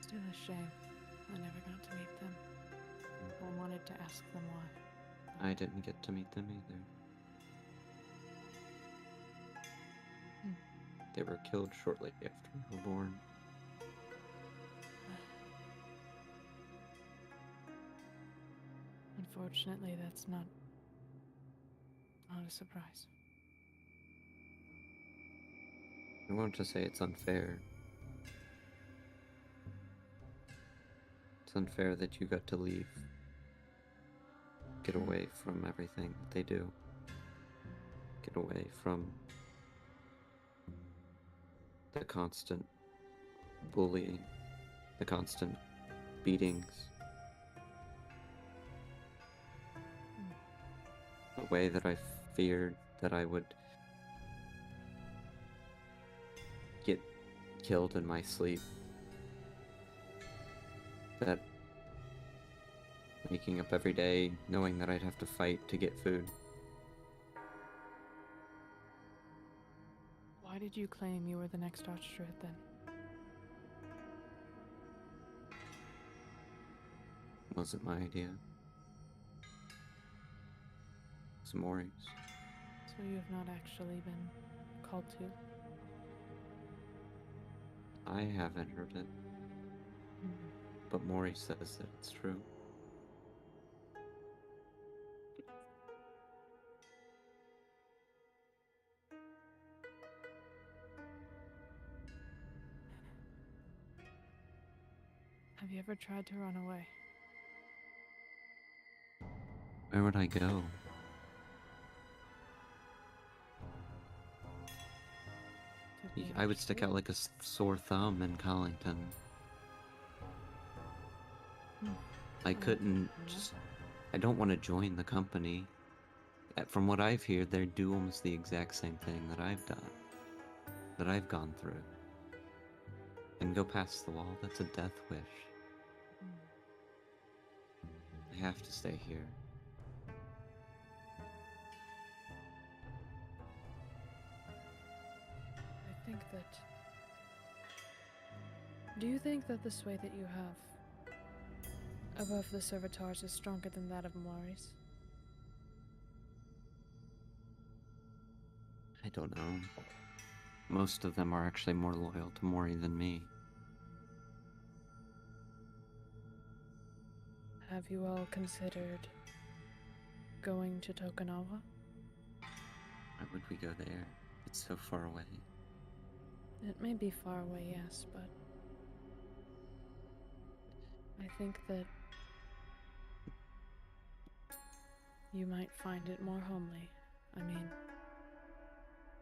Still a shame. I never got to meet them. I wanted to ask them why. I didn't get to meet them either. They were killed shortly after we were born. Unfortunately, that's not a surprise. I want to say it's unfair, It's unfair that you got to leave. Get away from everything that they do. Get away from the constant bullying, the constant beatings. The way that I feared that I would get killed in my sleep. That waking up every day knowing that I'd have to fight to get food. Why did you claim you were the next Archdruid then? Wasn't my idea. It was Mori's. So you have not actually been called to? I haven't heard it, but Mori says that it's true. Have you ever tried to run away? Where would I go? I would stick out like a sore thumb in Collington. I couldn't just... I don't want to join the company. From what I've heard, they do almost the exact same thing that I've done. That I've gone through. And go past the wall, that's a death wish. I have to stay here. I think that... Do you think that the sway that you have above the servitors is stronger than that of Mori's? I don't know. Most of them are actually more loyal to Mori than me. Have you all considered going to Tokunawa? Why would we go there? It's so far away. It may be far away, yes, but I think that you might find it more homely. I mean,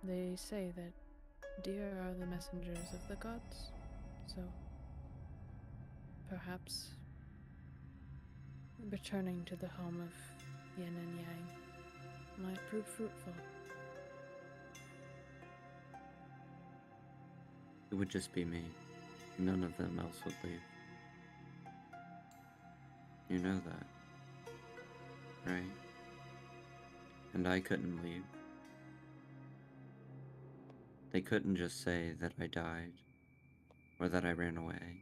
they say that deer are the messengers of the gods, so perhaps returning to the home of Yin and Yang might prove fruitful. It would just be me. None of them else would leave. You know that, right? And I couldn't leave. They couldn't just say that I died, or that I ran away.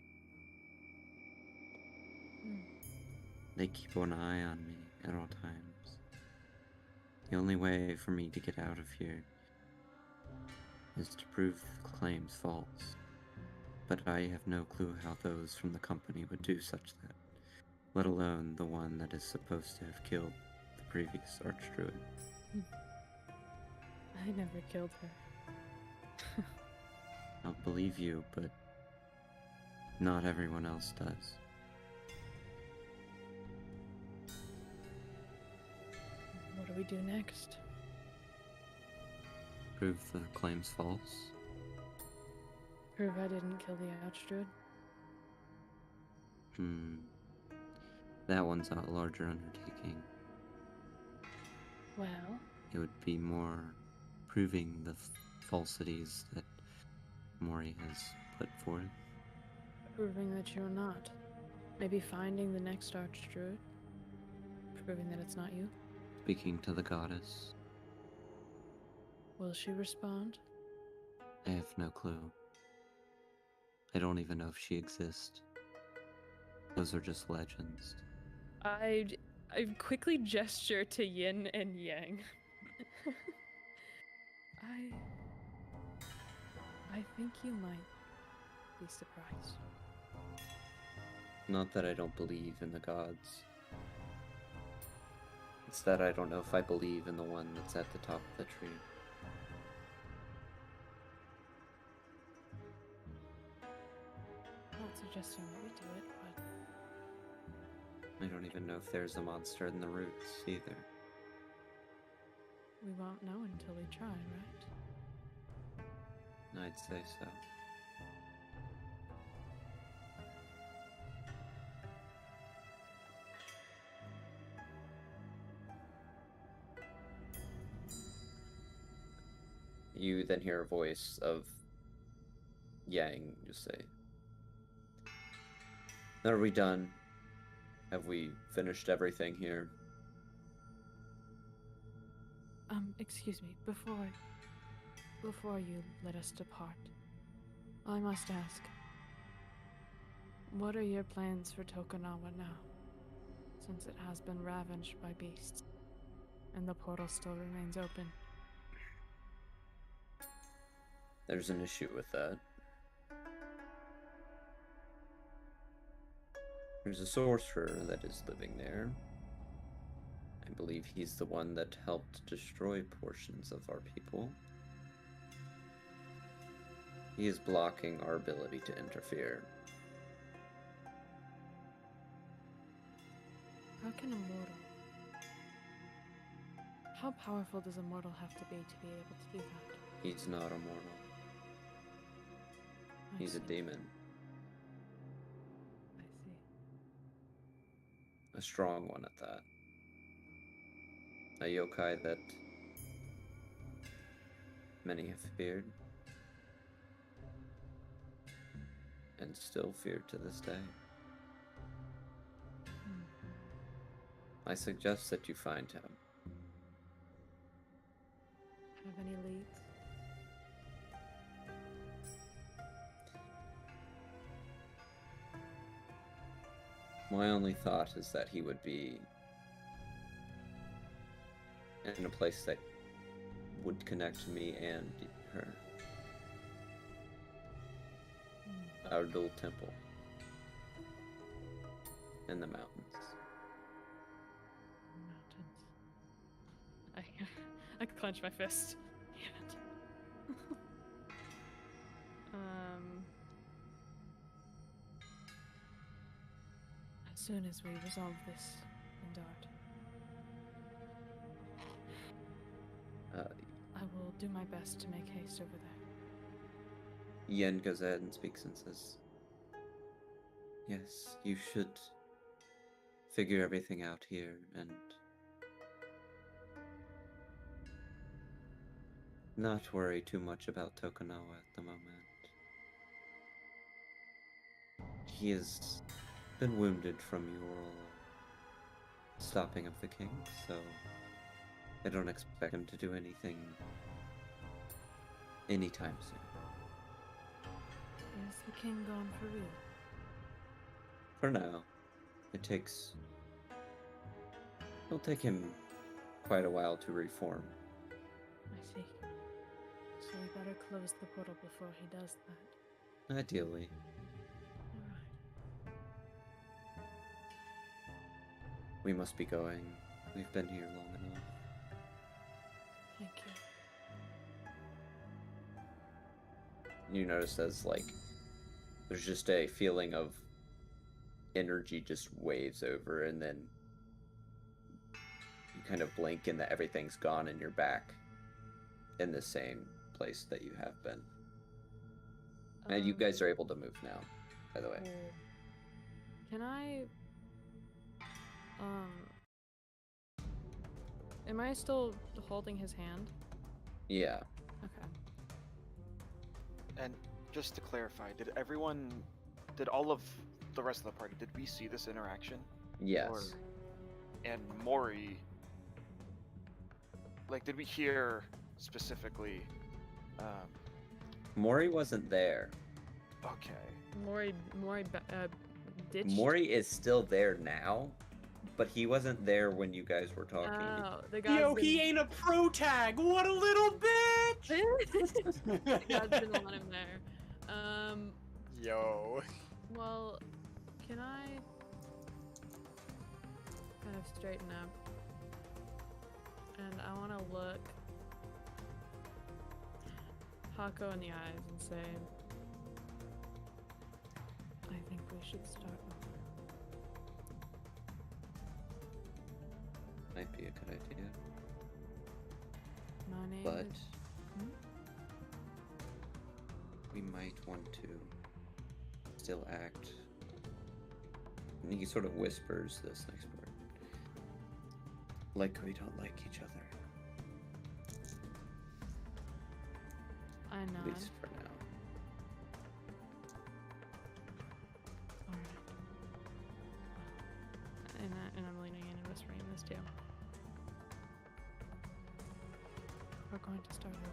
They keep an eye on me at all times. The only way for me to get out of here is to prove the claims false. But I have no clue how those from the company would do such that, let alone the one that is supposed to have killed the previous Archdruid. I never killed her. I'll believe you, but not everyone else does. What do we do next? Prove the claims false? Prove I didn't kill the Archdruid? That one's a larger undertaking. Well, It would be more proving the falsities that Mori has put forth. proving that you're not. Maybe finding the next Archdruid. Proving that it's not you. Speaking to the goddess. Will she respond? I have no clue. I don't even know if she exists. Those are just legends. I quickly gesture to Yin and Yang. I think you might be surprised. Not that I don't believe in the gods. It's that I don't know if I believe in the one that's at the top of the tree. I'm not suggesting that we do it, but I don't even know if there's a monster in the roots either. We won't know until we try, right? I'd say so. You then hear a voice of Yang just say, "Are we done? Have we finished everything here?" Excuse me, before you let us depart, I must ask, what are your plans for Tokunawa now, since it has been ravaged by beasts, and the portal still remains open? There's an issue with that. There's a sorcerer that is living there. I believe he's the one that helped destroy portions of our people. He is blocking our ability to interfere. How can a mortal... How powerful does a mortal have to be able to do that? He's not a mortal. He's a demon. I see. A strong one at that. A yokai that many have feared. And still fear to this day. I suggest that you find him. Have any leads? My only thought is that he would be in a place that would connect me and her. Our dual temple. In the mountains. I clench my fist. Damn it. As soon as we resolve this, Indart, I will do my best to make haste over there. Yen goes ahead and speaks and says, "Yes, you should figure everything out here and not worry too much about Tokunawa at the moment. He has been wounded from your stopping of the king, so I don't expect him to do anything anytime soon." Is the king gone for real? For now. It'll take him quite a while to reform. I see. So we better close the portal before he does that. Ideally. Alright. We must be going. We've been here long enough. Thank you. You notice as, there's just a feeling of energy just waves over, and then you kind of blink and that everything's gone and you're back in the same place that you have been. And you guys are able to move now, by the way. Cool. Can I... Am I still holding his hand? Yeah. Okay. And just to clarify, did all of the rest of the party, did we see this interaction? Yes. And Mori, did we hear specifically? Mori wasn't there. Okay. Mori ditched? Mori is still there now, but he wasn't there when you guys were talking. Oh, the guy's Yo, he ain't a pro tag. What a little bitch! The gods didn't want him there. Yo. Well, can I kind of straighten up? And I want to look Hako in the eyes and say, I think we should start over. bad idea. My name But is. we might want to still act. And he sort of whispers this next part. Like we don't like each other. I At nod. least for now. Alright. And I'm leaning in and whispering this too. We're going to start over.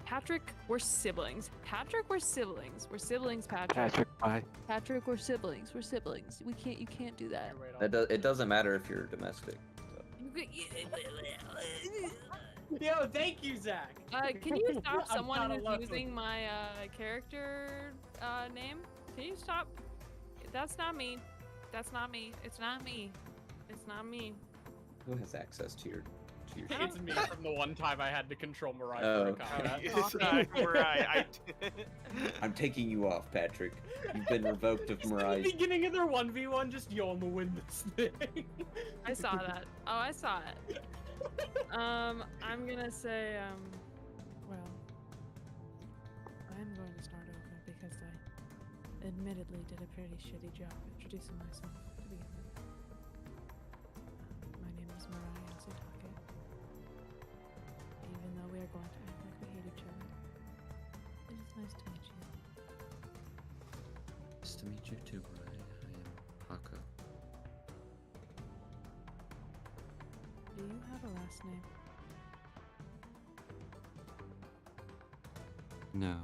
Patrick, we're siblings. Patrick, we're siblings. We're siblings, Patrick. bye. Patrick, we're siblings. We're siblings. You can't do that. It doesn't matter if you're domestic. So. Yo, thank you, Zach. Can you stop I'm someone not who's alone. using my character name? Can you stop? That's not me. That's not me. It's not me. It's not me. Who has access to your sheet? It's me from the one time I had to control Mariah Oh, for okay. combat. Mariah, I'm taking you off, Patrick. You've been revoked of Just in Mariah. the beginning of their 1v1, just yo, I'm gonna win this thing. I saw that. Oh, I saw it. I'm gonna say, well, I'm going to start over because I admittedly did a pretty shitty job introducing myself to begin with. My name is Mariah Yasutake. Even though we are going to act like we hate each other, it is nice to meet you. Nice to meet you too, Mariah. I am Hako. Do you have a last name? No.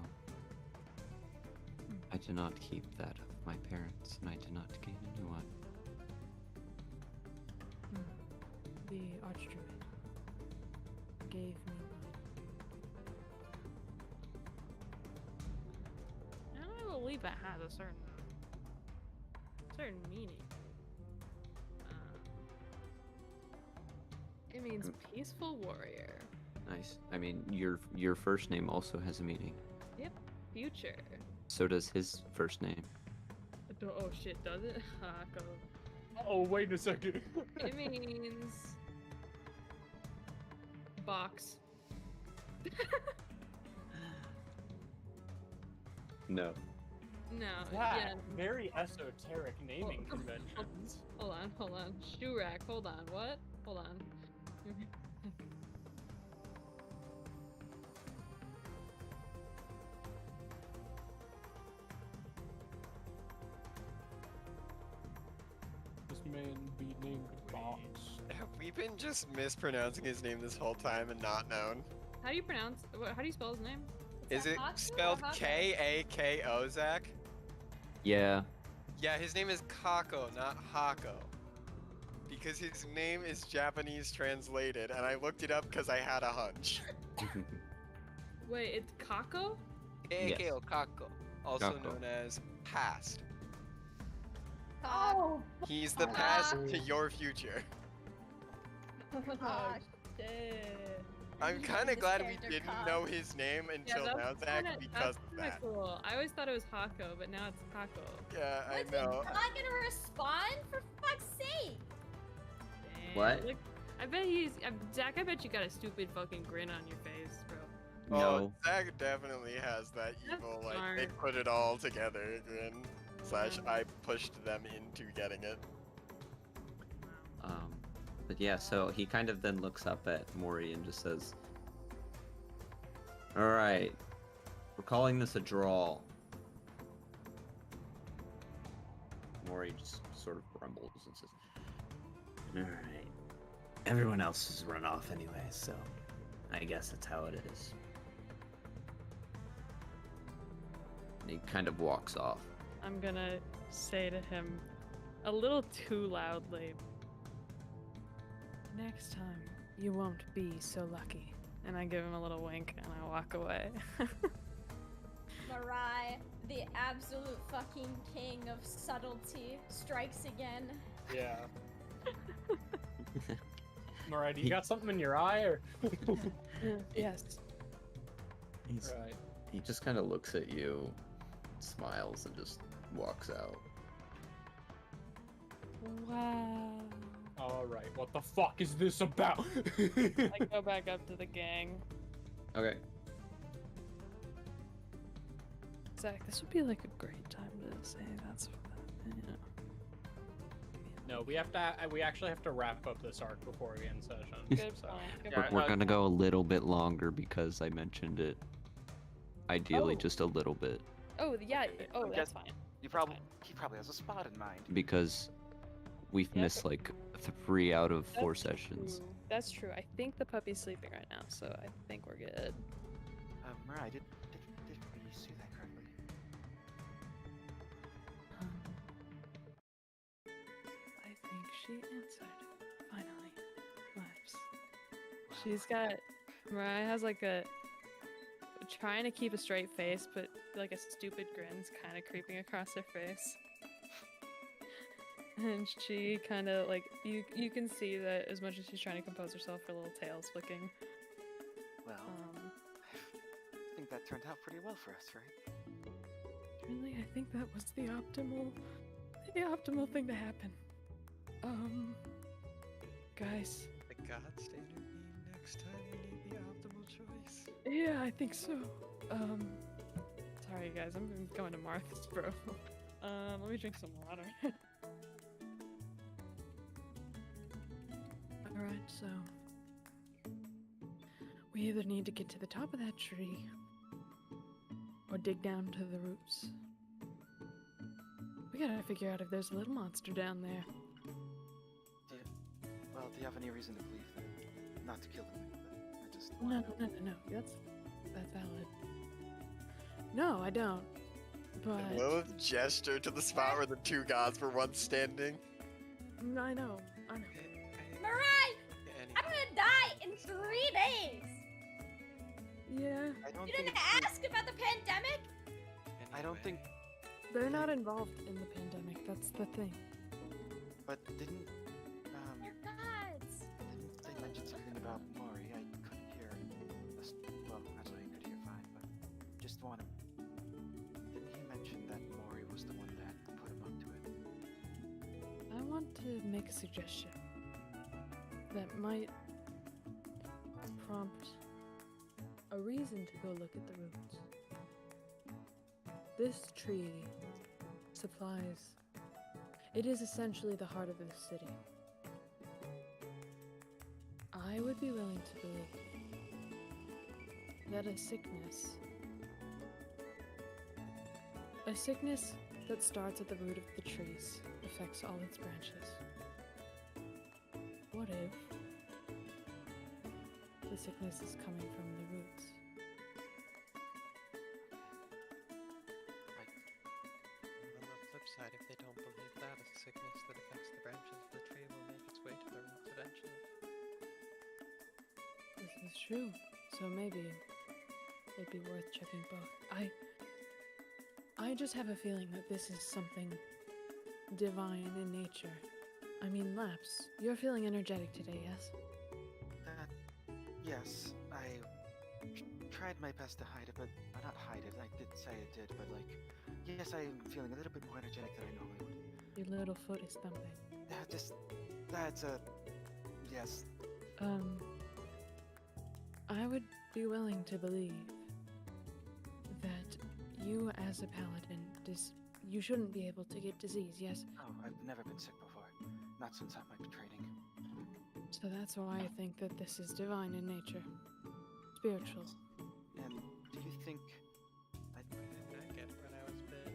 I do not keep that of my parents, and I do not gain a new one. The Archdruid gave me mine. And I believe it has a certain meaning. It means peaceful warrior. Nice. I mean, your first name also has a meaning. Yep, future. So does his first name. Oh shit, does it? Hako. Oh, wait a second. It means box. No. No, Wow, yeah. very esoteric naming conventions. Hold on. Shoe rack, hold on. What? Hold on. This man be named Box. Have we been just mispronouncing his name this whole time and not known? How do you pronounce? How do you spell his name? Is it Hako or spelled Hako? K-A-K-O, Zach? Yeah. Yeah, his name is Kako, not Hako. Because his name is Japanese translated, and I looked it up because I had a hunch. Wait, it's Kako? K-A-K-O, Kako. Also Kako. known as past. Oh, He's the past to your future. gosh. Shit. I'm You kind named of this glad we character didn't Cock. know his name until now, Zach, because of kinda that. cool. I always thought it was Hako, but now it's Kako. Yeah, I Was know. he not gonna respond? For fuck's sake! Dang, What? Look, I bet he's Zach. I bet you got a stupid fucking grin on your face, bro. Oh, No. Zach definitely has that That's evil, like, they smart. put it all together grin. Slash, Yeah. I pushed them into getting it. But yeah, so he kind of then looks up at Mori and just says, "Alright, we're calling this a draw." Mori just sort of grumbles and says, "Alright, everyone else has run off anyway, so I guess that's how it is." And he kind of walks off. I'm gonna say to him, a little too loudly, "Next time, you won't be so lucky." And I give him a little wink and I walk away. Mirai, the absolute fucking king of subtlety, strikes again. Yeah. Mariah, do you got something in your eye, or? Yes. He's, Right. He just kind of looks at you, smiles, and just walks out. Wow. Oh, What the fuck is this about? I go back up to the gang. Okay. Zach, this would be like a great time to say that's, you know. No, we actually have to wrap up this arc before we end session. Good so. point. Good Yeah, point. We're gonna go a little bit longer because I mentioned it. Ideally, Oh. just a little bit. Oh yeah. Oh, I'm that's guess- fine. He probably has a spot in mind. Because we've Yeah, missed like 3 out of 4 That's sessions. true. That's true. I think the puppy's sleeping right now, so I think we're good. Mariah, did we see that correctly? I think she answered. Finally. Lives. She's got. Mariah has like a. Trying to keep a straight face, but like a stupid grin's kind of creeping across her face. And she kind of like. You can see that as much as she's trying to compose herself, her little tail's flicking. Well, I think that turned out pretty well for us, right? Really, I think that was the optimal thing to happen. Guys. The gods to intervene next time we need the optimal choice. Yeah, I think so. Sorry guys, I'm going to Martha's, bro. Let me drink some water. Alright, so we either need to get to the top of that tree or dig down to the roots. We gotta figure out if there's a little monster down there. Well, do you have any reason to believe that? Not to kill them, but I just. No. That's valid. No, I don't. But And Lilith gestured to the spot where the two gods were once standing. I know. Mirai! I'm gonna die in 3 days! Yeah. I don't You think. didn't ask about the pandemic? I don't think. They're not involved in the pandemic. That's the thing. But didn't. Your gods! Didn't they mention something about Mori? I couldn't hear. Well, actually, I could hear fine, but just want to. Didn't he mention that Mori was the one that put him up to it? I want to make a suggestion that might prompt a reason to go look at the roots. This tree supplies. It is essentially the heart of the city. I would be willing to believe that a sickness that starts at the root of the trees affects all its branches. What if the sickness is coming from the roots? On the flip side, if they don't believe that, a sickness that affects the branches of the tree will make its way to the roots eventually. This is true. So maybe it'd be worth checking both. I just have a feeling that this is something divine in nature. I mean, Laps, you're feeling energetic today, yes? Yes, I tried my best to hide it, but not hide it. I did say I did, but like, yes, I am feeling a little bit more energetic than I normally would. Your little foot is thumping. That's a yes. I would be willing to believe that you, as a paladin, you shouldn't be able to get disease, yes? Oh, I've never been sick before. Not since I might be training. So that's why I think that this is divine in nature. Spiritual. And do you think? I get when I was bit.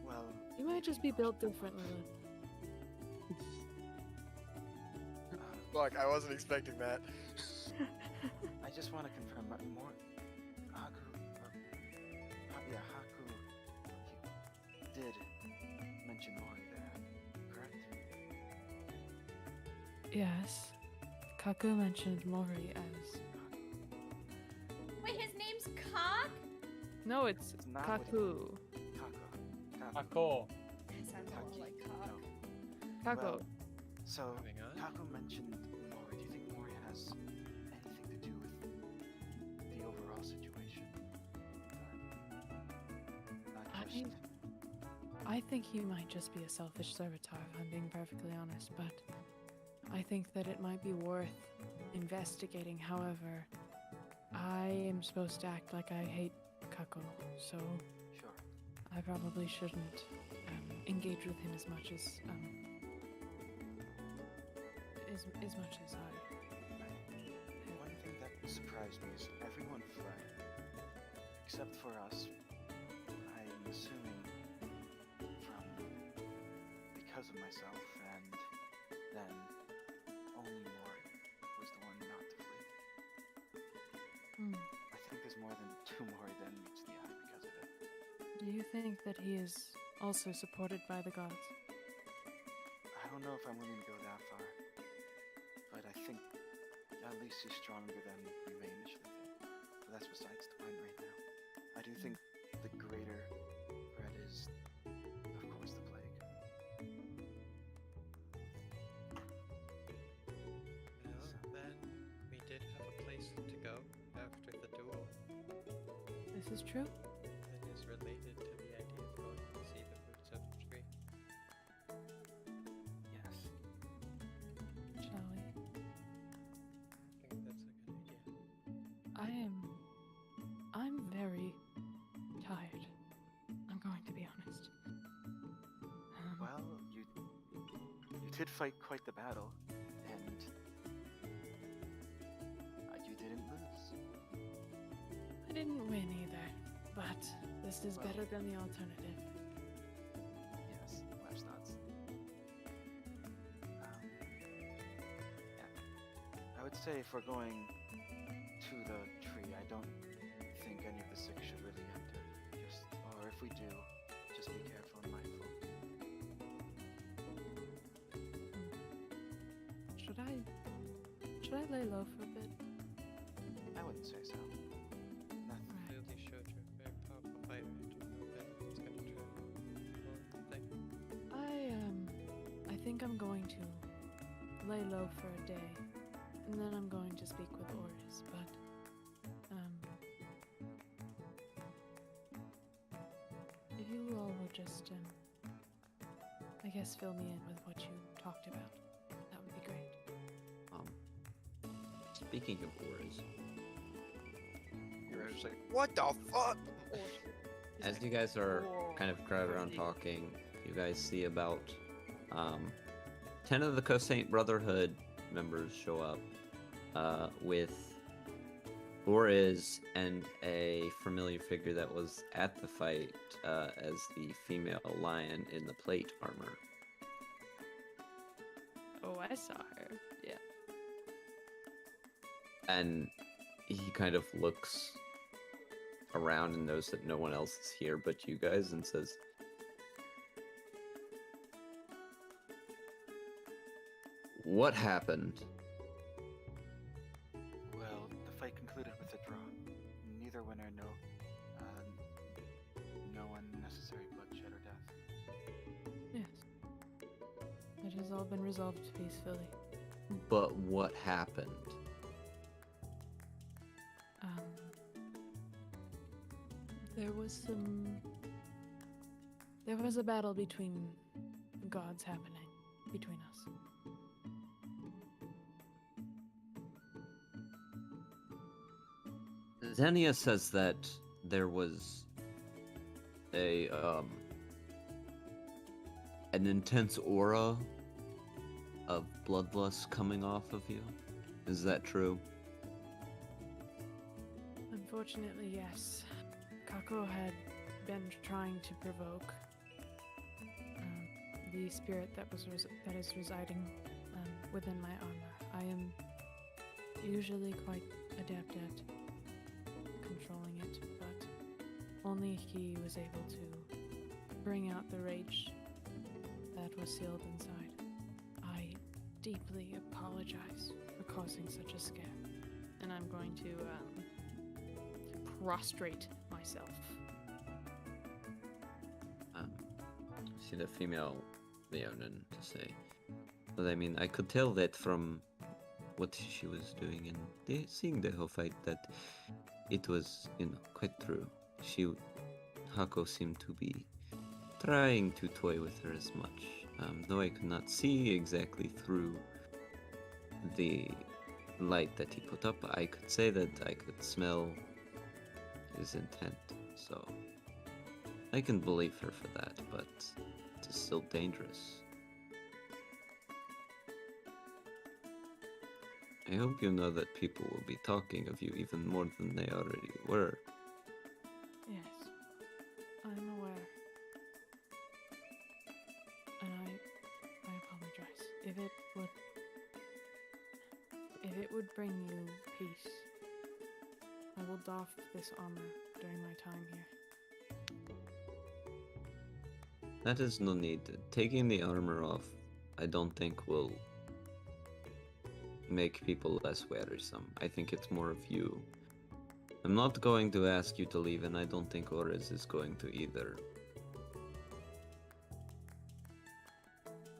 Well, You might just be built differently. Look, I wasn't expecting that. I just want to confirm more. Haku did mention Mori there, correct? Yes. Kaku mentioned Mori as. Wait, his name's Cock? No, it's not what it- Kaku. Ako. That sounds more like Cock. Kaku. Well, so Moving on. Kaku mentioned Mori. Do you think Mori has anything to do with the overall situation? Not just. I think he might just be a selfish servitor, if I'm being perfectly honest, but I think that it might be worth investigating. However, I am supposed to act like I hate Kako, so Sure. I probably shouldn't engage with him as much as I. One thing that surprised me is everyone fled, except for us. I'm assuming because of myself, and then only Mori was the one not to flee. I think there's more than 2 Mori that meets the eye because of it. Do you think that he is also supported by the gods? I don't know if I'm willing to go that far, but I think at least he's stronger than we may initially think. But that's besides the point right now. I do think the greater threat is, of course, the plague. Well, then we did have a place to go after the duel. This is true. It is related to the idea of going to see the roots of the tree. Yes. Shall we? I think that's a good idea. I'm very tired. I'm going to be honest. Well, you did fight quite the battle, and you didn't lose. I didn't win either, but this is better than the alternative. Yes, last thoughts. Yeah. I would say if we're going to the tree, I don't think any of the sick should really enter. Or if we do, just be careful and mindful. Should I lay low for a bit? I wouldn't say so. Nothing. Clearly showed you're a very powerful fighter. I don't know that it's gonna try the thing. I think I'm going to lay low for a day, and then I'm going to speak with Oris, but if you all will just I guess fill me in with what you talked about, that would be great. Speaking of auras, You're just like, what the fuck? as you guys are kind of crowded around talking, you guys see about 10 of the Cosaint Brotherhood members show up with Oriz and a familiar figure that was at the fight as the female lion in the plate armor. Oh, I saw her. Yeah. And he kind of looks around and knows that no one else is here but you guys and says, "What happened?" Well, the fight concluded with a draw. Neither winner, no unnecessary bloodshed or death. Yes. It has all been resolved peacefully. But what happened? There was a battle between gods happening between us. Xenia says that there was an intense aura of bloodlust coming off of you. Is that true? Unfortunately, yes. Kako had been trying to provoke the spirit that is residing within my armor. I am usually quite adept at controlling it, but only he was able to bring out the rage that was sealed inside. I deeply apologize for causing such a scare. And I'm going to prostrate myself. See the female Leonin to say, but I mean, I could tell that from what she was doing and seeing the whole fight that it was, quite true. Hako seemed to be trying to toy with her as much, though I could not see exactly through the light that he put up, I could say that I could smell his intent, so I can believe her for that, but it is still dangerous. I hope you know that people will be talking of you even more than they already were. Yes, I'm aware. And I apologize. If it would bring you peace, I will doff this armor during my time here. That is no need. Taking the armor off, I don't think will make people less wearisome. I think it's more of you. I'm not going to ask you to leave, and I don't think Orez is going to either.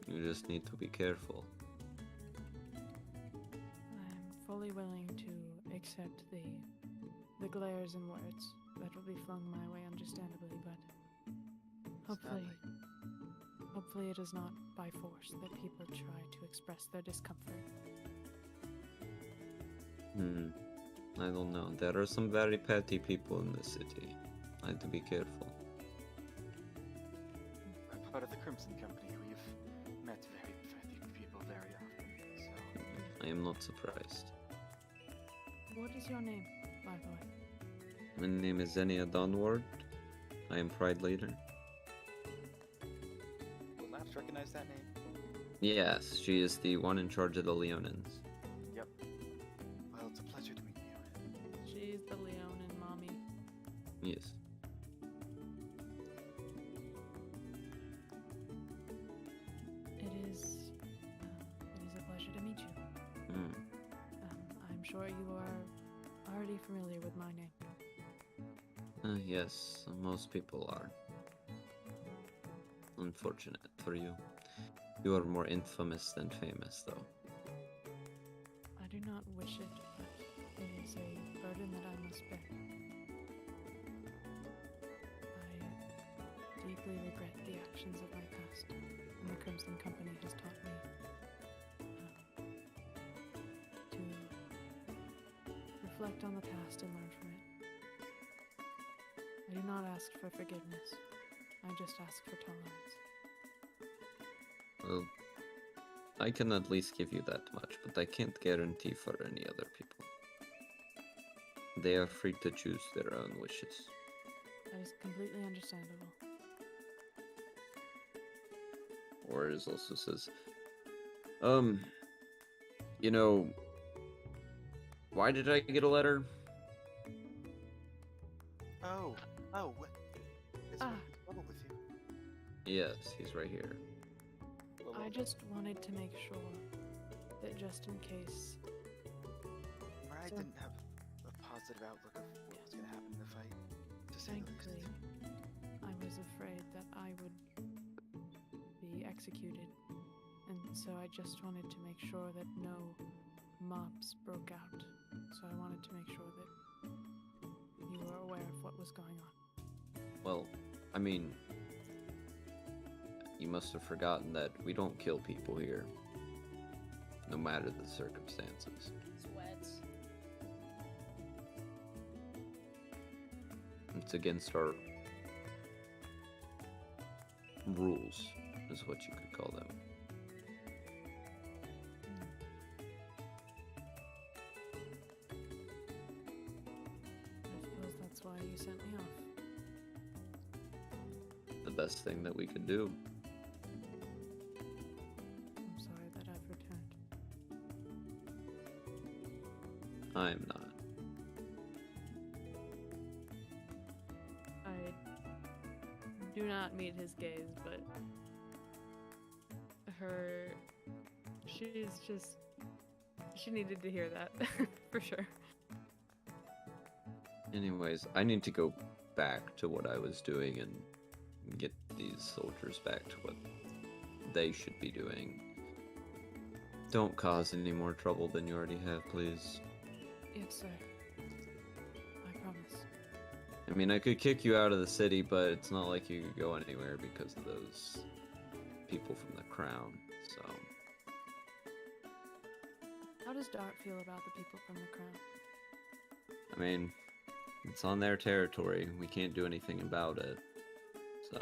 You just need to be careful. I'm fully willing to accept the glares and words that will be flung my way, understandably, but hopefully it is not by force that people try to express their discomfort. I don't know. There are some very petty people in the city. I have to be careful. I'm part of the Crimson Company. We've met very petty people very often, so... I am not surprised. What is your name, by the way? My name is Xenia Dawnward. I am Pride Leader. Will Laps recognize that name? Yes, she is the one in charge of the Leonins. Yep. Well, it's a pleasure to meet you. She's the Leonin mommy. Yes. It is a pleasure to meet you. I'm sure you are already familiar with my name. Yes, most people are. Unfortunate for you. You are more infamous than famous, though. I do not wish it, but it is a burden that I must bear. I deeply regret the actions of my past, and the Crimson Company has taught me to reflect on the past and learn from it. I do not ask for forgiveness. I just ask for tolerance. Well, I can at least give you that much, but I can't guarantee for any other people. They are free to choose their own wishes. That is completely understandable. Orez also says, you know, why did I get a letter? Oh, what? Is there trouble with you? Yes, he's right here. I just wanted to make sure that just in case... Mariah didn't have a positive outlook of what was going to happen in the fight, to say the least. Frankly, I was afraid that I would be executed, and so I just wanted to make sure that no mobs broke out. So I wanted to make sure that you were aware of what was going on. Well, I mean, you must have forgotten that we don't kill people here, no matter the circumstances. Sweats. It's against our rules, is what you could call them. I suppose that's why you sent me off. The best thing that we could do. I'm sorry that I've returned. I'm not. I do not meet his gaze, but she needed to hear that, for sure. Anyways, I need to go back to what I was doing and get these soldiers back to what they should be doing. Don't cause any more trouble than you already have, please. Yes, sir. I promise. I mean, I could kick you out of the city, but it's not like you could go anywhere because of those people from the crown, so... How does Dart feel about the people from the Crown? I mean, it's on their territory. We can't do anything about it. So,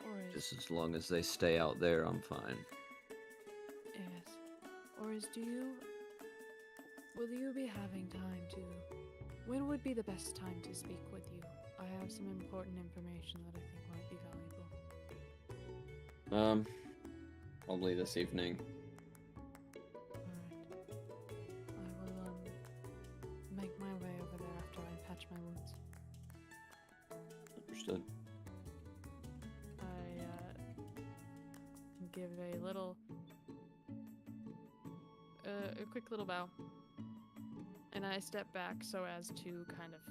Or is, just as long as they stay out there, I'm fine. yes. Or is will you be having time to, when would be the best time to speak with you? I have some important information that I think might be valuable. Probably this evening. Alright. I will, make my way over there after I patch my wounds. Understood. I, give a little, a quick little bow. And I step back so as to kind of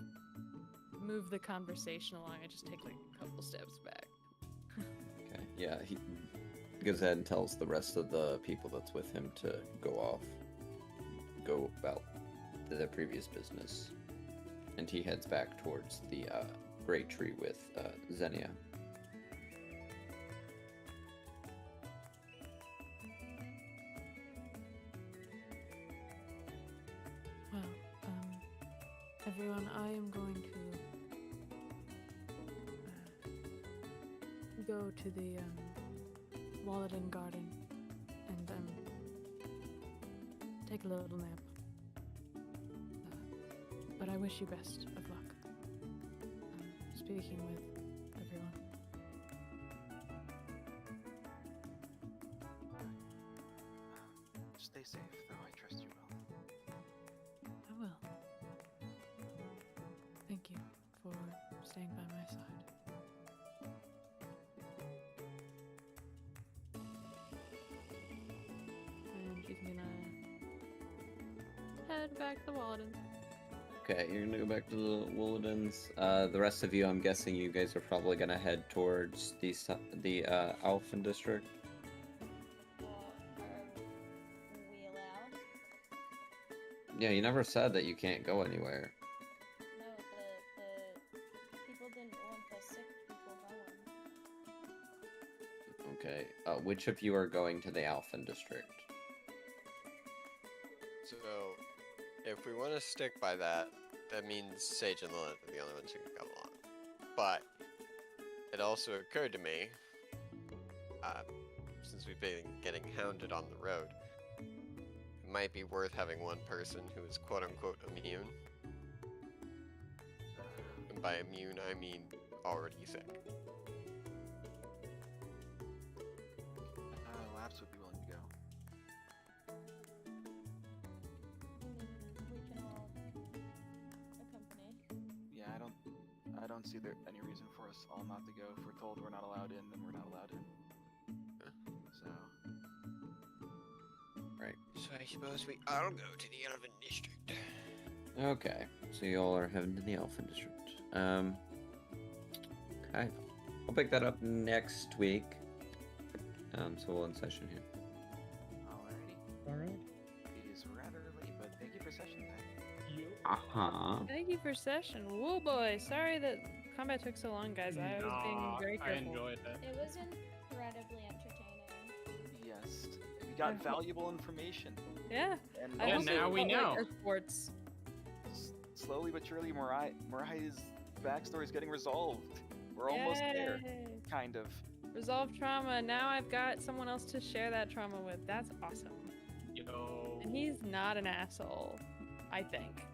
move the conversation along. I just take like a couple steps back. Okay, yeah, he goes ahead and tells the rest of the people that's with him to go about their previous business. And he heads back towards the great tree with Xenia. Well, everyone, I am going to go to the Walden Garden and take a little nap. But I wish you best of luck. Speaking with everyone. Stay safe, though. I trust you will. I will. Thank you for staying by my side. And she's gonna head back to the Walden. Okay, you're gonna go back to the Wooladens. The rest of you, I'm guessing you guys are probably gonna head towards the Alphen district. Well, are we allowed? Yeah, you never said that you can't go anywhere. No, the people didn't want the sick people going. Okay, which of you are going to the Alphen district? So, if we want to stick by that, that means Sage and Lilith are the only ones who can come along. But it also occurred to me, since we've been getting hounded on the road, it might be worth having one person who is quote-unquote immune. And by immune, I mean already sick. Labs would be willing to go. We can all accompany. Yeah, I don't see there any reason for us all not to go. If we're told we're not allowed in, then we're not allowed in. So. Right. So I suppose we all go to the Elven District. Okay, so you all are heading to the Alphen district. Okay. I'll pick that up next week. So we'll end session here. Alrighty. Alright. It is rather late, but thank you for session time. Thank you for session. Whoa, boy. Sorry that combat took so long, guys. I was being very I careful. enjoyed it. It was incredibly entertaining. Yes. We got valuable information. Yeah. And I Yeah, also now we felt like know. our sports. slowly but surely, Mariah's backstory is getting resolved. We're almost there. Yay. Kind of. Resolve trauma. Now I've got someone else to share that trauma with. That's awesome. Yo. And he's not an asshole, I think.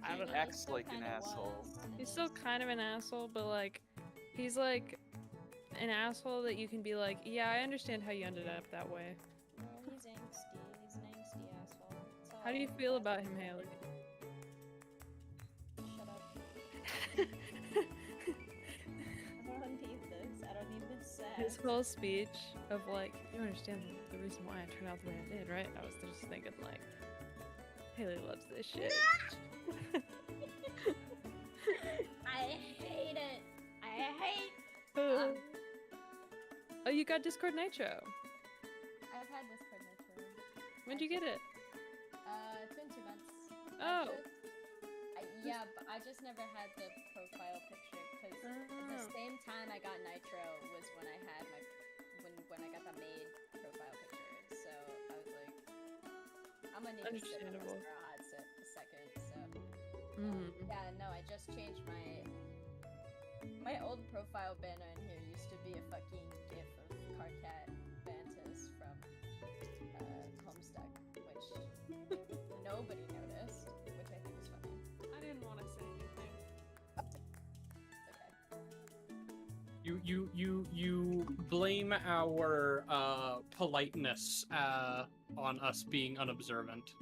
I don't know. Acts like an asshole. He's still kind of an asshole, but like, he's like an asshole that you can be like, yeah, I understand how you ended up that way. No, he's angsty. He's an angsty asshole. That's How do you all feel that's about him, Haley? Shut up. I don't need this. I don't need this sass. His whole speech of like, you understand the reason why I turned out the way I did, right? I was just thinking like, Haley loves this shit. I hate it. I hate. Oh, you got Discord Nitro. I've had Discord Nitro. When'd you get it? It's been 2 months. Oh. Yeah, but I just never had the profile picture because at the Oh. same time I got Nitro was when I had my I'm gonna need to sit with us Understandable. for a hot second. So Mm. yeah, no, I just changed my old profile banner in here used to be a fucking gif of Karkat Vantis from Homestuck, which nobody noticed, which I think is funny. I didn't want to say anything. It's okay. You blame our politeness on us being unobservant.